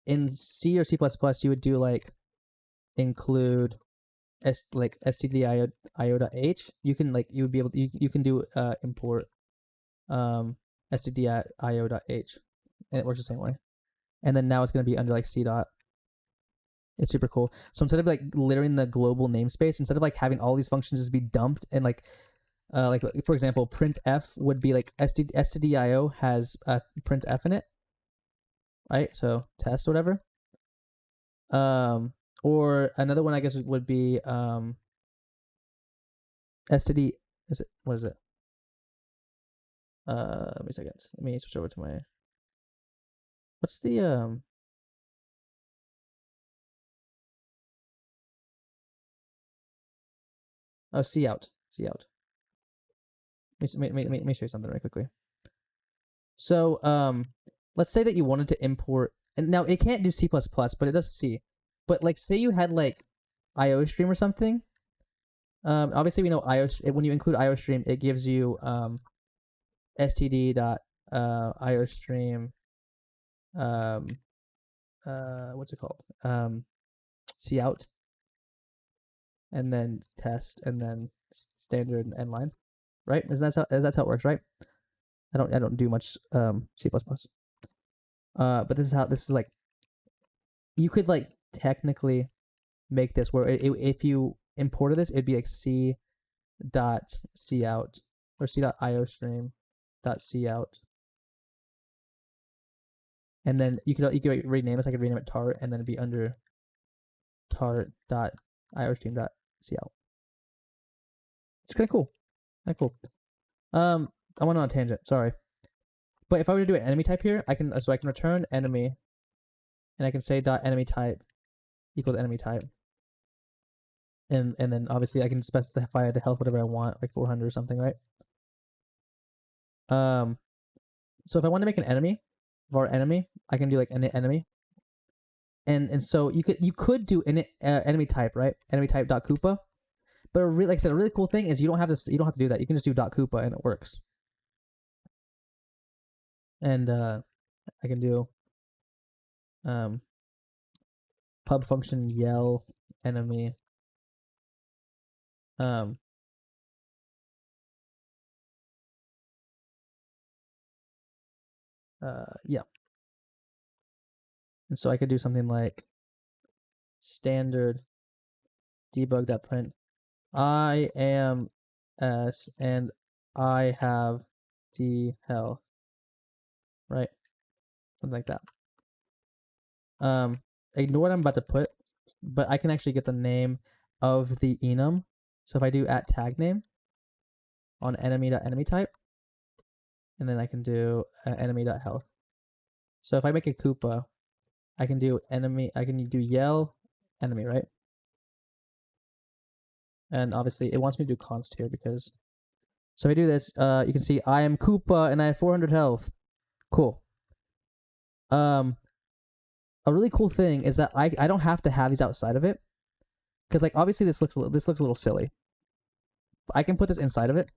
in C or C++, you would do like include stdio.io.h. You can like, you would be able to, you can do import stdio.io.h, and it works the same way. And then now it's going to be under like C dot. It's super cool. So instead of like littering the global namespace, instead of like having all these functions just be dumped and like for example, printf would be like stdio has printf in it, right? So test or whatever. Or another one I guess would be std. What is it? Wait a second. Let me switch over to my. What's the Oh, cout. Let me show you something really quickly. So let's say that you wanted to import, and now it can't do C++, but it does C. But like, say you had like IOStream or something. Obviously we know when you include IOStream, it gives you std.iostream what's it called? Cout, and then test, and then standard and line, right? That's how it works, right? I don't do much C++. But this is like, you could like technically make this where if you imported this, it'd be like c dot cout or c dot iostream dot cout, and then you could rename this. I could rename it tart, and then it'd be under tart.irstream.cl. It's kind of cool. Kind of cool. I went on a tangent. Sorry. But if I were to do an enemy type here, I can return enemy, and I can say dot enemy type equals enemy type, and then obviously I can specify the health whatever I want, like 400 or something, right? So if I want to make an enemy, var enemy, I can do like an enemy, and so you could do an enemy type, right? Enemy type dot Koopa, but like I said, a really cool thing is you don't have to do that. You can just do dot Koopa and it works. And I can do pub function yell enemy yeah. And so I could do something like standard debug.print I am S and I have D hell, right? Something like that. Ignore what I'm about to put, but I can actually get the name of the enum. So if I do at tag name on enemy.enemy type, and then I can do enemy.health. So if I make a Koopa, I can do enemy, I can do yell enemy, right? And obviously it wants me to do const here because, so if I do this, you can see I am Koopa and I have 400 health. Cool. A really cool thing is that I don't have to have these outside of it, because like obviously this looks a little silly. I can put this inside of it.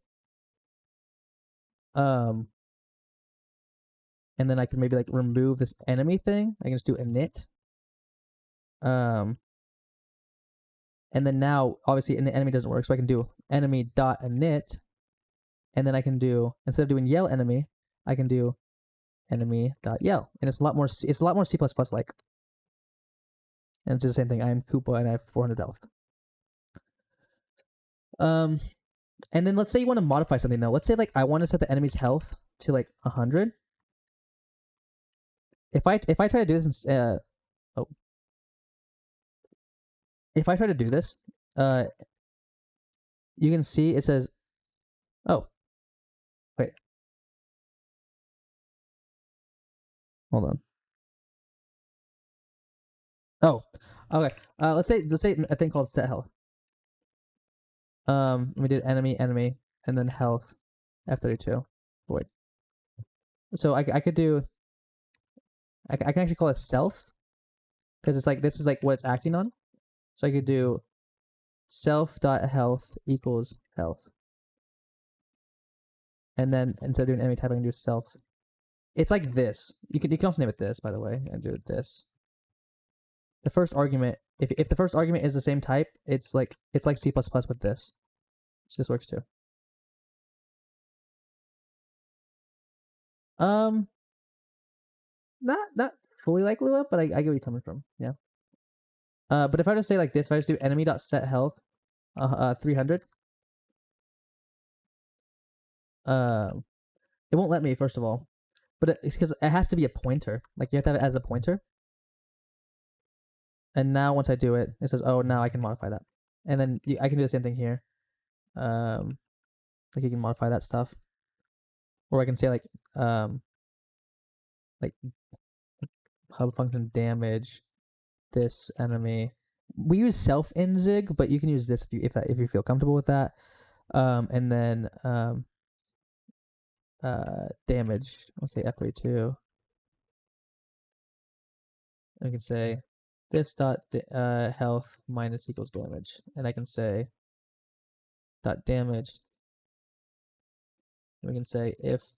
And then I can maybe like remove this enemy thing. I can just do init. And then now obviously the enemy doesn't work, so I can do enemy.init, and then I can do, instead of doing yell enemy, I can do enemy.yell, and it's a lot more C++ like. And it's just the same thing. I am Koopa and I have 400 health. And then let's say you want to modify something though. Let's say like I want to set the enemy's health to like 100. If I try to do this, if I try to do this, you can see it says, oh, wait, hold on. Oh, okay. Let's say a thing called set health. We did enemy, and then health, F32. Void. So I could do, I can actually call it self, because it's like, this is like what it's acting on. So I could do self.health equals health. And then instead of doing enemy type, I can do self. It's like this. You can also name it this, by the way, and do it this. The first argument, if the first argument is the same type, it's like C++ with this. So this works too. Not fully like Lua, but I get where you're coming from. Yeah. But if I just say like this, if I just do enemy.setHealth 300, it won't let me, first of all. But it's because it has to be a pointer. Like you have to have it as a pointer. And now once I do it, it says, oh, now I can modify that. And then I can do the same thing here. Like you can modify that stuff. Or I can say like hub function damage this enemy. We use self in Zig, but you can use this if you feel comfortable with that. And then damage. Let's say F32. I can say this dot health minus equals damage, and I can say dot damage. And we can say if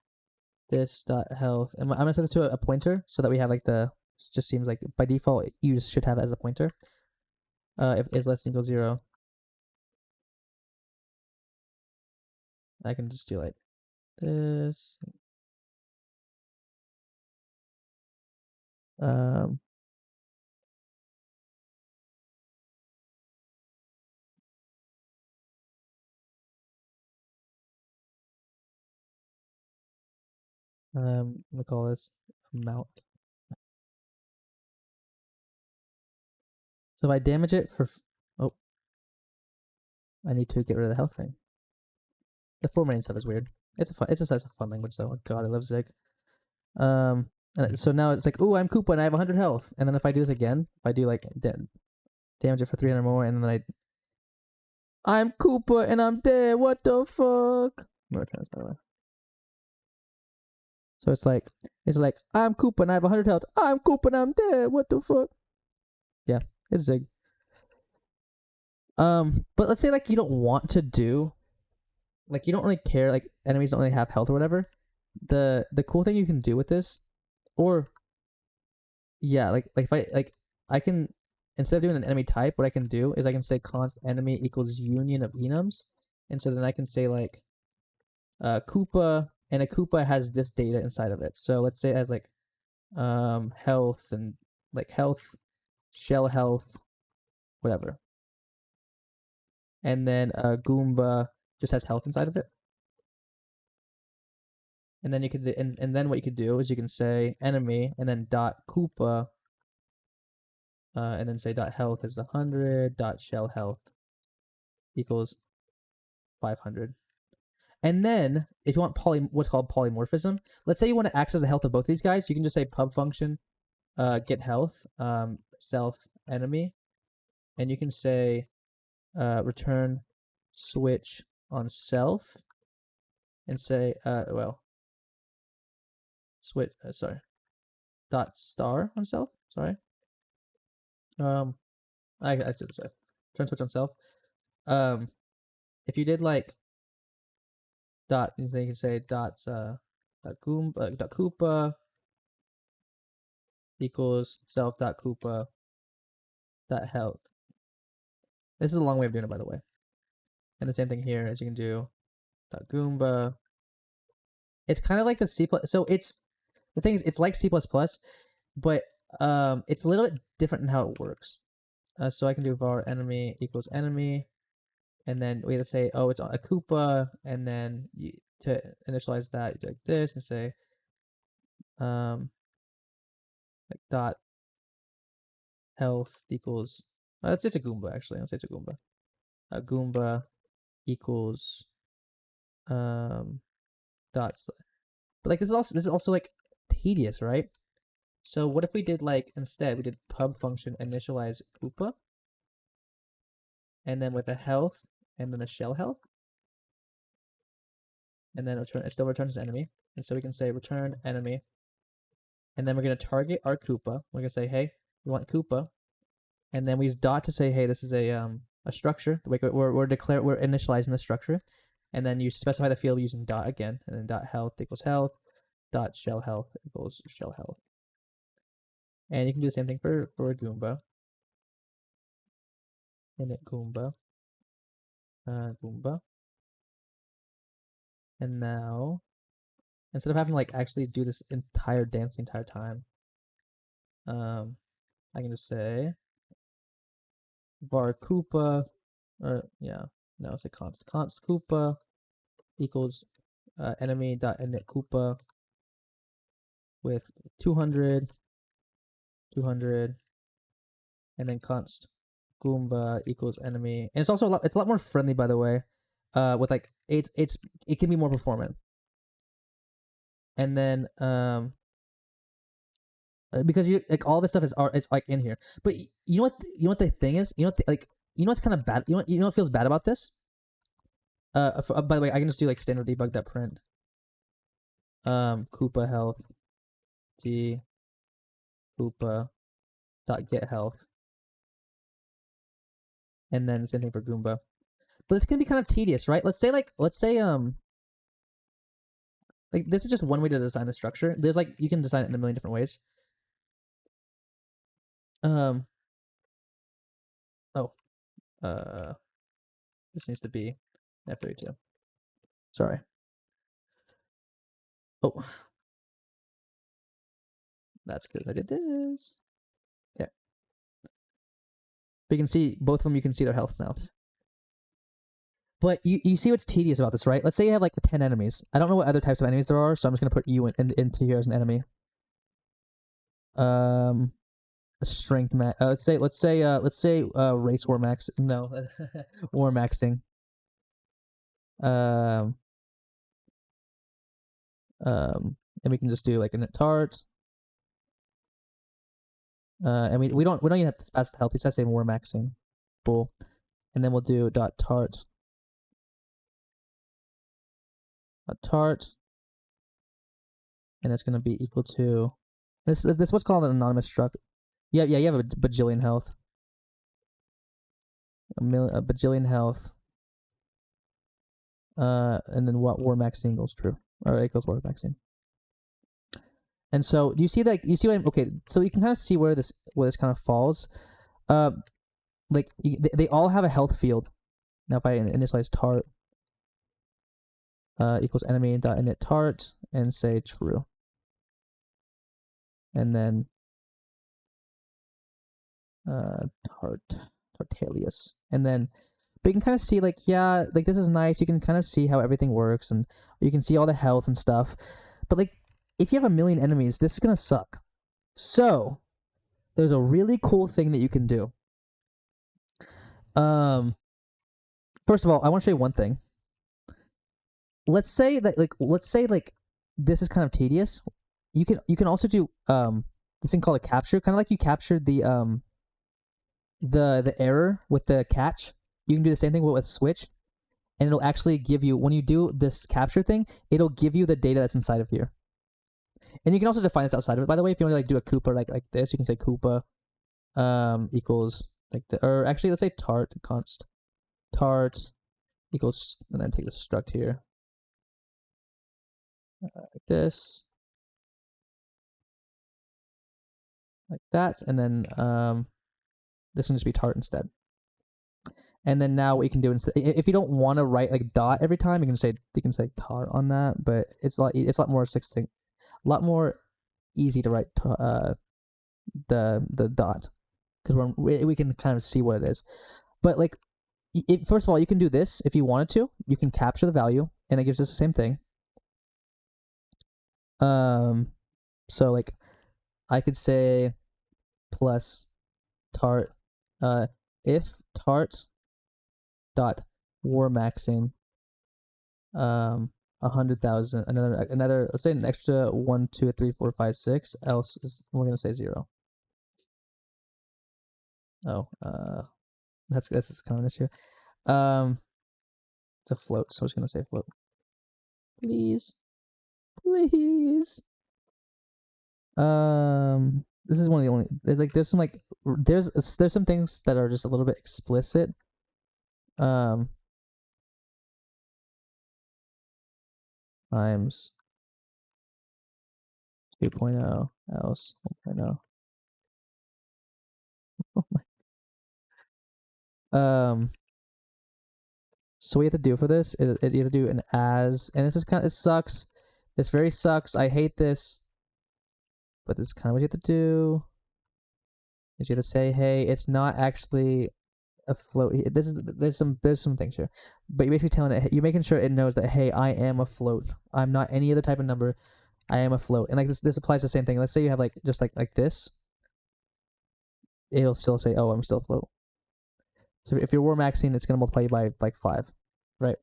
this dot health, and I'm gonna set this to a pointer so that we have like it just seems like by default you should have that as a pointer. If is less than equals 0, I can just do like this. I'm gonna call this amount. So if I damage it for, oh, I need to get rid of the health thing. The formatting stuff is weird. It's such a fun language though. Oh God, I love Zig. So now it's like, ooh, I'm Koopa and I have 100 health. And then if I do this again, if I do like damage it for 300 more, and then I'm Koopa and I'm dead. What the fuck? So it's like I'm Koopa and I have 100 health. I'm Koopa and I'm dead. What the fuck? Yeah, it's Zig. But let's say like you don't want to do, like you don't really care, like enemies don't really have health or whatever. The cool thing you can do with this, or yeah, like if I can, instead of doing an enemy type, what I can do is I can say const enemy equals union of enums, and so then I can say like Koopa, and a Koopa has this data inside of it. So let's say it has like health and like health, shell health, whatever. And then Goomba just has health inside of it. And then you could and then what you could do is you can say enemy and then dot Koopa, and then say dot health is 100, dot shell health equals 500. And then if you want what's called polymorphism, let's say you want to access the health of both these guys, you can just say pub function get health self enemy, and you can say return switch on self, and say switch sorry dot star on self. Sorry. I said this way. Turn switch on self. If you did like dot, then you can say dot Koopa equals self dot Koopa dot health. This is a long way of doing it, by the way. And the same thing here, as you can do dot Goomba. It's kind of like the C++. So it's the thing is, it's like C++, but it's a little bit different in how it works. So I can do var enemy equals enemy, and then we have to say, oh, it's a Koopa, and then to initialize that, you do like this and say, like dot health equals. Let's say it's a Goomba actually. Let's say it's a Goomba. A Goomba equals dots. But like this is also like tedious, right? So what if we did like instead we did pub function initialize Koopa, and then with a health and then a shell health, and then it still returns enemy, and so we can say return enemy, and then we're gonna target our Koopa. We're gonna say, hey, we want Koopa, and then we use dot to say, hey, this is a structure. We're initializing the structure, and then you specify the field using dot again, and then dot health equals health, dot shell health equals shell health. And you can do the same thing for Goomba. Init Goomba. Goomba. And now, instead of having to like actually do this entire dance the entire time, I can just say var Koopa, or yeah, no, it's a const Koopa equals enemy dot init Koopa with 200, 200, and then const Goomba equals enemy, and it's also it's a lot more friendly, by the way. With like it can be more performant, and then because you like all this stuff is it's like in here, but you know what the thing is, you know what's kind of bad, you know what feels bad about this. By the way, I can just do like standard debug.print Koopa health d Koopa dot get health, and then same thing for Goomba. But it's gonna be kind of tedious, right? Let's say like this is just one way to design the structure. There's like you can design it in a million different ways. This needs to be F32. Sorry. Oh, that's because I did this. Okay. But you can see both of them. You can see their health now. But you see what's tedious about this, right? Let's say you have like 10 enemies. I don't know what other types of enemies there are, so I'm just gonna put you into here as an enemy. strength max. Let's say race war max. No, war maxing. Um, and we can just do like a tart. And we don't even have to pass the health. We just say war maxing. Cool. And then we'll do dot tart. A tart. And it's gonna be equal to this what's called an anonymous struct. Yeah, you have a bajillion health. A bajillion health. And then what war maxing equals true. Or equals war maxing. And so do you see that? You see what I'm okay? So you can kind of see where this kind of falls. Like they all have a health field. Now if I initialize tart equals enemy dot init tart and say true, and then Tartalius, and then but you can kind of see like yeah, like this is nice. You can kind of see how everything works, and you can see all the health and stuff. But like if you have a million enemies, this is gonna suck. So there's a really cool thing that you can do. First of all, I want to show you one thing. Let's say this is kind of tedious. You can also do this thing called a capture, kind of like you captured the error with the catch. You can do the same thing with switch, and it'll actually give you, when you do this capture thing, it'll give you the data that's inside of here. And you can also define this outside of it. By the way, if you want to like do a Koopa like this, you can say Koopa equals like or actually let's say tart const tart equals, and then take the struct here like this, like that, and then this can just be tart instead. And then now what you can do instead, if you don't want to write like dot every time, you can say tart on that, but it's a lot more succinct, a lot more easy to write the dot, because we can kind of see what it is. But like first of all, you can do this if you wanted to. You can capture the value, and it gives us the same thing. So like I could say plus tart if tart dot war maxing 100,000, another let's say an extra 1 2 3 4 5 6, else we're gonna say 0. Oh, that's kind of an issue. It's a float, so I'm just gonna say float. Please. This is one of the only like there's some like there's some things that are just a little bit explicit. Times 2.0 else 1.0. Oh my. So what you have to do for this is you have to do an as, and this is it sucks. This very sucks. I hate this. But this is kind of what you have to do. Is you have to say, hey, it's not actually a float. There's some things here, but you're basically telling it, you're making sure it knows that, hey, I am a float. I'm not any other type of number. I am a float. And like this applies the same thing. Let's say you have like just like this. It'll still say, oh, I'm still a float. So if you're war maxing, it's gonna multiply you by like 5, right?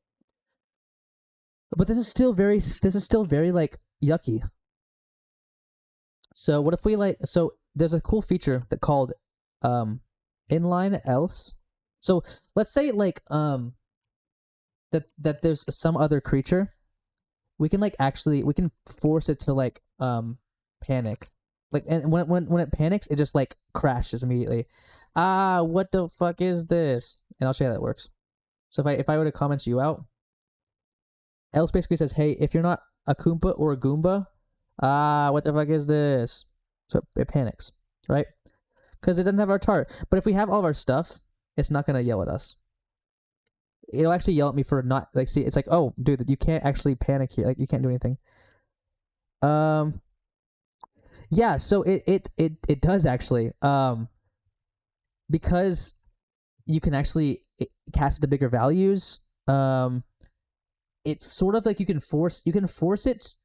But this is still very like yucky. So what if we so there's a cool feature that called inline else. So let's say like that there's some other creature. We can we can force it to like panic. Like, and when it panics, it just like crashes immediately. What the fuck is this? And I'll show you how that works. So if I were to comment you out, else basically says, hey, if you're not a Koompa or a Goomba, what the fuck is this? So it panics, right? Because it doesn't have our tart. But if we have all of our stuff, it's not gonna yell at us. It'll actually yell at me for not like, see, it's like, oh dude, you can't actually panic here, like you can't do anything. Yeah, so it does actually. Because you can actually cast it to bigger values. It's sort of like you can force it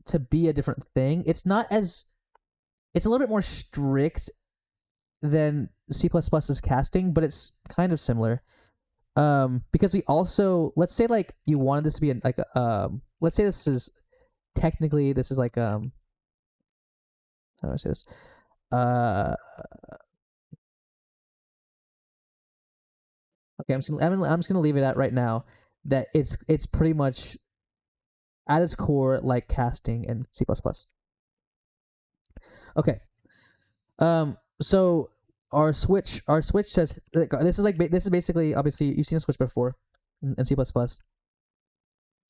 to be a different thing. It's a little bit more strict than C++ is casting, but it's kind of similar. Because we also, let's say like you wanted this to be like let's say this is technically, this is like how do I say this? Okay, I'm just gonna leave it at right now that it's pretty much at its core like casting in C++. Okay. So our switch says this is basically, obviously you've seen a switch before in C++.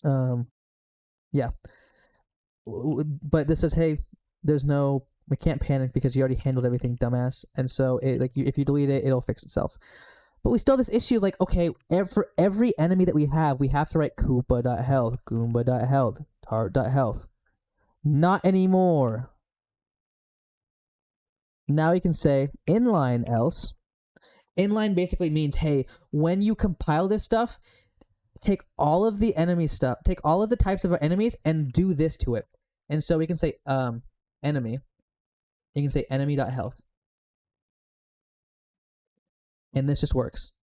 Um, yeah. But this says, hey, we can't panic because you already handled everything, dumbass. And so if you delete it, it'll fix itself. But we still have this issue of like, okay, for every enemy that we have to write Koopa.health, Goomba.health, Tart.health. Not anymore. Now you can say inline else. Inline basically means, hey, when you compile this stuff, take all of the enemy stuff, take all of the types of our enemies and do this to it. And so we can say enemy. You can say enemy.health. And this just works.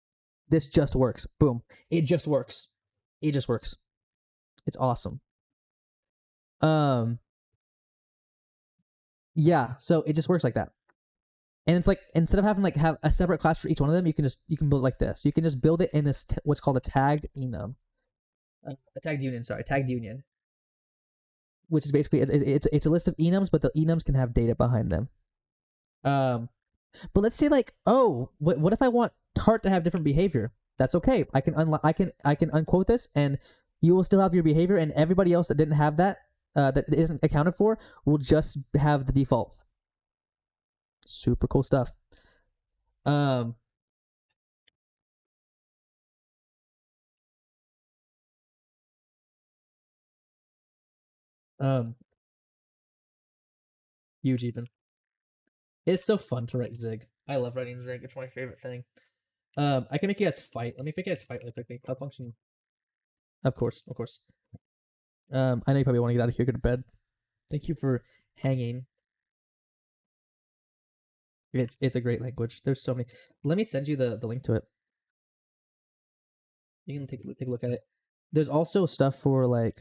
This just works. Boom. It just works. It just works. It's awesome. Yeah, so it just works like that. And it's like, instead of having like have a separate class for each one of them, you can build it like this. You can just build it in this what's called a tagged enum. A tagged union, sorry, tagged union. Which is basically it's a list of enums, but the enums can have data behind them. But let's say like, oh, what if I want Tart to have different behavior? That's okay. I can unquote this, and you will still have your behavior, and everybody else that didn't have that, that isn't accounted for, will just have the default. Super cool stuff. Um, um, huge even. It's so fun to write Zig. I love writing Zig. It's my favorite thing. I can make you guys fight. Let me make you guys fight really quickly. I'll function. Of course, of course. I know you probably want to get out of here, go to bed. Thank you for hanging. It's a great language. There's so many. Let me send you the link to it. You can take a look at it. There's also stuff for like.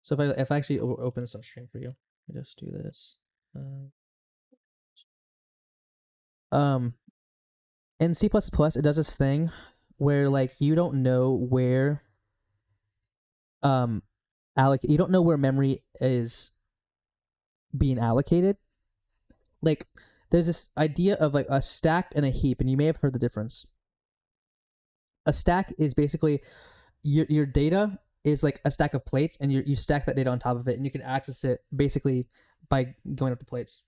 So if I actually open some stream for you, I just do this. Um, in C++, it does this thing where like you don't know where you don't know where memory is being allocated. Like there's this idea of like a stack and a heap, and you may have heard the difference. A stack is basically your data is like a stack of plates, and you stack that data on top of it, and you can access it basically by going up the plates.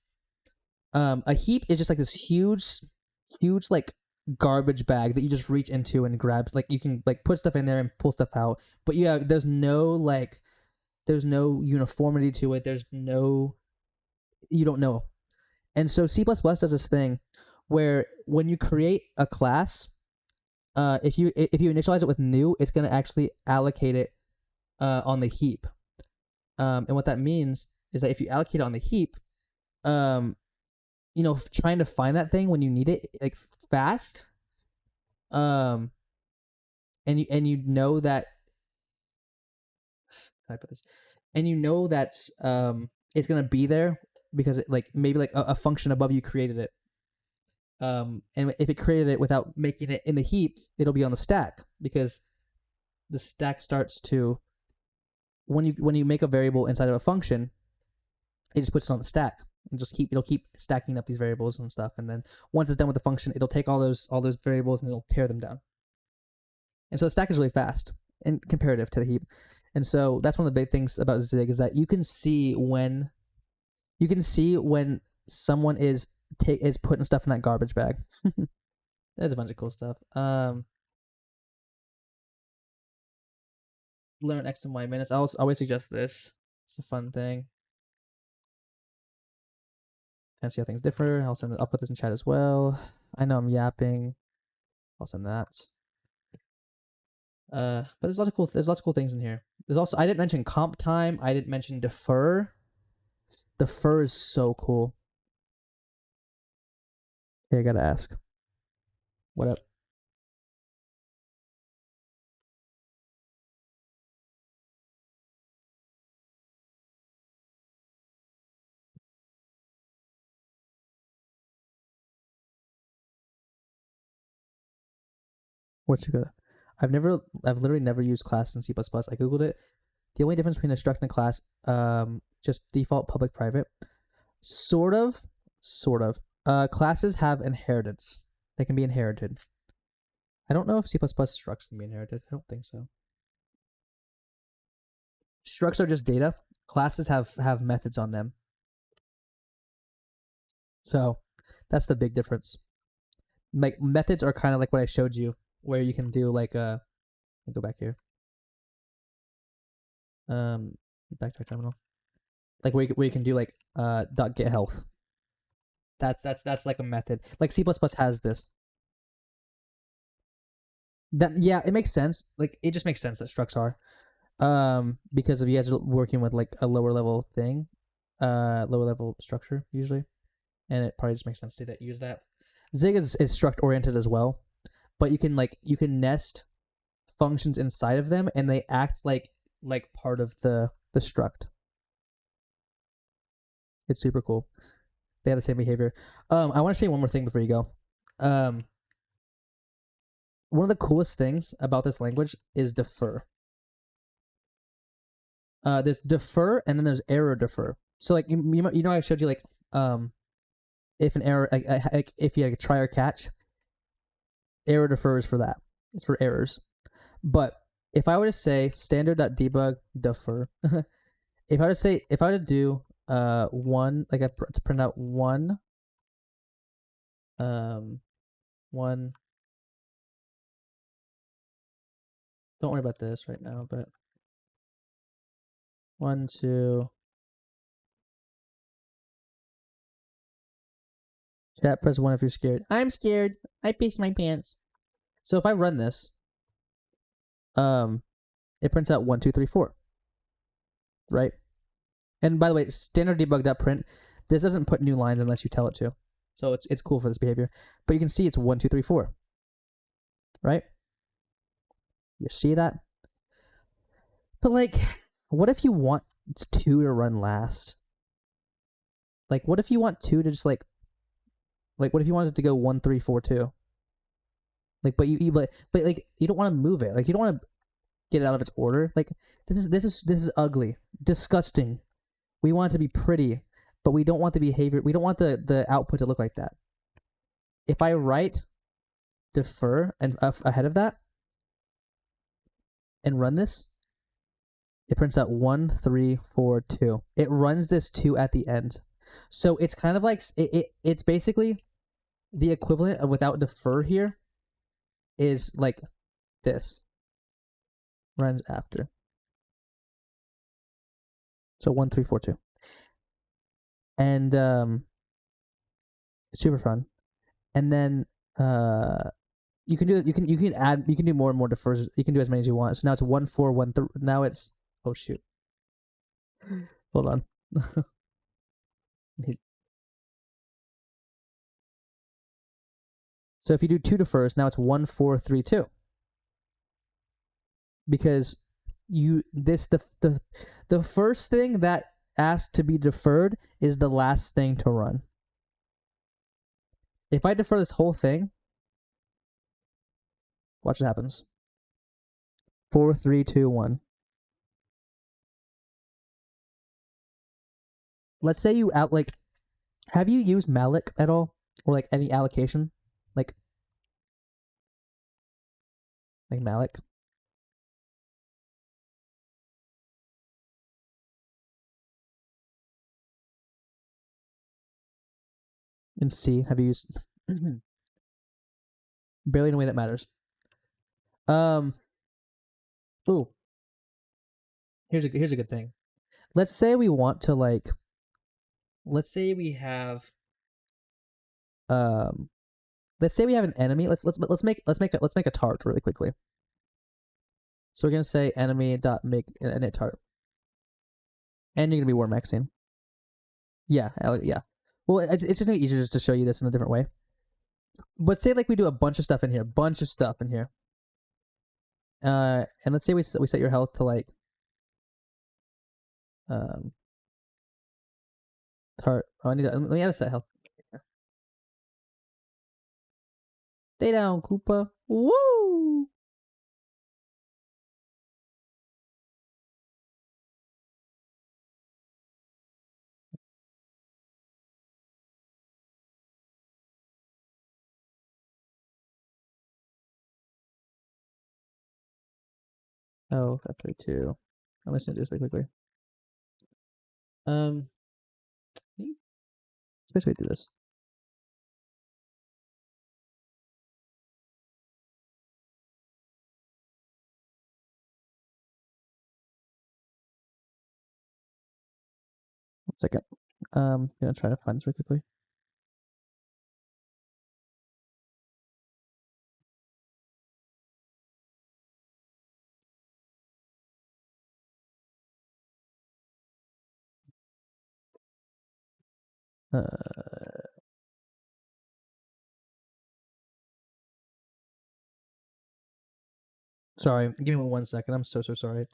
A heap is just like this huge like garbage bag that you just reach into and grab. Like you can like put stuff in there and pull stuff out, but yeah, there's no uniformity to it. You don't know. And so C++ does this thing where when you create a class, if you initialize it with new, it's going to actually allocate it on the heap. And what that means is that if you allocate it on the heap, trying to find that thing when you need it like fast, and you know that, how do I put this? And you know that's it's gonna be there because it, like maybe like a function above you created it. And if it created it without making it in the heap, it'll be on the stack, because the stack starts to, when you make a variable inside of a function, it just puts it on the stack and it'll keep stacking up these variables and stuff. And then once it's done with the function, it'll take all those variables and it'll tear them down. And so the stack is really fast and comparative to the heap. And so that's one of the big things about Zig, is that you can see when someone is putting stuff in that garbage bag. There's a bunch of cool stuff. Learn X and Y minutes. I always suggest this. It's a fun thing. And see how things differ. I'll put this in chat as well. I know I'm yapping. I'll send that. But there's lots of cool things in here. There's also, I didn't mention comp time. I didn't mention defer. Defer is so cool. Okay, I gotta ask. What up? What you got? I've literally never used class in C++. I googled it. The only difference between a struct and a class, just default public private. Sort of, sort of. Classes have inheritance. They can be inherited. I don't know if C++ structs can be inherited. I don't think so. Structs are just data. Classes have methods on them. So that's the big difference. Like methods are kind of like what I showed you, where you can do like let me go back here. Back to our terminal. Like where you can do like dot get health. That's like a method. Like C++ has this. That yeah, it makes sense. Like it just makes sense that structs are. Because if you guys are working with like a lower level thing, lower level structure usually, and it probably just makes sense to use that. Zig is struct oriented as well, but you can nest functions inside of them, and they act like part of the struct. It's super cool. They have the same behavior. I want to show you one more thing before you go. One of the coolest things about this language is defer. There's defer, and then there's error defer. So like you know I showed you like if an error like if you like try or catch, error defer is for that. It's for errors. But if I were to say standard.debug defer, if I were to do one like to print out one one, don't worry about this right now, but 1 2 chat, press 1 if you're scared. I'm scared. I pissed my pants. So if I run this, it prints out 1 2 3 4, right? And by the way, standard debug.print, this doesn't put new lines unless you tell it to. So it's cool for this behavior. But you can see it's 1 2 3 4, right? You see that? But like, what if you want 2 to run last? Like, what if you want 2 to just like what if you wanted to go 1 3 4 2? Like, but like you don't want to move it. Like you don't want to get it out of its order. Like this is ugly, disgusting. We want it to be pretty, but we don't want the behavior. We don't want the output to look like that. If I write defer and ahead of that and run this, it prints out 1 3 4 2. It runs this 2 at the end. So it's kind of like it's basically the equivalent of without defer here is like this. Runs after. So 1 3 4 2. And it's super fun. And then you can do more and more defers. You can do as many as you want. So now it's 1 4 1 3. Now it's oh shoot. Hold on. So if you do 2 defers, now it's 1 4 3 2. Because the first thing that asked to be deferred is the last thing to run. If I defer this whole thing, watch what happens. 4 3 2 1. Let's say you have you used malloc at all, or like any allocation, like malloc? In C, have you used barely in a way that matters? Ooh, here's a good thing. Let's say we want to let's say we have let's say we have an enemy. Let's make a tart really quickly. So we're gonna say enemy dot make an init tart, and you're gonna be war maxing. Yeah, yeah. Well, it's just gonna be easier just to show you this in a different way. But say like we do a bunch of stuff in here, and let's say we set your health to like um tart. Oh, let me add a set health. Stay down, Koopa. Woo! Oh, factory 2. I'm just gonna do this really quickly. Um, let's basically do this. One second. Gonna try to find this really quickly. Sorry, give me 1 second. I'm so sorry.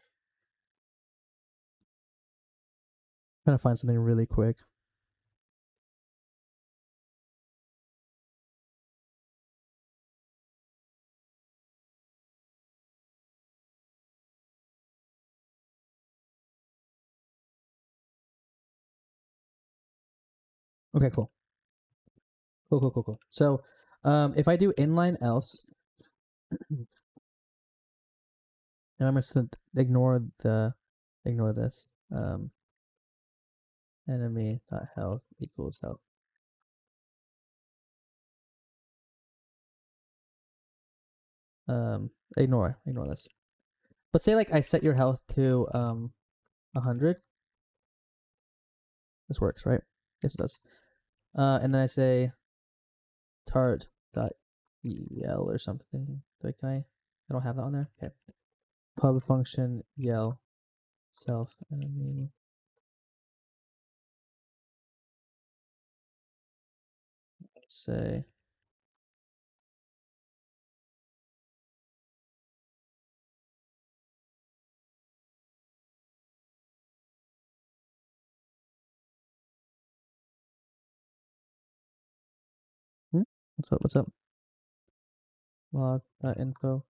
Trying to find something really quick. Okay, cool. Cool. So, if I do inline else, and I'm just gonna ignore this. Enemy dot health equals health. Ignore this. But say like I set your health to 100. This works, right? Yes, it does. And then I say tart dot yell or something. I don't have that on there. Okay. Pub function yell self enemy. Say what's up? Log info.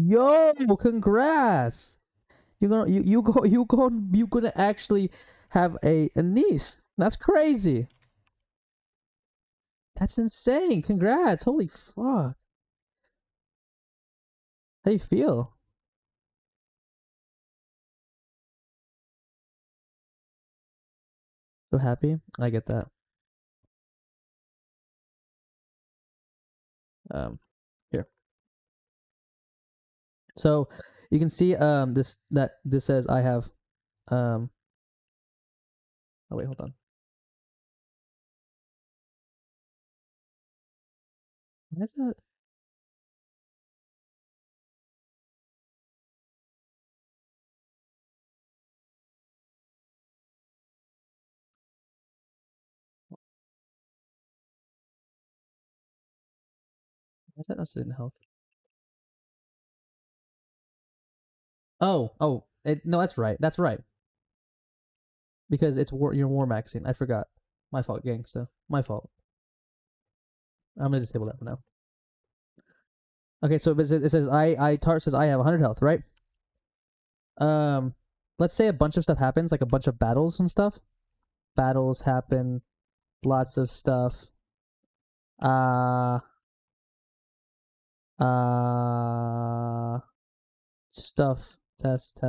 Yo, congrats! You gonna actually have a niece. That's crazy. That's insane. Congrats. Holy fuck. How do you feel? So happy? I get that. Here. So you can see this says I have oh wait, hold on. Why is that? Why is that not sitting health? Oh, no, that's right. That's right. Because you're war maxing. I forgot. My fault, gangsta. My fault. I'm gonna disable that for now. Okay, so it says Tart says I have 100 health, right? Um, let's say a bunch of stuff happens, like a bunch of battles and stuff. Battles happen, lots of stuff. Uh, stuff test.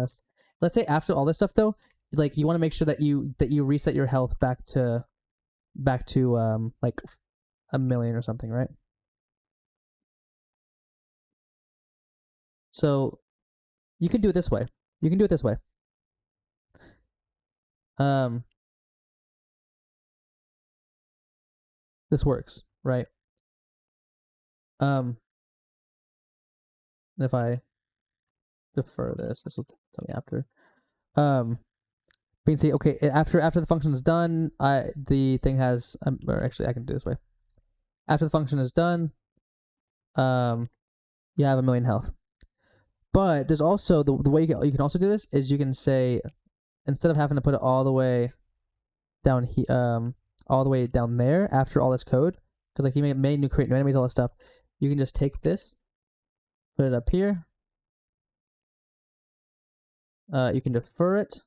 Let's say after all this stuff though, like you want to make sure that you reset your health back to like 1,000,000 or something, right? So you could do it this way. You can do it this way. This works, right? And if I defer this will tell me after. We can see, okay, after the function is done, the thing has, or actually I can do it this way. After the function is done, you have 1,000,000 health. But there's also the way you can also do this is you can say, instead of having to put it all the way down all the way down there after all this code, because like you create new enemies, all this stuff, you can just take this, put it up here. You can defer it.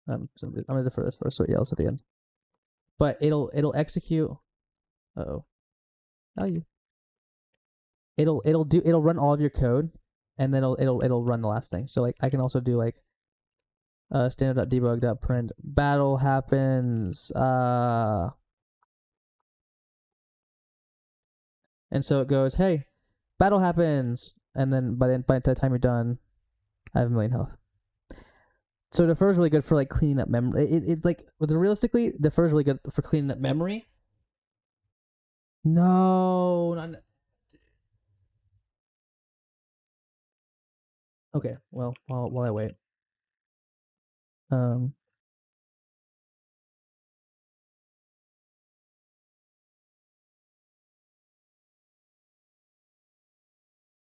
I'm gonna defer this first, so it yells at the end. But it'll execute. Oh, you. It'll run all of your code, and then it'll run the last thing. So like I can also do like standard.debug.print battle happens. And so it goes, hey, battle happens, and then by the time you're done, I have 1,000,000 health. So defer is really good for like cleaning up memory. It like realistically, defer is really good for cleaning up memory. No, not. Okay, well, while I wait,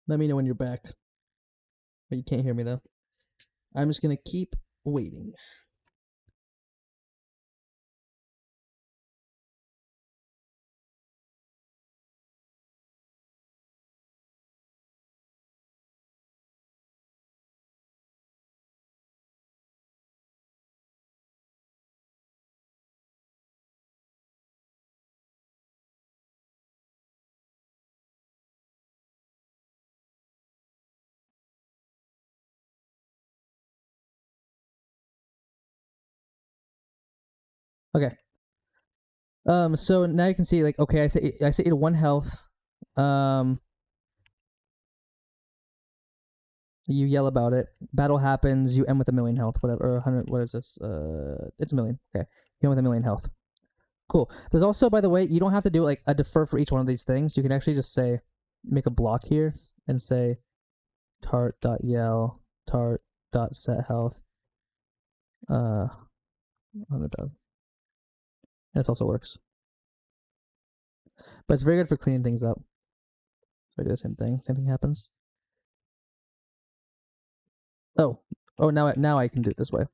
let me know when you're back. But you can't hear me though. I'm just gonna keep waiting. Okay. So now you can see like, okay, I say 1 health. You yell about it. Battle happens. You end with 1,000,000 health, whatever, or 100. What is this? It's 1,000,000. Okay, you end with 1,000,000 health. Cool. There's also, by the way, you don't have to do like a defer for each one of these things. You can actually just say, make a block here and say, tart.yell, tart.set health. 100,000. This also works, but it's very good for cleaning things up. So I do the same thing. Same thing happens. Oh, now I can do it this way.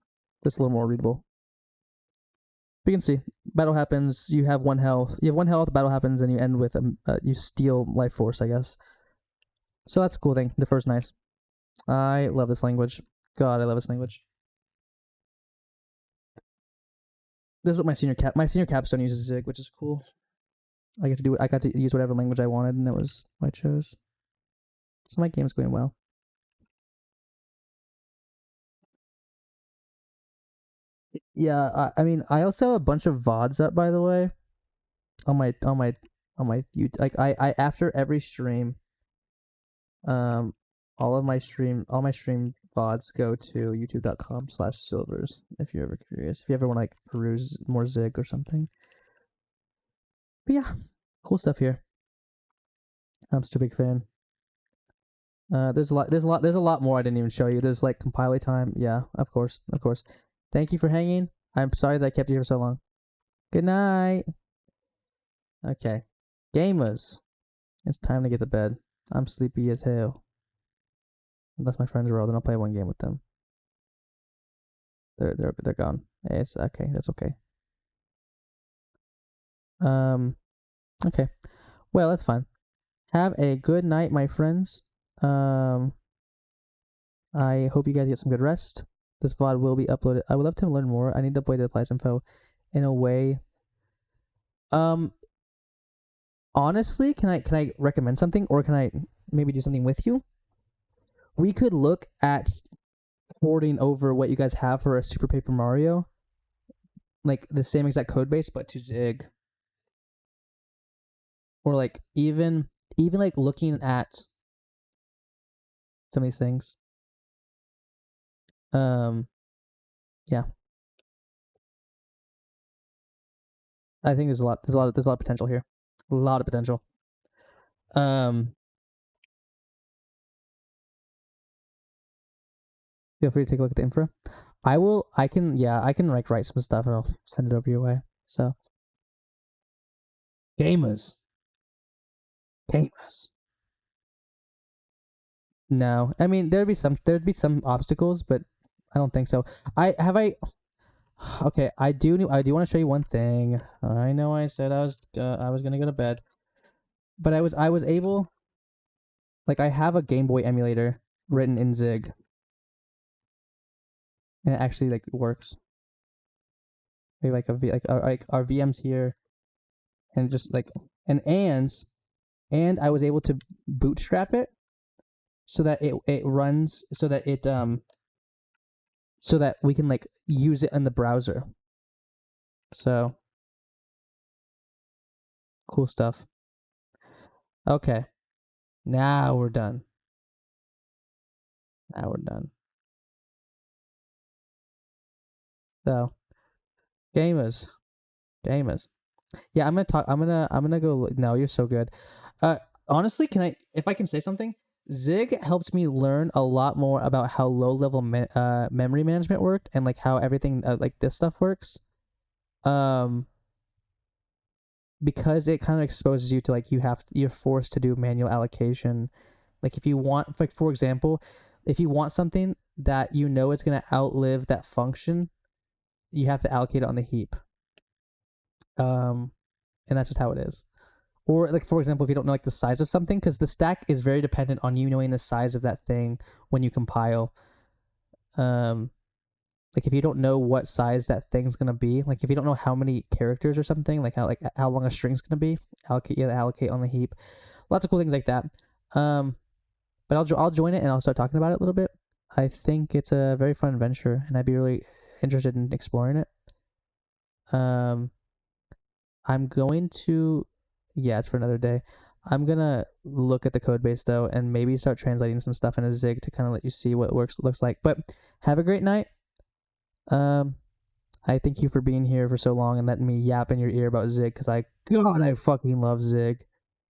That's a little more readable. But you can see, battle happens. You have 1 health. You have 1 health. Battle happens, and you end with you steal life force, I guess. So that's a cool thing. The first nice. I love this language. God, I love this language. This is what my senior capstone uses Zig, which is cool. I got to use whatever language I wanted, and that was what I chose. So my game's going well. Yeah, I mean, I also have a bunch of VODs up, by the way, on my YouTube. Like I after every stream, all my stream VODs go to youtube.com/silvers. If you're ever curious, if you ever want to like peruse more Zig or something. But yeah, cool stuff here. I'm such a big fan. There's a lot more I didn't even show you. There's like compile time. Yeah, of course. Thank you for hanging. I'm sorry that I kept you here for so long. Good night. Okay, gamers, it's time to get to bed. I'm sleepy as hell. Unless my friends are all, then I'll play one game with them. They're gone. It's okay. That's okay. Okay. Well, that's fine. Have a good night, my friends. I hope you guys get some good rest. This VOD will be uploaded. I would love to learn more. I need to upload the applies info in a way. Honestly, can I recommend something, or can I maybe do something with you? We could look at porting over what you guys have for a Super Paper Mario, like the same exact code base, but to Zig. Or like even like looking at some of these things. Yeah, I think there's a lot of potential here, a lot of potential. Um, Feel free to take a look at the info. I can like write some stuff and I'll send it over your way. So gamers, gamers. No, I mean there'd be some obstacles, but I don't think so. I okay. I do want to show you one thing. I know I said I was gonna go to bed, but I was able, like, I have a Game Boy emulator written in Zig, and it actually like works. Maybe like like our VMs here, and just like and I was able to bootstrap it so that it runs so that we can like use it in the browser. So cool stuff. Okay, now we're done. Now we're done. So gamers, gamers. Yeah, I'm gonna talk. I'm gonna go. No, you're so good. Uh, Honestly, can I? If I can say something, Zig helped me learn a lot more about how low level memory management worked and like how everything like this stuff works. Um, because it kind of exposes you to like you're forced to do manual allocation. Like if you want, like for example, if you want something that you know it's gonna outlive that function, you have to allocate it on the heap. And that's just how it is. Or like for example, if you don't know like the size of something, because the stack is very dependent on you knowing the size of that thing when you compile. Um, like if you don't know what size that thing's gonna be, like if you don't know how many characters or something, like how long a string's gonna be, allocate on the heap. Lots of cool things like that. Um, but I'll join it and I'll start talking about it a little bit. I think it's a very fun venture, and I'd be really interested in exploring it. Um, I'm going to, yeah, it's for another day. I'm gonna look at the code base though, and maybe start translating some stuff into Zig to kind of let you see what looks like. But have a great night. Um, I thank you for being here for so long and letting me yap in your ear about Zig, because I fucking love Zig.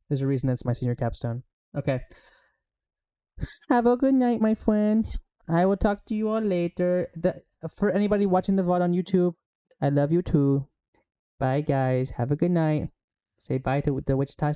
There's a reason it's my senior capstone. Okay. Have a good night, my friend. I will talk to you all later. For anybody watching the VOD on YouTube, I love you too. Bye, guys. Have a good night. Say bye to the Wichita State.